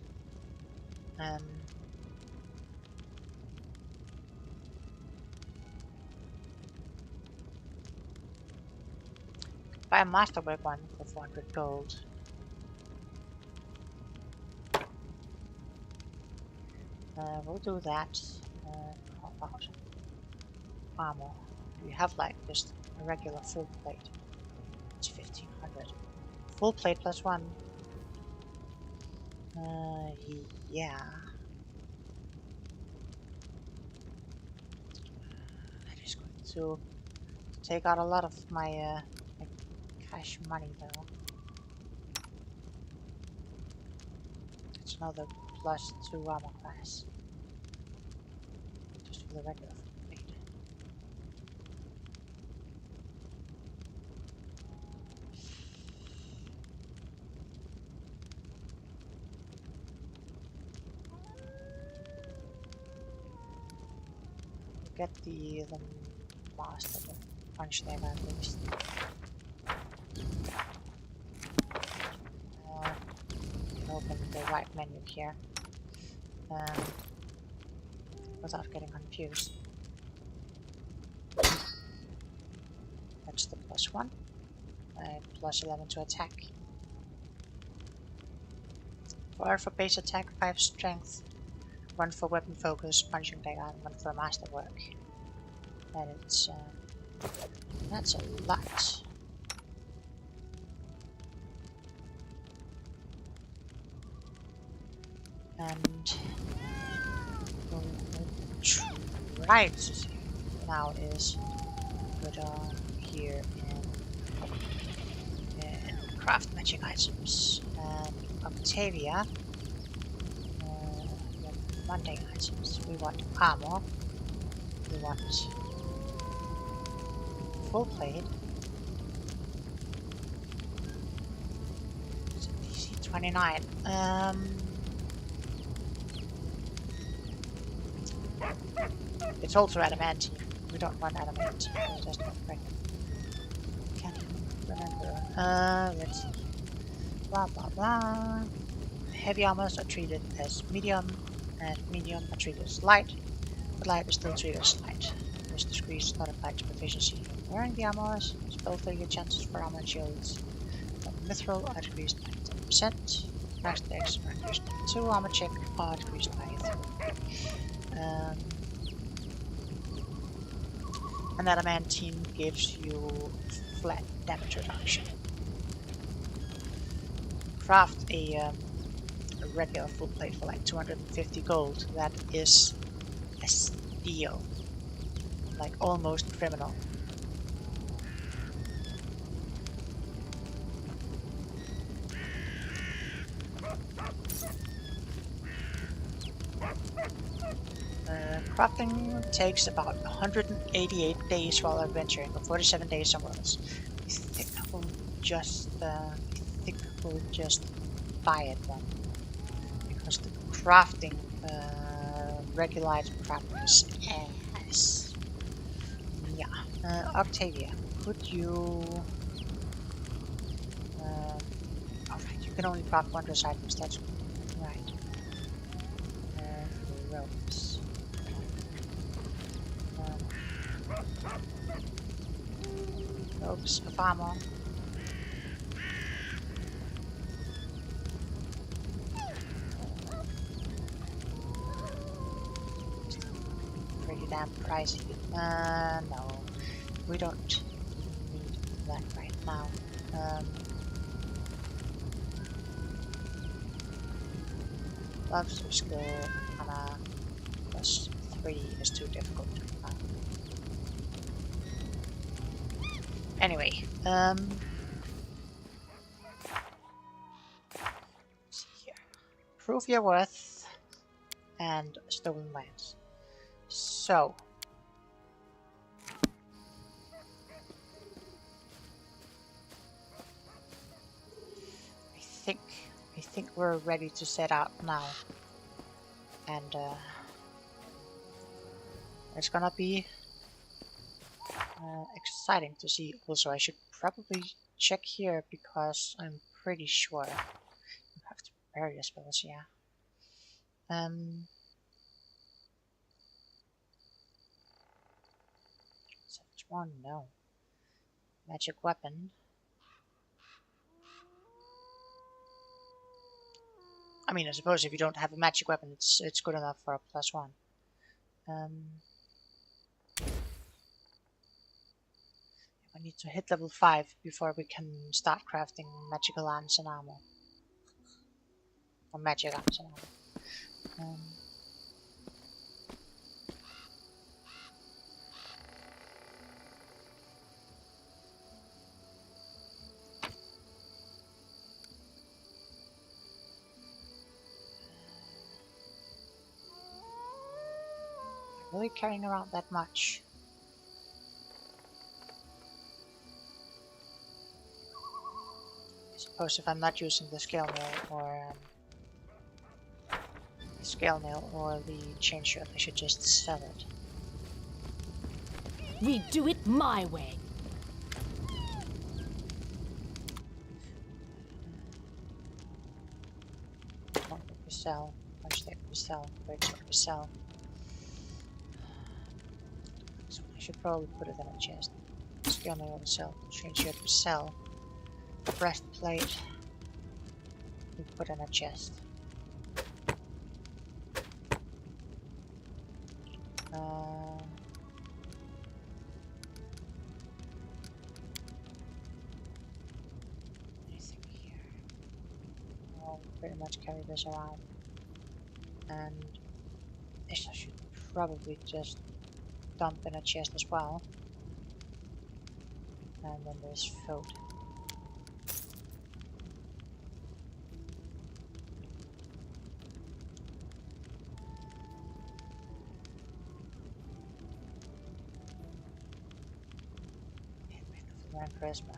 Buy a masterwork one for 400 gold. We'll do that. How about armor? Do we have like just a regular full plate? It's 1500. Full plate +1. Yeah. That is going to take out a lot of my my cash money though. It's another +2 armor class. Just for the regular full plate. Get the master punch dagger at least. Open the right menu here without getting confused. That's the +1. +11 to attack. 4 for base attack, 5 strength, 1 for weapon focus, punching dagger, and 1 for masterwork. And it's that's a lot. And what we'll try to see now is put on here and craft magic items. And Octavia, we want mundane items. We want armor. We want full plate. It's DC 29. It's also adamantine. We don't want adamantine. It doesn't look right. Can't even remember. Let's see. Blah blah blah. Heavy armors are treated as medium, and medium are treated as light, but light is still treated as light. This degree is not applied to proficiency in wearing the armors. Spell failure chances for armor and shields of mithril are decreased by 10%. Max dex are increased by 2. Armor check are decreased by 3. And adamantine gives you flat damage reduction. Craft a regular full plate for like 250 gold. That is a steal. Like almost criminal. Crafting takes about 188 days while adventuring, or 47 days somewhere else. I think we'll just buy it then, because the crafting regular item crafting is ass. Yeah. Octavia, could you? Alright, you can only craft wondrous items. That's right. Ropes. Ropes of armor. Pretty damn pricey. No. We don't need that right now. Loves of skill, mana, plus 3 is too difficult to find. Anyway, let's see here. Prove your worth and stolen lands. So, I think we're ready to set out now, and it's gonna be exciting to see. Also, I should probably check here because I'm pretty sure you have to prepare your spells. Yeah. Savage one, no. Magic weapon. I mean, I suppose if you don't have a magic weapon, it's good enough for a +1. I need to hit level 5 before we can start crafting magical arms and armor. Or magic arms and armor. Really carrying around that much? I suppose if I'm not using the scale nail or the chain shirt, I should just sell it.
We do it my way.
What would we sell? Punch tape we sell. Greatsword we sell. So I should probably put it in a chest. Scale nail we sell. Chain shirt we sell. Breastplate we put in a chest. Anything here? I'll pretty much carry this around. and this I should probably just dump in a chest as well. And then there's food. And charisma.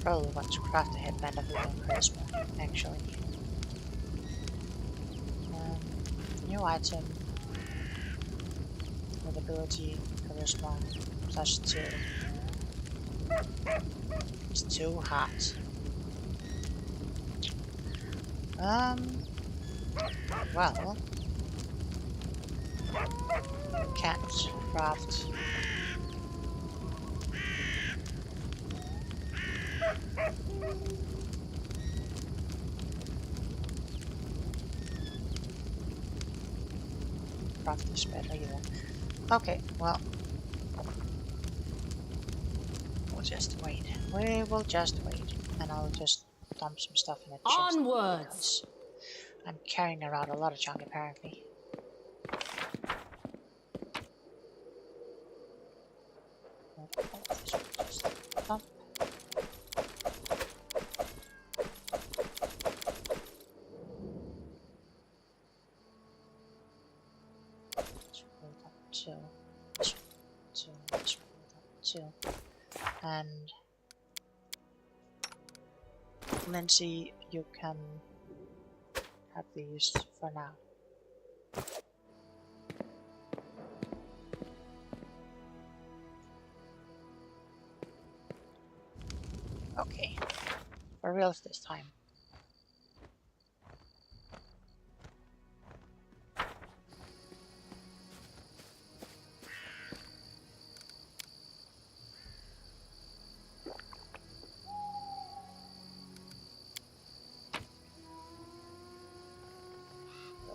Probably want to craft a headband of living charisma, actually. New item with ability charisma +2. It's too hot. Well, can't craft. Craft this better either. Okay, well, we'll just wait. We will just wait, and I'll just dump some stuff in a chest.
Onwards!
I'm carrying around a lot of junk apparently. Dump. Two. And Lindsay, you can have these for now. Okay, for reals this time.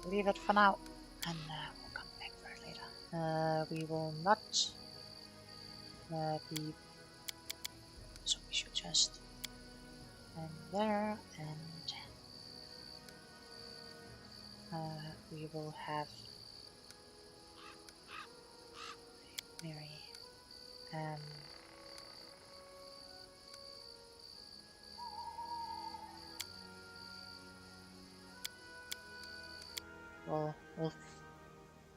We'll leave it for now, and we'll come back for it later. We will not be, so we should just and there, and we will have Mary. We'll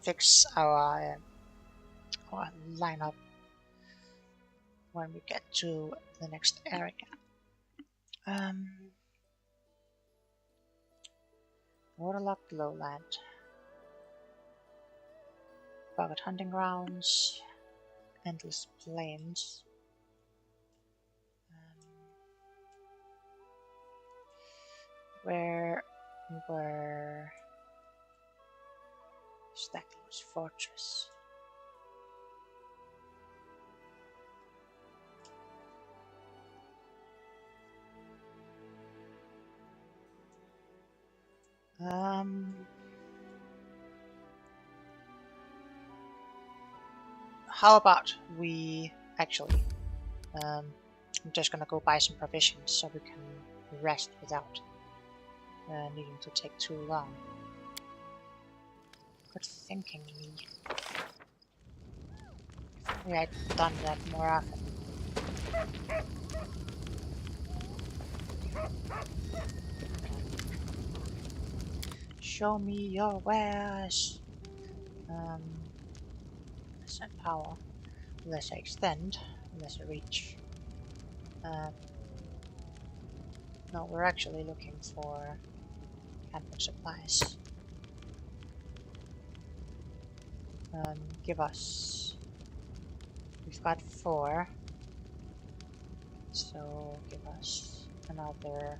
fix our lineup when we get to the next area. Waterlogged lowland, Bucket hunting grounds, endless plains. Where were Stackler's fortress? How about we actually, I'm just gonna go buy some provisions so we can rest without needing to take too long. Good thinking, me. If only I'd done that more often. Show me your wares. Less power, less extend, less reach. No, we're actually looking for camping supplies. Give us. We've got 4, so give us another.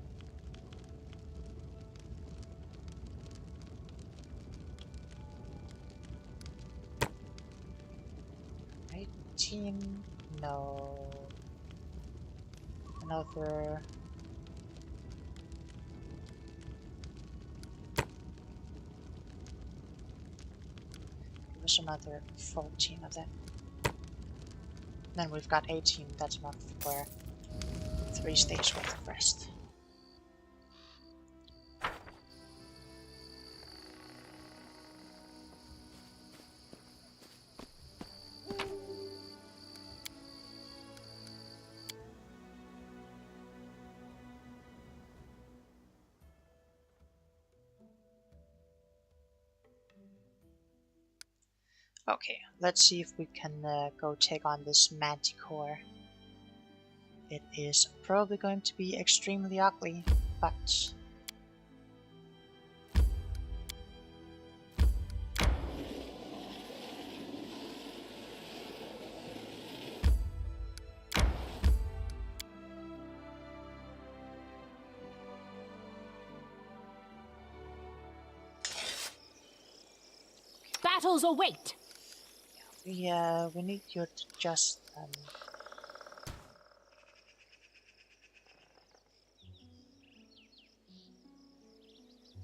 No. Another. Give us another 14 of them. Then we've got 18, that's enough for 3 stays worth of rest. Okay, let's see if we can go take on this Manticore. It is probably going to be extremely ugly, but...
Battles await!
we need you to just...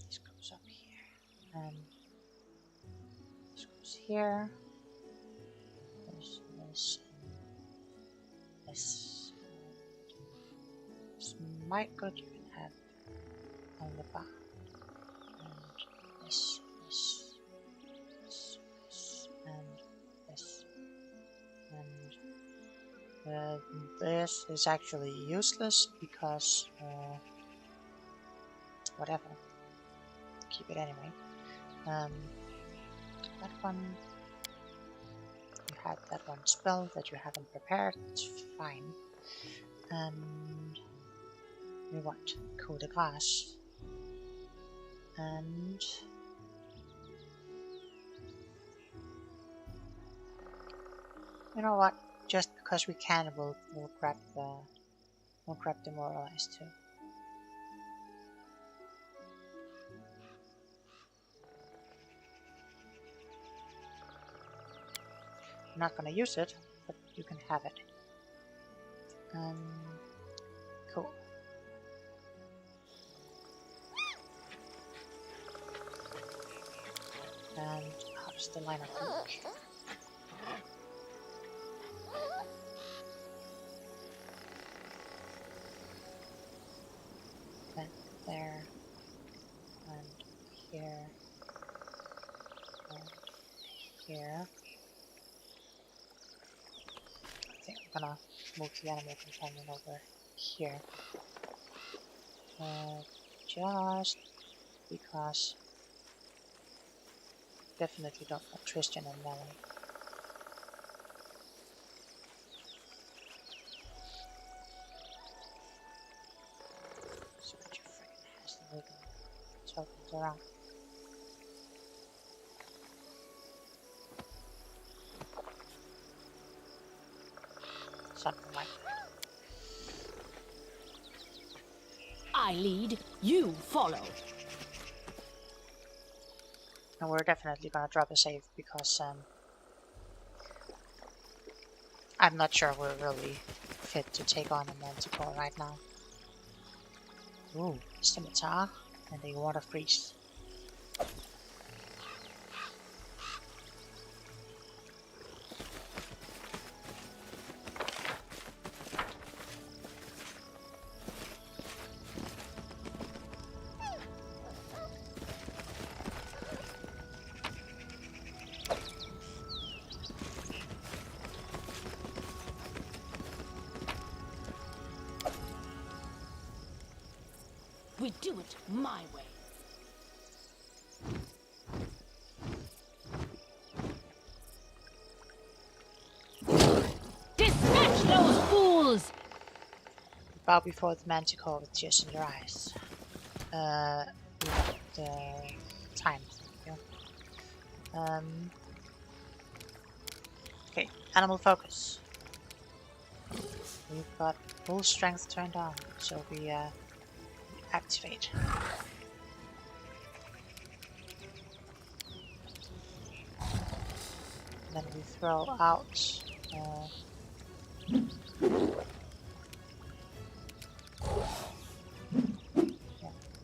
this goes up here, and this goes here. There's this, and this. This might go, you can have on the back, and this, and this, and this is actually useless because whatever, keep it anyway. That one, you had that one spell that you haven't prepared, it's fine. And we want coup de grace, and you know what? Just because we can, we'll grab the moralize too. I'm not gonna use it, but you can have it. Cool. And how's the line of work? Then there, and here, and here. I think I'm gonna move the animal companion over here. Just because definitely don't want Tristan and Melanie. So that your friggin' has the wiggle tokens around. Something like that.
I lead, you follow.
And we're definitely gonna drop a save because I'm not sure we're really fit to take on a Manticore right now. Ooh, scimitar and a water freeze.
We do it my way. Dispatch those fools!
Bow before the Manticore with tears in your eyes. Time. Yeah. Okay, animal focus. We've got full strength turned on, so we activate. And then we throw out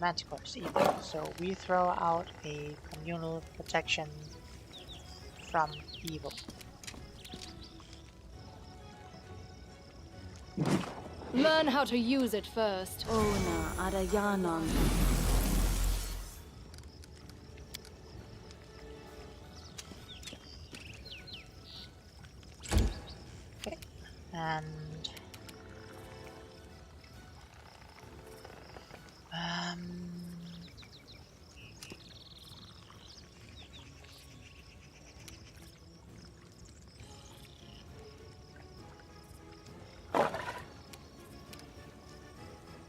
Manticore is evil, so we throw out a communal protection from evil.
Learn how to use it first.
Ona Adayanan.
Okay. And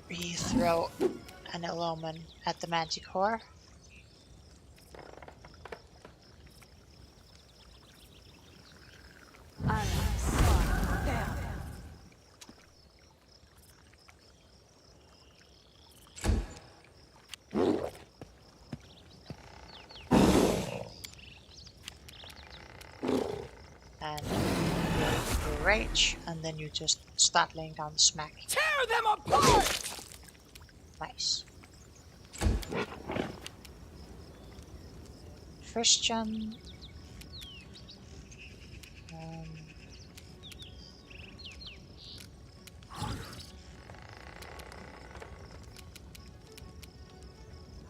we throw an Illumin at the Manticore. And you rage, and then you just start laying down the smack.
Tear them apart!
Nice. Christian.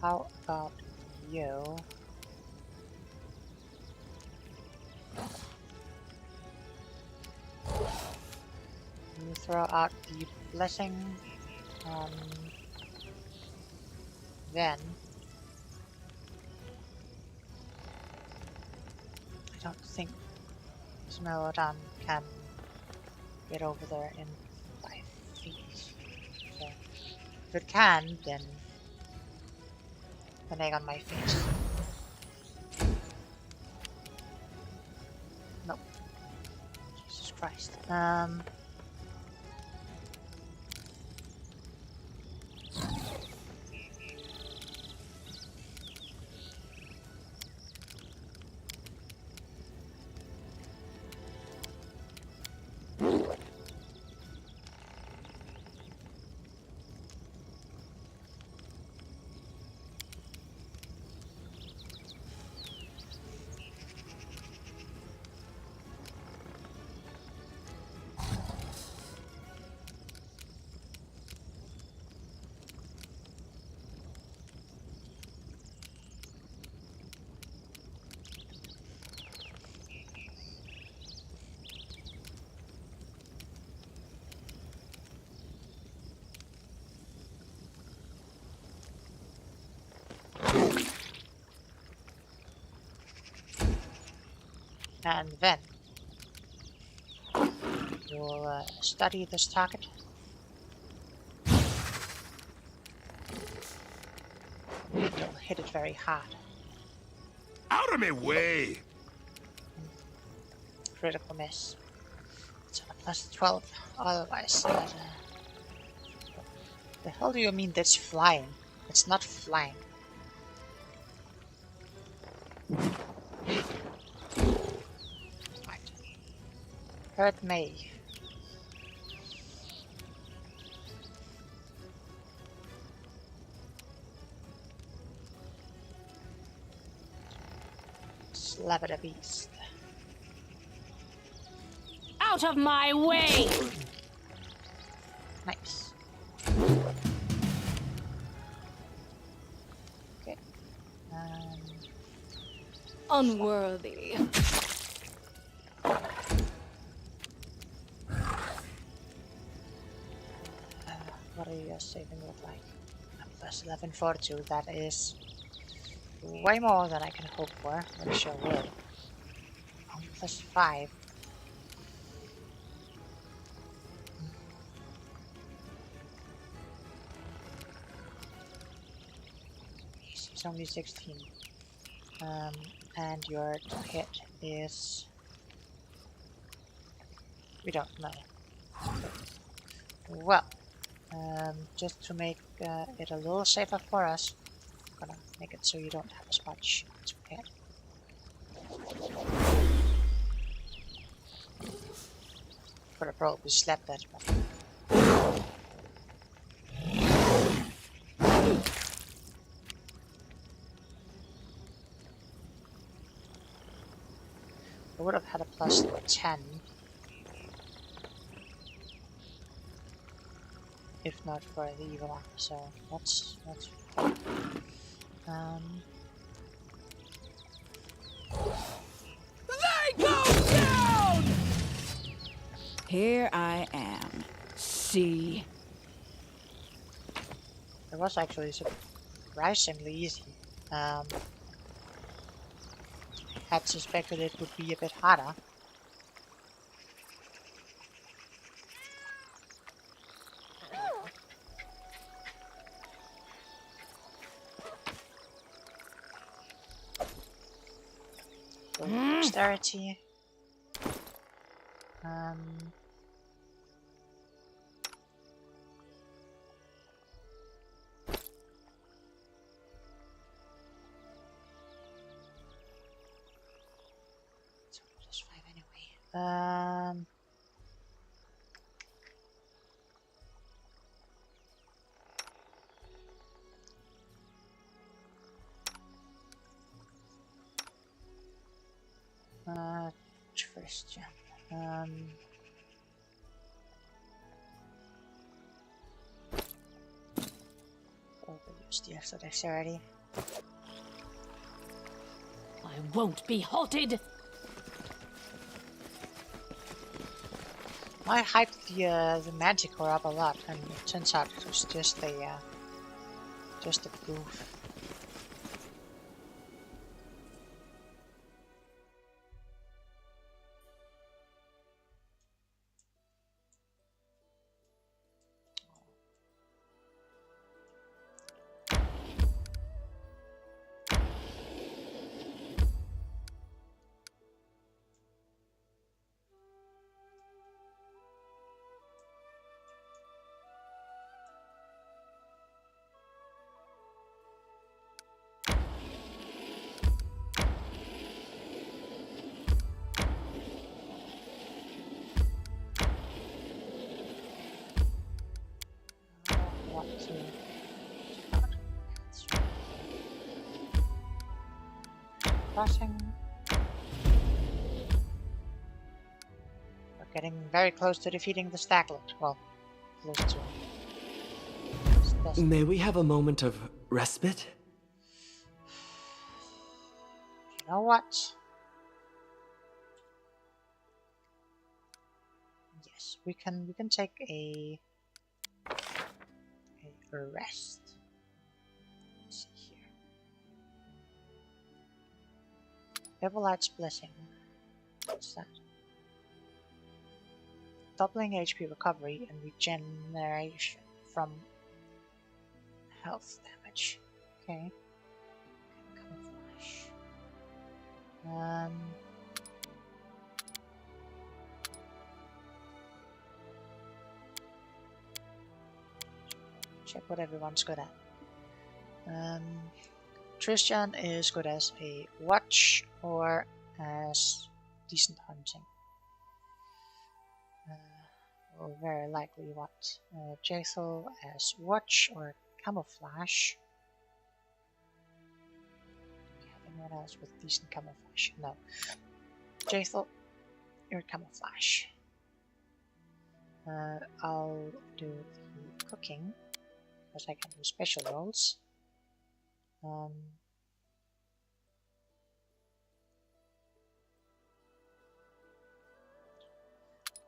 How about you? You throw out the blessing, then I don't think Smelodon can get over there in 5 feet. So if it can, then an egg on my face. Nope. Jesus Christ. And then you'll study this target. You'll hit it very hard.
Out of my way!
Critical miss. It's on a plus 12. Otherwise, that, the hell do you mean that's flying? It's not flying. Right. Hurt me. Slap at a beast.
Out of my way!
Nice. Okay.
Unworthy.
What are your saving look like? Plus 11 fortitude. That is way more than I can hope for. I'm sure will. Plus 5. It's only 16. And your hit is... we don't know. Well, just to make it a little safer for us, I'm gonna make it so you don't have as much to hit. Could have probably slapped that, but... I would have had a plus 10. if not for the evil eye. So that's
They go down! Here I am. See?
it was actually surprisingly easy. Had suspected it would be a bit harder. Dexterity. So +5 anyway. Christian. Overuse the extra dexterity.
I won't be halted.
I hyped the magic up a lot, and it turns out it was just a goof. Crossing. We're getting very close to defeating the Staglet. Well, close to.
May we have a moment of respite?
You know what? Yes, we can take a rest. Let's see here. Evilite's Blessing. What's that? Doubling HP recovery and regeneration from health damage. Okay. Camouflage. Check what everyone's good at. Tristan is good as a watch or as decent hunting. We'll very likely want Jaethal as watch or camouflage. Do you have anyone else with decent camouflage? No. Jaethal, you're camouflage. I'll do the cooking because I can do special rolls.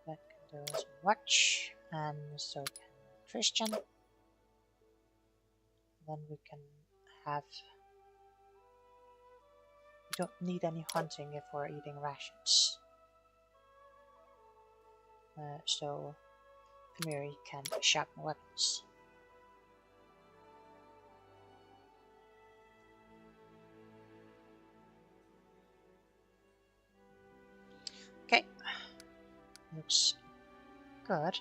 That can do as watch, and so can Christian. Then we can have. We don't need any hunting if we're eating rations. So Mary can sharpen weapons. Okay, looks good.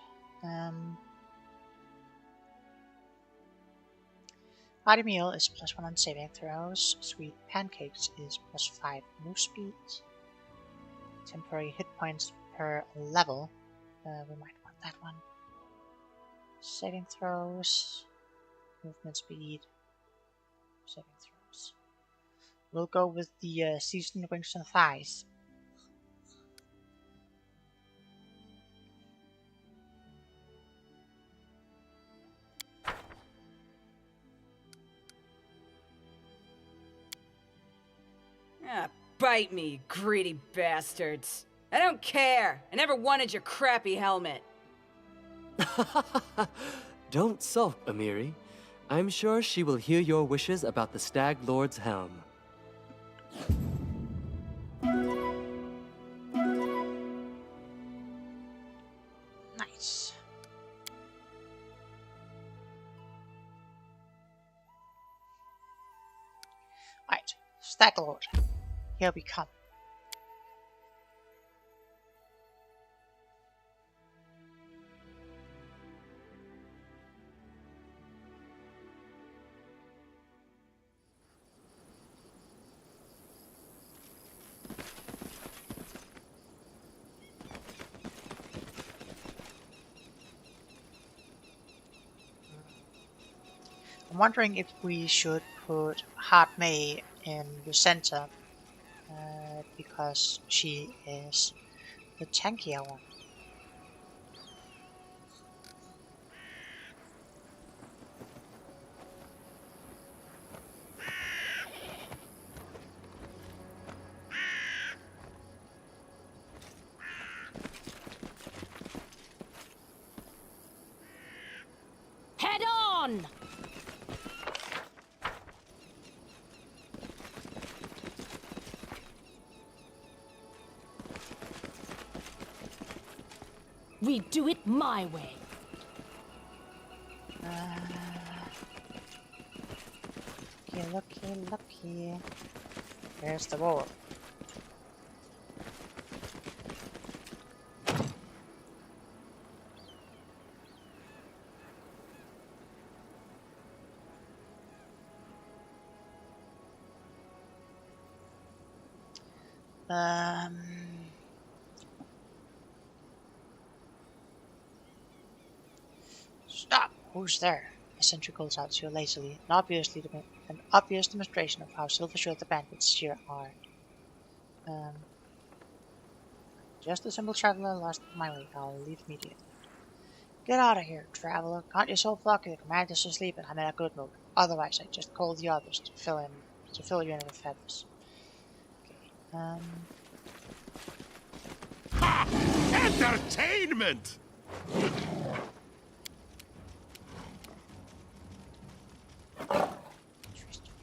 Hearty meal is +1 on saving throws. Sweet pancakes is +5 move speed. Temporary hit points per level. We might want that one. Saving throws, movement speed, saving throws. We'll go with the seasoned wings and thighs.
fight me, you greedy bastards. I don't care. I never wanted your crappy helmet.
Don't sulk, Amiri. I'm sure she will hear your wishes about the Stag Lord's helm.
Nice. Right, Stag Lord. Here we come. I'm wondering if we should put Hard May in the center, because she is the tankier one.
Head on! We do it my way.
Lucky. There's the wall. Stop! Who's there? A sentry calls out to you lazily, an obvious demonstration of how silver-shirt the bandits here are. Just a simple traveler lost my way. I'll leave immediately. Get out of here, traveler. Count yourself lucky. The commander's asleep and I'm in a good mood. Otherwise, I just call the others to fill you in with feathers. Okay.
Ha! Entertainment!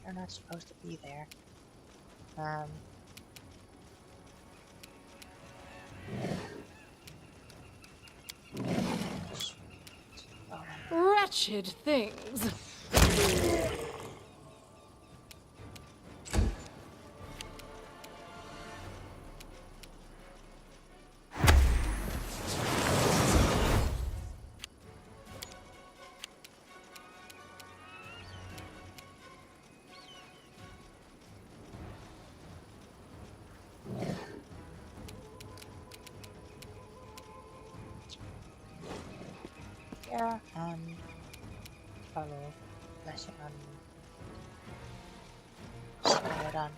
You're not supposed to be there.
Wretched things.
Yeah, follow blessing on we're done.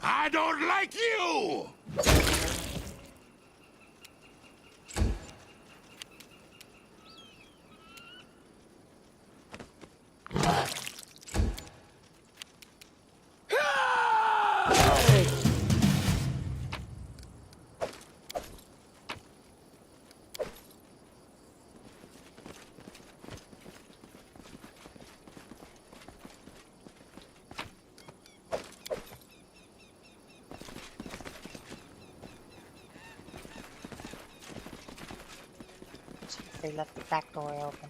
I don't like you!
They left the back door open.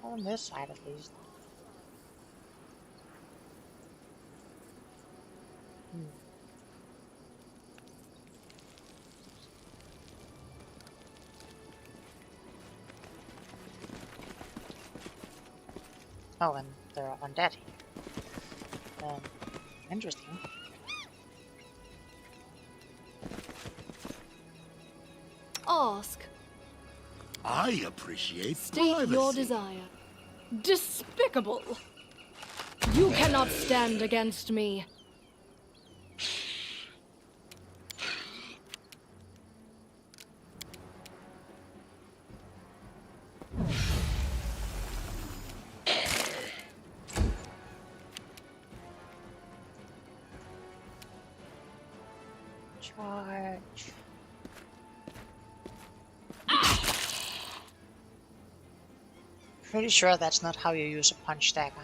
On this side, at least. Oh, and they're undead. Interesting.
Ask.
I appreciate
State
privacy.
your desire. Despicable! You cannot stand against me.
Charge. Pretty sure that's not how you use a punch dagger.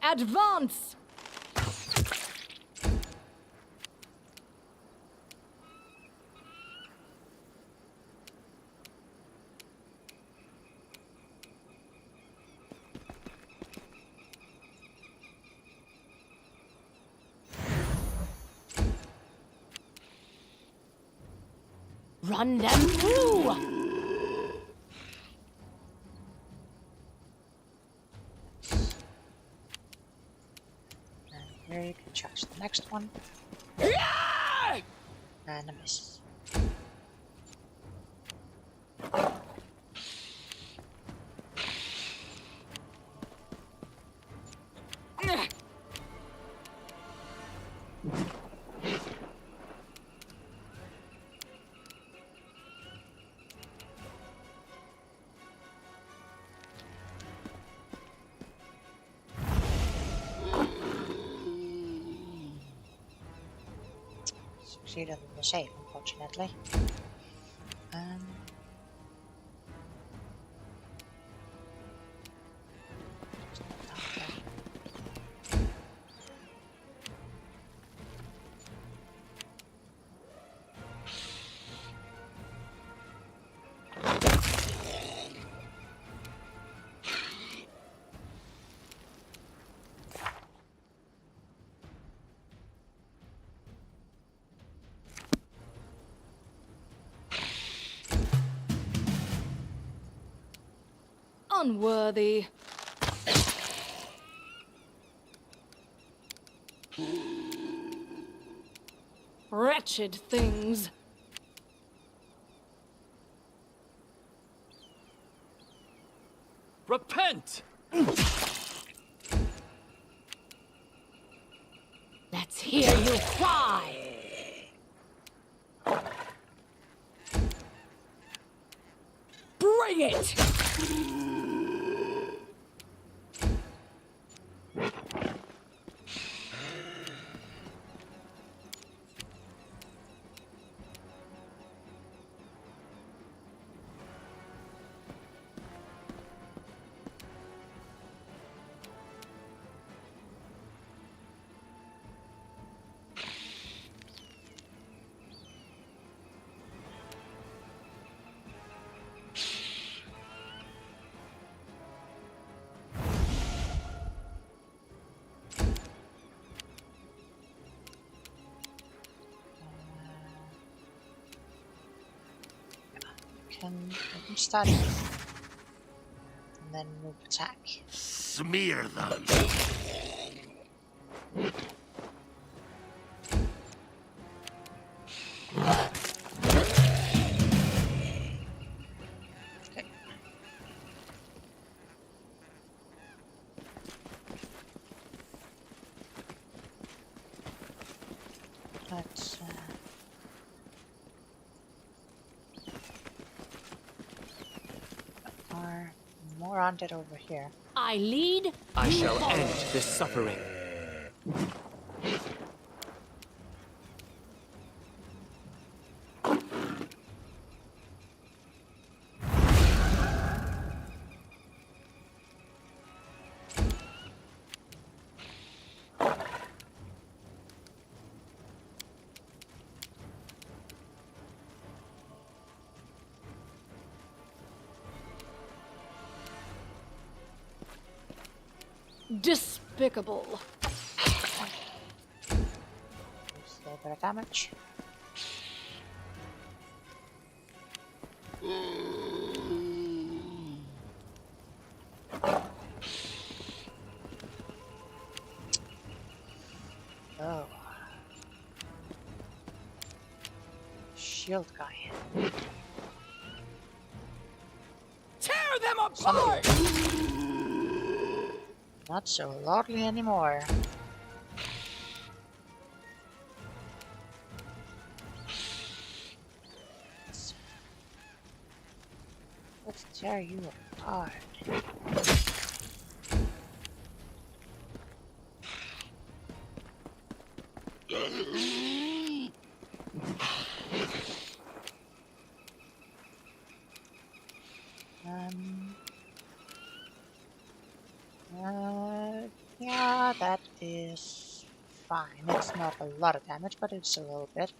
Advance!
Run them through!
Here you can charge the next one. And a miss. Succeeded in the save, unfortunately.
Unworthy. Wretched things.
Repent!
Let's hear you cry! Bring it!
We can start here. And then move attack.
Smear them.
Okay. Let's undead over here.
I lead.
I
you
shall
follow.
end this suffering.
Despicable.
Just a little bit of damage. Oh. Shield guy.
Tear them apart!
Not so lordly anymore. Let's tear you apart. Yeah, that is fine. It's not a lot of damage, but it's a little bit.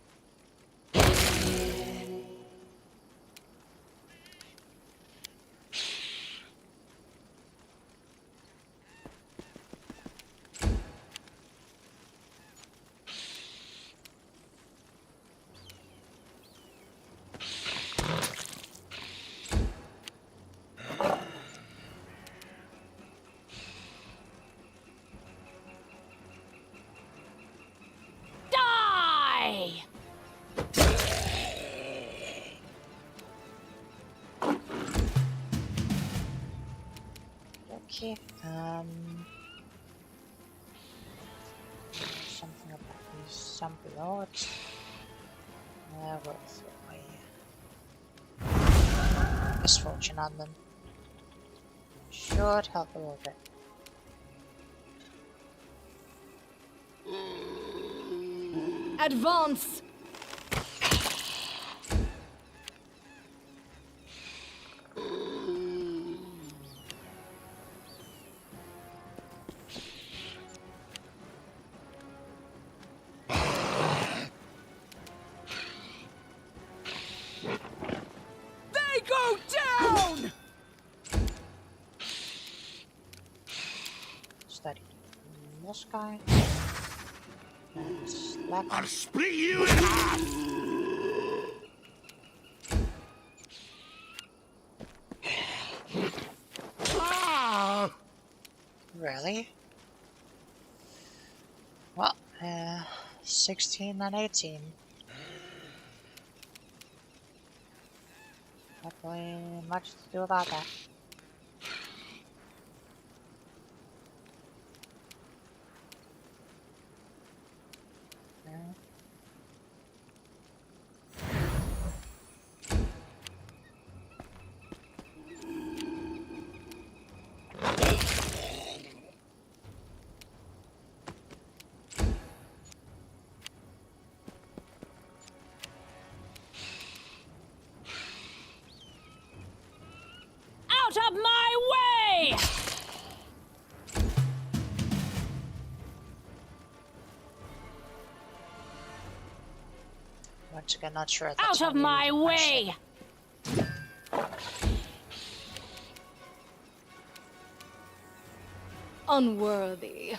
Die!
Okay, something about these some lords. We'll throw a misfortune on them. Should help a little bit.
Advance!
They go down!
Study this guy. Slap.
I'll split you in half! Ah!
Really? Well, 16 and 18. Not really much to do about that.
Out of my way!
Once again, not sure.
Out of my way!
Unworthy.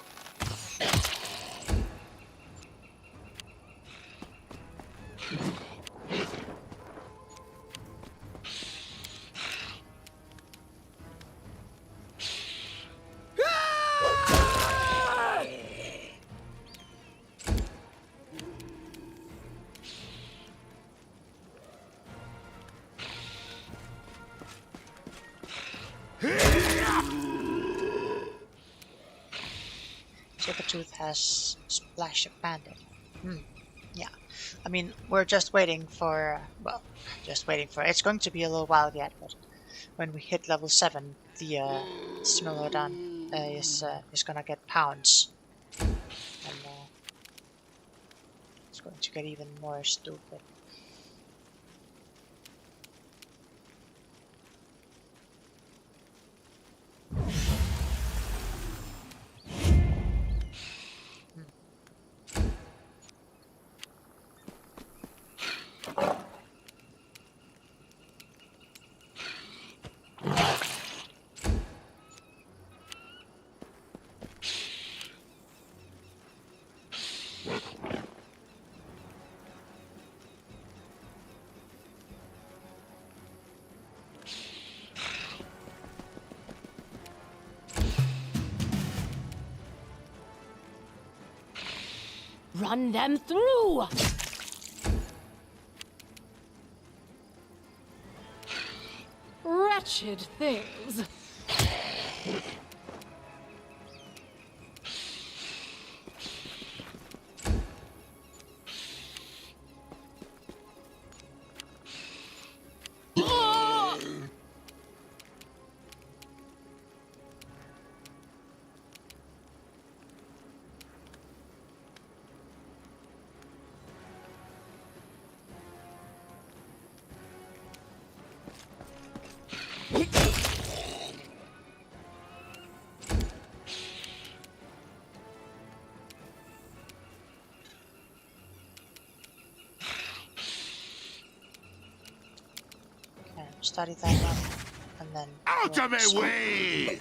Sabertooth has Splash Abandoned. Yeah. I mean, we're just waiting for, well, just waiting for, it's going to be a little while yet, but when we hit level 7, the Smilodon is gonna get pounds, and it's going to get even more stupid.
Run them through!
Wretched things.
Study that one, and then
out of my way!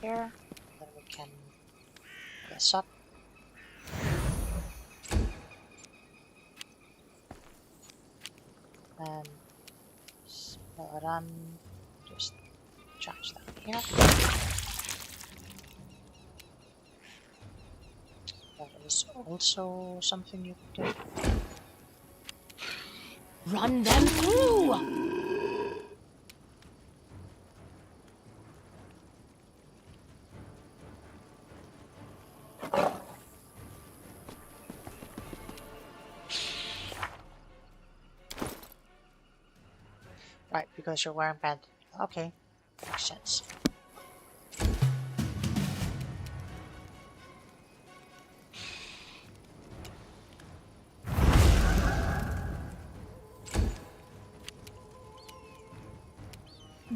Here, then we can this up. And Smilodon, just charge that here. That is also something you could do.
Run them through!
Right, because you're wearing pants. Okay, makes sense.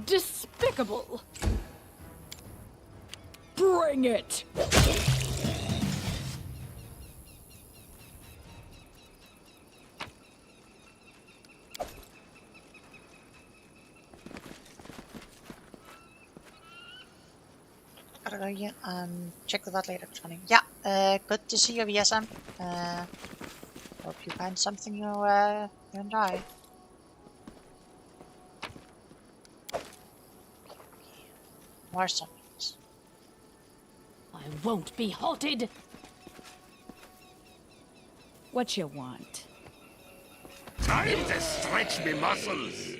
Despicable! Bring it!
Gotta go here and check with that later, Tony. Yeah, good to see you, VSM. Hope you find something you enjoy. More zombies.
I won't be halted!
What you want?
Time to stretch me muscles!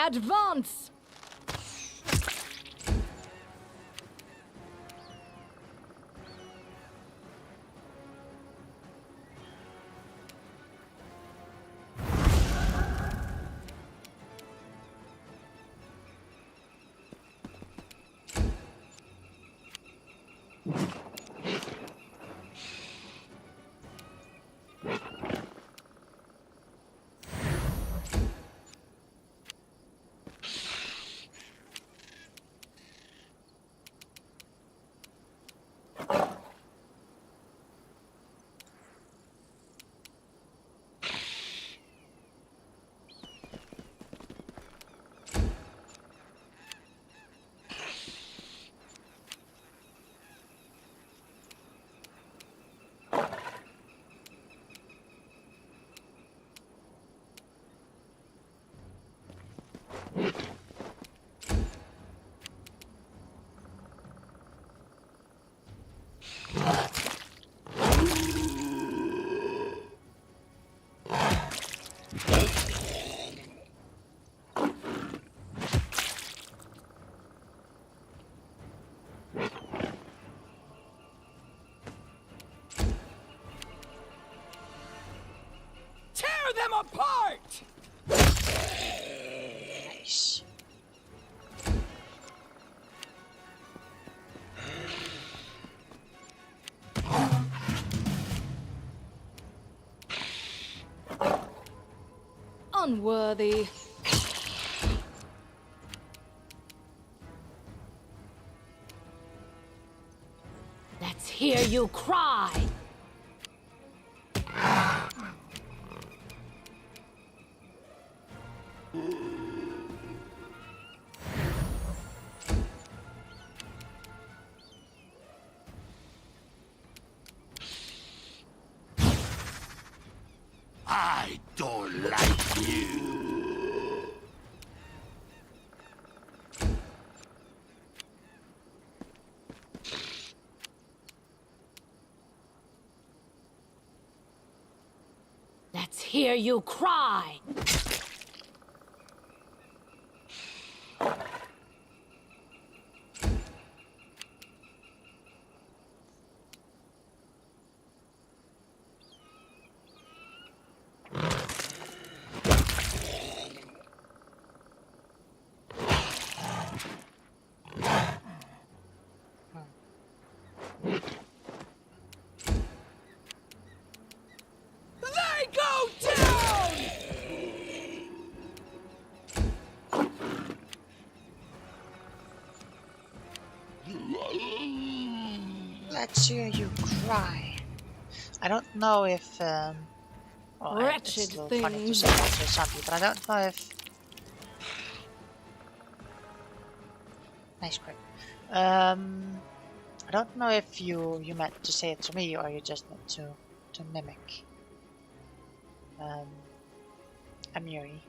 Advance! unworthy.
Let's hear you cry!
I don't like you.
Let's hear you cry!
They go down!
Let's hear you cry. I don't know if well, it's
Wretched
a little funny to
things.
say that to somebody, but I don't know if nice grip. I don't know if you meant to say it to me or you just meant to mimic Amiri.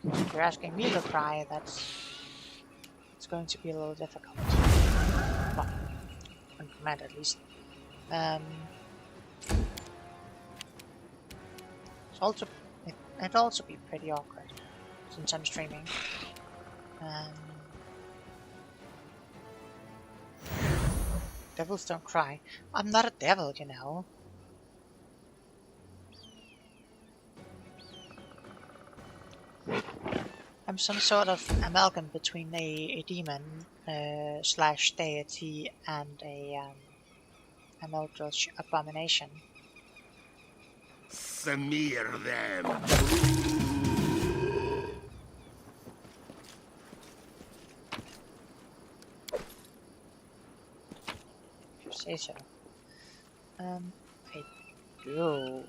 If you're asking me to cry, it's going to be a little difficult. Well, on command at least. It'd also be pretty awkward since I'm streaming. Devils don't cry. I'm not a devil, you know. I'm some sort of amalgam between a demon slash deity and an eldritch abomination.
Smear them.
If you say so. I do.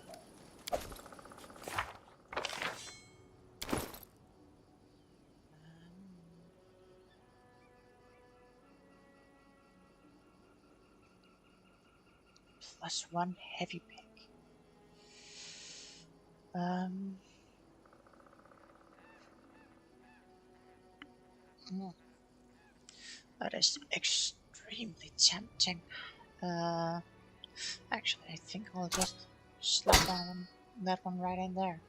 +1 heavy pick. That is extremely tempting. Actually, I think I'll just slap that one right in there.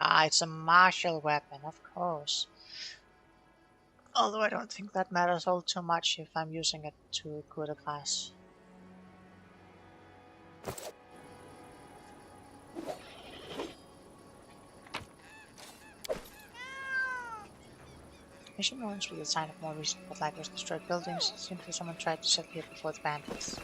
Ah, it's a martial weapon, of course. Although I don't think that matters all too much if I'm using it to good a class. Mission ruins with a sign of more recent but likewise destroyed buildings. Simply someone tried to set here before the bandits.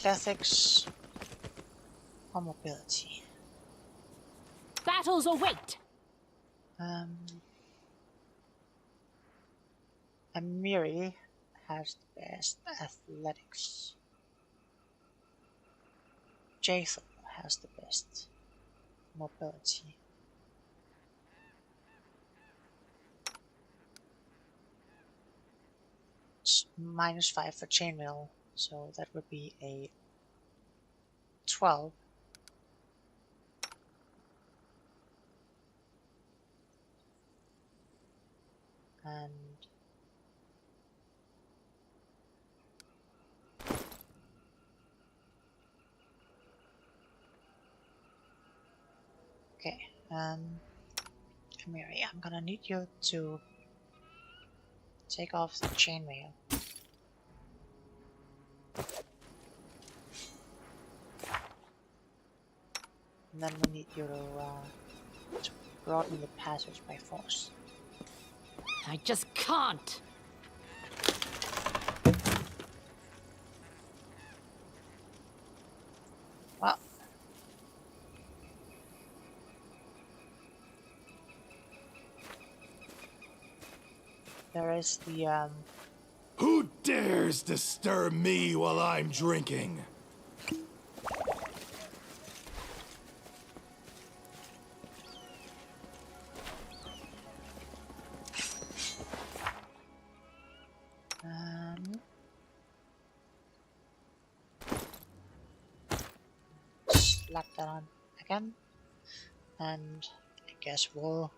Athletics or mobility.
Battles await!
Amiri has the best athletics. Jason has the best mobility. It's -5 for chainmail, so that would be a 12. And Okay, Mary, I'm gonna need you to take off the chainmail. And then we need you to broaden the passage by force.
I just can't.
Well, there is the
Who dares disturb me while I'm drinking?
slap that on again, and I guess we'll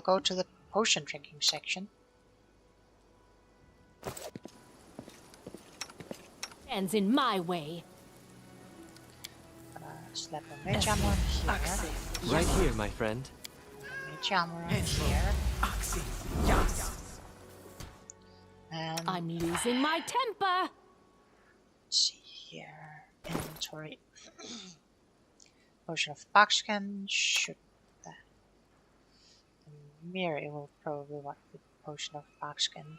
go to the potion drinking section.
Stands in my way.
Slap a mage armor on here.
Right here, my friend.
Mage armor on here. And
I'm losing my temper.
let's see here. Inventory. Potion of buckskin. Should that. And Miri will probably want the potion of buckskin.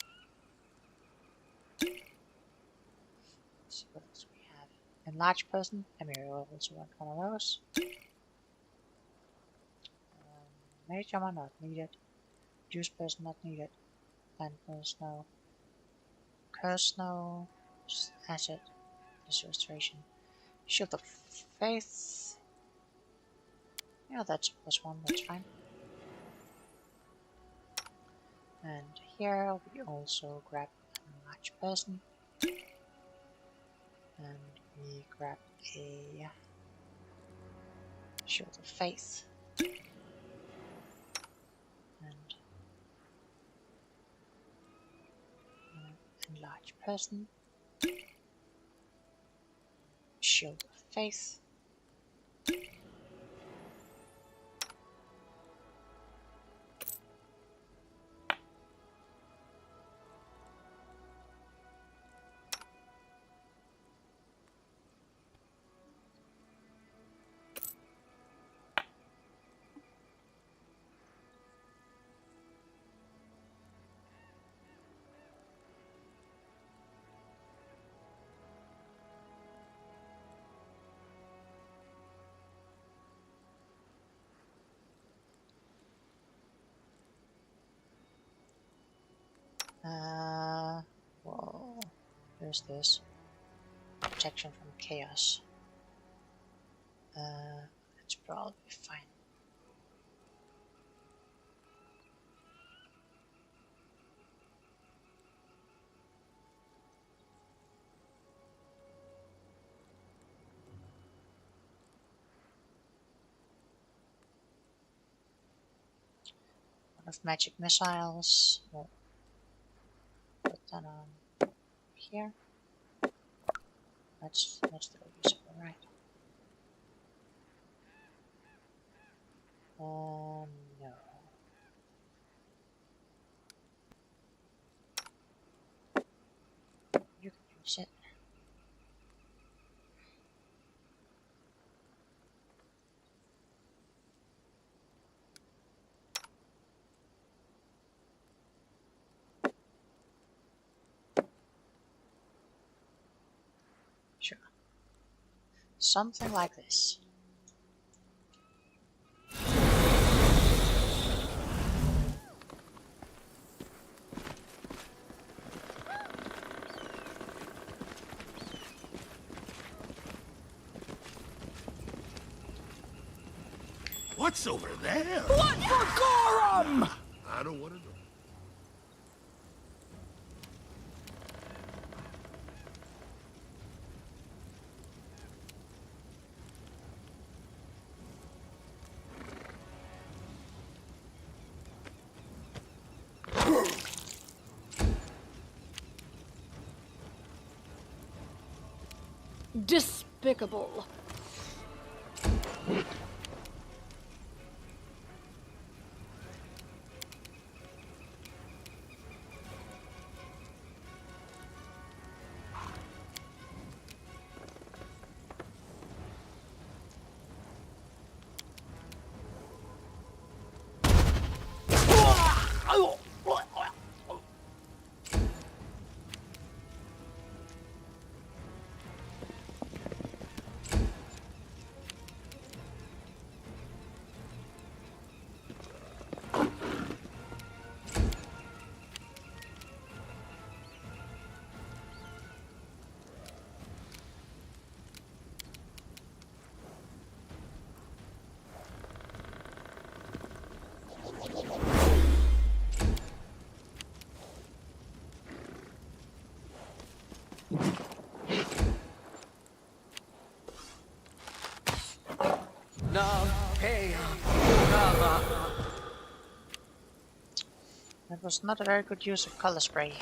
Let's see what else we have. Enlarged person. Miri will also want one of those. Mage armor not needed. Juice person not needed. Blindness no. Curse no. Just acid. This restoration. Shield of faith. Yeah, that's +1, that's fine. And here we also grab a large person. And we grab a shield of faith. And enlarged person. Shield of faith. Well, there's this. Protection from chaos. That's probably fine. One of magic missiles. We'll put that on here. That's still usable, right? No. You can use it. Sure. Something like this.
What's over there?
What for Gorum?
I don't want to know.
Despicable.
That was not a very good use of color spray.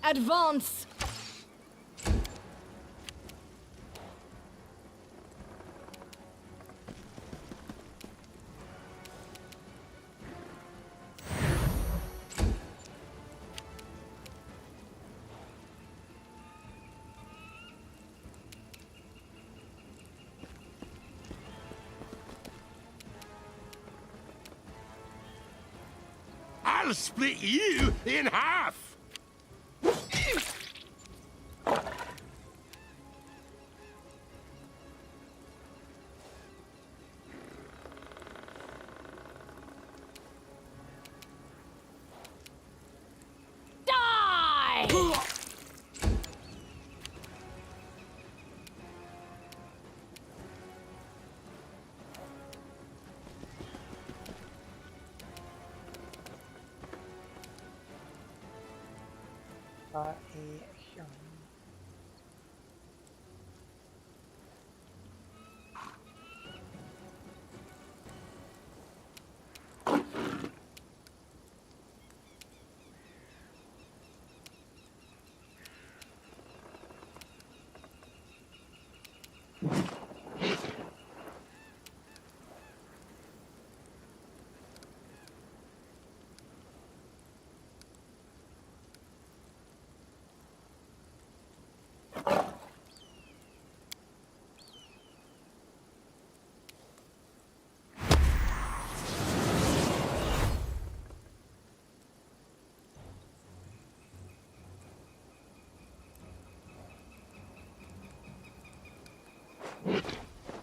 Advance!
I'll split you in half!
For a human.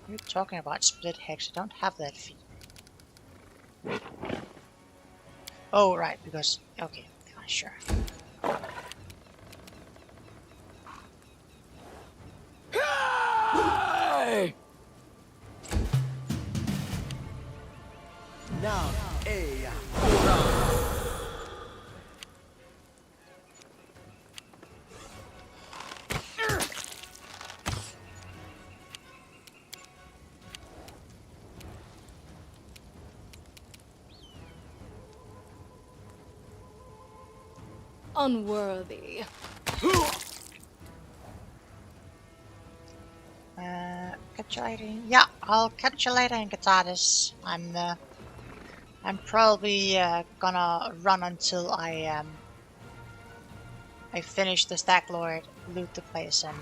You're talking about split hex. I don't have that feat. Oh, right, because... okay, sure.
Hey! Now,
Unworthy.
Catch you later. Yeah, I'll catch you later in Kataris. I'm probably gonna run until I finish the Stack Lord, loot the place, and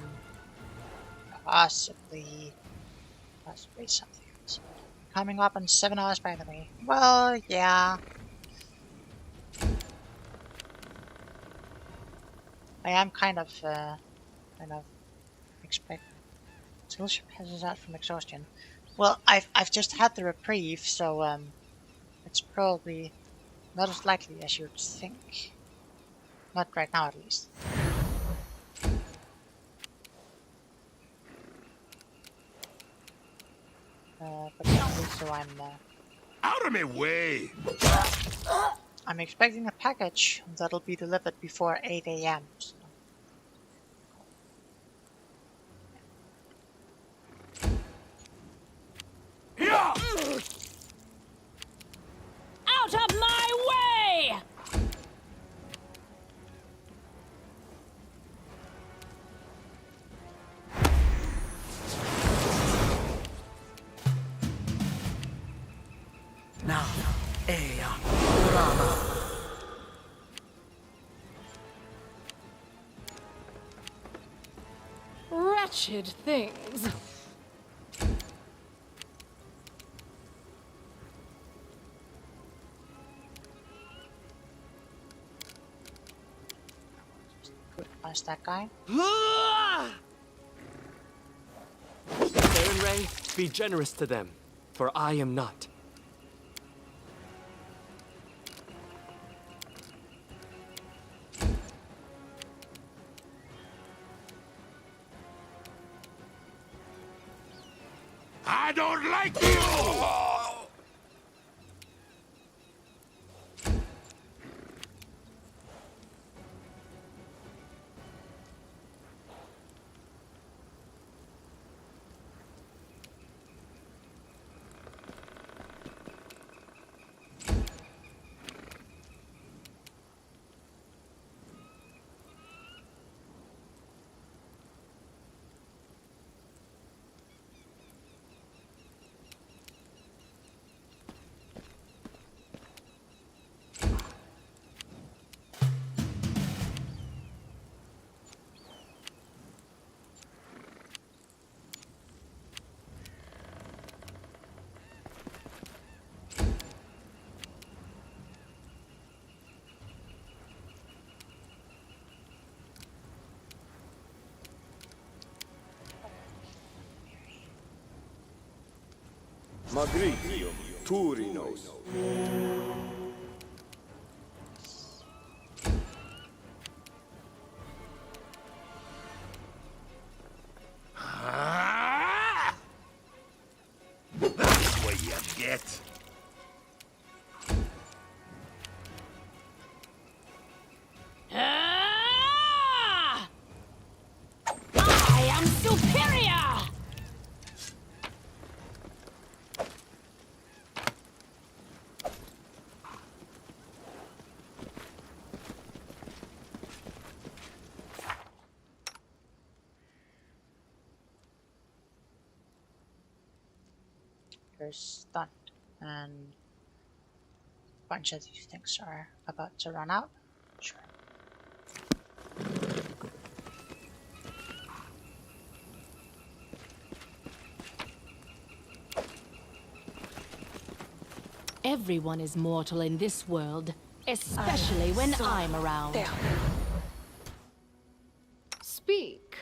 possibly something else. Coming up in 7 hours, by the way. Well, yeah. I am kind of expect till she passes out from exhaustion. Well, I've just had the reprieve, so it's probably not as likely as you'd think. Not right now, at least. But yeah, so
out of my way!
I'm expecting a package that'll be delivered before 8 AM. So.
Out of my way!
now, Rama.
Wretched things.
Punch that guy.
Saren Ray, be generous to them, for I am not.
I don't like you!
Magritium, Turinos.
That's what you get.
Ah! I am superior!
You're stunned, and a bunch of these things are about to run out. Sure.
Everyone is mortal in this world, especially when I'm around.
There.
Speak.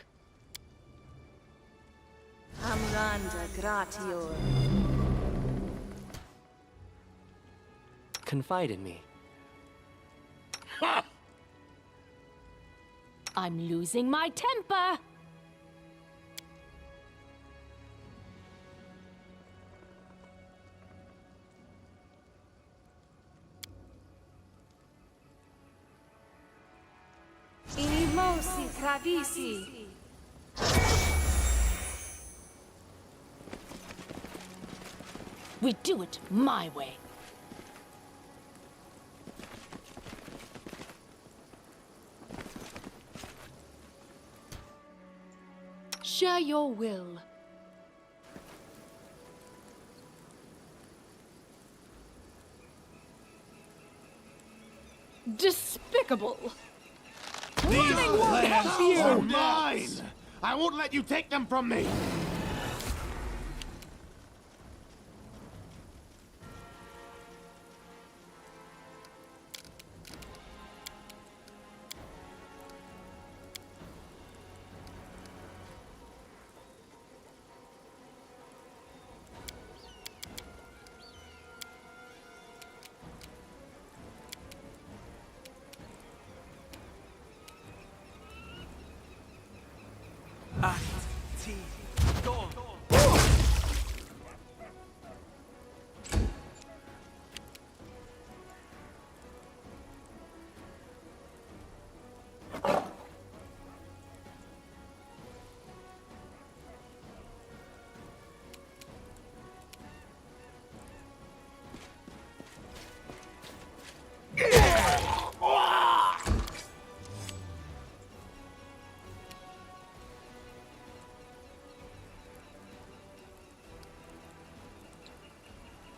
Amranda gratior.
Confide in me.
I'm losing my temper.
Inimosi tradisi.
We do it my way.
Share your will. Despicable.
These
Running won't
plans
help you.
are mine! I won't let you take them from me!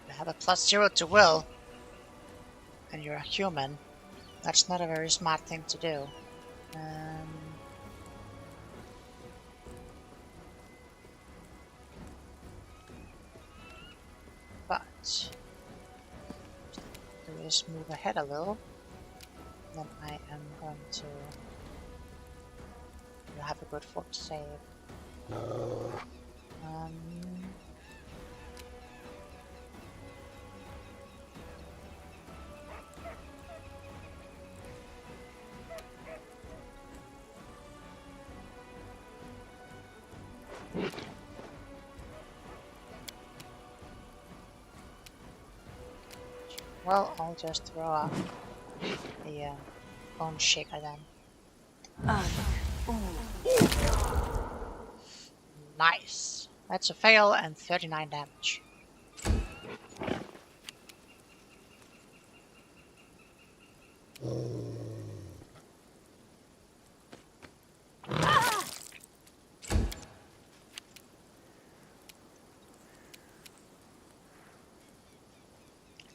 You have a +0 to will, and you're a human. That's not a very smart thing to do. But do this move ahead a little. Then I am going to have a good fort save. Well, I'll just throw out the bone shaker then. Nice. That's a fail and 39 damage.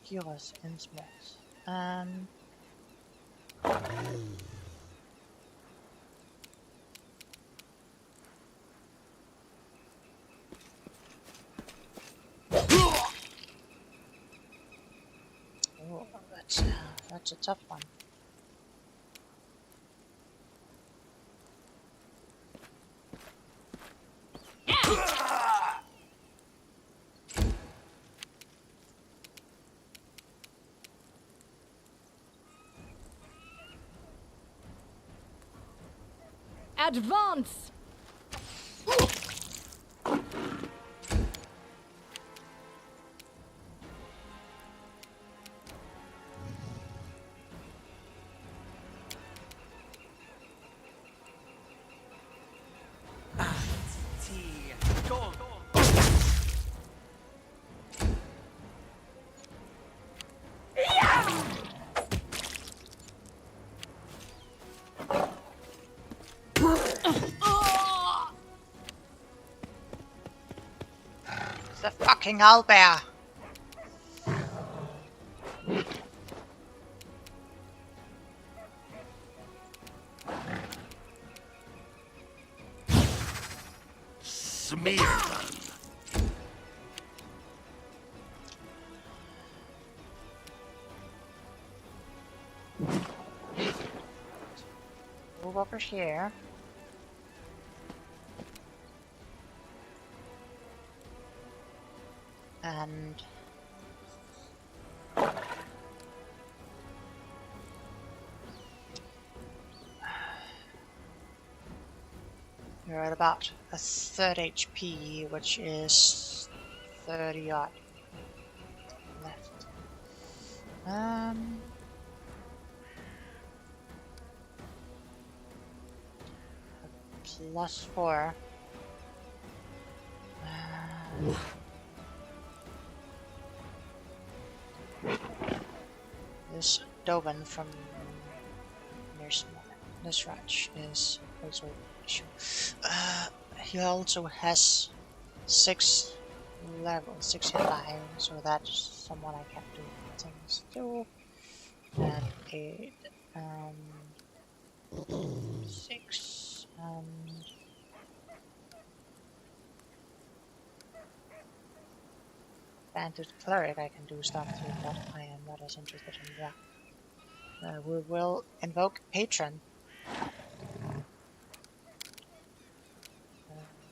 Cures in smalls. Oh, that's a tough one.
Advance!
The fucking owlbear!
Smear them.
Move over here. And you're at about a third HP, which is 30 odd left. +4. This Doven from this ranch is also an issue. He also has 6 hit die, so that's someone I can't do things to. And 8, 6, Banded Cleric I can do stuff to, but I am not as interested in that. We will invoke Patron.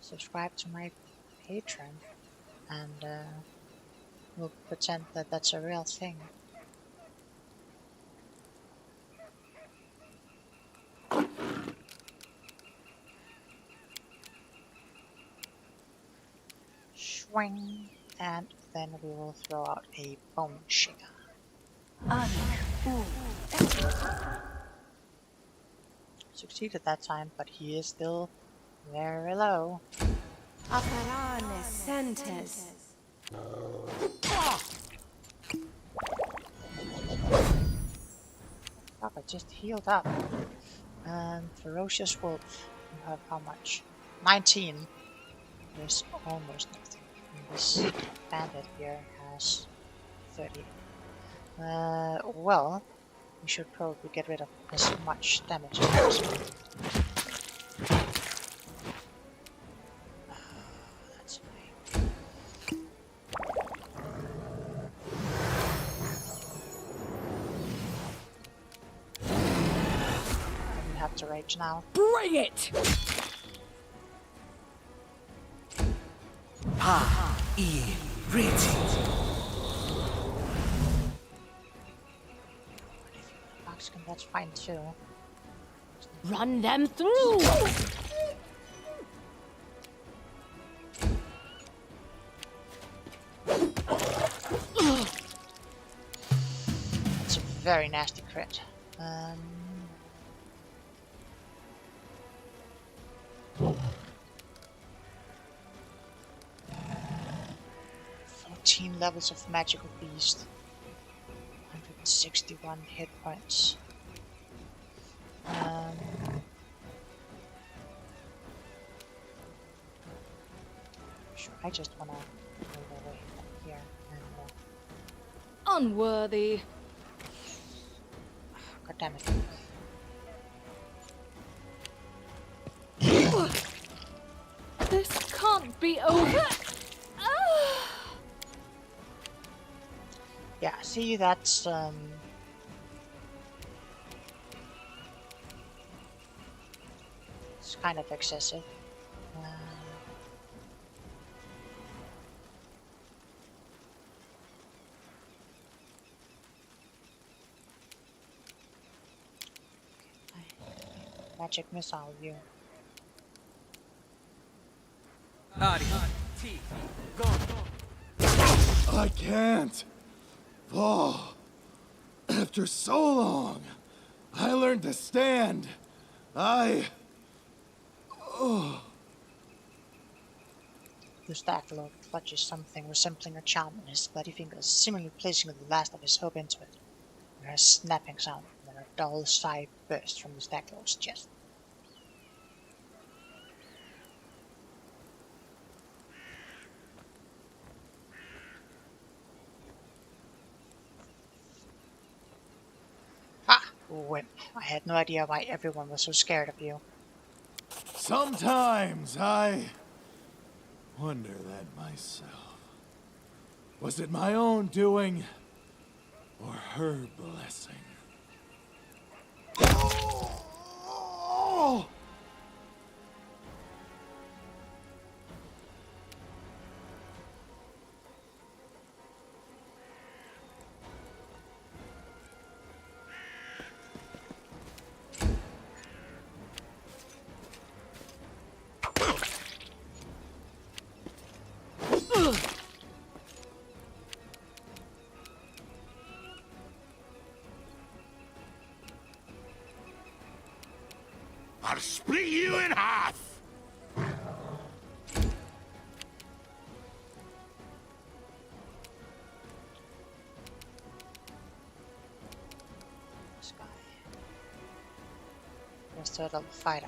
Subscribe to my Patron, and we'll pretend that that's a real thing. Swing, and then we will throw out a bone shaker. Succeeded that time, but he is still very low.
Aparane sentes.
Fuck, I just healed up. Ferocious Wolf, you have how much? 19. There's almost nothing. And this bandit here has 30. Well, we should probably get rid of as much damage as possible. That's annoying. We have to rage now.
Bring it! That's fine too.
Run them through!
very nasty crit. 14 levels of magical beast. 161 hit points. Sure, I just wanna move away from here and
Unworthy.
God damn it.
This can't be over.
Yeah, see, that's it's kind of excessive. Magic missile you.
I can't. Oh, after so long, I learned to stand. Oh.
The Stacklord clutches something resembling a charm in his bloody fingers, seemingly placing the last of his hope into it. There is a snapping sound, and then a dull sigh bursts from the Stacklord's chest. Ha! Wimp. I had no idea why everyone was so scared of you.
Sometimes I wonder that myself. Was it my own doing or her blessing? Oh!
I'll split you in half!
This guy. Just a little fighter.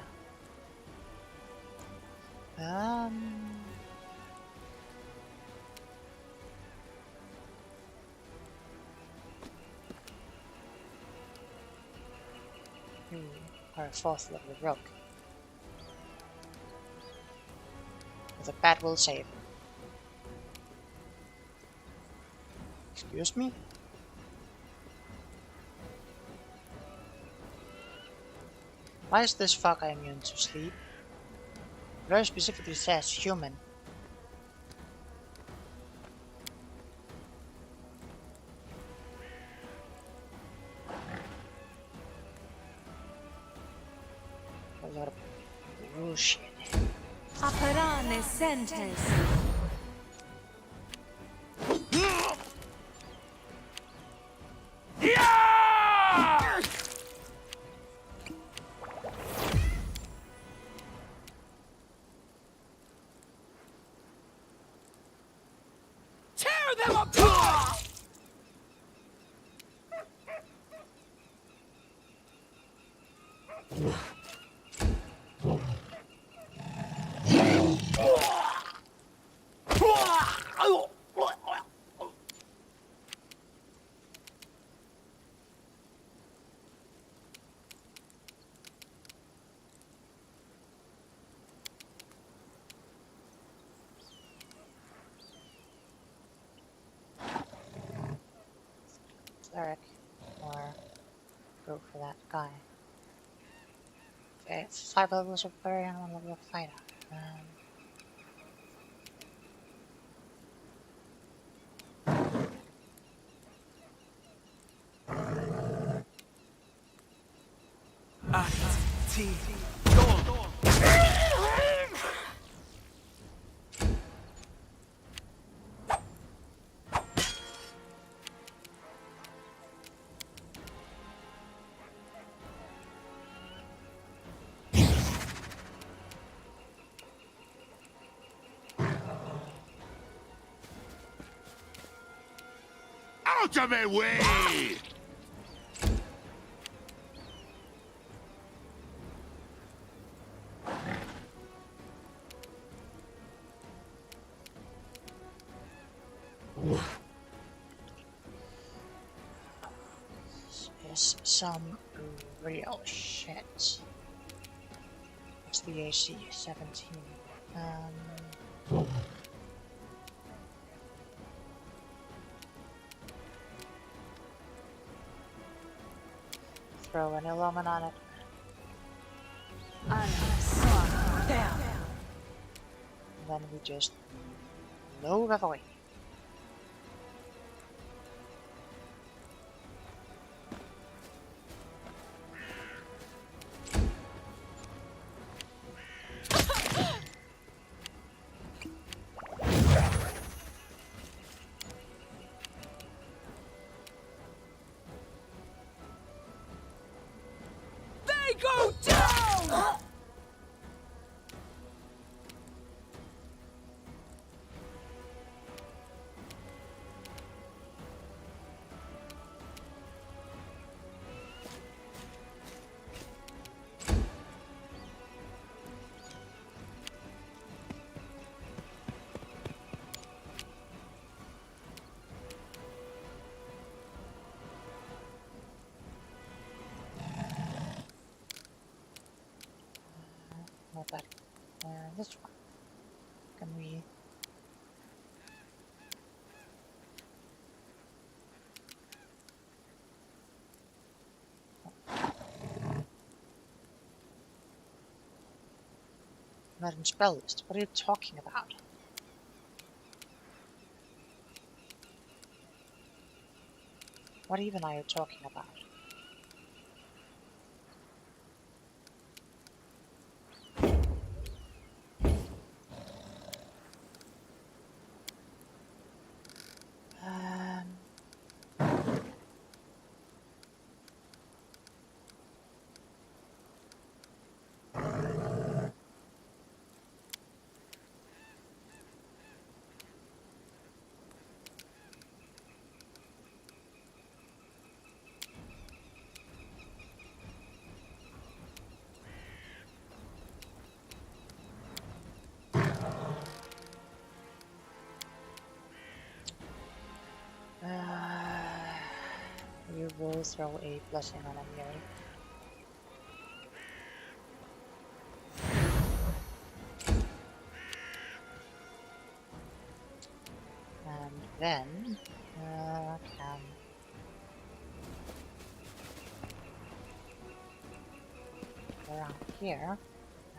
Or a 4th level rogue. With a bad will save. Excuse me? Why is this fucker immune to sleep? Very specifically says human. A lot of bullshit.
Apparane sentes.
Tear them apart!
Cleric, or go for that guy. Okay, it's 5 levels of barbarian, 1 level of fighter.
Out of my way!
This is some real shit. What's the AC? 17. Throw an element on it.
Down.
And then we just move away.
Go down!
Not that. This one. Can we? Not in spell list. What are you talking about? What even are you talking about? You will throw a blessing on Amiri. And then can around here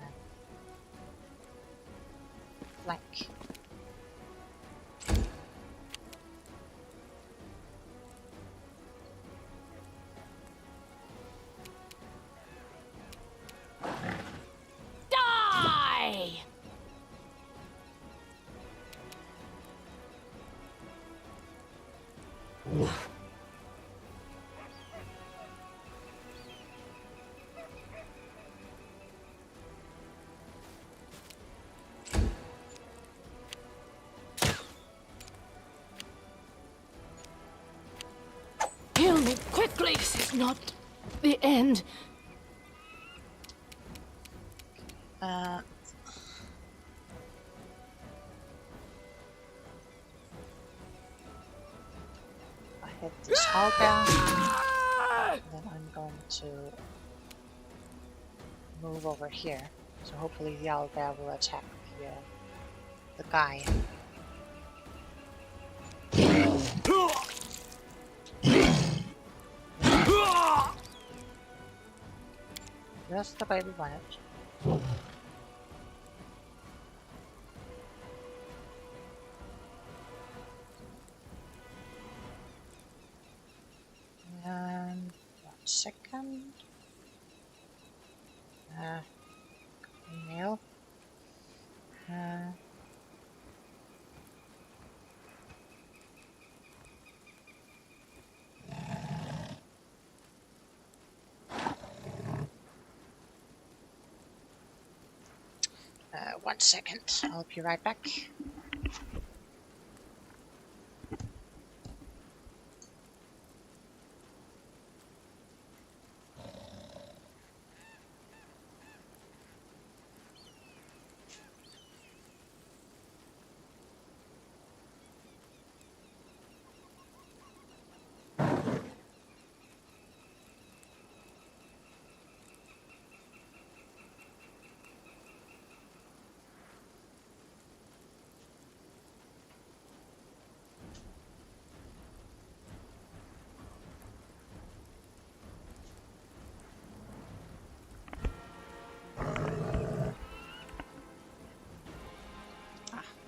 and flank.
Kill me quickly! This is not the end.
I hit this owlbear, then I'm going to move over here. So hopefully the owlbear will attack the guy. Just the way we want it. And 1 second. Email. 1 second, I'll be right back.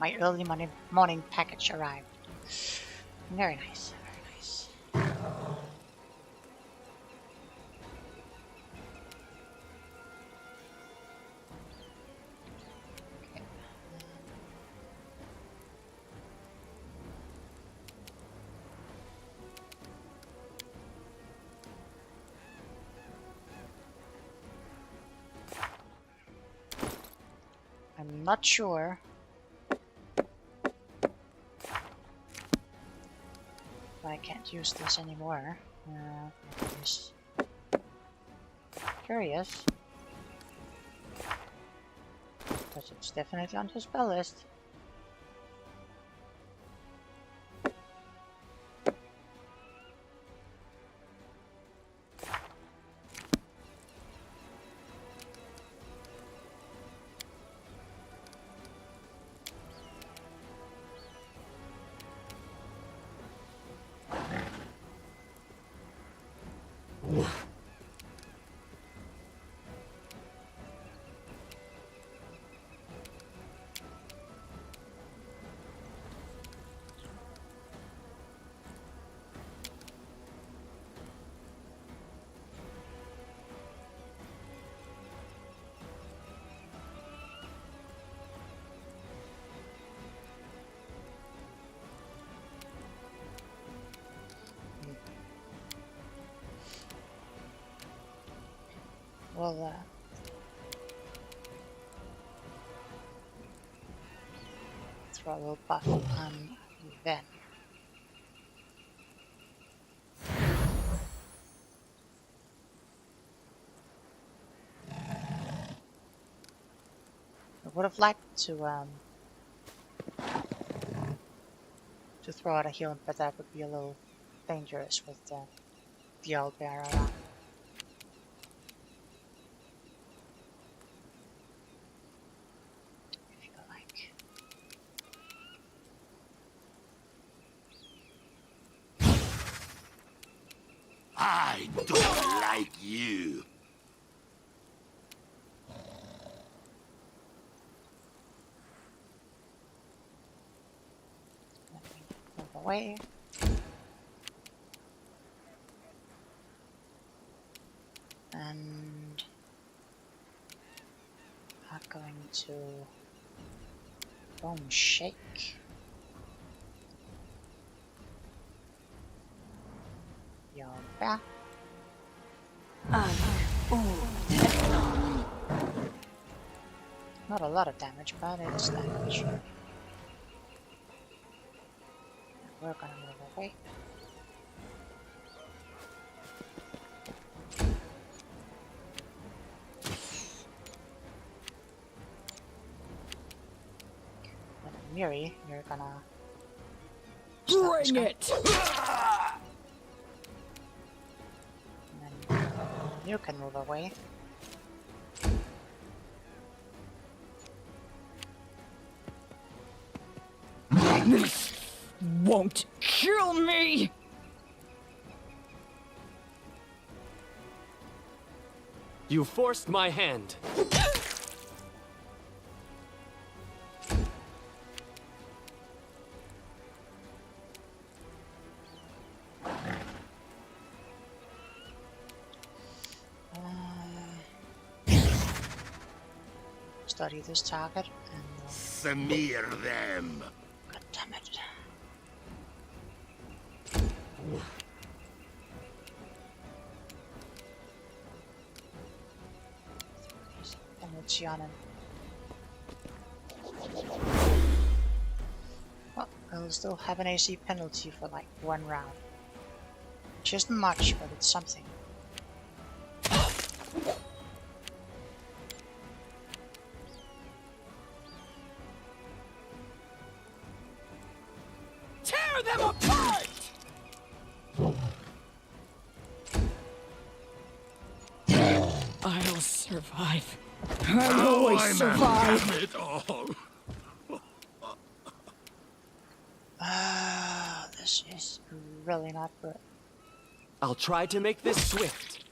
My early morning package arrived. Very nice, very nice. Okay. I'm not sure I can't use this anymore. Just curious. Because it's definitely on his spell list. Well, throw a little buff on Ven. I would have liked to throw out a healing, but that would be a little dangerous with the old bear around. I feel like.
I don't like you.
Move away. And I'm going to bone shake. Your back. Not a lot of damage, but it's damage. We're gonna move away. And Miri, you're gonna
bring it.
And then you can move away.
This won't kill me.
You forced my hand.
Study this target and
smear them.
God damn it. Penalty on him. Well, I'll still have an AC penalty for like 1 round. Which isn't much, but it's something.
Tear them apart! I'll survive. I'll always survive.
It all.
This is really not good.
I'll try to make this swift.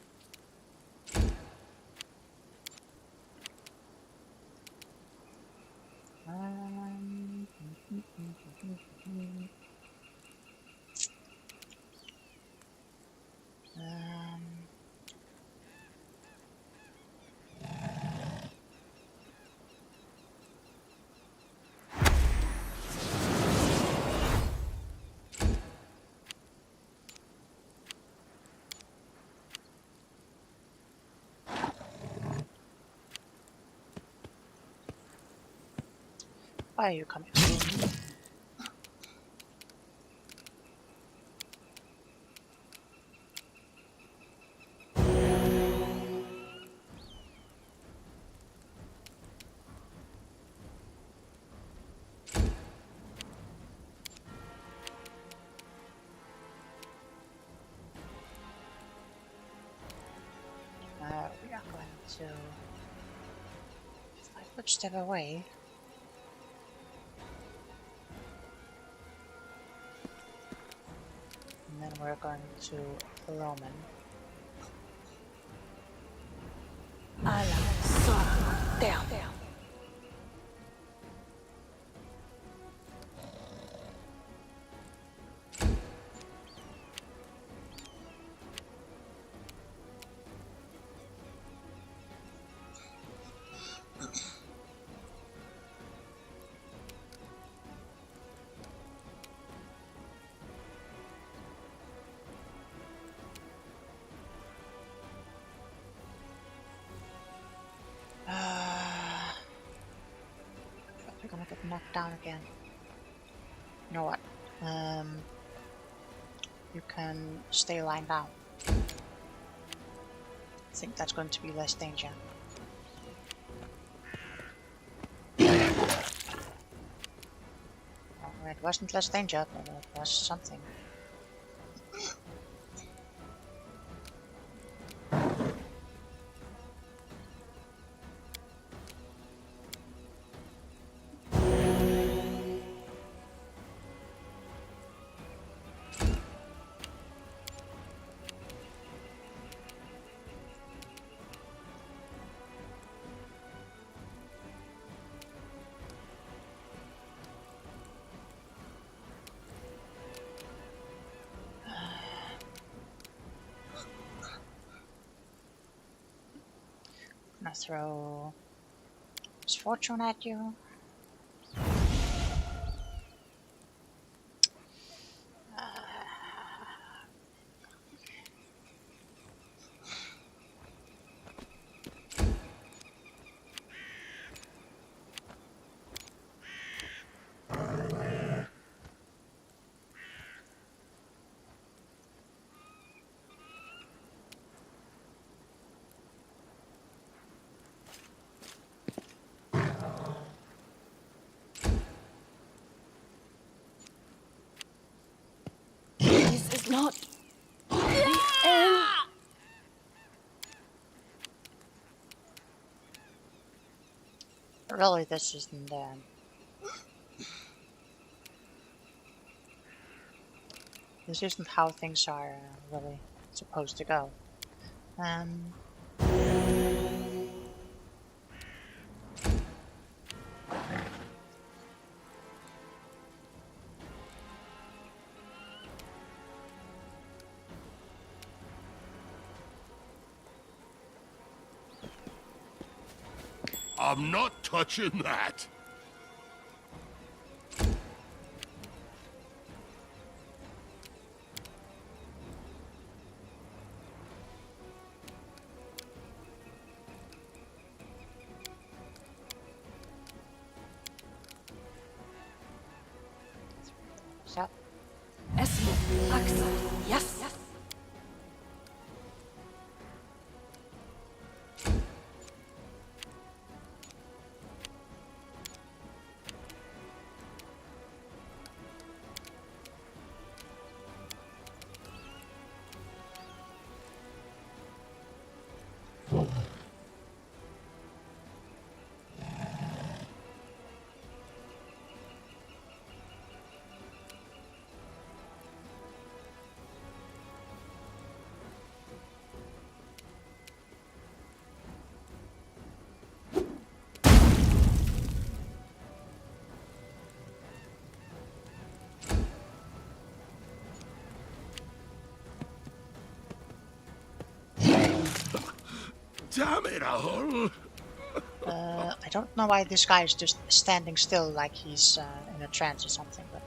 Why are you coming? We are going to 5-foot step away. And then we're going to Roman.
Down.
We're gonna get knocked down again. You know what? You can stay lying down. I think that's going to be less danger. Well, it wasn't less danger, but it was something. I'm gonna throw misfortune at you.
This is not the end.
Really, this isn't this isn't how things are really supposed to go.
I'm not touching that.
So,
Yes.
Damn it all!
I don't know why this guy is just standing still like he's in a trance or something, but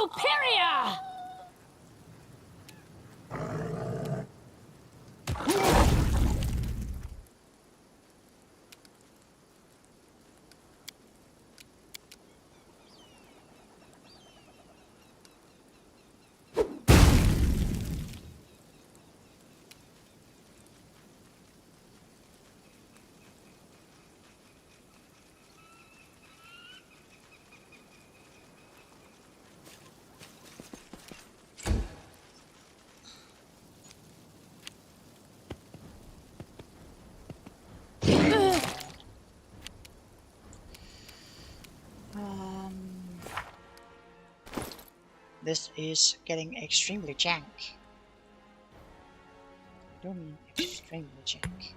superior!
This is getting extremely jank. I don't mean extremely jank.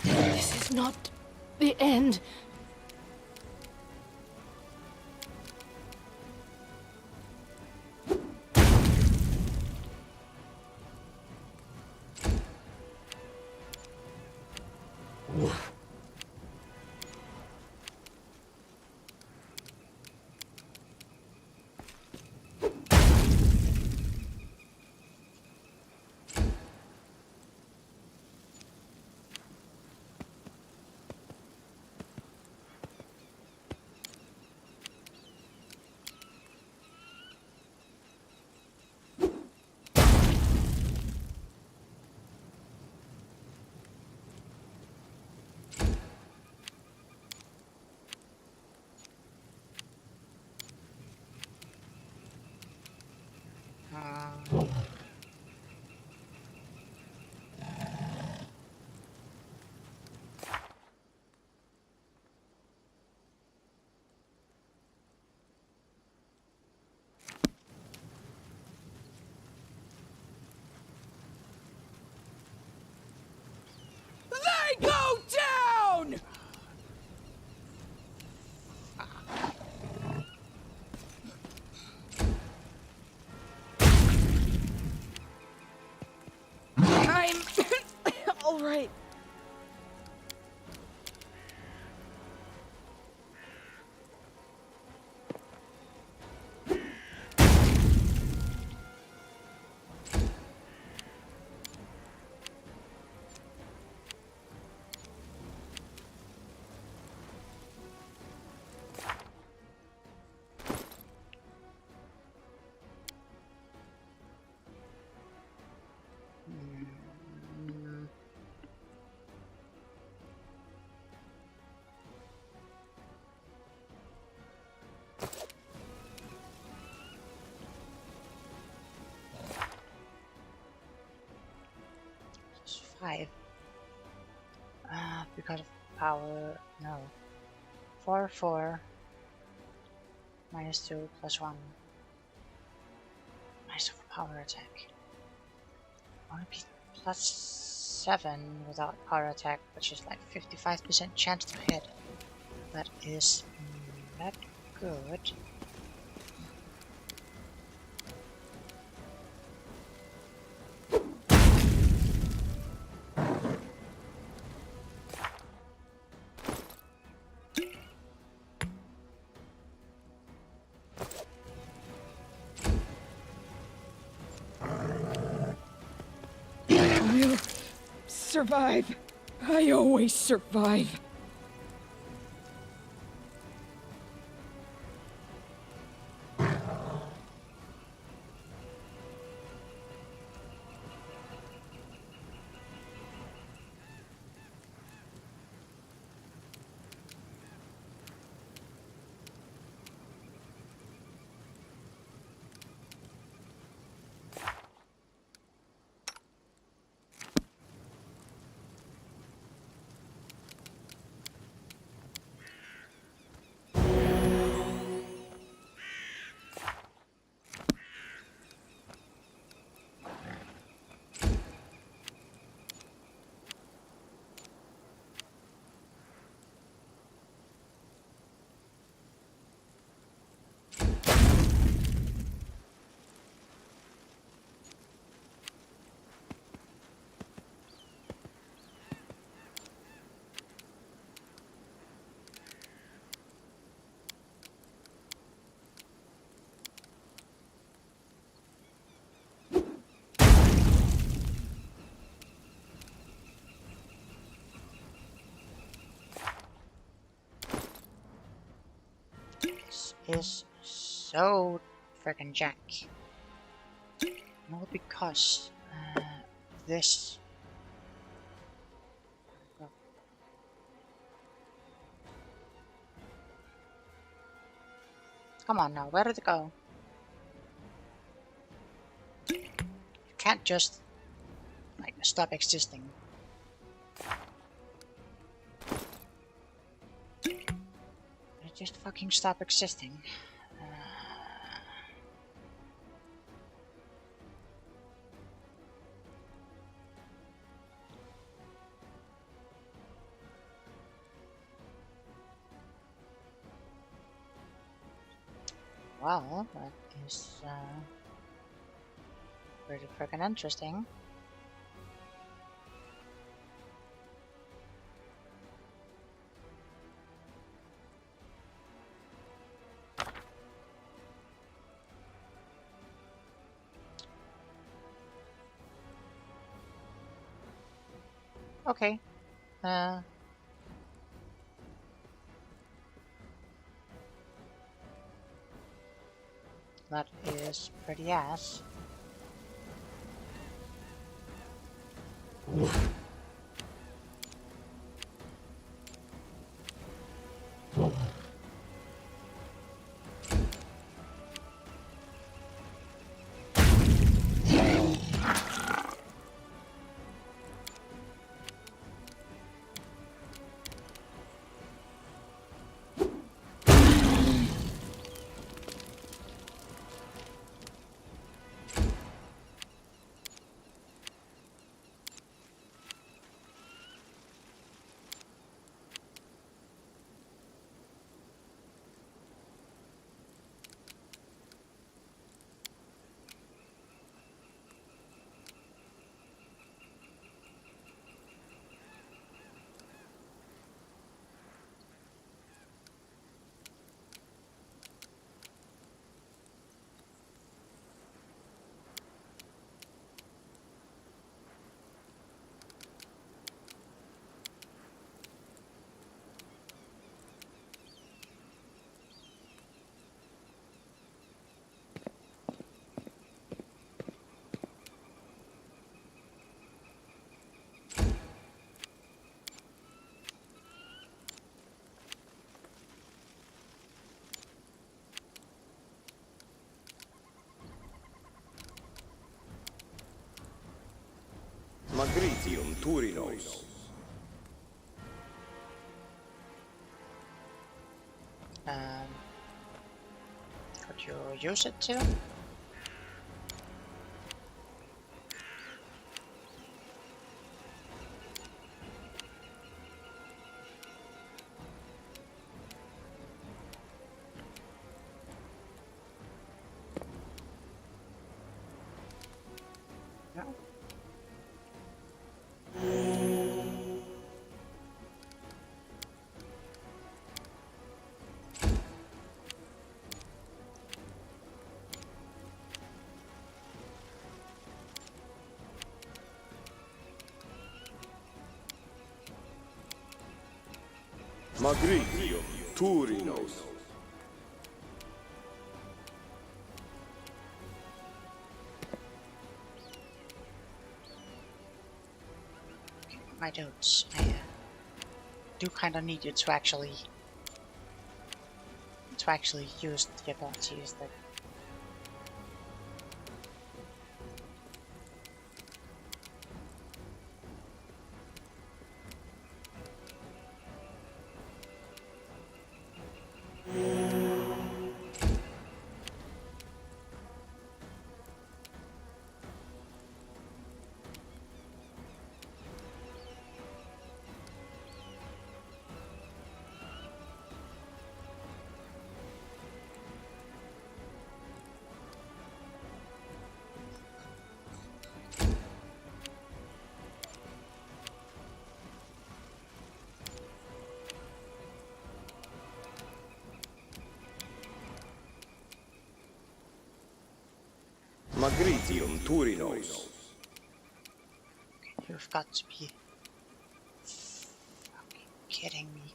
This is not the end.
They go down! I'm all right.
It's 5. Because of power, no. 4, 4. -2, +1. Nice for power attack. I want to be +7 without power attack, which is like 55% chance to hit. That is not good.
survive. I always survive.
This is so freaking jack. All because this. Come on now, where did it go? You can't just like stop existing. Just fucking stop existing. Well, that is pretty freaking interesting. Okay. That is pretty ass.
Magritium Turinos.
Could you use it too? No.
Magritium Turinos.
My dudes, I do kind of need you to actually use the abilities that.
Magritium Turinos.
You've got to be fucking kidding me.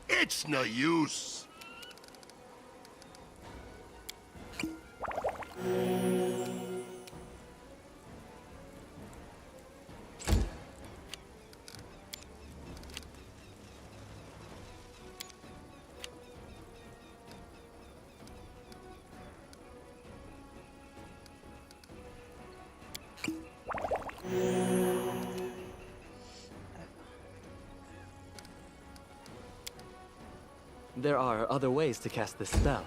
It's no use.
There are other ways to cast this spell.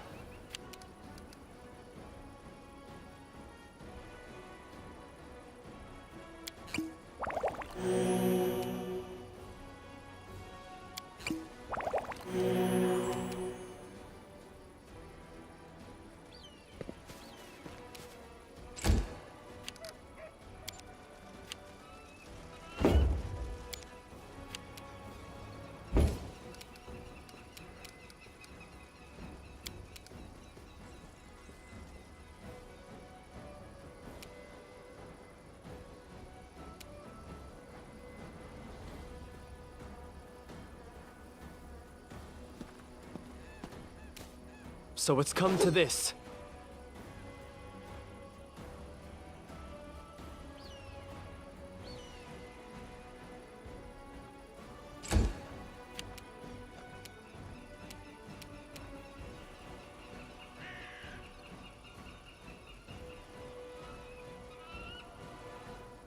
So it's come to this.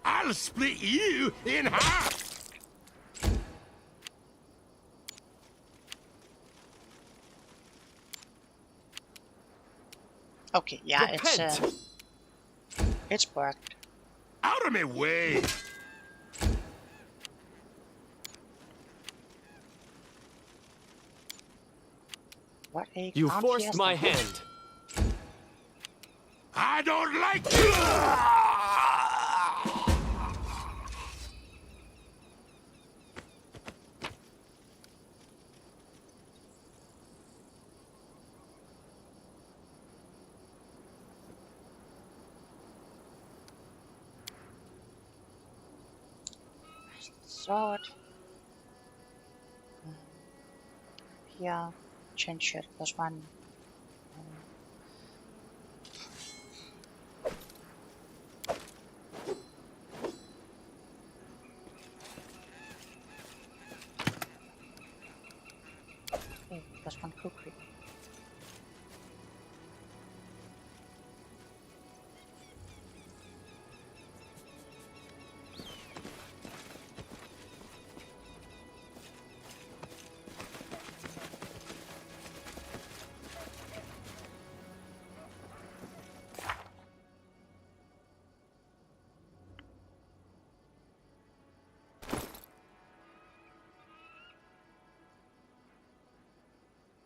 I'll split you in half!
Okay, yeah, it's worked.
Out of my way!
What a
You forced my hand.
I don't like you!
Sword. Here, change shirt +1.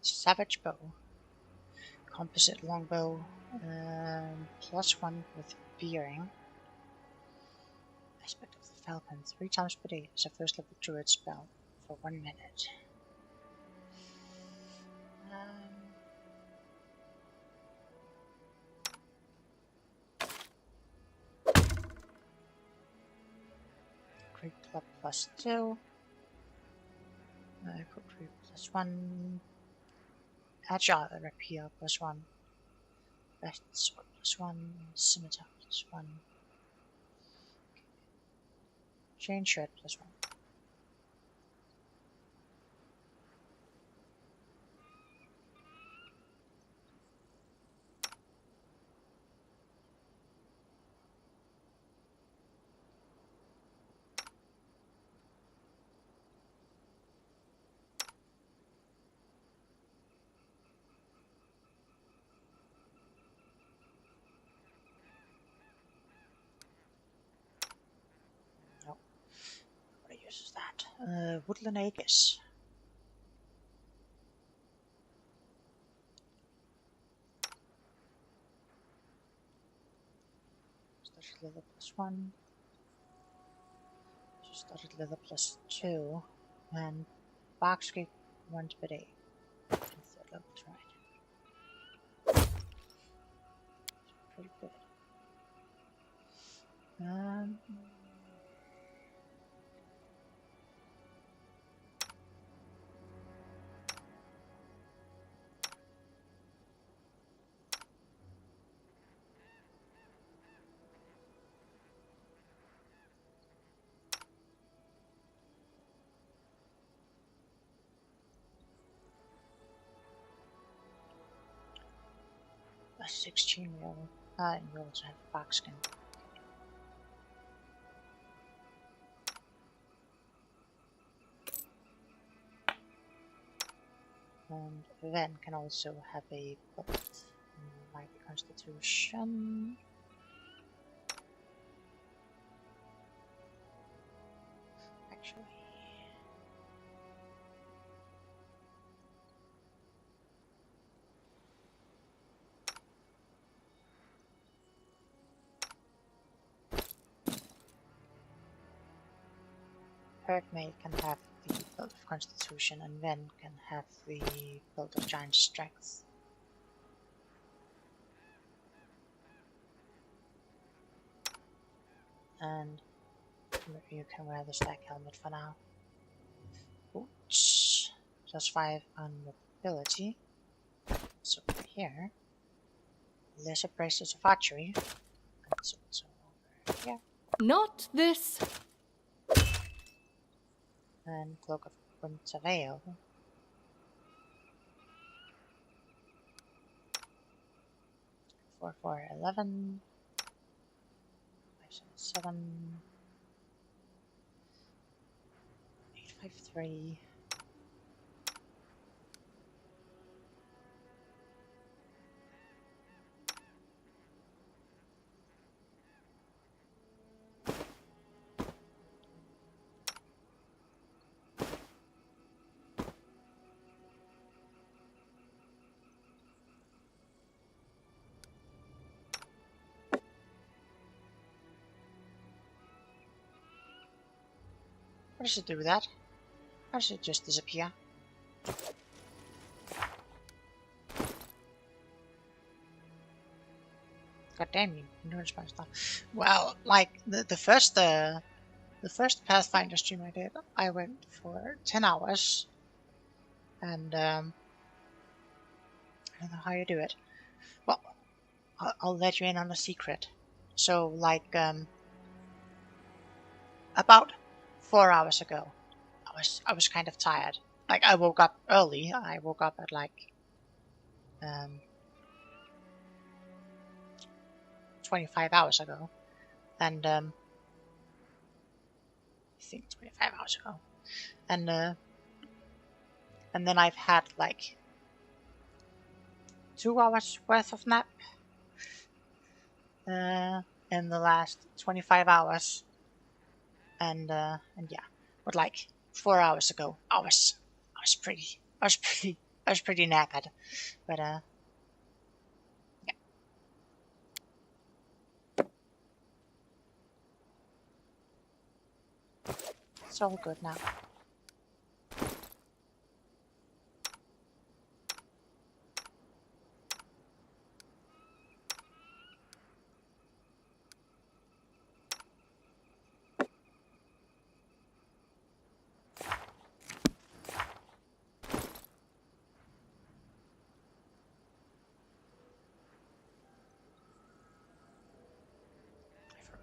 Savage bow. Composite longbow. +1 with veering. Aspect of the Falcon. 3 times per day as a first level druid spell for 1 minute. Creep club +2. Creep +1. Agile rapier +1. Best sword +1. Scimitar +1. Chain shirt +1. No. What uses that? Woodland Aegis. Started leather +1. Started leather +2. And Barkscape 1 per day. 3rd level, right. Pretty good. A 16 roll. And you also have Barkskin. And Ven can also have a belt. Might be Constitution. Actually. Herdmaid can have the belt of Constitution, and Ven can have the belt of Giant Strength. And you can wear the stag helmet for now. Boots. +5 on mobility. So here. Lesser bracelets of archery. And so over here.
Not this.
And Cloak of Winter Veil. 4, 4, 11. 5, 7, 7. 8, 5, 3. What does it do with that? How does it just disappear? God damn you, notice my stuff. Well, like the first Pathfinder stream I did, I went for 10 hours, and I don't know how you do it. Well, I'll let you in on a secret. So, like, about 4 hours ago, I was kind of tired. Like, I woke up early. I woke up at like 25 hours ago, and I think 25 hours ago, and then I've had like 2 hours worth of nap in the last 25 hours, and yeah, but like 4 hours ago, I was pretty I was pretty knackered, but yeah. It's all good now.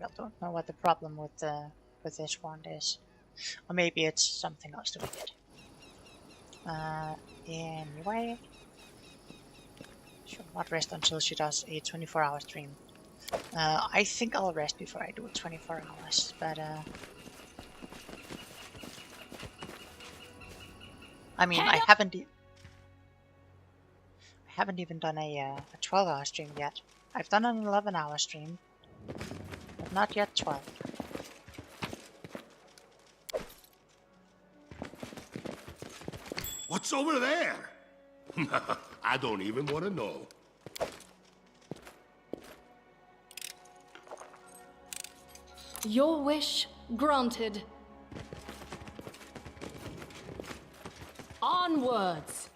I don't know what the problem with this wand is, or maybe it's something else doing it. Anyway, she'll not rest until she does a 24-hour stream. I think I'll rest before I do 24 hours, but I mean, I haven't even done a 12-hour stream yet. I've done an 11-hour stream, but not yet 12.
What's over there? I don't even want to know.
Your wish granted.
Onwards!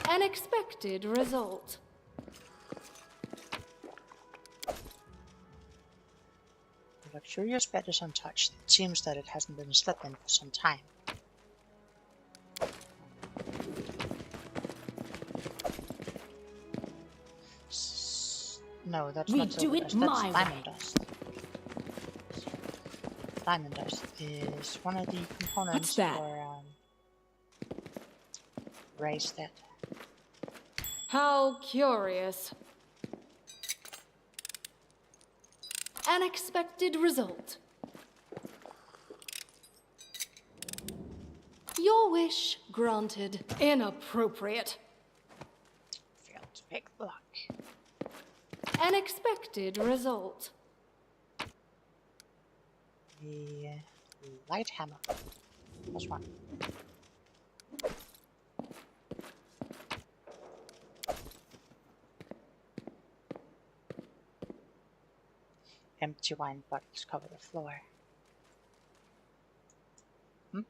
An expected result.
The luxurious bed is untouched. It seems that it hasn't been slept in for some time. No, that's
We
not
do it
that's
my
diamond
way.
dust. Diamond dust is one of the components for raise that.
How curious. An expected result. Your wish granted. Inappropriate.
Failed to pick luck.
An expected result.
The light hammer. Plus one. Empty wine bottles cover the floor. Well,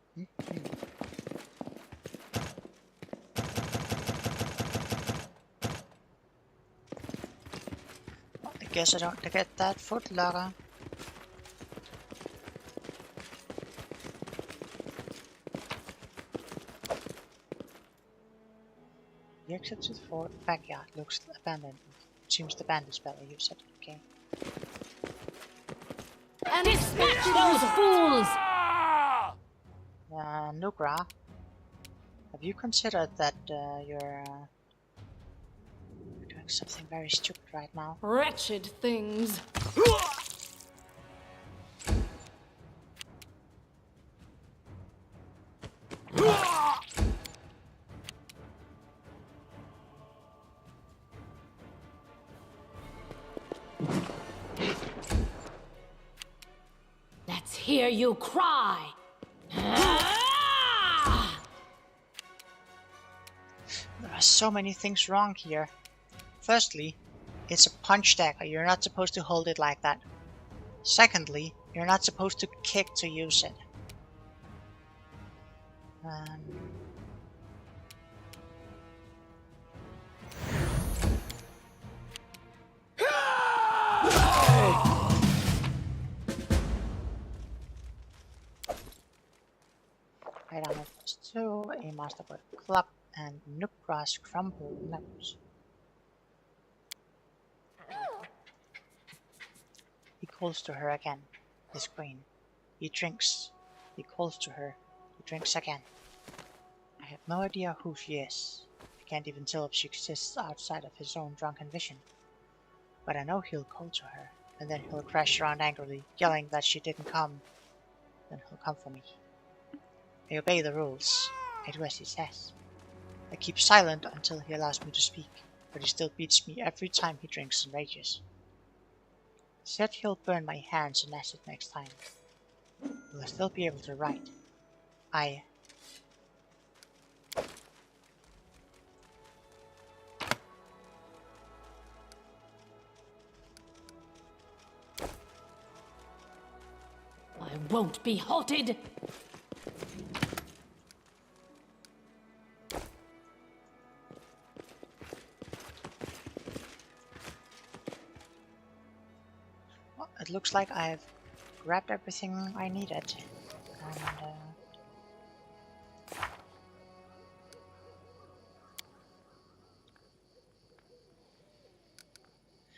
I guess I don't get that foot locker. The exit to the backyard looks abandoned. It seems the bandits better use it. Okay.
Dispatch those fools!
Nugra, have you considered that you're doing something very stupid right now?
Wretched things.
Let's hear you cry!
There are so many things wrong here. Firstly, it's a punch dagger. You're not supposed to hold it like that. Secondly, you're not supposed to kick to use it. Right armor +2, a masterboard club, and Nugra's crumbled nose. He calls to her again, his queen. He drinks. He calls to her. He drinks again. I have no idea who she is. I can't even tell if she exists outside of his own drunken vision. But I know he'll call to her, and then he'll crash around angrily, yelling that she didn't come. Then he'll come for me. I obey the rules. I do as he says. I keep silent until he allows me to speak, but he still beats me every time he drinks and rages. He said he'll burn my hands in acid next time. Will I still be able to write? I
won't be halted!
Well, it looks like I've grabbed everything I needed. And,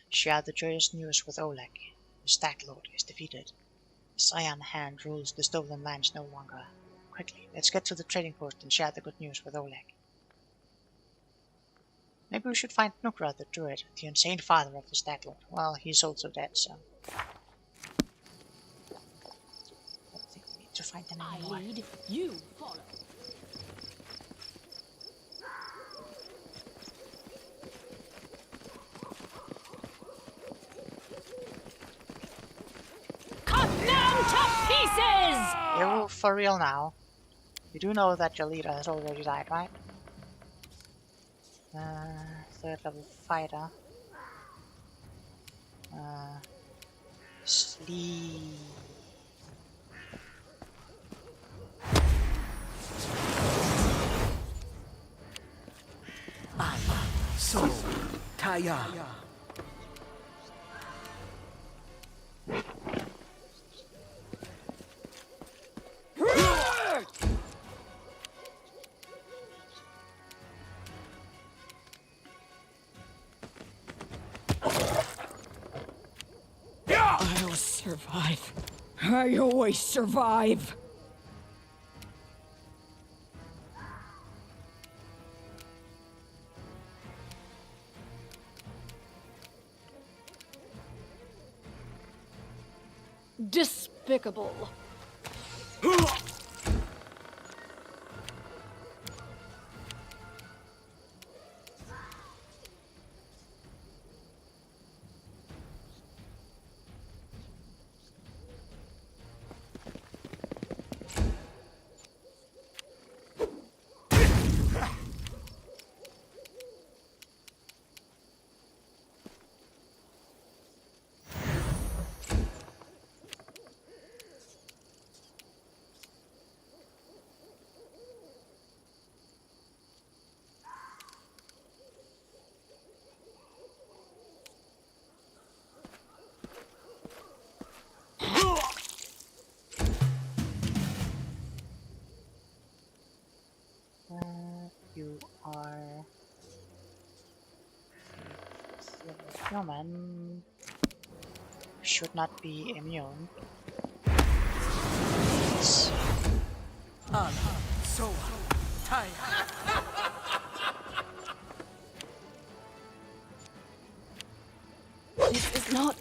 share the joyous news with Oleg. The Stag Lord is defeated. His iron hand rules the stolen lands no longer. Quickly, let's get to the trading post and share the good news with Oleg. Maybe we should find Nukra the Druid, the insane father of the Stag Lord. Well, he's also dead, so... I don't think we need to find him anymore.
I lead, you follow. Pieces!
You for real now? You do know that your leader has already died, right? Third level fighter. Sleep.
So, Taya.
I'll survive. I always survive.
Despicable.
You are human. Should not be immune. It's...
So, Taya.
This is not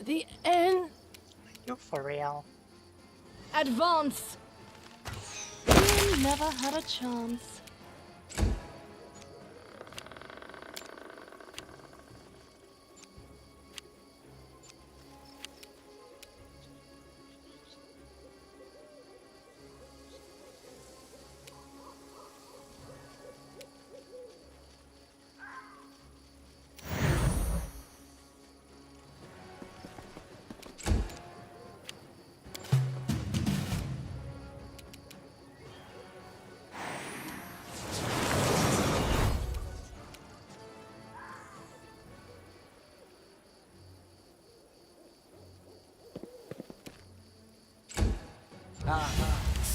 the end.
You for real?
Advance. You never had a chance.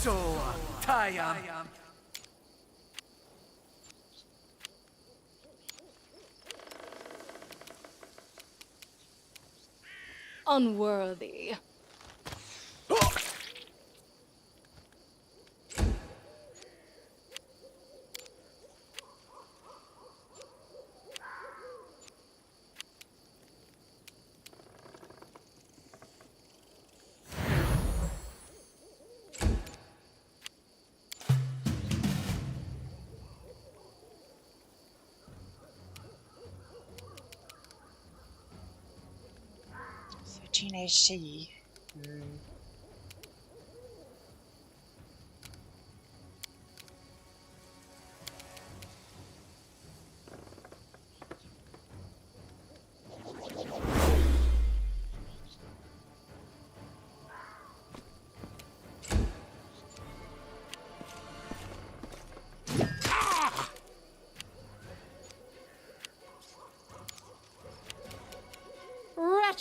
So, Taya.
Unworthy.
AC.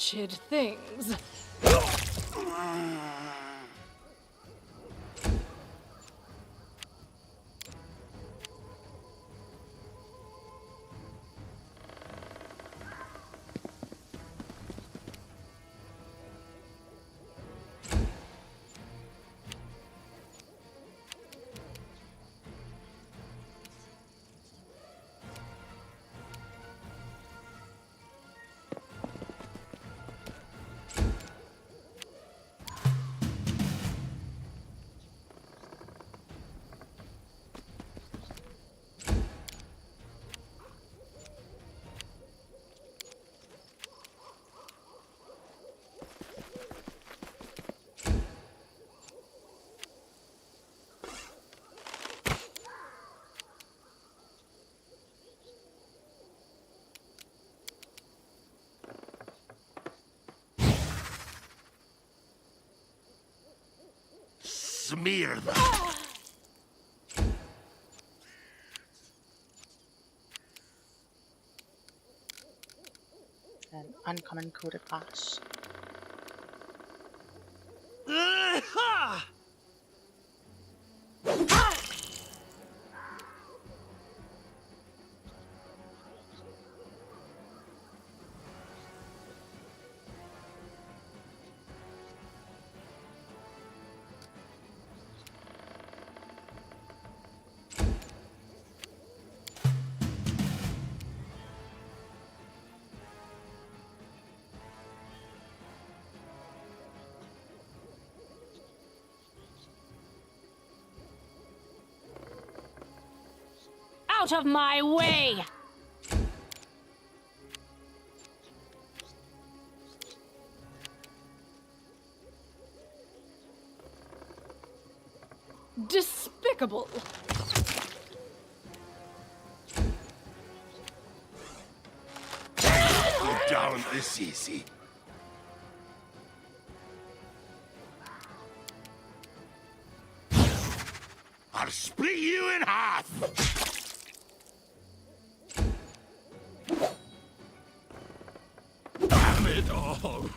Wretched things.
Smear them.
An uncommon coup de grace.
Out of my way!
Despicable!
Go down this easy. I'll split you in half! Damn it all!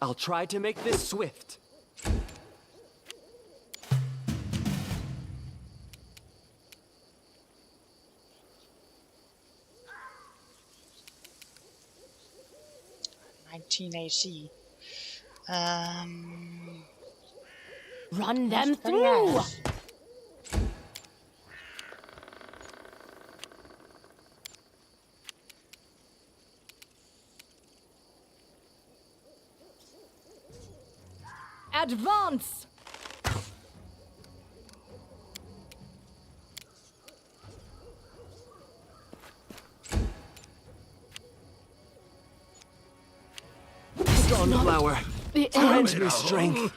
I'll try to make this swift.
AC.
Run them through!
Advance!
Dawnflower, grant me strength.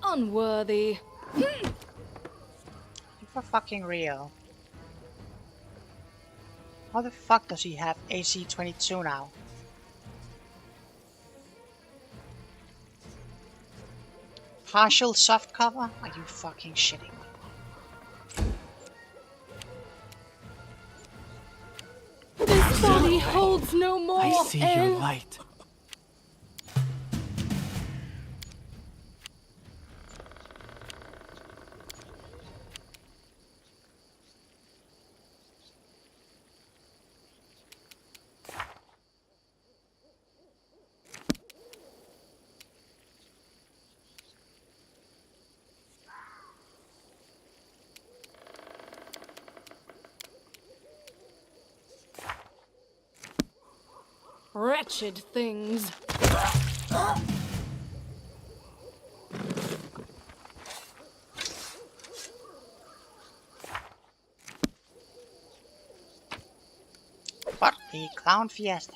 Unworthy.
You for fucking real. How the fuck does he have AC 22 now? Partial soft cover? Are you fucking shitting me?
This body holds no more.
I see your light.
Wretched things.
What the clown fiesta?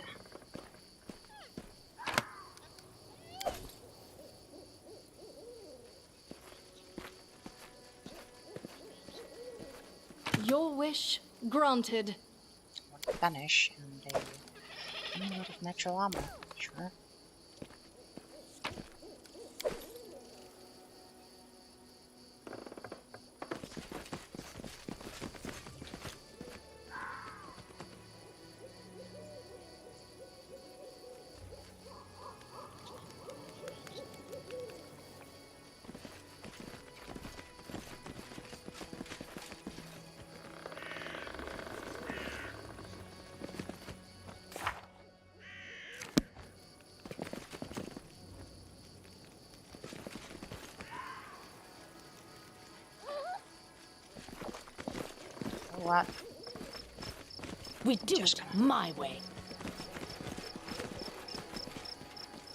wish granted.
One banish and a lot of natural armor. Sure. What?
We do it my way.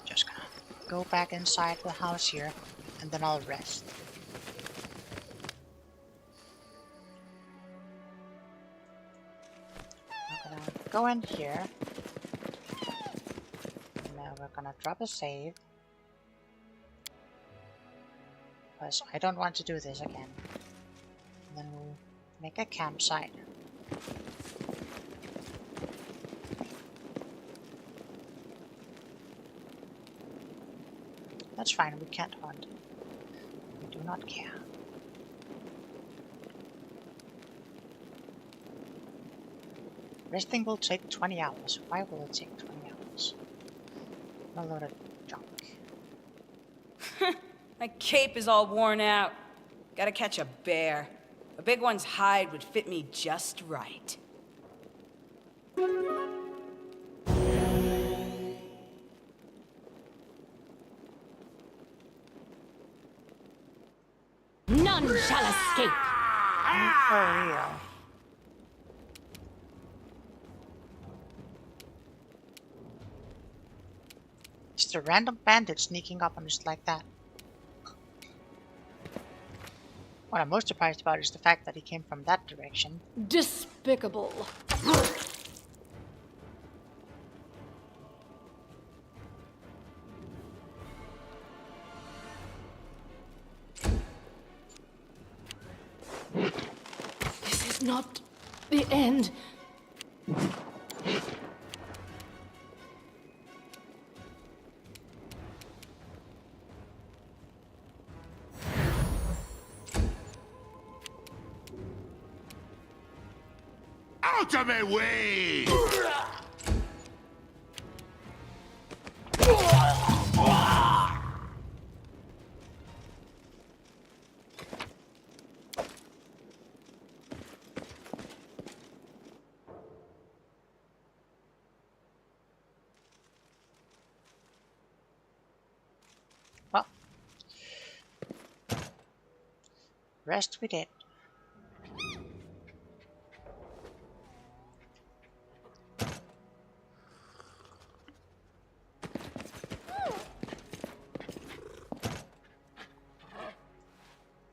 Just gonna go back inside the house here, and then I'll rest. I'm gonna go in here. Now we're gonna drop a save. Because I don't want to do this again. And then we'll make a campsite. That's fine, we can't hunt. We do not care. Resting will take 20 hours. Why will it take 20 hours? A load of junk.
My cape is all worn out. Gotta catch a bear. A big one's hide would fit me just right.
None shall escape.
For real. Just a random bandit sneaking up on us like that. What I'm most surprised about is the fact that he came from that direction.
Despicable. This is not the end.
Out of my way!
Well, rest we did.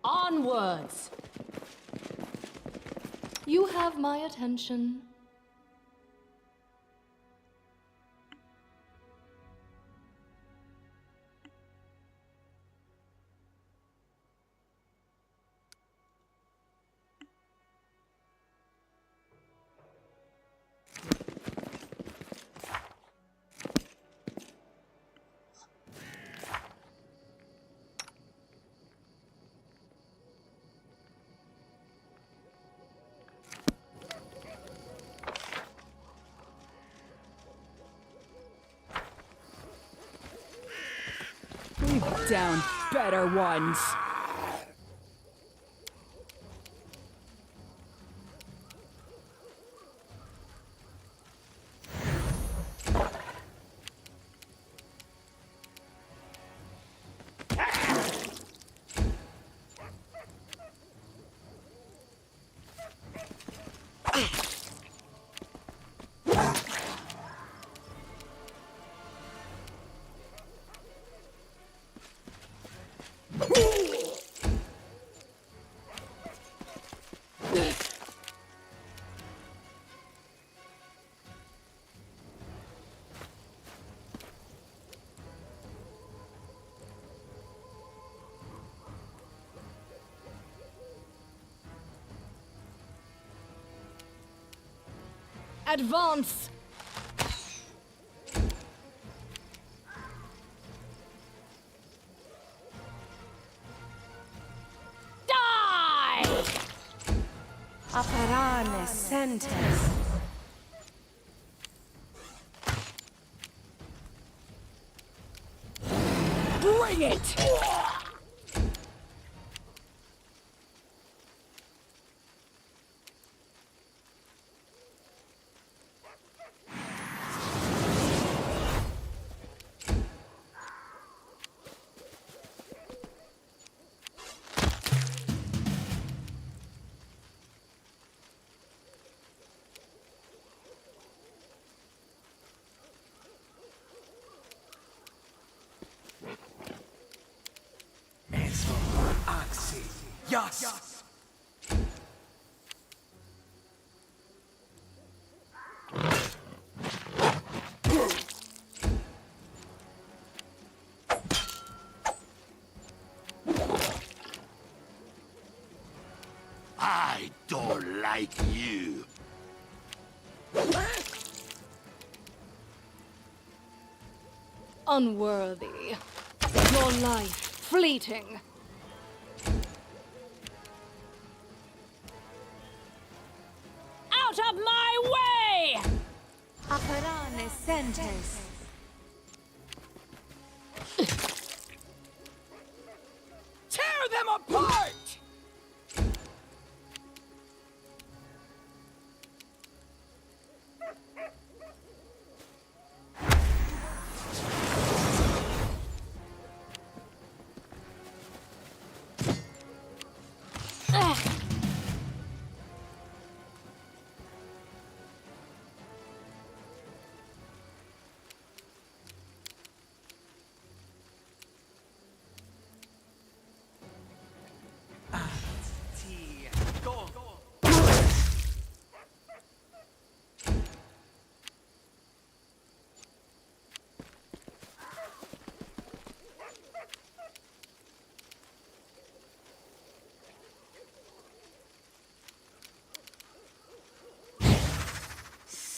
Onwards!
You have my attention.
We've downed better ones.
Advance!
Die!
Aparane sentes.
Bring it!
Yes!
I don't like you.
Unworthy. Your life fleeting.
Out of my way!
Aparane sentes.
Tear them apart!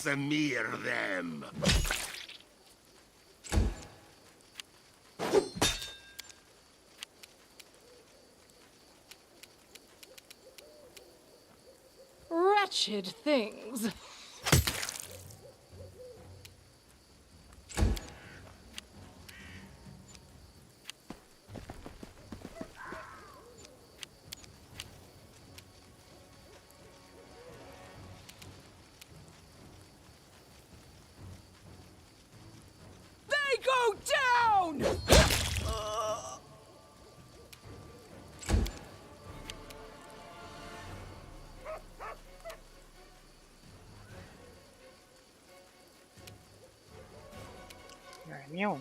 Smear them.
Wretched things.
They go down!
You're immune.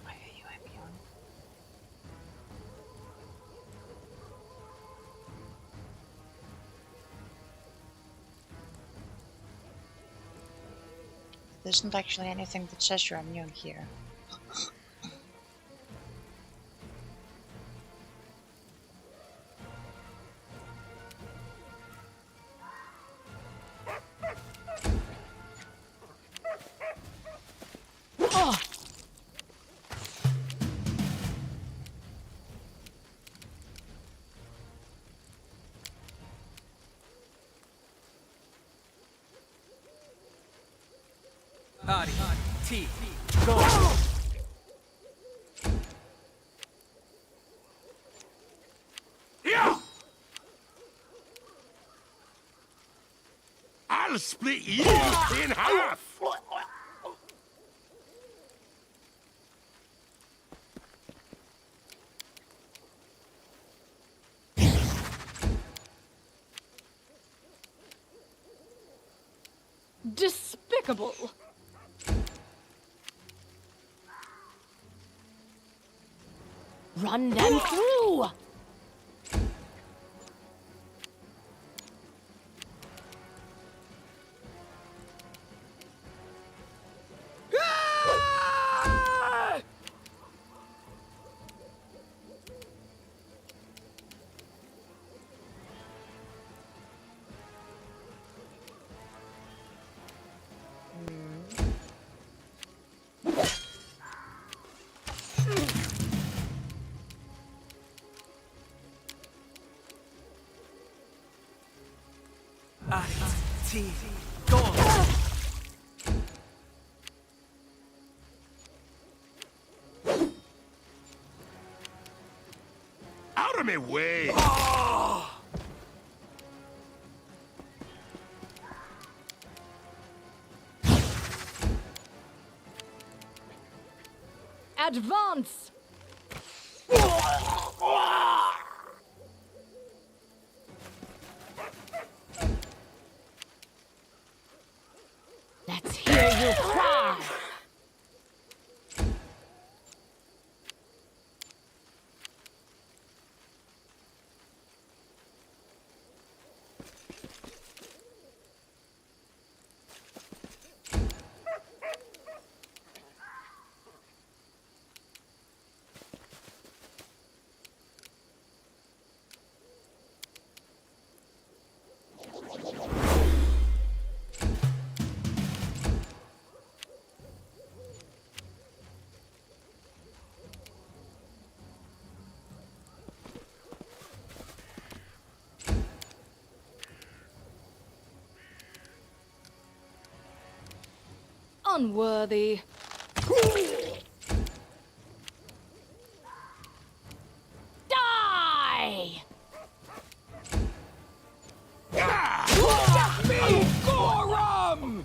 Why are you immune? There isn't actually anything that says you're immune here.
Body, T, go!
Yeah! I'll split you in half!
Despicable.
Run them through!
mighty god.
Out of my way!
Advance!
Let's hear you cry!
Unworthy.
Die!
Me, Gorum!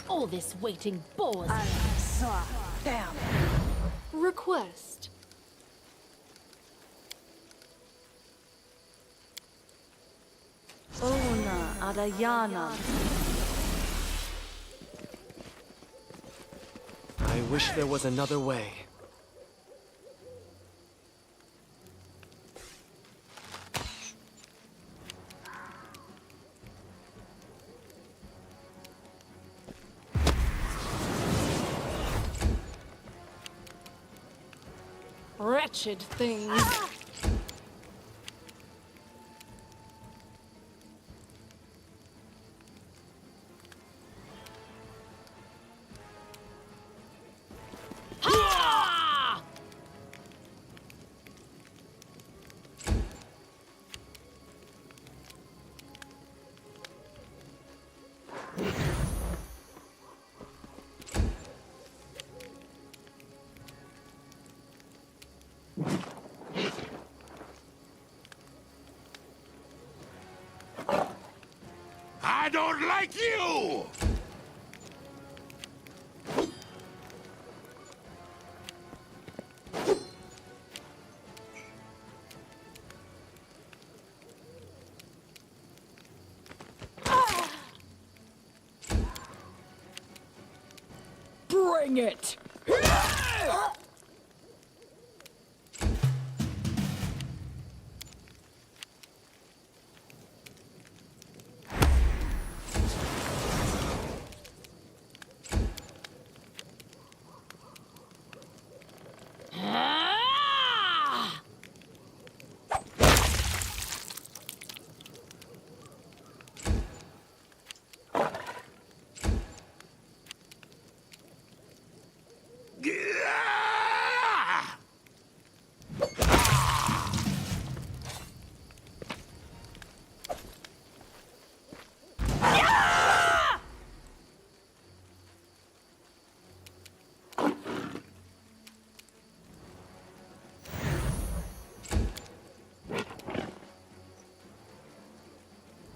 All this waiting bores me.
Damn. Request.
Ona Adayana.
I wish there was another way.
Wretched things.
I don't like you!
Bring it!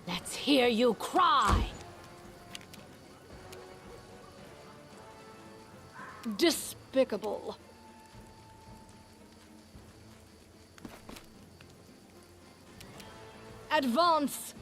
Let's hear you cry!
Despicable. Advance!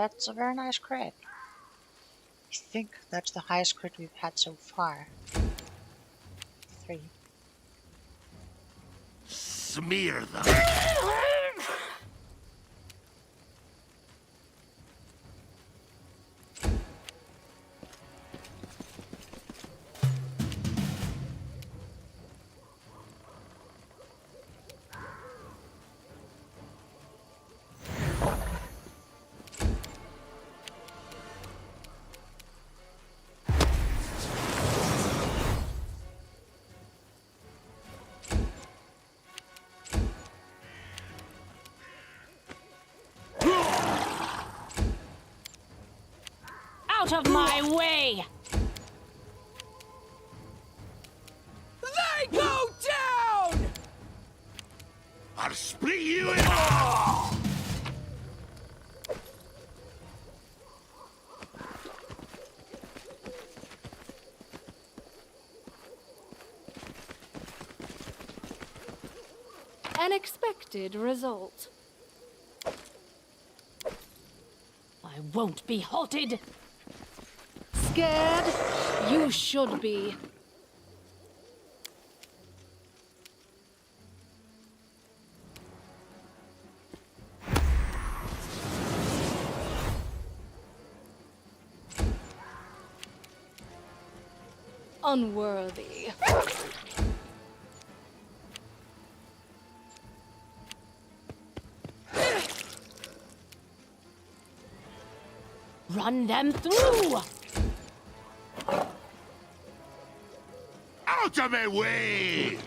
That's a very nice crit. I think that's the highest crit we've had so far. 3.
Smear them.
Out of my way!
They go down!
I'll split you in half!
An expected result.
I won't be halted!
Scared? You should be. Unworthy.
Run them through!
Out of my way!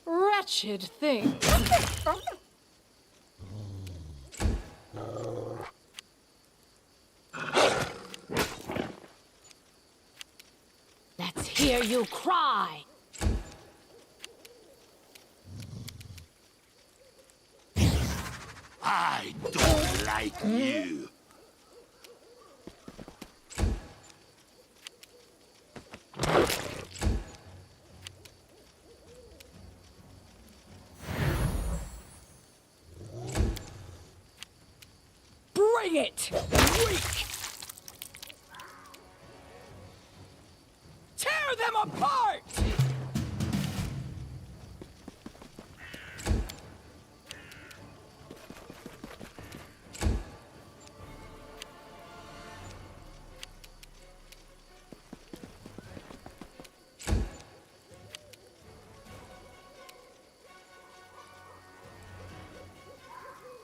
Wretched thing.
Let's hear you cry!
I don't like you.
Bring it! Weak! Tear them apart!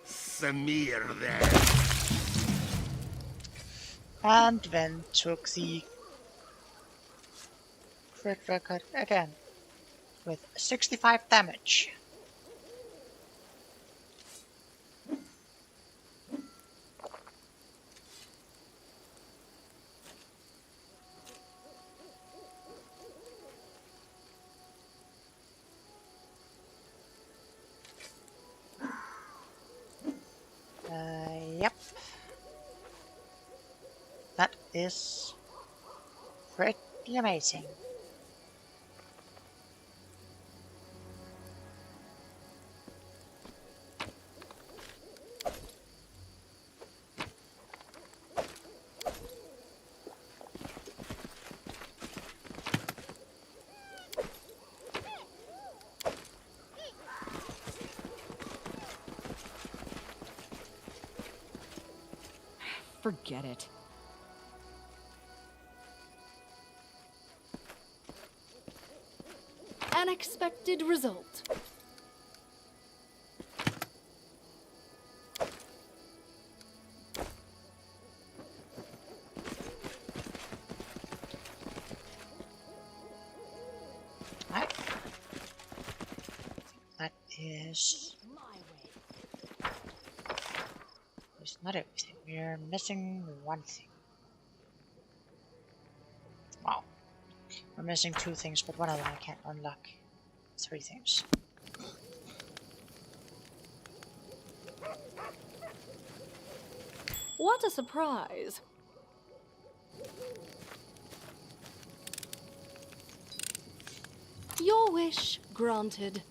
Smear them.
And then took the crit record again with 65 damage. Yep. That is pretty amazing.
Forget it.
An expected result.
this. It's not everything. We're missing one thing. Wow. We're missing 2 things, but one of them I can't unlock. 3 things.
What a surprise. Your wish granted.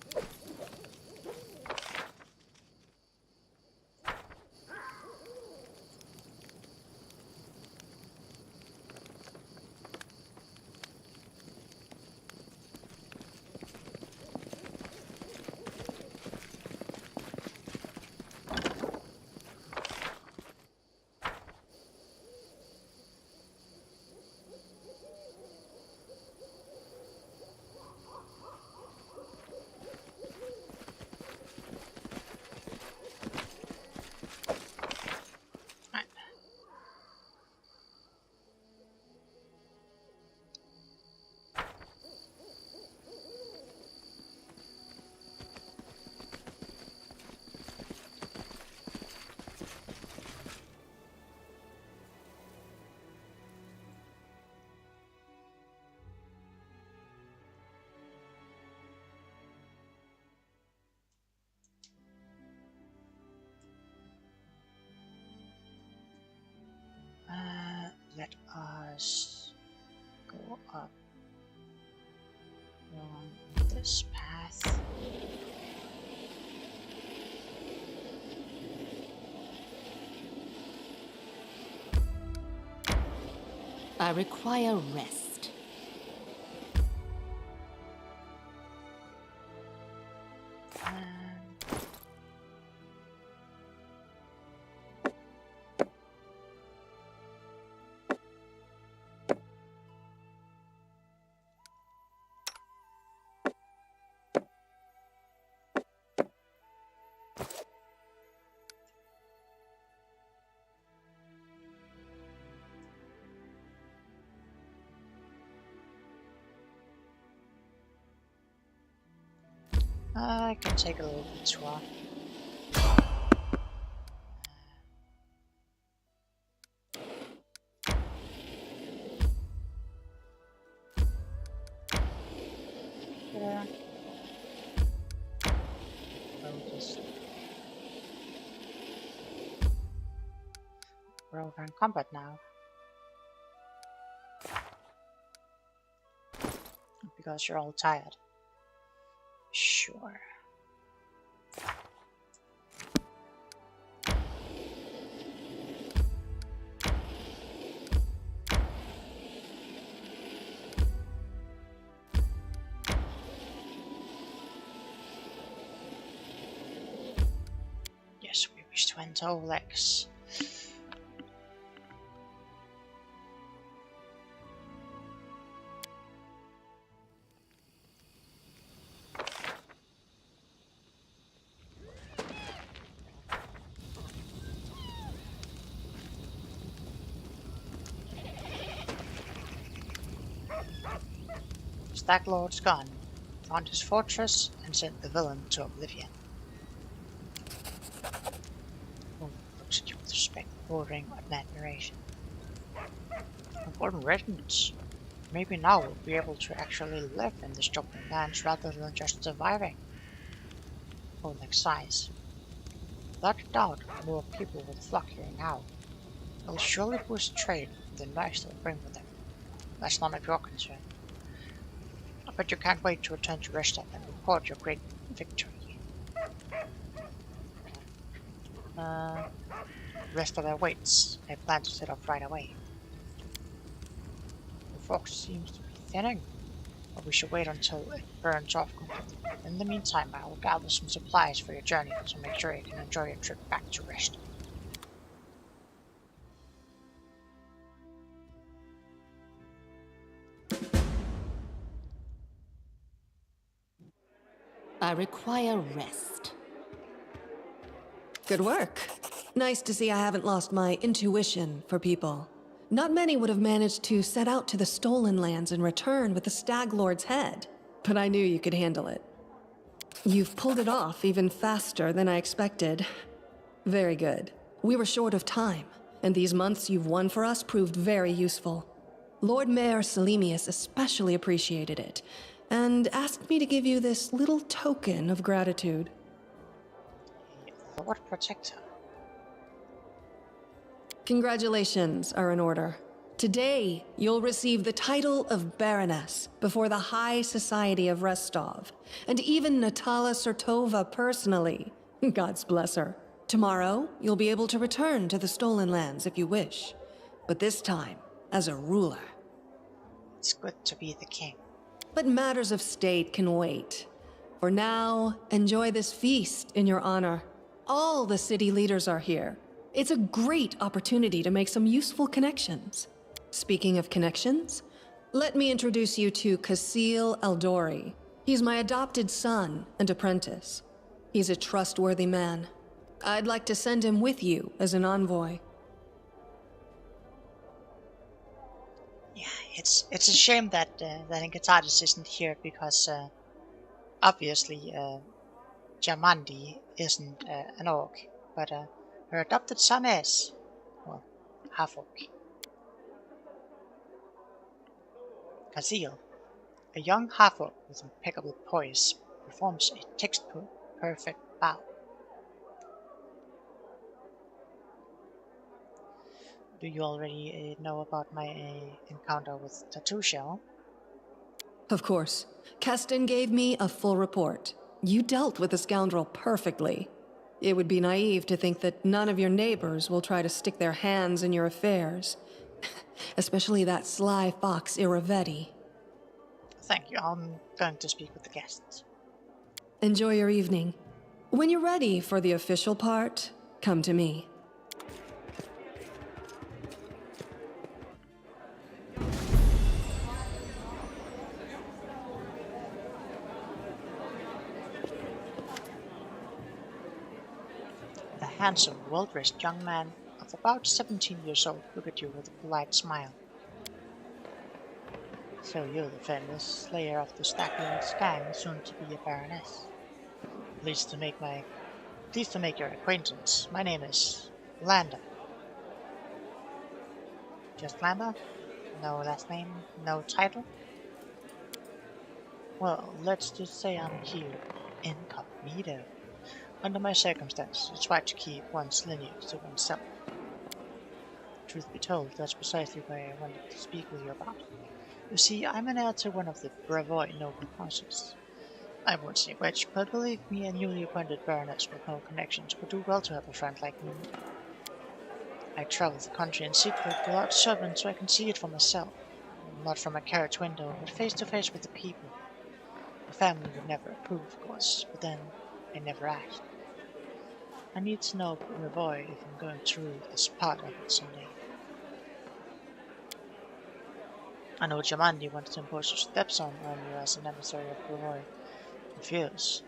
Let us go up along this path.
I require rest.
I can take a little bit tour. We're over in combat now. Because you're all tired. Sure. Yes, we wish to enter Olex. Staglord's gone, found his fortress, and sent the villain to oblivion. Oh, looks at you with respect, bordering on admiration. Important riddance. Maybe now we'll be able to actually live in the stopping lands rather than just surviving. Oleg sighs. Without a doubt, more people will flock here now. They'll surely boost trade with the knives they'll bring with them. That's none of your concern. But you can't wait to return to Restep and report your great victory. Rest of their waits. They plan to set off right away. The fog seems to be thinning, but we should wait until it burns off completely. In the meantime, I will gather some supplies for your journey to make sure you can enjoy your trip back to Rest.
I require rest.
Good work. Nice to see I haven't lost my intuition for people. Not many would have managed to set out to the Stolen Lands and return with the Stag Lord's head, but I knew you could handle it.
You've pulled it off even faster than I expected. Very good. We were short of time, and these months you've won for us proved very useful. Lord Mayor Selemius especially appreciated it, and asked me to give you this little token of gratitude.
Lord Protector.
Congratulations are in order. Today, you'll receive the title of Baroness before the High Society of Restov, and even Natala Sertova personally. God's bless her. Tomorrow, you'll be able to return to the Stolen Lands if you wish, but this time as a ruler.
It's good to be the king.
But matters of state can wait. For now, enjoy this feast in your honor. All the city leaders are here. It's a great opportunity to make some useful connections. Speaking of connections, let me introduce you to Kasil Eldori. He's my adopted son and apprentice. He's a trustworthy man. I'd like to send him with you as an envoy.
Yeah, it's a shame that Inkatadis isn't here because obviously Jamandi isn't an orc, but her adopted son is, well, half orc. Kasil, a young half orc with impeccable poise, performs a textbook perfect bow. Do you already know about my encounter with Tattoo Shell?
Of course. Keston gave me a full report. You dealt with the scoundrel perfectly. It would be naive to think that none of your neighbors will try to stick their hands in your affairs. Especially that sly fox Iravetti.
Thank you. I'm going to speak with the guests.
Enjoy your evening. When you're ready for the official part, come to me.
A handsome, well-dressed young man of about 17 years old look at you with a polite smile. So you're the famous slayer of the Stacklord's gang, soon to be a baroness. Pleased to make your acquaintance. My name is Lander. Just Lander? No last name? No title? Well, let's just say I'm here, incognito. Under my circumstances, I try to keep one's lineage to oneself. Truth be told, that's precisely what I wanted to speak with you about. You see, I'm an heir to one of the Bravoy noble houses. I won't say which, but believe me, a newly appointed baroness with no connections would do well to have a friend like me. I travel the country in secret without servants so I can see it for myself. Not from a carriage window, but face to face with the people. The family would never approve, of course, but then I never asked. I need to know Bravoy if I'm going through this part of it someday. I know Jamandi wants to impose her stepson on you as an emissary of Bravoy. Refuse.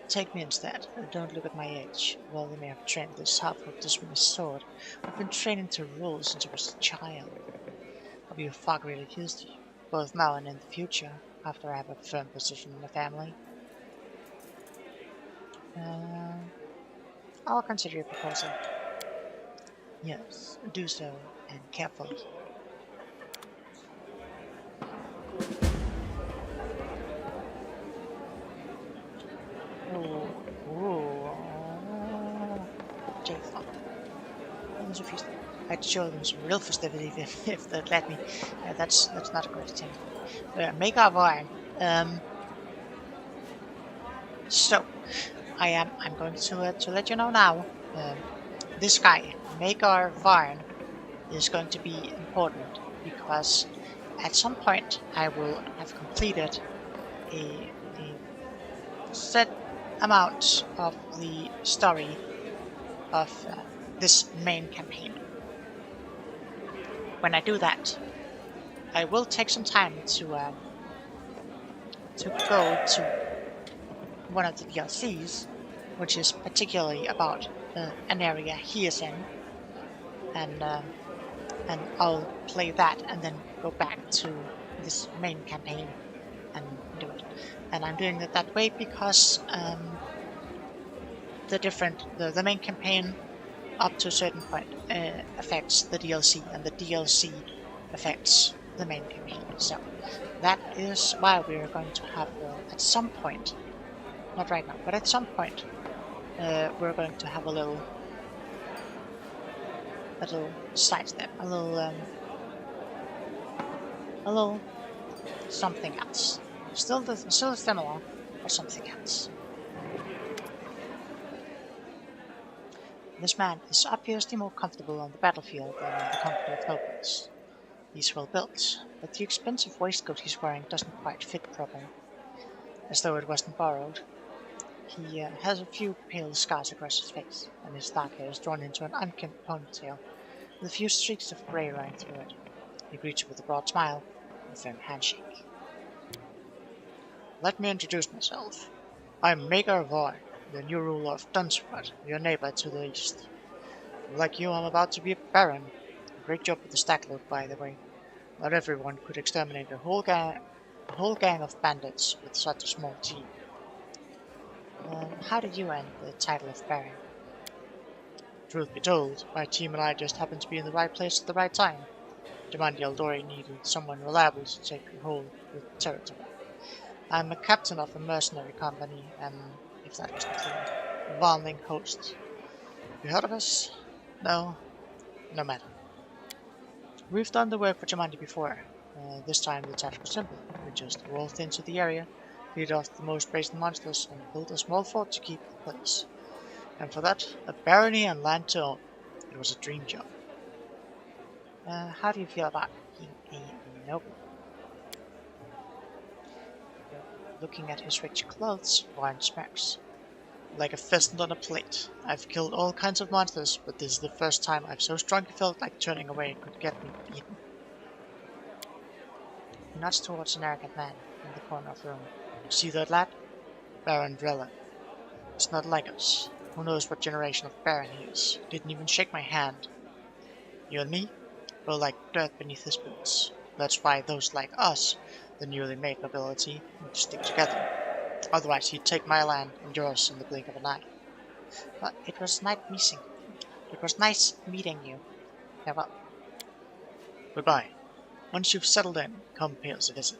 Take me instead. Don't look at my age. Well, they may have trained this half-orc to swing a sword. I've been training to rule since I was a child. I'll be far greater use to you, both now and in the future, after I have a firm position in the family. I'll consider your proposal. Yes, do so, and carefully. Jason. I'd show them some real festivity if they'd let me. That's not a great thing. Make our wine. So, I'm going to let you know now. This guy, Maker Varn, is going to be important because at some point I will have completed a set amount of the story of this main campaign. When I do that, I will take some time to go to one of the DLCs, which is particularly about an area he is in, and I'll play that and then go back to this main campaign and do it. And I'm doing it that way because the main campaign up to a certain point affects the DLC, and the DLC affects the main campaign. So that is why we are going to have at some point, not right now, but at some point, we're going to have a little sidestep, a little something else. Still similar, but something else. This man is obviously more comfortable on the battlefield than in the company of nobles. He's well built, but the expensive waistcoat he's wearing doesn't quite fit properly, as though it wasn't borrowed. He has a few pale scars across his face, and his dark hair is drawn into an unkempt ponytail, with a few streaks of grey running through it. He greets you with a broad smile and a firm handshake. Let me introduce myself. I'm Maker Void, the new ruler of Dunsford, your neighbor to the east. Like you, I'm about to be a baron. Great job with the stack load, by the way. Not everyone could exterminate a whole gang of bandits with such a small team. How did you earn the title of baron? Truth be told, my team and I just happened to be in the right place at the right time. Demandi Eldori needed someone reliable to take hold of the territory. I'm a captain of a mercenary company, and if that wasn't clear, a Valning host. You heard of us? No? No matter. We've done the work for Demandi before. This time the task was simple. We just waltzed into the area, beat off the most brazen monsters, and built a small fort to keep the place. And for that, a barony and land to own. It was a dream job. How do you feel about being a noble? Looking at his rich clothes, Warren smirks. Like a pheasant on a plate. I've killed all kinds of monsters, but this is the first time I've so strongly felt like turning away could get me beaten. He nods towards an arrogant man in the corner of the room. See that lad? Baron Drella. It's not like us. Who knows what generation of Baron he is? Didn't even shake my hand. You and me? We're like dirt beneath his boots. That's why those like us, the newly made nobility, need to stick together. Otherwise he'd take my land and yours in the blink of an eye. But it was nice meeting you. Farewell. Goodbye. Once you've settled in, come pay us a visit.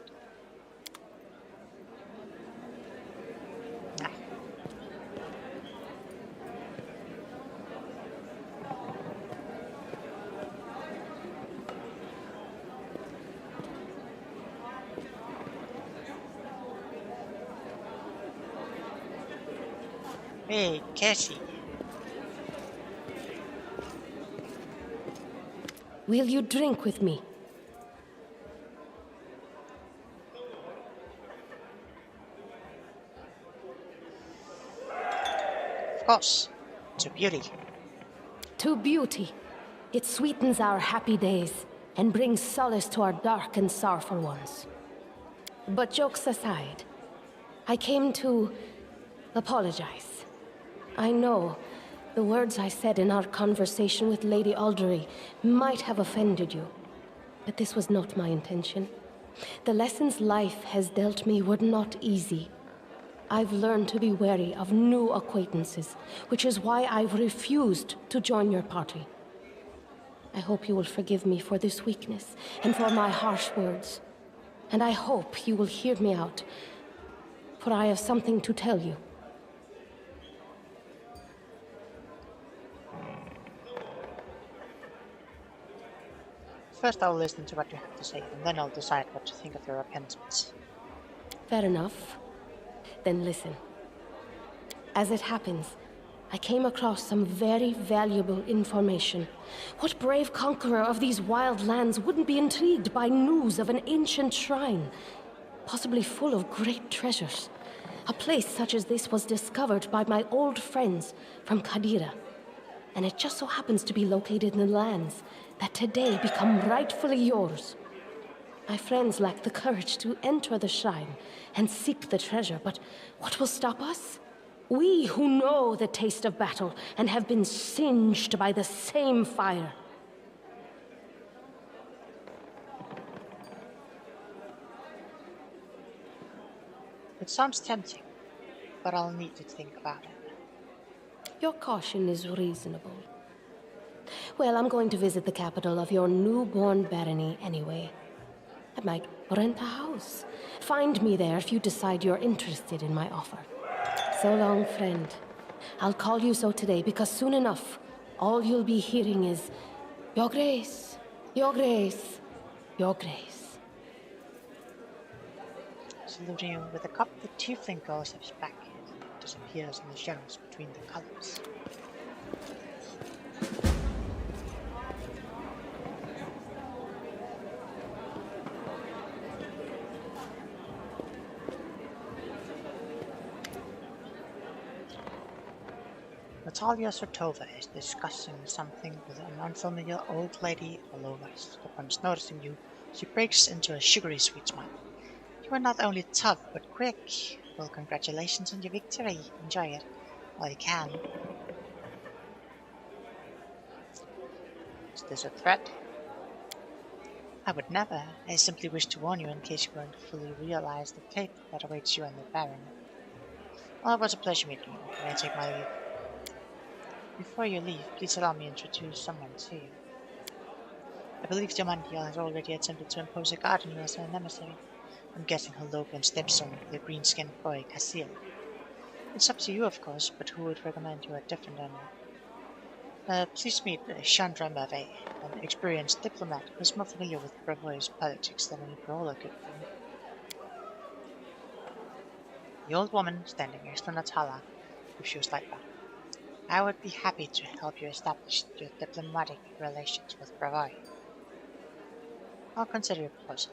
Hey, Cassie.
Will you drink with me?
Of course. To beauty.
To beauty. It sweetens our happy days and brings solace to our dark and sorrowful ones. But jokes aside, I came to apologize. I know the words I said in our conversation with Lady Aldery might have offended you, but this was not my intention. The lessons life has dealt me were not easy. I've learned to be wary of new acquaintances, which is why I've refused to join your party. I hope you will forgive me for this weakness and for my harsh words. And I hope you will hear me out, for I have something to tell you.
First I'll listen to what you have to say, and then I'll decide what to think of your repentance.
Fair enough. Then listen. As it happens, I came across some very valuable information. What brave conqueror of these wild lands wouldn't be intrigued by news of an ancient shrine, possibly full of great treasures? A place such as this was discovered by my old friends from Kadira, and it just so happens to be located in the lands that today become rightfully yours. My friends lack the courage to enter the shrine and seek the treasure, but what will stop us? We who know the taste of battle and have been singed by the same fire.
It sounds tempting, but I'll need to think about it.
Your caution is reasonable. Well, I'm going to visit the capital of your newborn barony anyway. I might rent a house. Find me there if you decide you're interested in my offer. So long, friend. I'll call you so today because soon enough, all you'll be hearing is, Your Grace, Your Grace, Your Grace.
Saluting him with a cup, the tiefling goes up his back and disappears in the shadows between the columns. Natalia Sotova is discussing something with an unfamiliar old lady below us. Upon noticing you, she breaks into a sugary sweet smile. You are not only tough, but quick. Well, congratulations on your victory. Enjoy it while you can. Is this a threat? I would never. I simply wish to warn you in case you won't fully realize the fate that awaits you and the Baron. Well, it was a pleasure meeting you. May I take my leave? Before you leave, please allow me to introduce someone to you. I believe Diamantia has already attempted to impose a guard on you as an emissary. I'm guessing her Logan stepson, the green-skinned boy, Casil. It's up to you, of course, but who would recommend you a different owner? Please meet Chandra Merve, an experienced diplomat who is more familiar with Brevoy's politics than any brawler could be. The old woman, standing next to Natalia, gives you a slight bow. I would be happy to help you establish your diplomatic relations with Brevoy. I'll consider your proposal.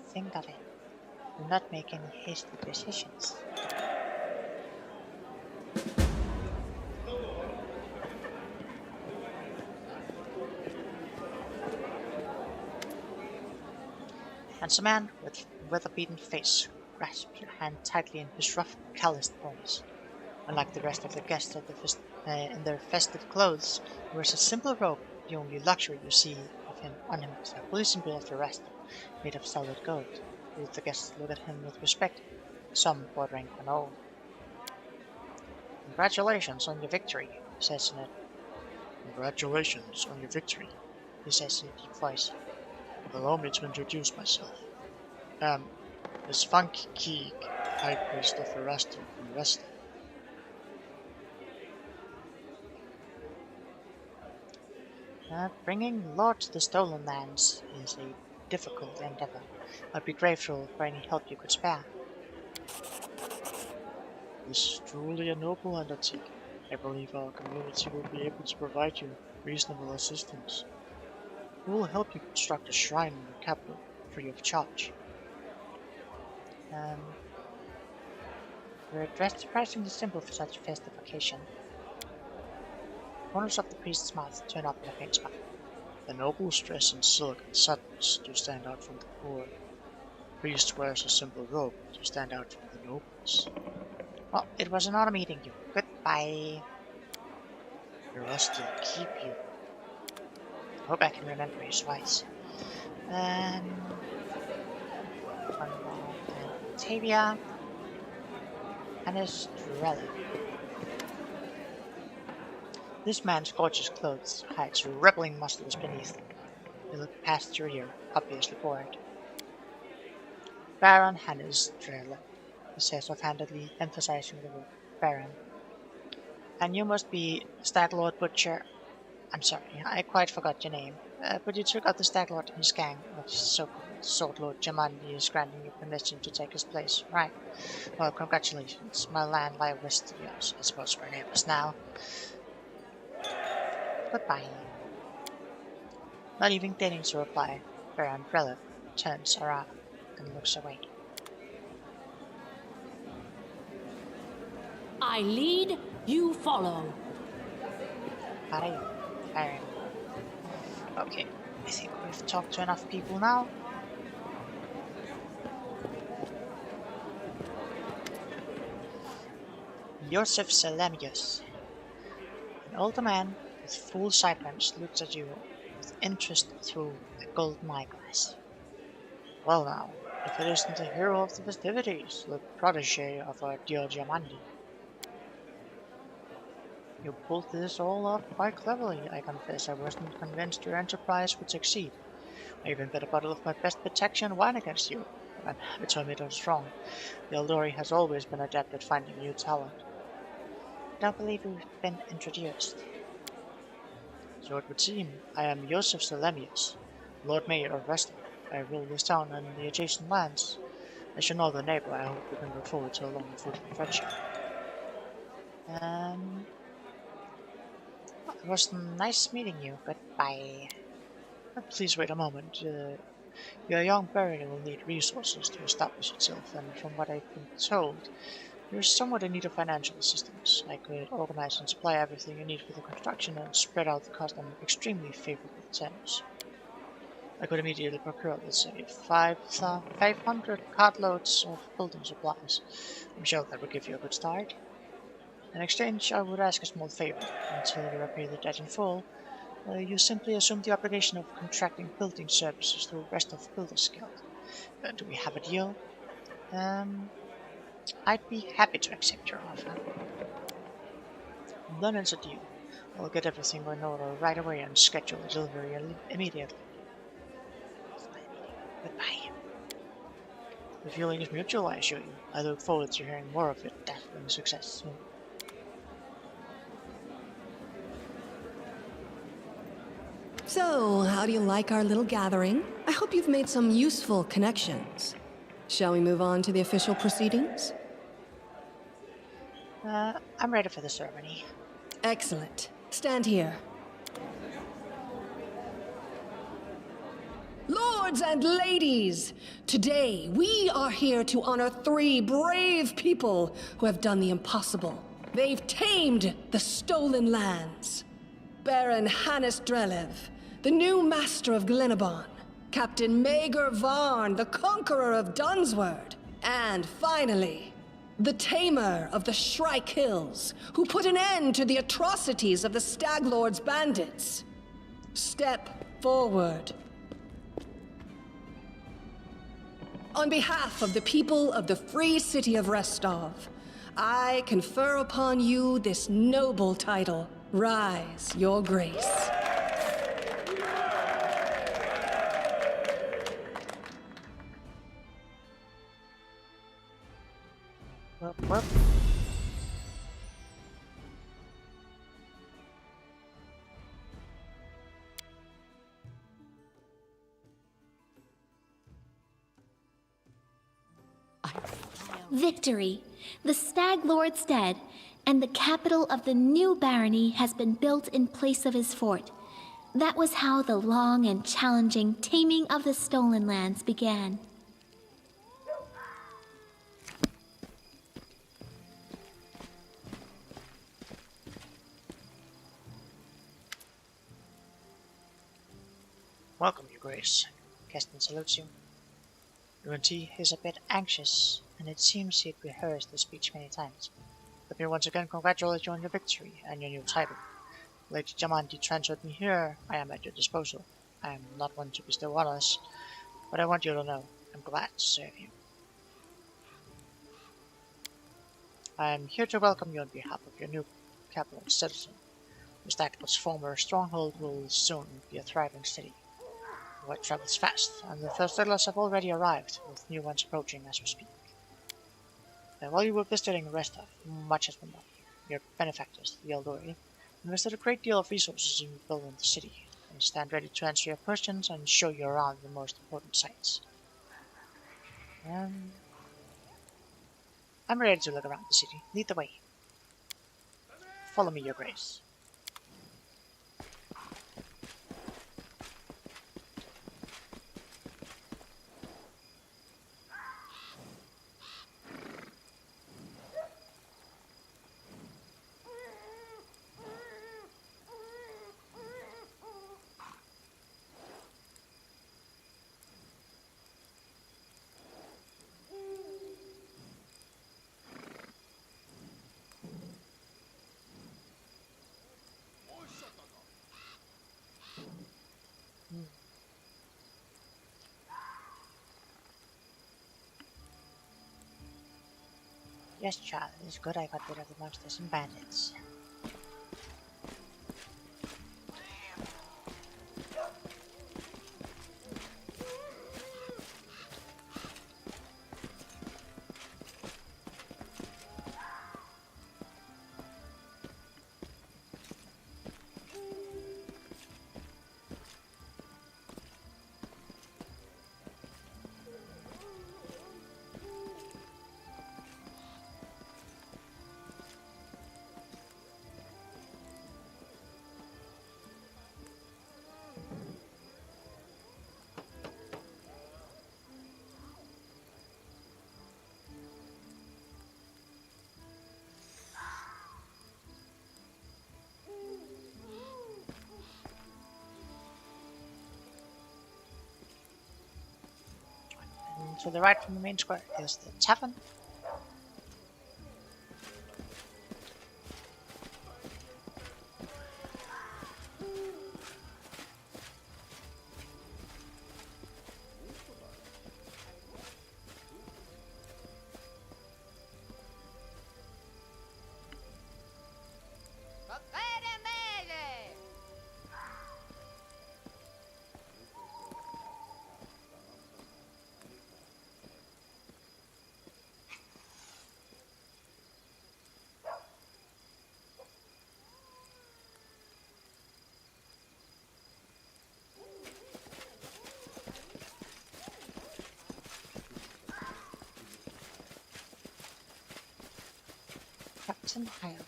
Think of it. Do not make any hasty decisions. And a man with weather-beaten face grasps your hand tightly in his rough, calloused palms. Unlike the rest of the guests of in their festive clothes, he wears a simple robe. The only luxury you see of him on him is a fully symbol of the rest, made of solid gold. Both the guests look at him with respect, some bordering on awe. Congratulations on your victory, he says in it. Congratulations on your victory, he says in a deep voice. Allow me to introduce myself. Is Funk Keeg, High Priest of Erastil from West. Bringing Lord to the Stolen Lands is a difficult endeavor. I'd be grateful for any help you could spare. This is truly a noble undertaking. I believe our community will be able to provide you reasonable assistance. We will help you construct a shrine in the capital, free of charge. We're dressed surprisingly simple for such a festive occasion. Corners of the priest's mouth turn up in a faint smile. The nobles dress in silk and satins to stand out from the poor. The priest wears a simple robe to stand out from the nobles. Well, it was an honor meeting you. Goodbye. Erastil keep you. Hope I can remember his voice. Tavia and his Drella. This man's gorgeous clothes hides rippling muscles beneath. They look past your ear, obviously bored. Baron Hannes Drella, he says offhandedly, emphasizing the word Baron. And you must be Stag Lord Butcher. I'm sorry, I quite forgot your name. But you took out the Stag Lord and his gang, which is so-called Sword Lord Jamandi is granting you permission to take his place, right? Well, congratulations. My land lies west of yours. I suppose we're neighbors now. Goodbye. Not even daring to reply, Baron Drella turns around and looks away.
I lead, you follow.
Hi. Okay, I think we've talked to enough people now. Joseph Salamius, an older man with full sideburns, looks at you with interest through a golden eyeglass. Well now, If it isn't the hero of the festivities, the protege of our dear Giamandi. You pulled this all off quite cleverly. I confess I wasn't convinced your enterprise would succeed. I even bet a bottle of my best protection wine against you. But I'm happy to admit I was wrong. The Eldori has always been adept at finding new talent. I don't believe we've been introduced. So it would seem I am Joseph Selemius, Lord Mayor of Reston. I rule this town and the adjacent lands. As your northern neighbor, I hope we can look forward to a long and fruitful friendship. It was nice meeting you. Goodbye. Please wait a moment. Your young baron will need resources to establish itself, and from what I've been told, you're somewhat in need of financial assistance. I could organize and supply everything you need for the construction and spread out the cost on extremely favorable terms. I could immediately procure, let's say, 500 cartloads of building supplies. I'm sure that would give you a good start. In exchange, I would ask a small favor. Until you repay the debt in full, you simply assume the obligation of contracting building services through the rest of Builders Guild. Do we have a deal? I'd be happy to accept your offer. Then it's a deal. I'll get everything in order right away and schedule a delivery immediately. Goodbye. The feeling is mutual, I assure you. I look forward to hearing more of your dazzling success soon.
So, how do you like our little gathering? I hope you've made some useful connections. Shall we move on to the official proceedings?
I'm ready for the ceremony.
Excellent. Stand here. Lords and ladies, today we are here to honor 3 brave people who have done the impossible. They've tamed the stolen lands. Baron Hannes Drelev, the new master of Glenabon, Captain Maegor Varn, the conqueror of Dunsword, and finally, the tamer of the Shrike Hills, who put an end to the atrocities of the Stag Lord's bandits. Step forward. On behalf of the people of the free city of Restov, I confer upon you this noble title. Rise, your grace.
Well.
Victory! The Stag Lord's dead, and the capital of the new barony has been built in place of his fort. That was how the long and challenging taming of the stolen lands began.
Welcome, Your Grace. Keston salutes you. UNT is a bit anxious, and it seems he'd rehearsed the speech many times. Let me once again congratulate you on your victory and your new title. Lady Giamandi transferred me here. I am at your disposal. I am not one to bestow honors, but I want you to know I'm glad to serve you. I am here to welcome you on behalf of your new capital and citizen. The Stag's former stronghold will soon be a thriving city. The word travels fast, and the first settlers have already arrived, with new ones approaching as we speak. While you were visiting Restov, much has been done. Your benefactors, the Eldori, invested a great deal of resources in rebuilding the city. I stand ready to answer your questions and show you around the most important sites. I'm ready to look around the city. Lead the way. Follow me, Your Grace. Yes, child, it is good I got rid of the monsters and bandits. And to the right from the main square is the tavern. Captain Highland.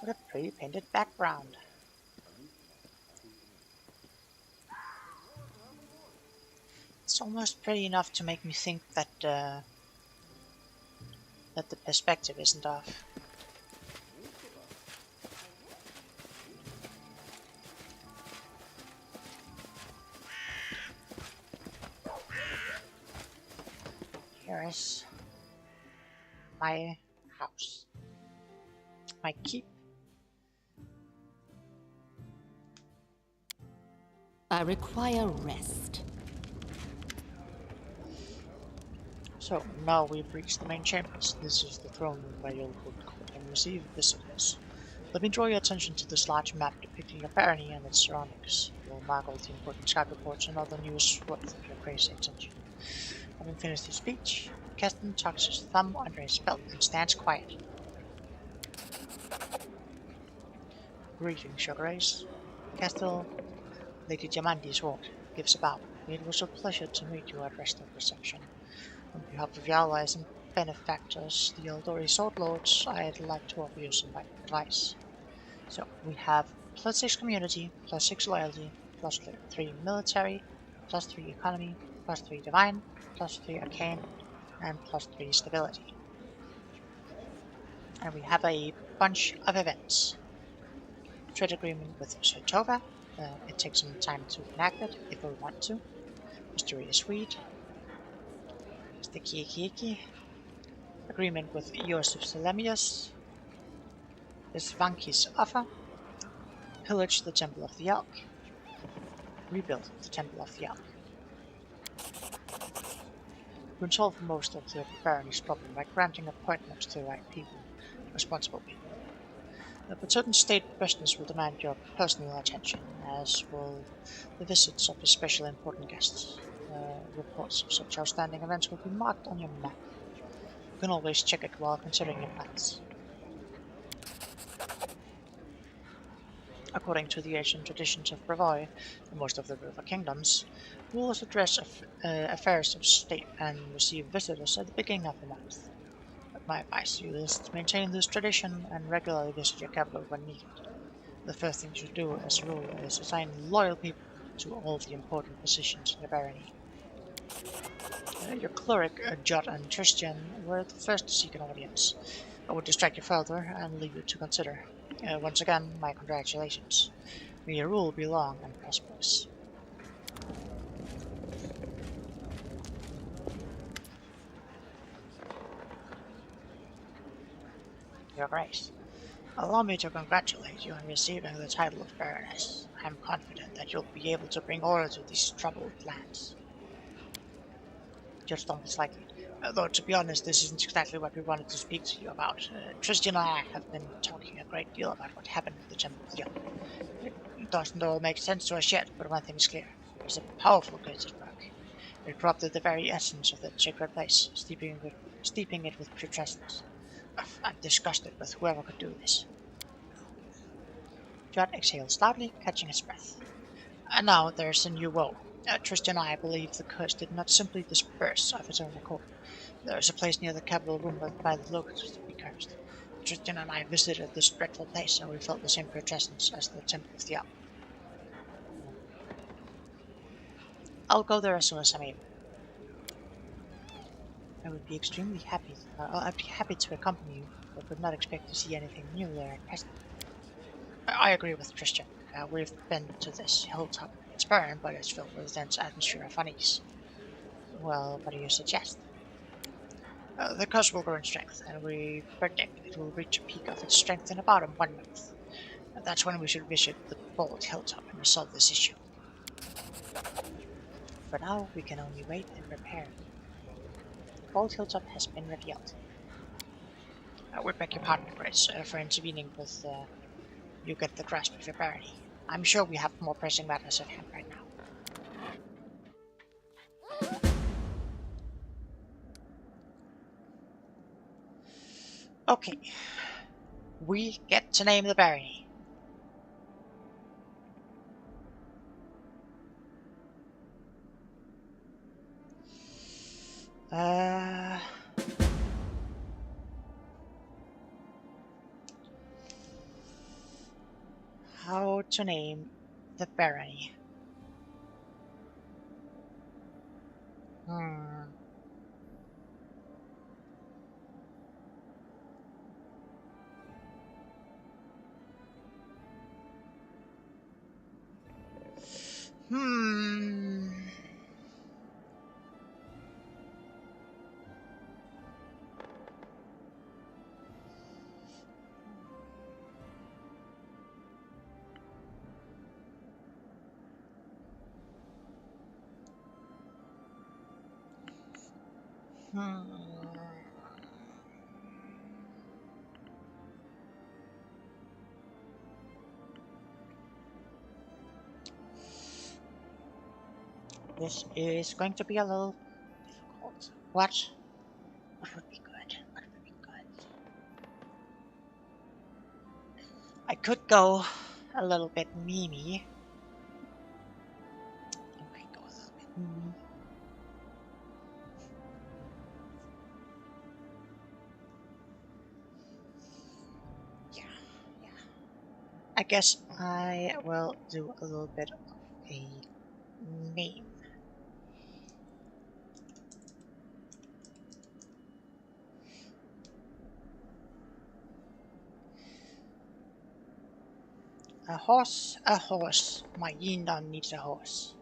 What a pretty painted background. It's almost pretty enough to make me think that that the perspective isn't off. Here is my house. My keep.
I require rest.
So, now we've reached the main chambers. This is the throne room where you'll hold court and receive visitors. Let me draw your attention to this large map depicting your barony and its surroundings. We'll mark all the important Skype reports and other news worth of your crazy attention. Having finished his speech, Keston tucks his thumb under his belt and stands quiet. Greetings, Your Grace. Castle, Lady Diamandi's ward, gives a bow. It was a pleasure to meet you at Rest of Reception. On behalf of your allies and benefactors, the Eldori Sword Lords, I'd like to offer you some advice. So, we have +6 community, +6 loyalty, +3 military, +3 economy, +3 divine, +3 arcane, and +3 stability. And we have a bunch of events. Trade agreement with Sotova. It takes some time to enact it if we want to. Mysterious Swede. The Kingmaking. Agreement with Joseph Selemius. This Vanki's offer. Pillage the Temple of the Elk. Rebuild the Temple of the Elk. We can solve most of the barony's problem by granting appointments to the right people, responsible people. But certain state business will demand your personal attention, as will the visits of especially important guests. Reports of such outstanding events will be marked on your map. You can always check it while considering your plans. According to the ancient traditions of Brevoy, and most of the River Kingdoms, rulers address affairs of state and receive visitors at the beginning of the month. But my advice to you is to maintain this tradition and regularly visit your capital when needed. The first thing you should do as a ruler is assign loyal people to all the important positions in the barony. Your cleric, Jot and Tristan, were the first to seek an audience. I would distract you further and leave you to consider. Once again, my congratulations. May your rule be long and prosperous. Your Grace. Allow me to congratulate you on receiving the title of Baroness. I am confident that you'll be able to bring order to these troubled lands. Just almost slightly. Though, to be honest, this isn't exactly what we wanted to speak to you about. Tristan and I have been talking a great deal about what happened at the Temple of Yelp. It doesn't all make sense to us yet, but one thing is clear. There's a powerful curse at work. It corrupted the very essence of that sacred place, steeping it with putrescence. I'm disgusted with whoever could do this. Judd exhales loudly, catching his breath. And now there's a new woe. Tristan and I believe the curse did not simply disperse of its own accord. There is a place near the capital rumored by the locals to be cursed. Tristan and I visited this dreadful place, and we felt the same presence as the Temple of the Owl. I'll go there as soon as I'm able. I would be extremely happy. I'd be happy to accompany you, but would not expect to see anything new there at present. I agree with Tristan. We've been to this hilltop. It's barren, but it's filled with a dense atmosphere of unease. Well, what do you suggest? The curse will grow in strength, and we predict it will reach a peak of its strength in about 1 month. That's when we should visit the Bald Hilltop and resolve this issue. For now, we can only wait and prepare. The Bald Hilltop has been revealed. We beg your pardon, Grace, for intervening with you get the grasp of your barony. I'm sure we have more pressing matters at hand right now. Okay. We get to name the barony. How to name the barony? This is going to be a little difficult. What would be good? What would be good? I could go a little bit memey. Yeah. I guess I will do a little bit of a meme. A horse, my Yeenafer needs a horse.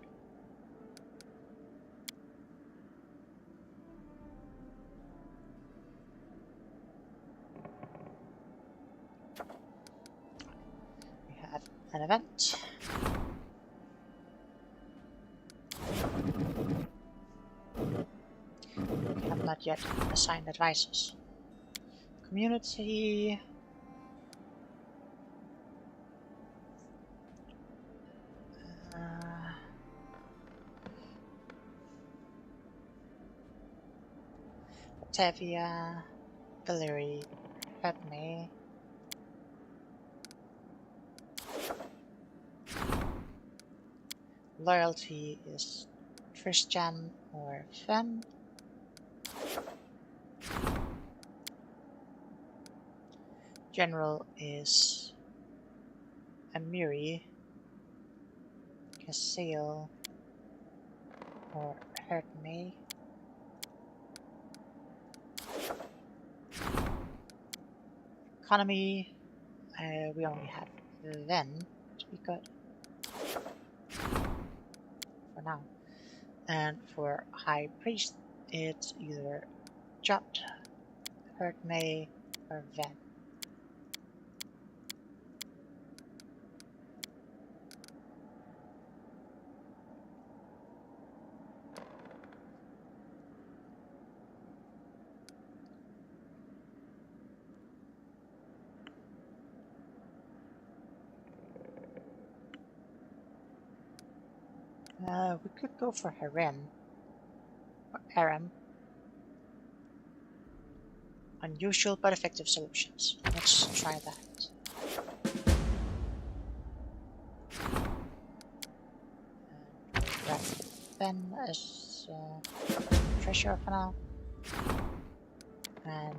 We have an event. We have not yet assigned advisors. Community. Batavia, Valerie, Padme. Loyalty is Tristan or Fen. General is Amiri, Cassale, or Padme. Economy, we only have Ven to be good for now. And for High Priest, it's either Jot, Padme, or Ven. We could go for harem. Or harem. Unusual but effective solutions. Let's try that. And we'll grab Ben as treasure for now. And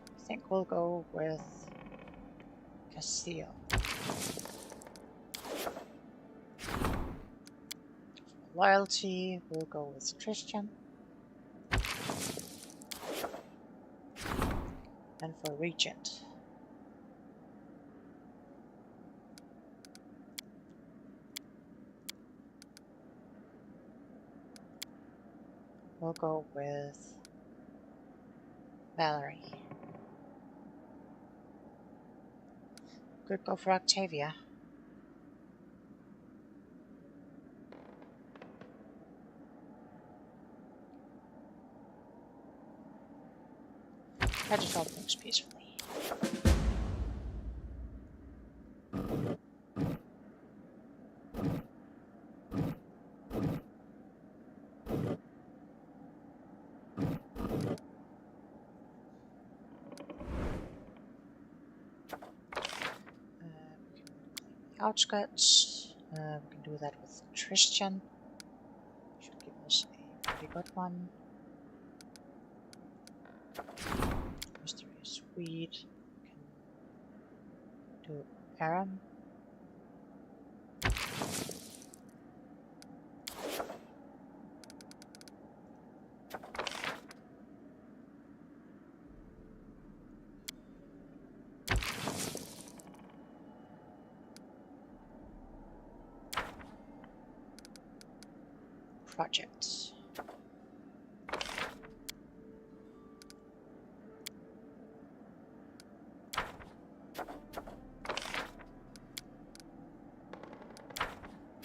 I think we'll go with Castile. For loyalty, we'll go with Christian. And for Regent, we'll go with Valerie. Could go for Octavia. That just all things peacefully. Outskirts. We can do that with Christian. Should give us a pretty good one. Mysterious Weed. Can do Aram. Projects.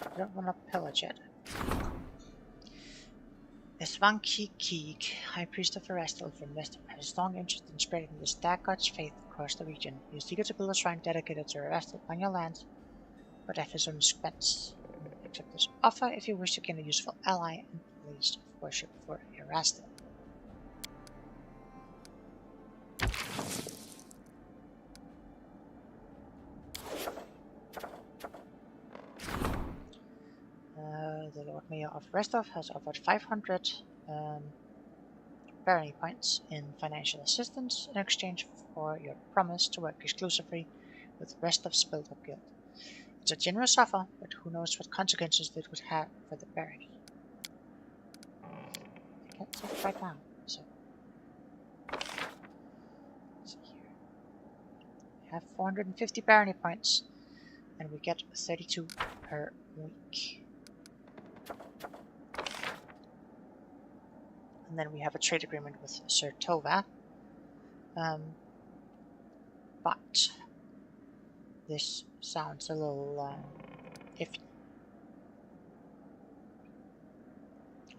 I don't want to pillage it. Svanki Keeg, High Priest of Erastil from Western, has a strong interest in spreading the Stag God's faith across the region. He is eager to build a shrine dedicated to Erastil on your lands, but at his own expense. Accept this offer if you wish to gain a useful ally and place of worship for Erastil. The Lord Mayor of Restov has offered 500 barony points in financial assistance in exchange for your promise to work exclusively with Restov's build-up guild. It's a generous offer, but who knows what consequences it would have for the barony. I can't take it right now, so let's see here. We have 450 barony points, and we get 32 per week. And then we have a trade agreement with Sir Tova. But this sounds a little iffy.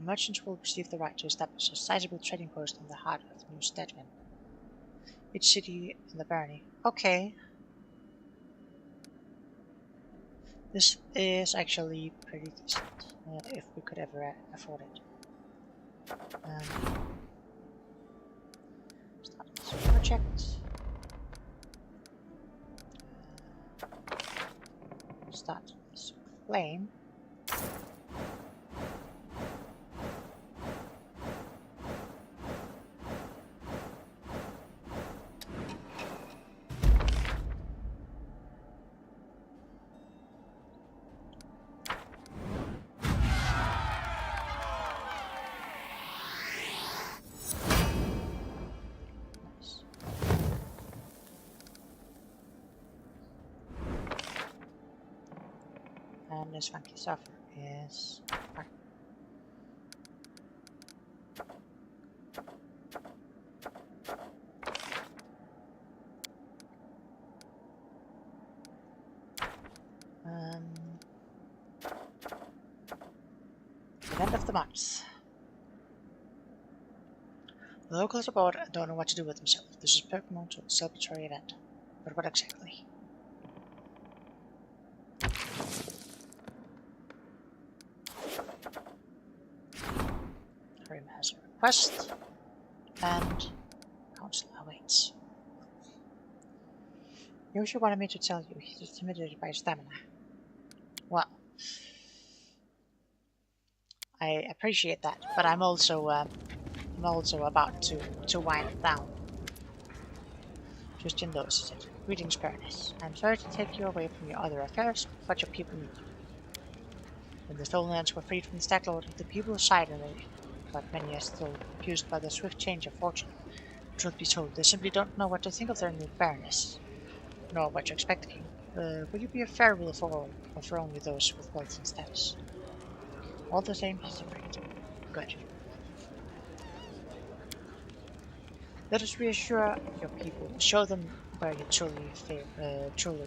Merchants will receive the right to establish a sizable trading post in the heart of New Stedman. Each city in the barony. Okay. This is actually pretty decent, if we could ever afford it. Start this project. Start this claim. And this funky software is fine. the month. The locals are bored and don't know what to do with themselves. This is paramount to a celebratory event. But what exactly? Karim has a request, and council awaits. Yoshi wanted me to tell you he's intimidated by stamina. Well, I appreciate that, but I'm also about to wind down. Justin Lewis said, "Greetings, Baroness. I'm sorry to take you away from your other affairs, but your people need you. When the Stolen Lands were freed from the Stag Lord, the people sided with it, but many are still confused by the swift change of fortune. Truth be told, they simply don't know what to think of their new Baroness, nor what to expect, King. Will you be a fair ruler for all, or for only those with wealth and status?" All the same, he's afraid. Good. Let us reassure your people. Show them where you truly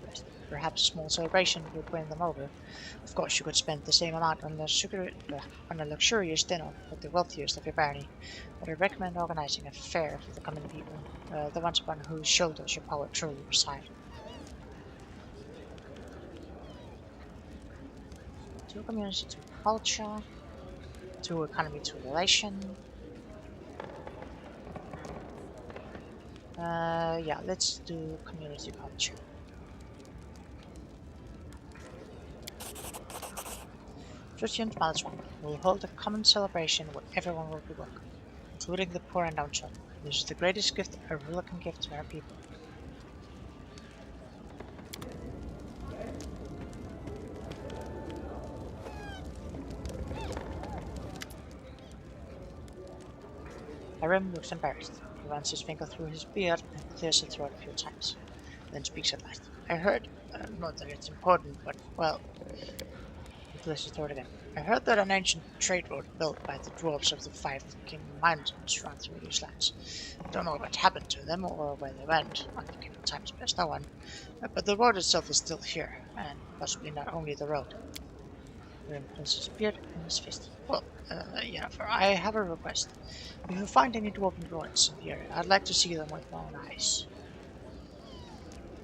rest. Perhaps a small celebration would win them over. Of course, you could spend the same amount on a luxurious dinner with the wealthiest of your barony, but I recommend organizing a fair for the common people, the ones upon whose shoulders your power truly resides. 2 community to culture, 2 economy to relation. Yeah, let's do community culture. Christian Malswan will hold a common celebration where everyone will be welcome, including the poor and downtrodden. This is the greatest gift a ruler can give to our people. Arim looks embarrassed. He runs his finger through his beard and clears his throat a few times, then speaks at last. I heard, not that it's important, but, well, he clears his throat again. I heard that an ancient trade road built by the dwarves of the 5 King Mountains ran through these lands. I don't know what happened to them or where they went. Unforgiving times best no one. But the road itself is still here, and possibly not only the road. Arim clenches his beard and his fist. Well, Yeenafer, I have a request. If you find any dwarven ruins in the area, I'd like to see them with my own eyes.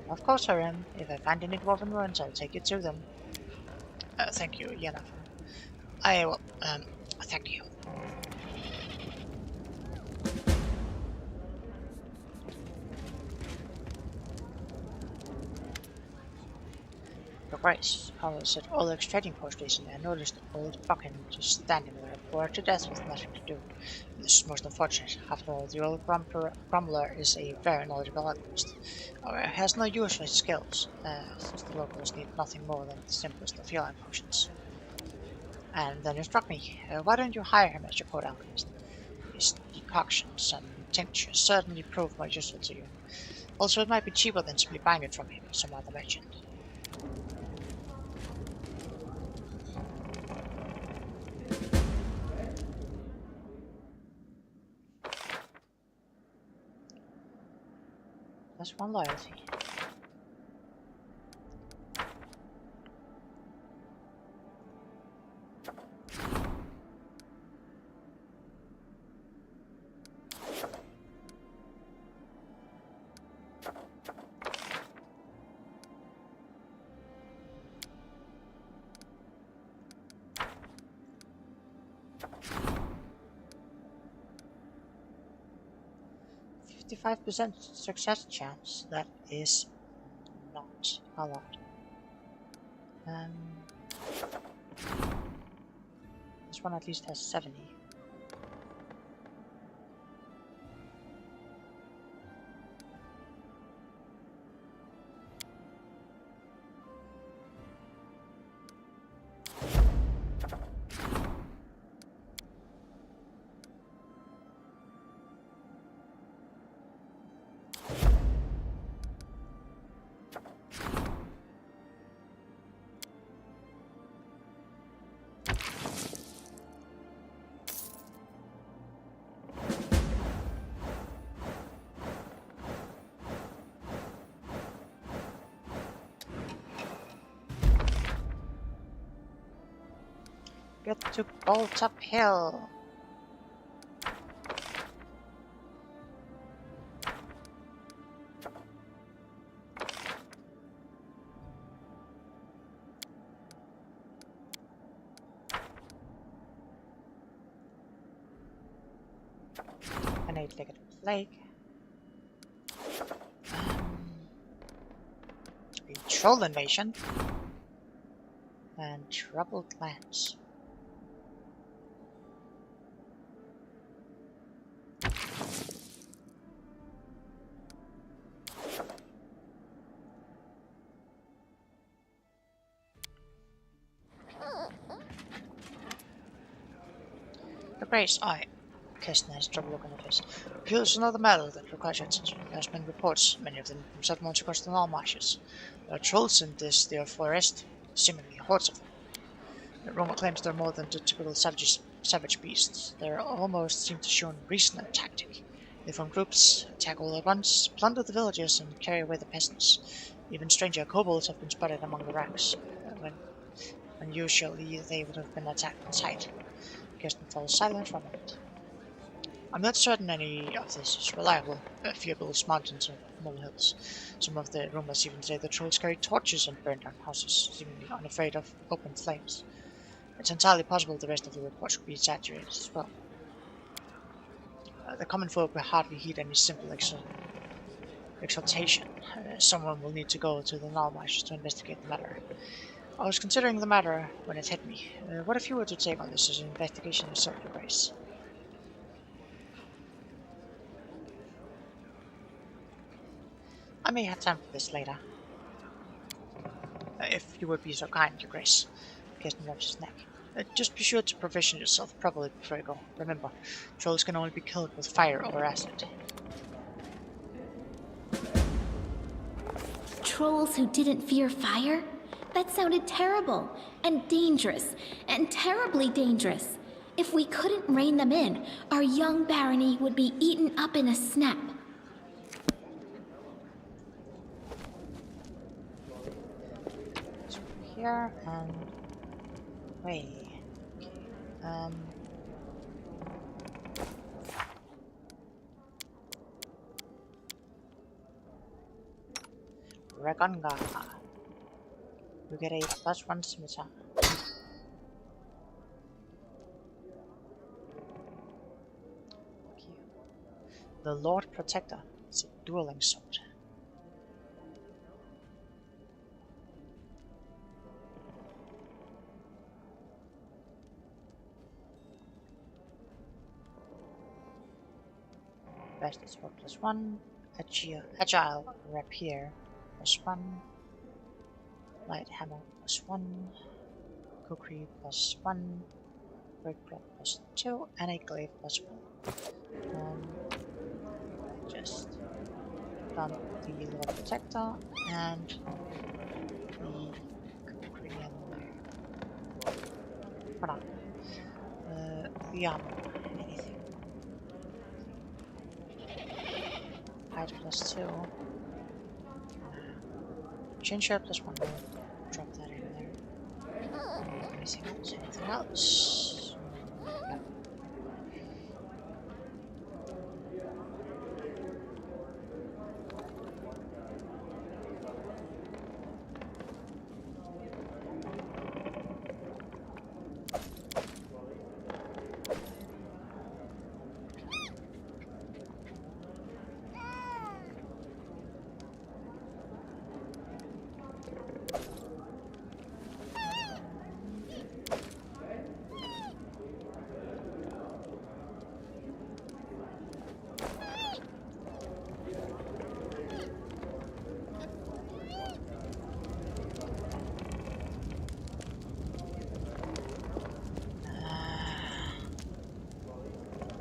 Of course, Arim. If I find any dwarven ruins, I'll take you to them. Thank you, Yeenafer. Thank you. Your Grace, I was at Oleg's trading post recently. I noticed old Buchan just standing there, bored to death with nothing to do. This is most unfortunate. After all, the old Grumbler is a very knowledgeable alchemist. However, he has no use for his skills, since the locals need nothing more than the simplest of healing potions. And then it struck me, why don't you hire him as your court alchemist? His decoctions and tinctures certainly prove more useful to you. Also, it might be cheaper than simply buying it from him or some other merchant. That's 1 loyalty. %55% success chance. That is not a lot. This one at least has 70. forget to bolt uphill. An 8-legged flake. A troll invasion. And troubled lands. The Grace Eye. Kirsten has trouble looking at this. Here's another matter that requires attention. There has been reports, many of them from settlements across the Null Marshes. There are trolls in this their forest, seemingly hordes of them. The rumor claims they're more than the typical savage beasts. They almost seem to show reasonable tactic. They form groups, attack all at once, plunder the villages, and carry away the peasants. Even stranger kobolds have been spotted among the ranks, when usually they would have been attacked on sight. Kirsten falls silent for a moment. I'm not certain any of this is reliable. Fierbo's mountains or molehills. Some of the rumors even say the trolls carry torches and burn down houses, seemingly unafraid of open flames. It's entirely possible the rest of the reports could be exaggerated as well. The common folk will hardly heed any simple exhortation. Someone will need to go to the Null Marshes to investigate the matter. I was considering the matter when it hit me. What if you were to take on this as an investigation yourself, Your Grace? I may have time for this later. If you would be so kind, Your Grace. Kirsten rubs his neck. Just be sure to provision yourself properly before you go. Remember, trolls can only be killed with fire or acid.
Trolls who didn't fear fire? That sounded terrible, and dangerous, and terribly dangerous. If we couldn't rein them in, our young barony would be eaten up in a snap.
So here and way. Okay. Ragonga. You get a +1 scimitar. Okay. The Lord Protector is a dueling sword. Best sword +1. Agile rapier +1. Light hammer +1, kukri +1, breakbread +2, and a glaive +1. Just dump the Lord Protector and the kukri in there. Hold on. The armor, anything. Height +2. Chin shirt +1. Drop that in there. Anything else? Anything else? No.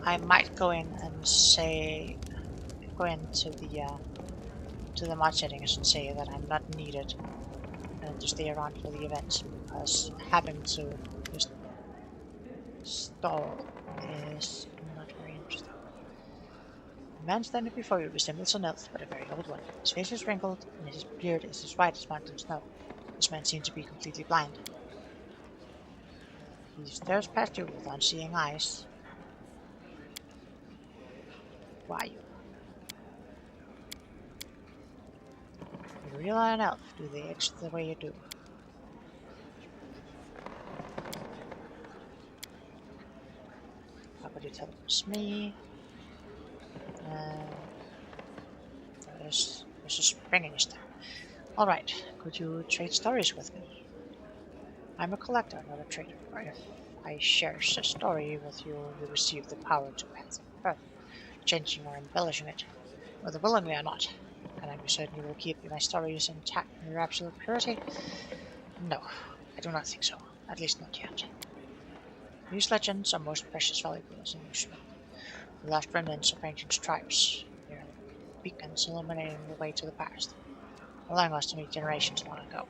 I might go in and say, go into the mod settings and say that I'm not needed to stay around for the event, because having to just stall is not very interesting. The man standing before you resembles an elf, but a very old one. His face is wrinkled, and his beard is as white as mountain snow. This man seems to be completely blind. these stairs past you with unseeing eyes. Who are you? You really an elf? Do they itch the way you do? How could you tell it was me? There's a spring in your step. Alright, could you trade stories with me? I'm a collector, not a trader. If I share a story with you, you receive the power to pass it further, changing or embellishing it, whether willingly or not. Can I be certain you will keep my stories intact in their absolute purity? No, I do not think so. At least not yet. These legends are most precious valuables in Englishman. The last remnants of ancient tribes. They are beacons illuminating the way to the past, allowing us to meet generations long ago.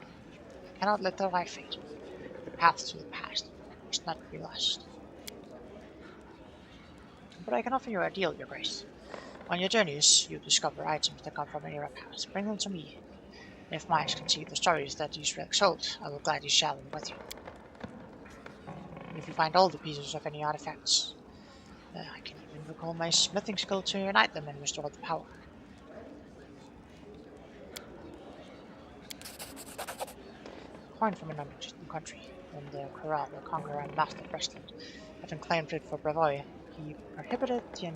I cannot let the light fade. The path to the past must not be lost. But I can offer you a deal, Your Grace. On your journeys, you discover items that come from an era past. Bring them to me. If my eyes can see the stories that these relics hold, I will gladly share them with you. If you find all the pieces of any artifacts, I can even recall my smithing skill to unite them and restore the power. A coin from an undistant country. When the Corral, the conqueror and master of Westland, having claimed it for Bravoy, he prohibited the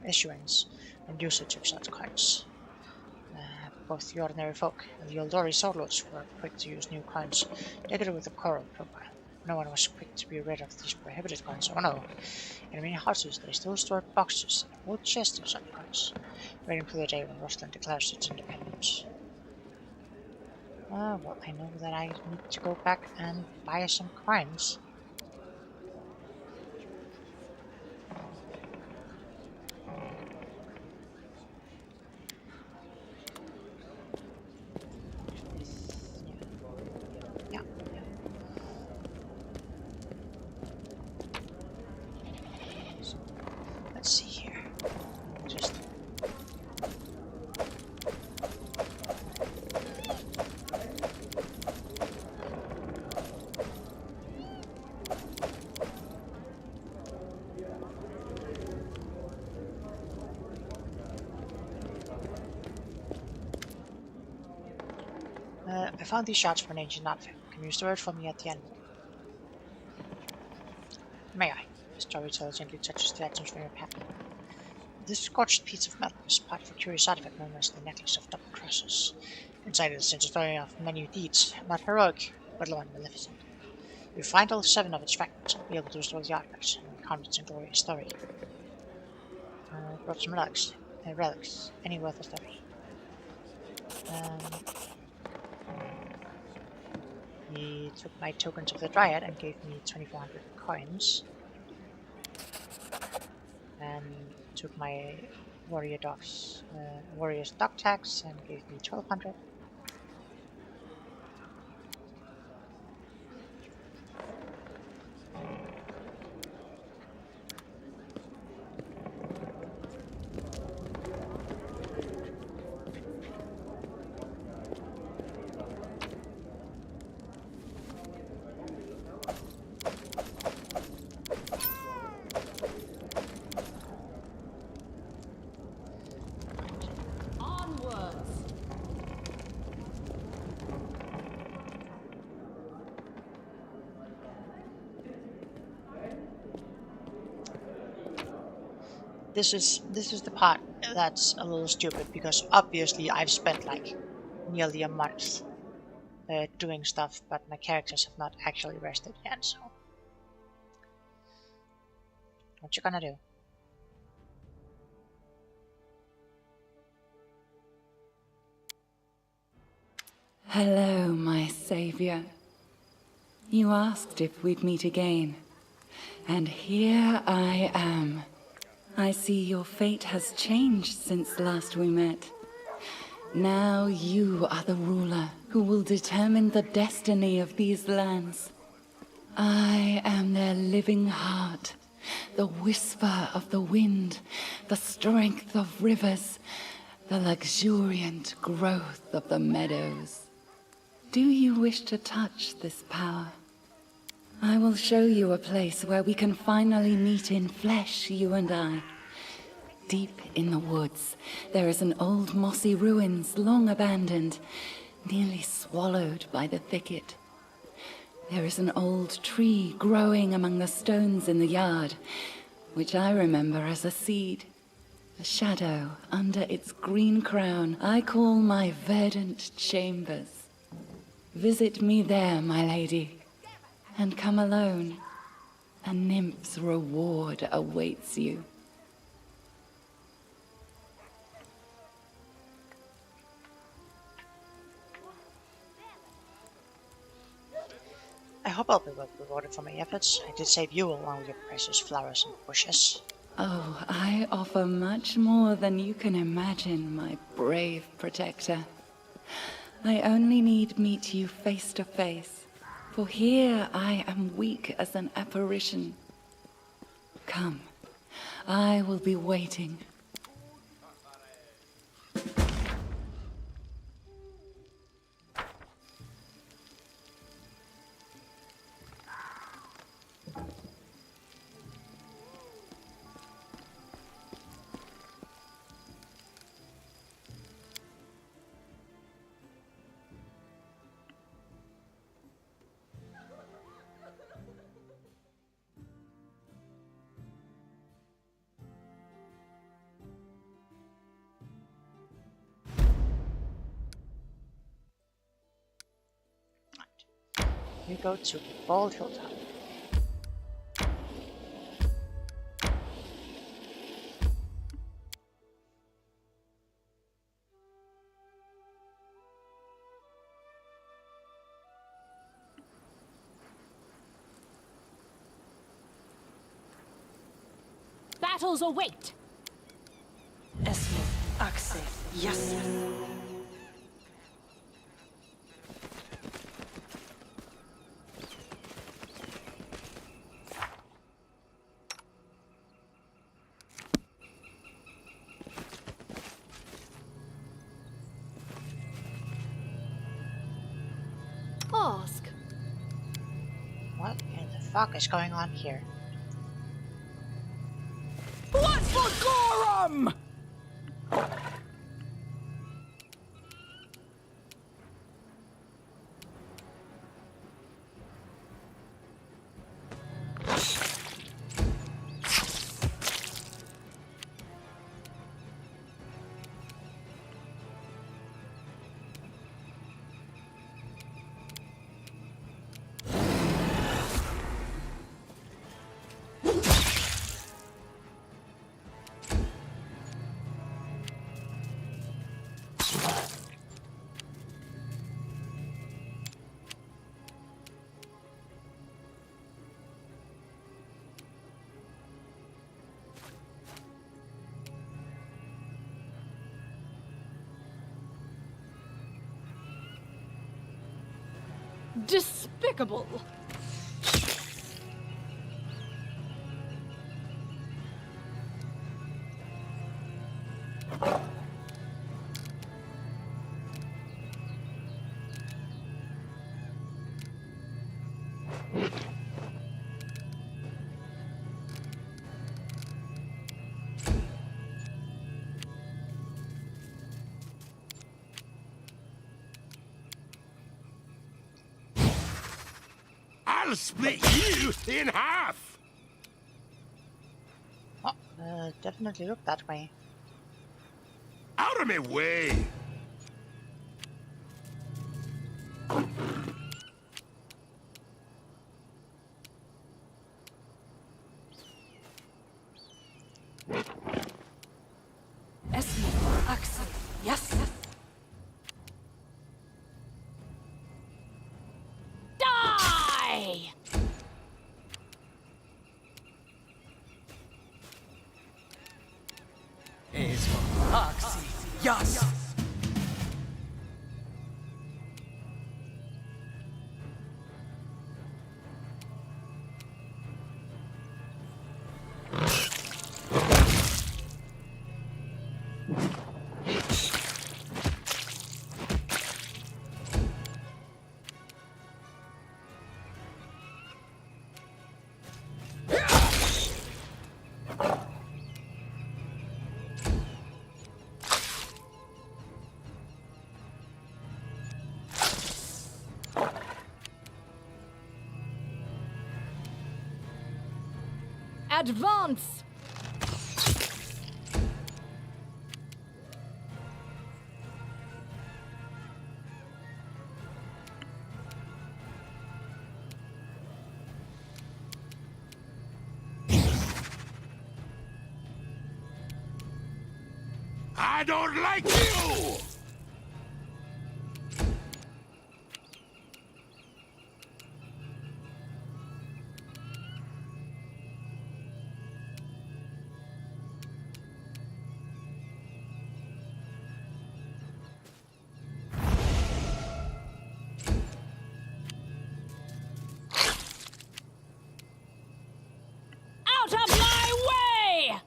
issuance and usage of such coins. Both the ordinary folk and the Eldori Soulords were quick to use new coins, decorated with a coral profile. No one was quick to be rid of these prohibited coins. Oh no! In many houses they still stored boxes and whole chests of such coins, waiting for the day when Westland declares its independence. Well, I know that I need to go back and buy some coins. Yeah. So, let's see here. Just I found these shards for an ancient artifact. Can you restore it for me at the end? May I? The storyteller gently touches the items from your pack. This scorched piece of metal is part of a curious artifact known as the Necklace of Double Crosses. Inside it is a story of many deeds, not heroic, but low and maleficent. If you find all 7 of its fragments, I'll be able to restore the artifacts and recount its glorious story. Brought some relics. Any worth a story. He took my tokens of the Dryad and gave me 2,400 coins. And took my warrior's dog tags and gave me 1,200. This is the part that's a little stupid, because obviously I've spent like nearly a month doing stuff, but my characters have not actually rested yet, so what you gonna do?
Hello, my savior. You asked if we'd meet again, and here I am. I see your fate has changed since last we met. Now you are the ruler who will determine the destiny of these lands. I am their living heart, the whisper of the wind, the strength of rivers, the luxuriant growth of the meadows. Do you wish to touch this power? I will show you a place where we can finally meet in flesh, you and I. Deep in the woods, there is an old mossy ruins, long abandoned, nearly swallowed by the thicket. There is an old tree growing among the stones in the yard, which I remember as a seed. A shadow under its green crown I call my verdant chambers. Visit me there, my lady, and come alone. A nymph's reward awaits you.
I hope I'll be well rewarded for my efforts. I did save you along with your precious flowers and bushes.
Oh, I offer much more than you can imagine, my brave protector. I only need meet you face to face, for here I am weak as an apparition. Come, I will be waiting.
We go to Bald Hilltop.
Battles await!
Esme, Axe, yes.
Ask.
What in the fuck is going on here?
Blood for Gorham!
Despicable!
I'll split you in half!
Oh, definitely look that way.
Out of my way!
Esme, Axe, yes.
Die!
Axe, yes!
Advance!
I don't like you!
Out of my way!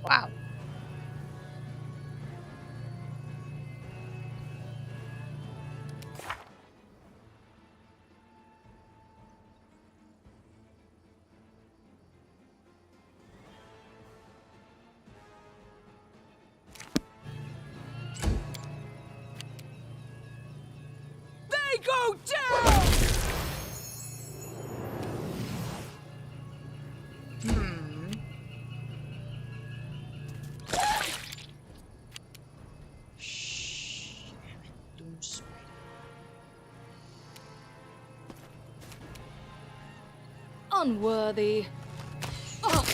Wow.
They go down!
Unworthy. Ugh.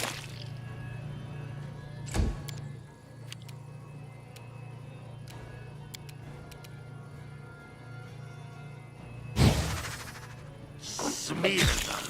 Smear them.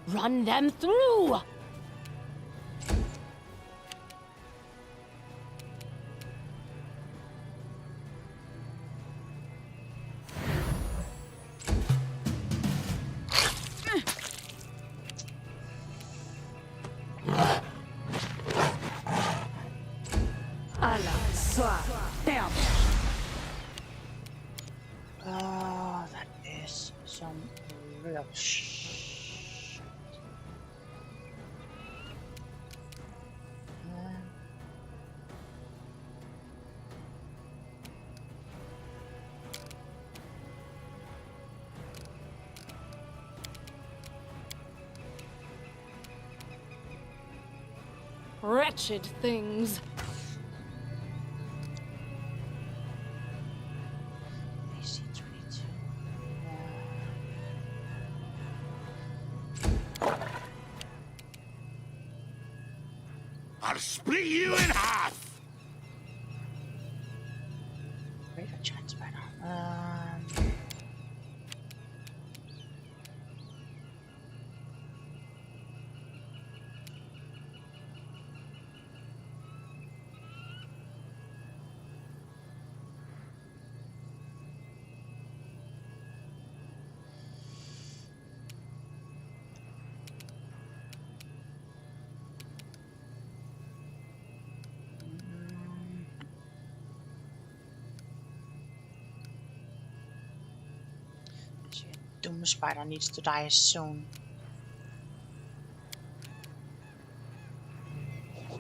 Run them through!
Oh, that is some real shit.
Wretched things.
I'll split you in half!
Wait a chance better. Doom Spider needs to die soon. Of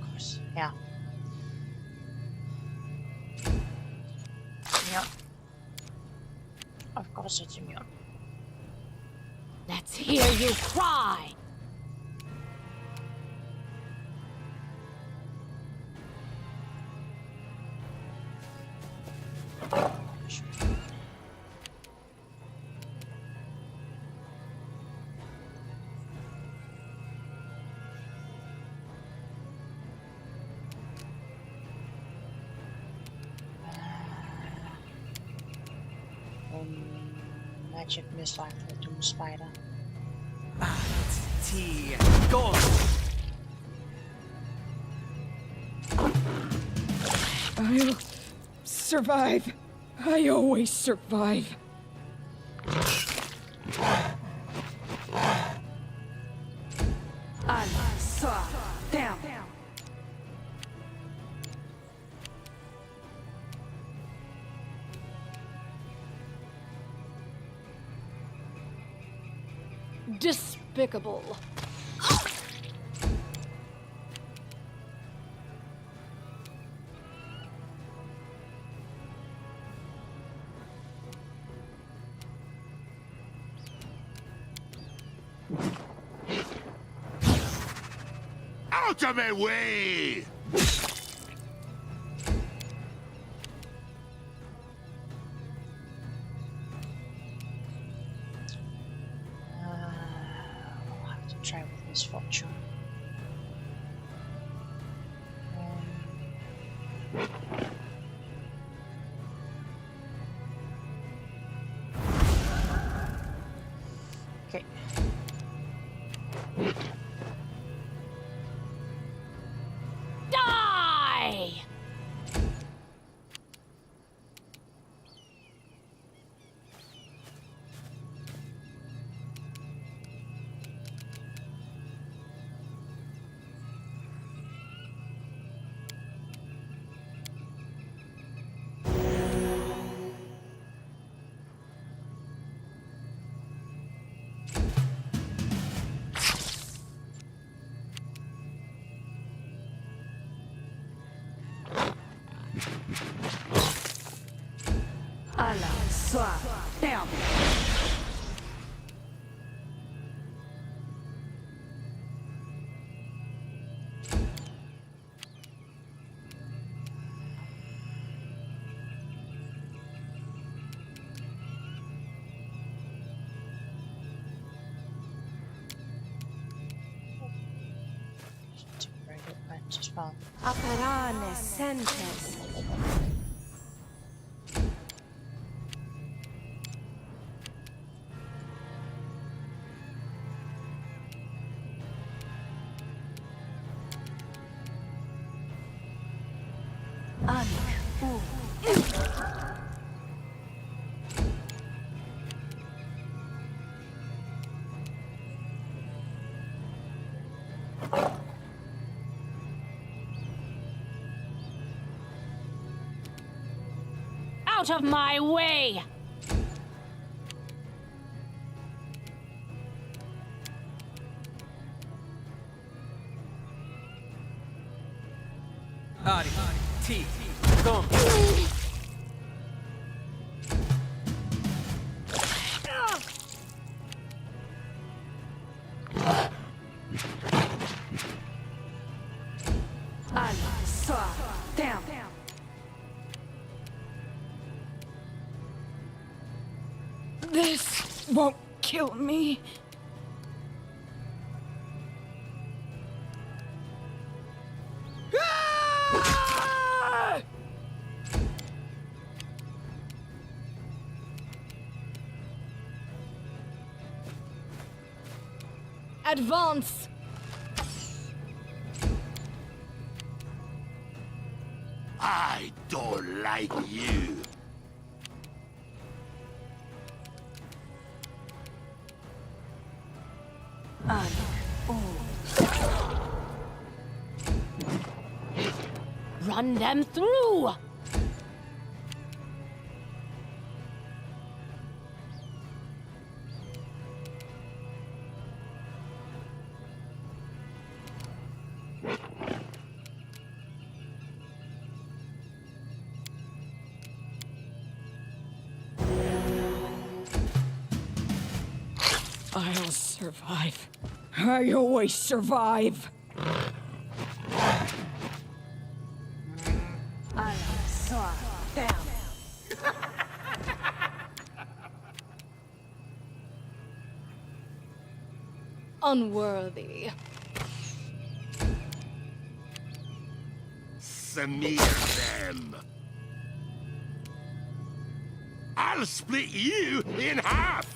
course, yeah. Yep. Of course it's immune.
Let's hear you cry!
magic missile for the Doom Spider.
Tea. Go!
I'll survive. I always survive. Down.
Despicable.
Out of my way!
I'll have to try with misfortune. Okay.
Die!
Down.
Very good match as well.
Aparane sentes.
Out of my way!
Tea. Go!
Down. This won't kill me. Ah!
Advance!
I don't like you.
Run them through!
I'll survive. I always survive. Down.
Unworthy.
Smear them. I'll split you in half!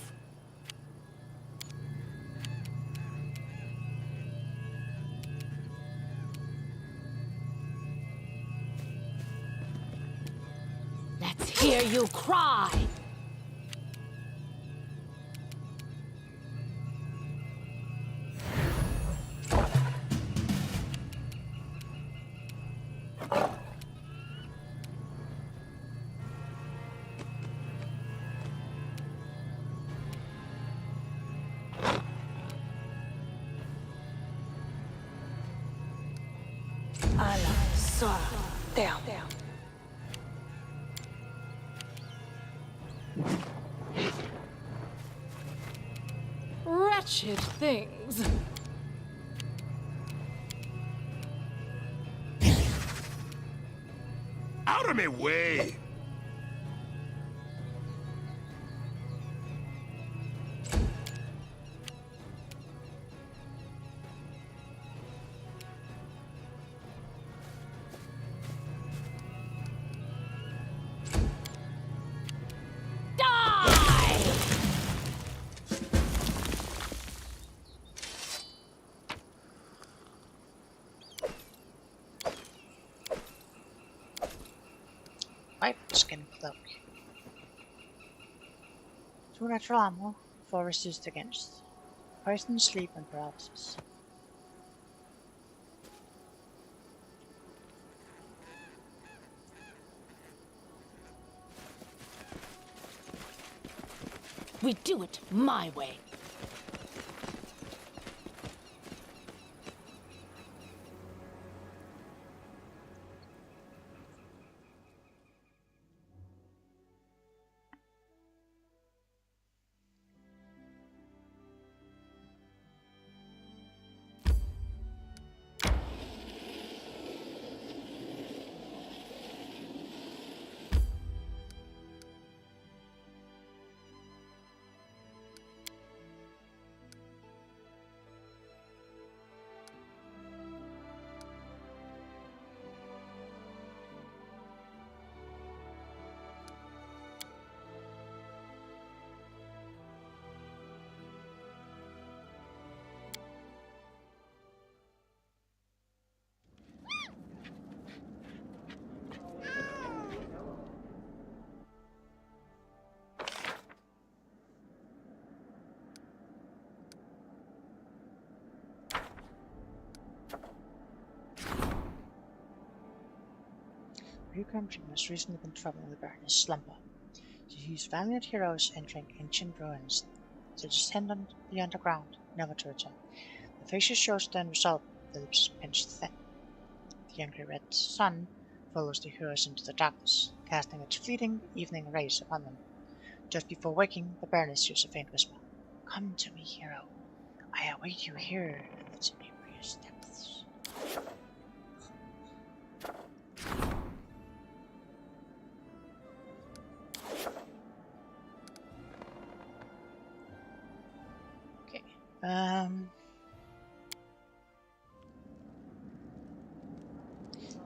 Let's hear you cry!
Down.
Wretched things.
Out of my way!
Viper skin cloak. 2 natural armor for resist against poison, sleep, and paralysis.
We do it my way.
Pilgrim has recently been traveling the Baroness Slumber. She sees valiant heroes entering ancient ruins. They descend the underground, never to return. The faces shows the end result, the lips pinched thin. The angry red sun follows the heroes into the darkness, casting its fleeting evening rays upon them. Just before waking, the Baroness hears a faint whisper. Come to me, hero. I await you here in the tenebrious depths.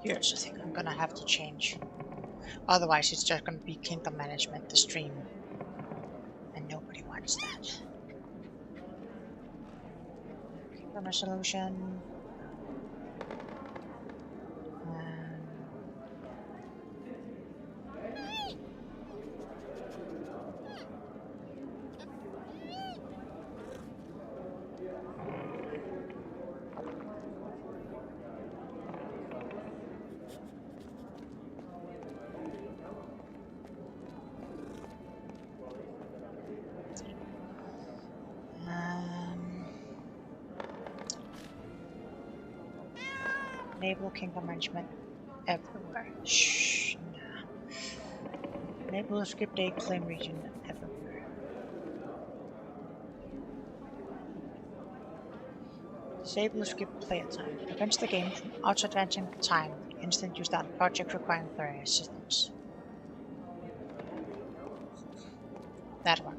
Here's the thing I'm gonna have to change. Otherwise, it's just gonna be Kingdom Management, the stream. And nobody wants that. Kingdom Resolution. Enable Kingdom Management everywhere. Shh, nah. Enable Skip Day Claim Region everywhere. Disable Skip Player Time. Prevents the game from auto-advancing time the instant you start a project requiring player assistance. That one.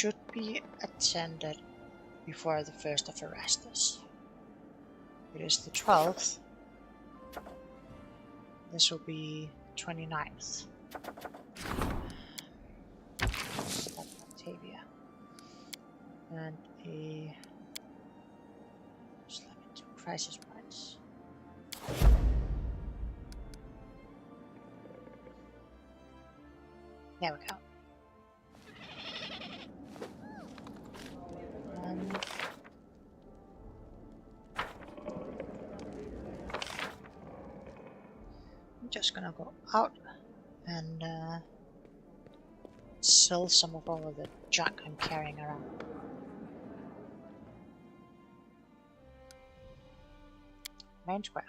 should be attended before the first of Erastus. It is the 12th. This will be 29th. Octavia. And a crisis points. There we go. I'm just gonna go out and sell some of all of the junk I'm carrying around. Main square.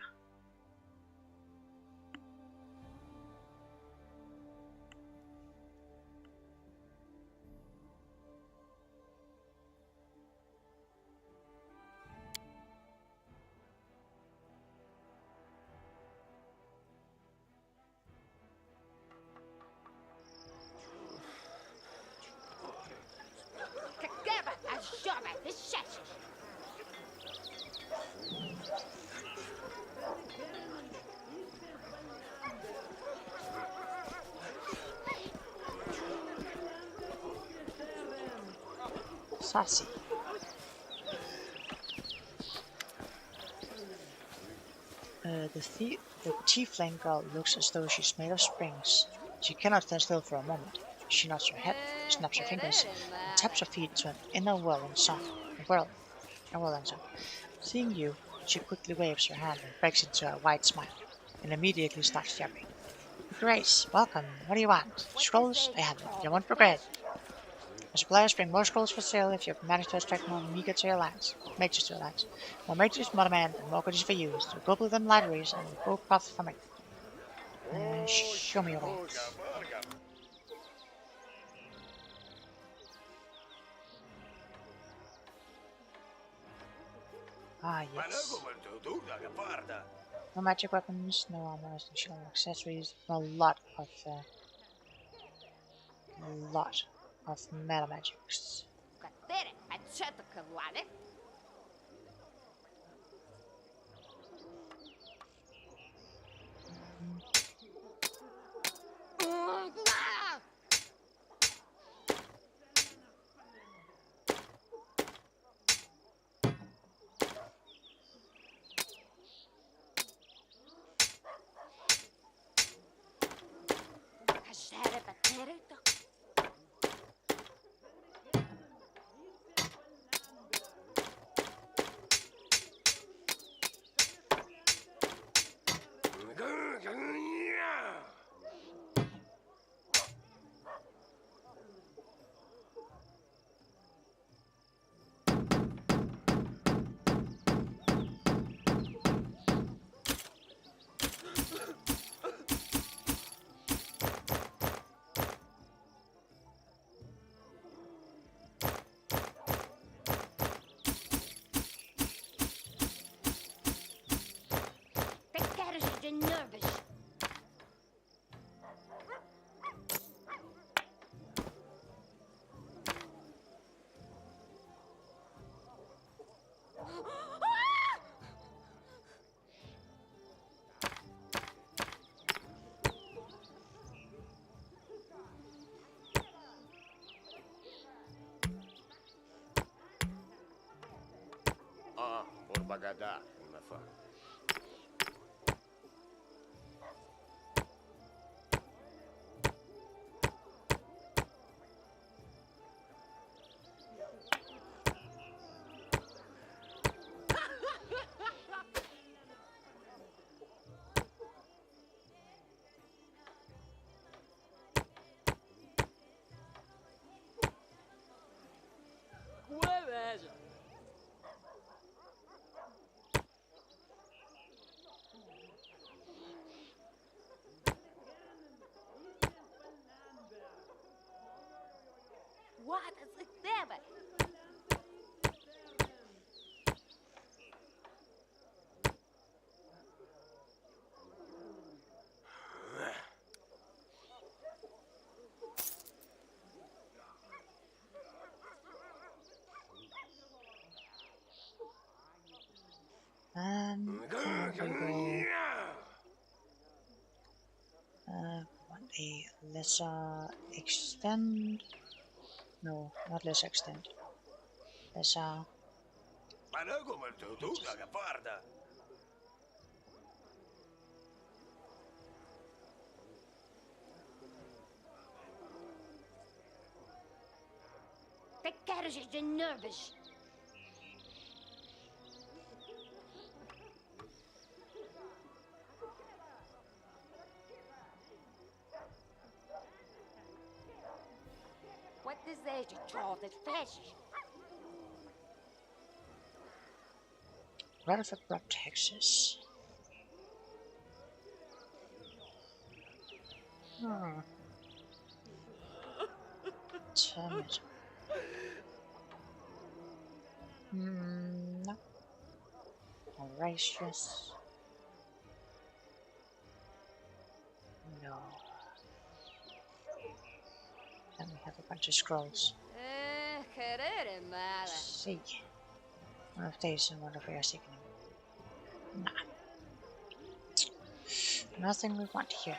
Sassy. The tiefling girl looks as though she's made of springs. She cannot stand still for a moment. She nods her head, snaps her fingers, and taps her feet to an inner whirling song. Seeing you, she quickly waves her hand and breaks into a wide smile, and immediately starts jabbering. Grace, welcome. What do you want? Scrolls? I have them. You want progress? The suppliers bring more scrolls for sale if you've managed to extract more mages to your lands. More mages, more demand, and more goodies for you. So go build them libraries and go profit from it. Show me your ways. Ah, yes. No magic weapons, no armor, no shield accessories, a lot of meta magics.
Bagada, Yeenafer.
What is it there?
a lesser extent. No, not lesser extent. Lesser.
The carriage is nervous. What is that you draw that flesh?
Rutherford Texas. Tomato. No. Horatius. No. Then we have a bunch of scrolls. Let's see. One of these and one of your sickening. Nah. Nothing we want here.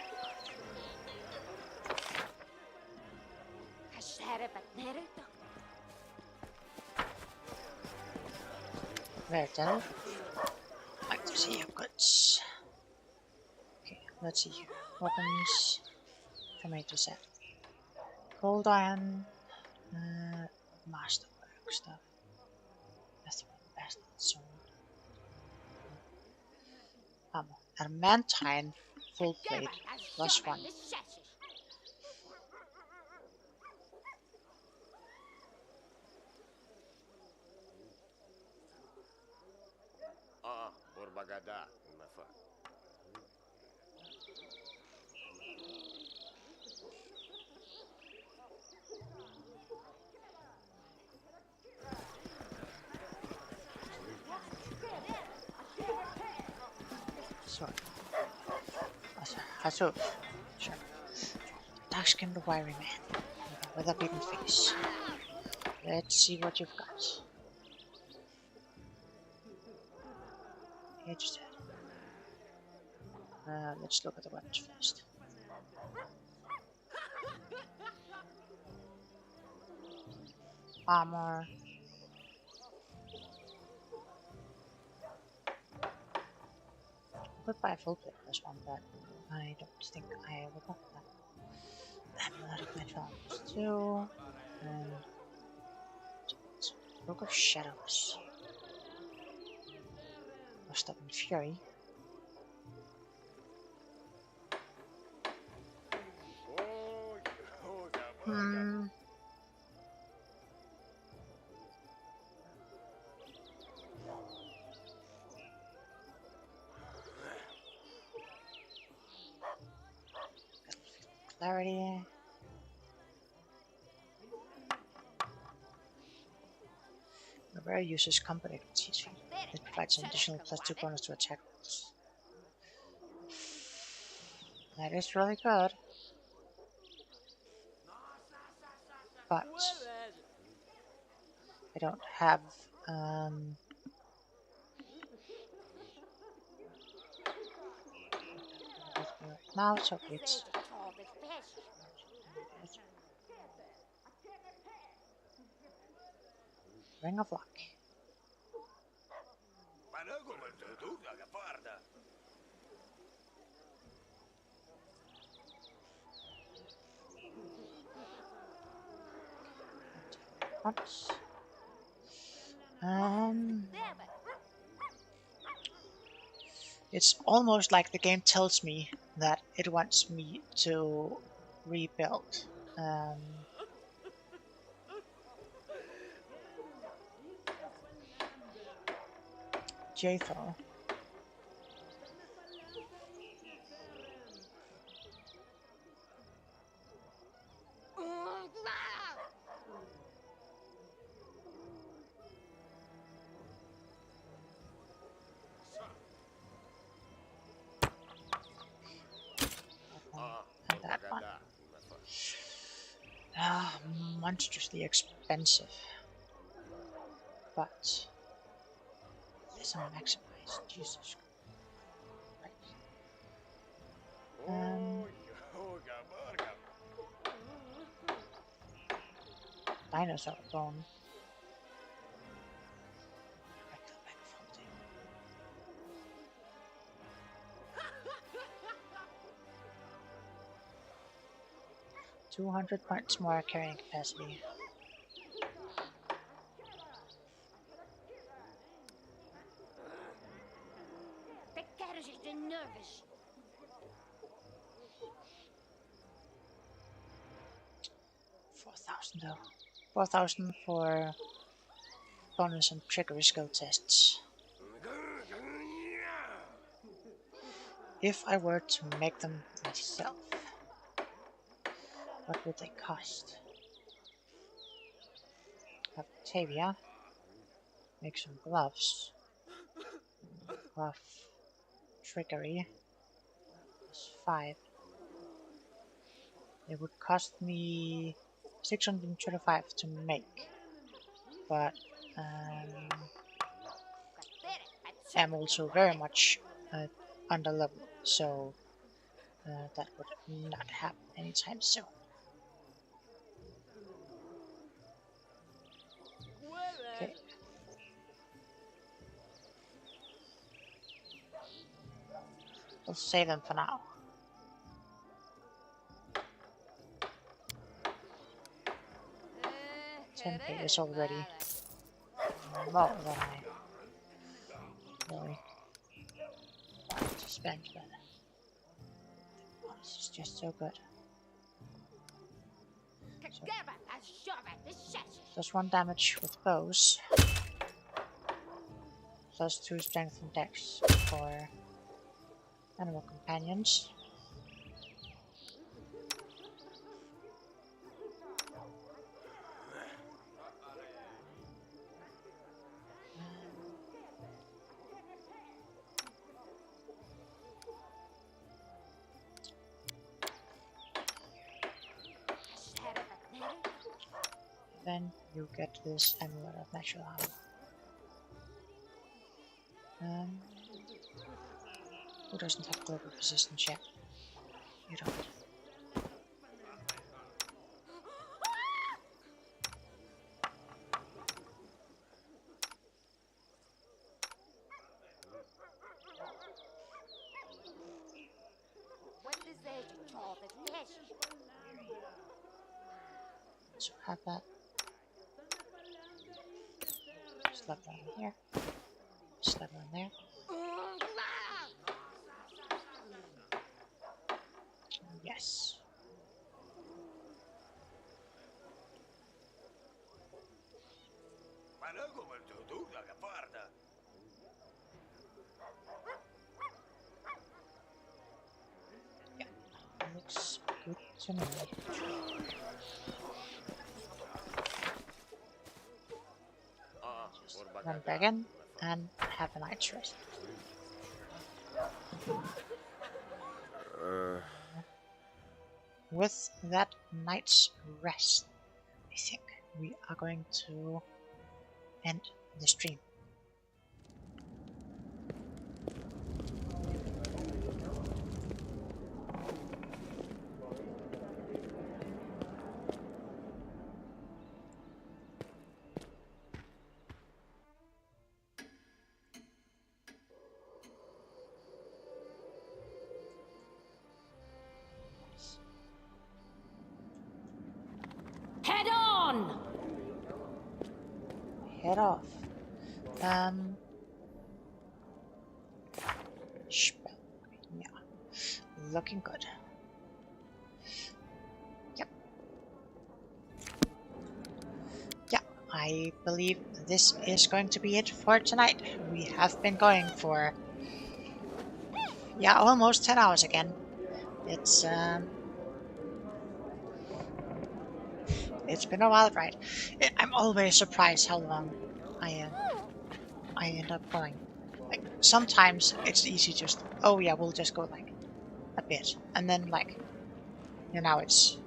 Very dull. Like to see your goods. Okay, let's see here. Weapons. Tomato set. Cold iron. Masterwork stuff. Best sword. Armor. Adamantine. Full plate. +1. Sorry. Also, sure. Dark-skinned wiry man with a beaten face. Let's see what you've got. Interesting. Let's look at the weapons first. Armor. Could buy a full plate +1, but I don't think I will want that. Amulet of Metropolis 2. And Book of Shadows. Rust Up in Fury. Clarity. The rare uses combat abilities. It provides an additional +2 bonus to attack rolls. That is really good. But I don't have now, so it's Ring of Luck. Oops. It's almost like the game tells me that it wants me to rebuild. Yeenafer. And that one. Monstrously expensive. But it's a maximized. Jesus. Right. dinosaur bone. 200 points more carrying capacity.
The carriage is nervous.
4,000 though. 4,000 for bonus and trickery skill tests. If I were to make them myself, what would they cost? Octavia, make some gloves. Glove trickery is 5. It would cost me 625 to make, but I'm also very much under level, so that would not happen anytime soon. Okay. We'll save them for now. 10k is already more than I really wanted to spend, but this is just so good. So, plus 1 damage with bows, plus 2 strength and dex for animal companions. Then you get this amulet of natural armor. Who doesn't have global resistance yet? You don't. So have that. Slap that in here. Slap that in there. Yes. Yeah, looks good to me. Just run back in and have a night's rest. With that night's rest, I think we are going to end the stream.
Head on!
Head off. Spell. Yeah. Looking good. Yep. Yeah, I believe this is going to be it for tonight. We have been going for almost 10 hours again. It's been a wild ride. I'm always surprised how long I end up going. Like, sometimes it's easy just, oh yeah, we'll just go like a bit. And then like, now it's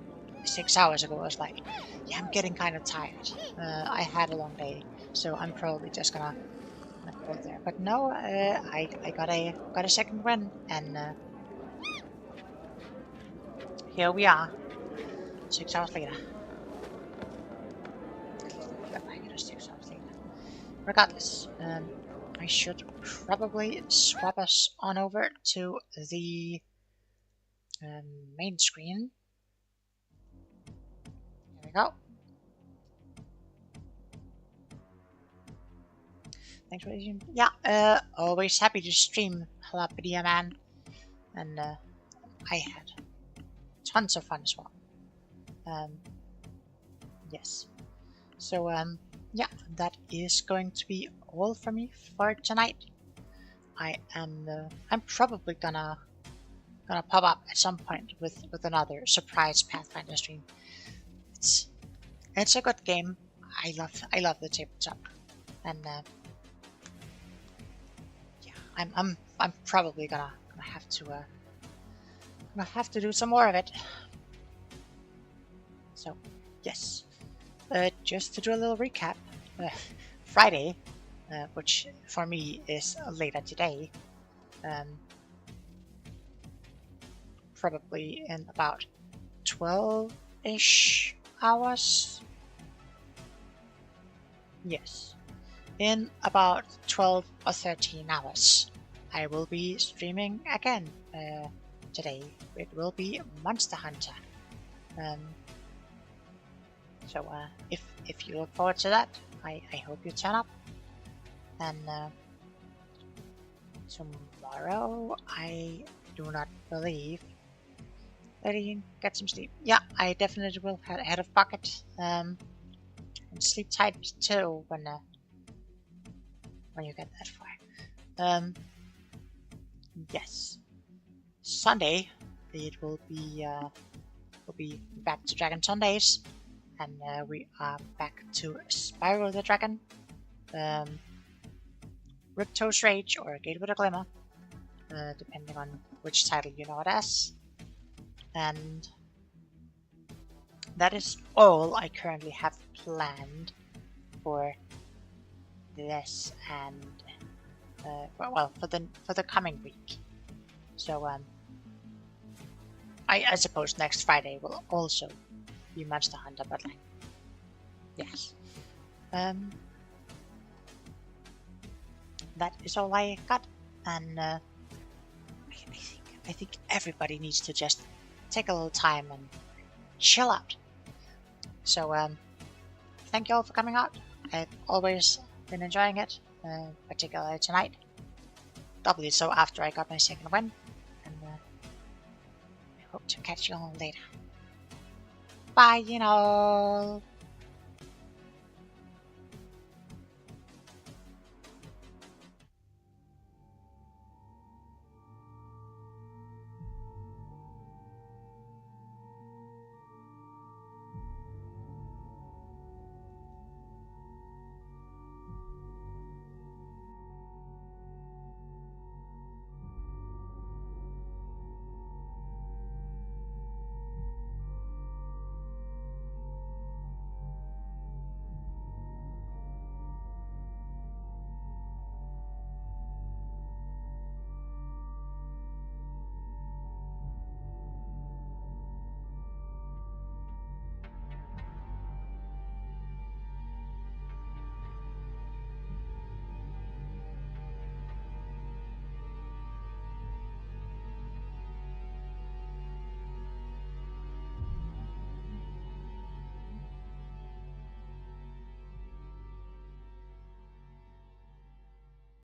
6 hours ago, I was like, yeah, I'm getting kind of tired. I had a long day, so I'm probably just gonna go there. But no, I got a second run, and here we are, 6 hours later. regardless, I should probably swap us on over to the main screen. There we go. Thanks for watching. Yeah, always happy to stream Jalapeno Man, and I had tons of fun as well. Yes. So yeah, that is going to be all for me for tonight. I'm probably gonna pop up at some point with another surprise Pathfinder stream. It's a good game. I love the tabletop, and yeah, I'm probably gonna have to do some more of it. So yes, just to do a little recap, Friday, which for me is later today, probably in about 12-ish hours. Yes, in about 12 or 13 hours, I will be streaming again. Today it will be Monster Hunter. So if you look forward to that, I hope you turn up. And tomorrow, I do not believe that you can get some sleep. Yeah, I definitely will head of pocket. And sleep tight too when you get that far. Yes. Sunday, it will be back to Dragon Sundays, and we are back to Spyro the Dragon, Ripto's Rage, or Gate with a Glimmer, depending on which title you know it as. And that is all I currently have planned for this and well, for the coming week. So I suppose next Friday will also be Monster Hunter, but like, yes. That is all I got, and I think everybody needs to just take a little time and chill out. So thank you all for coming out. I've always been enjoying it, particularly tonight. Doubly so after I got my second win, and I hope to catch you all later. Bye, you know.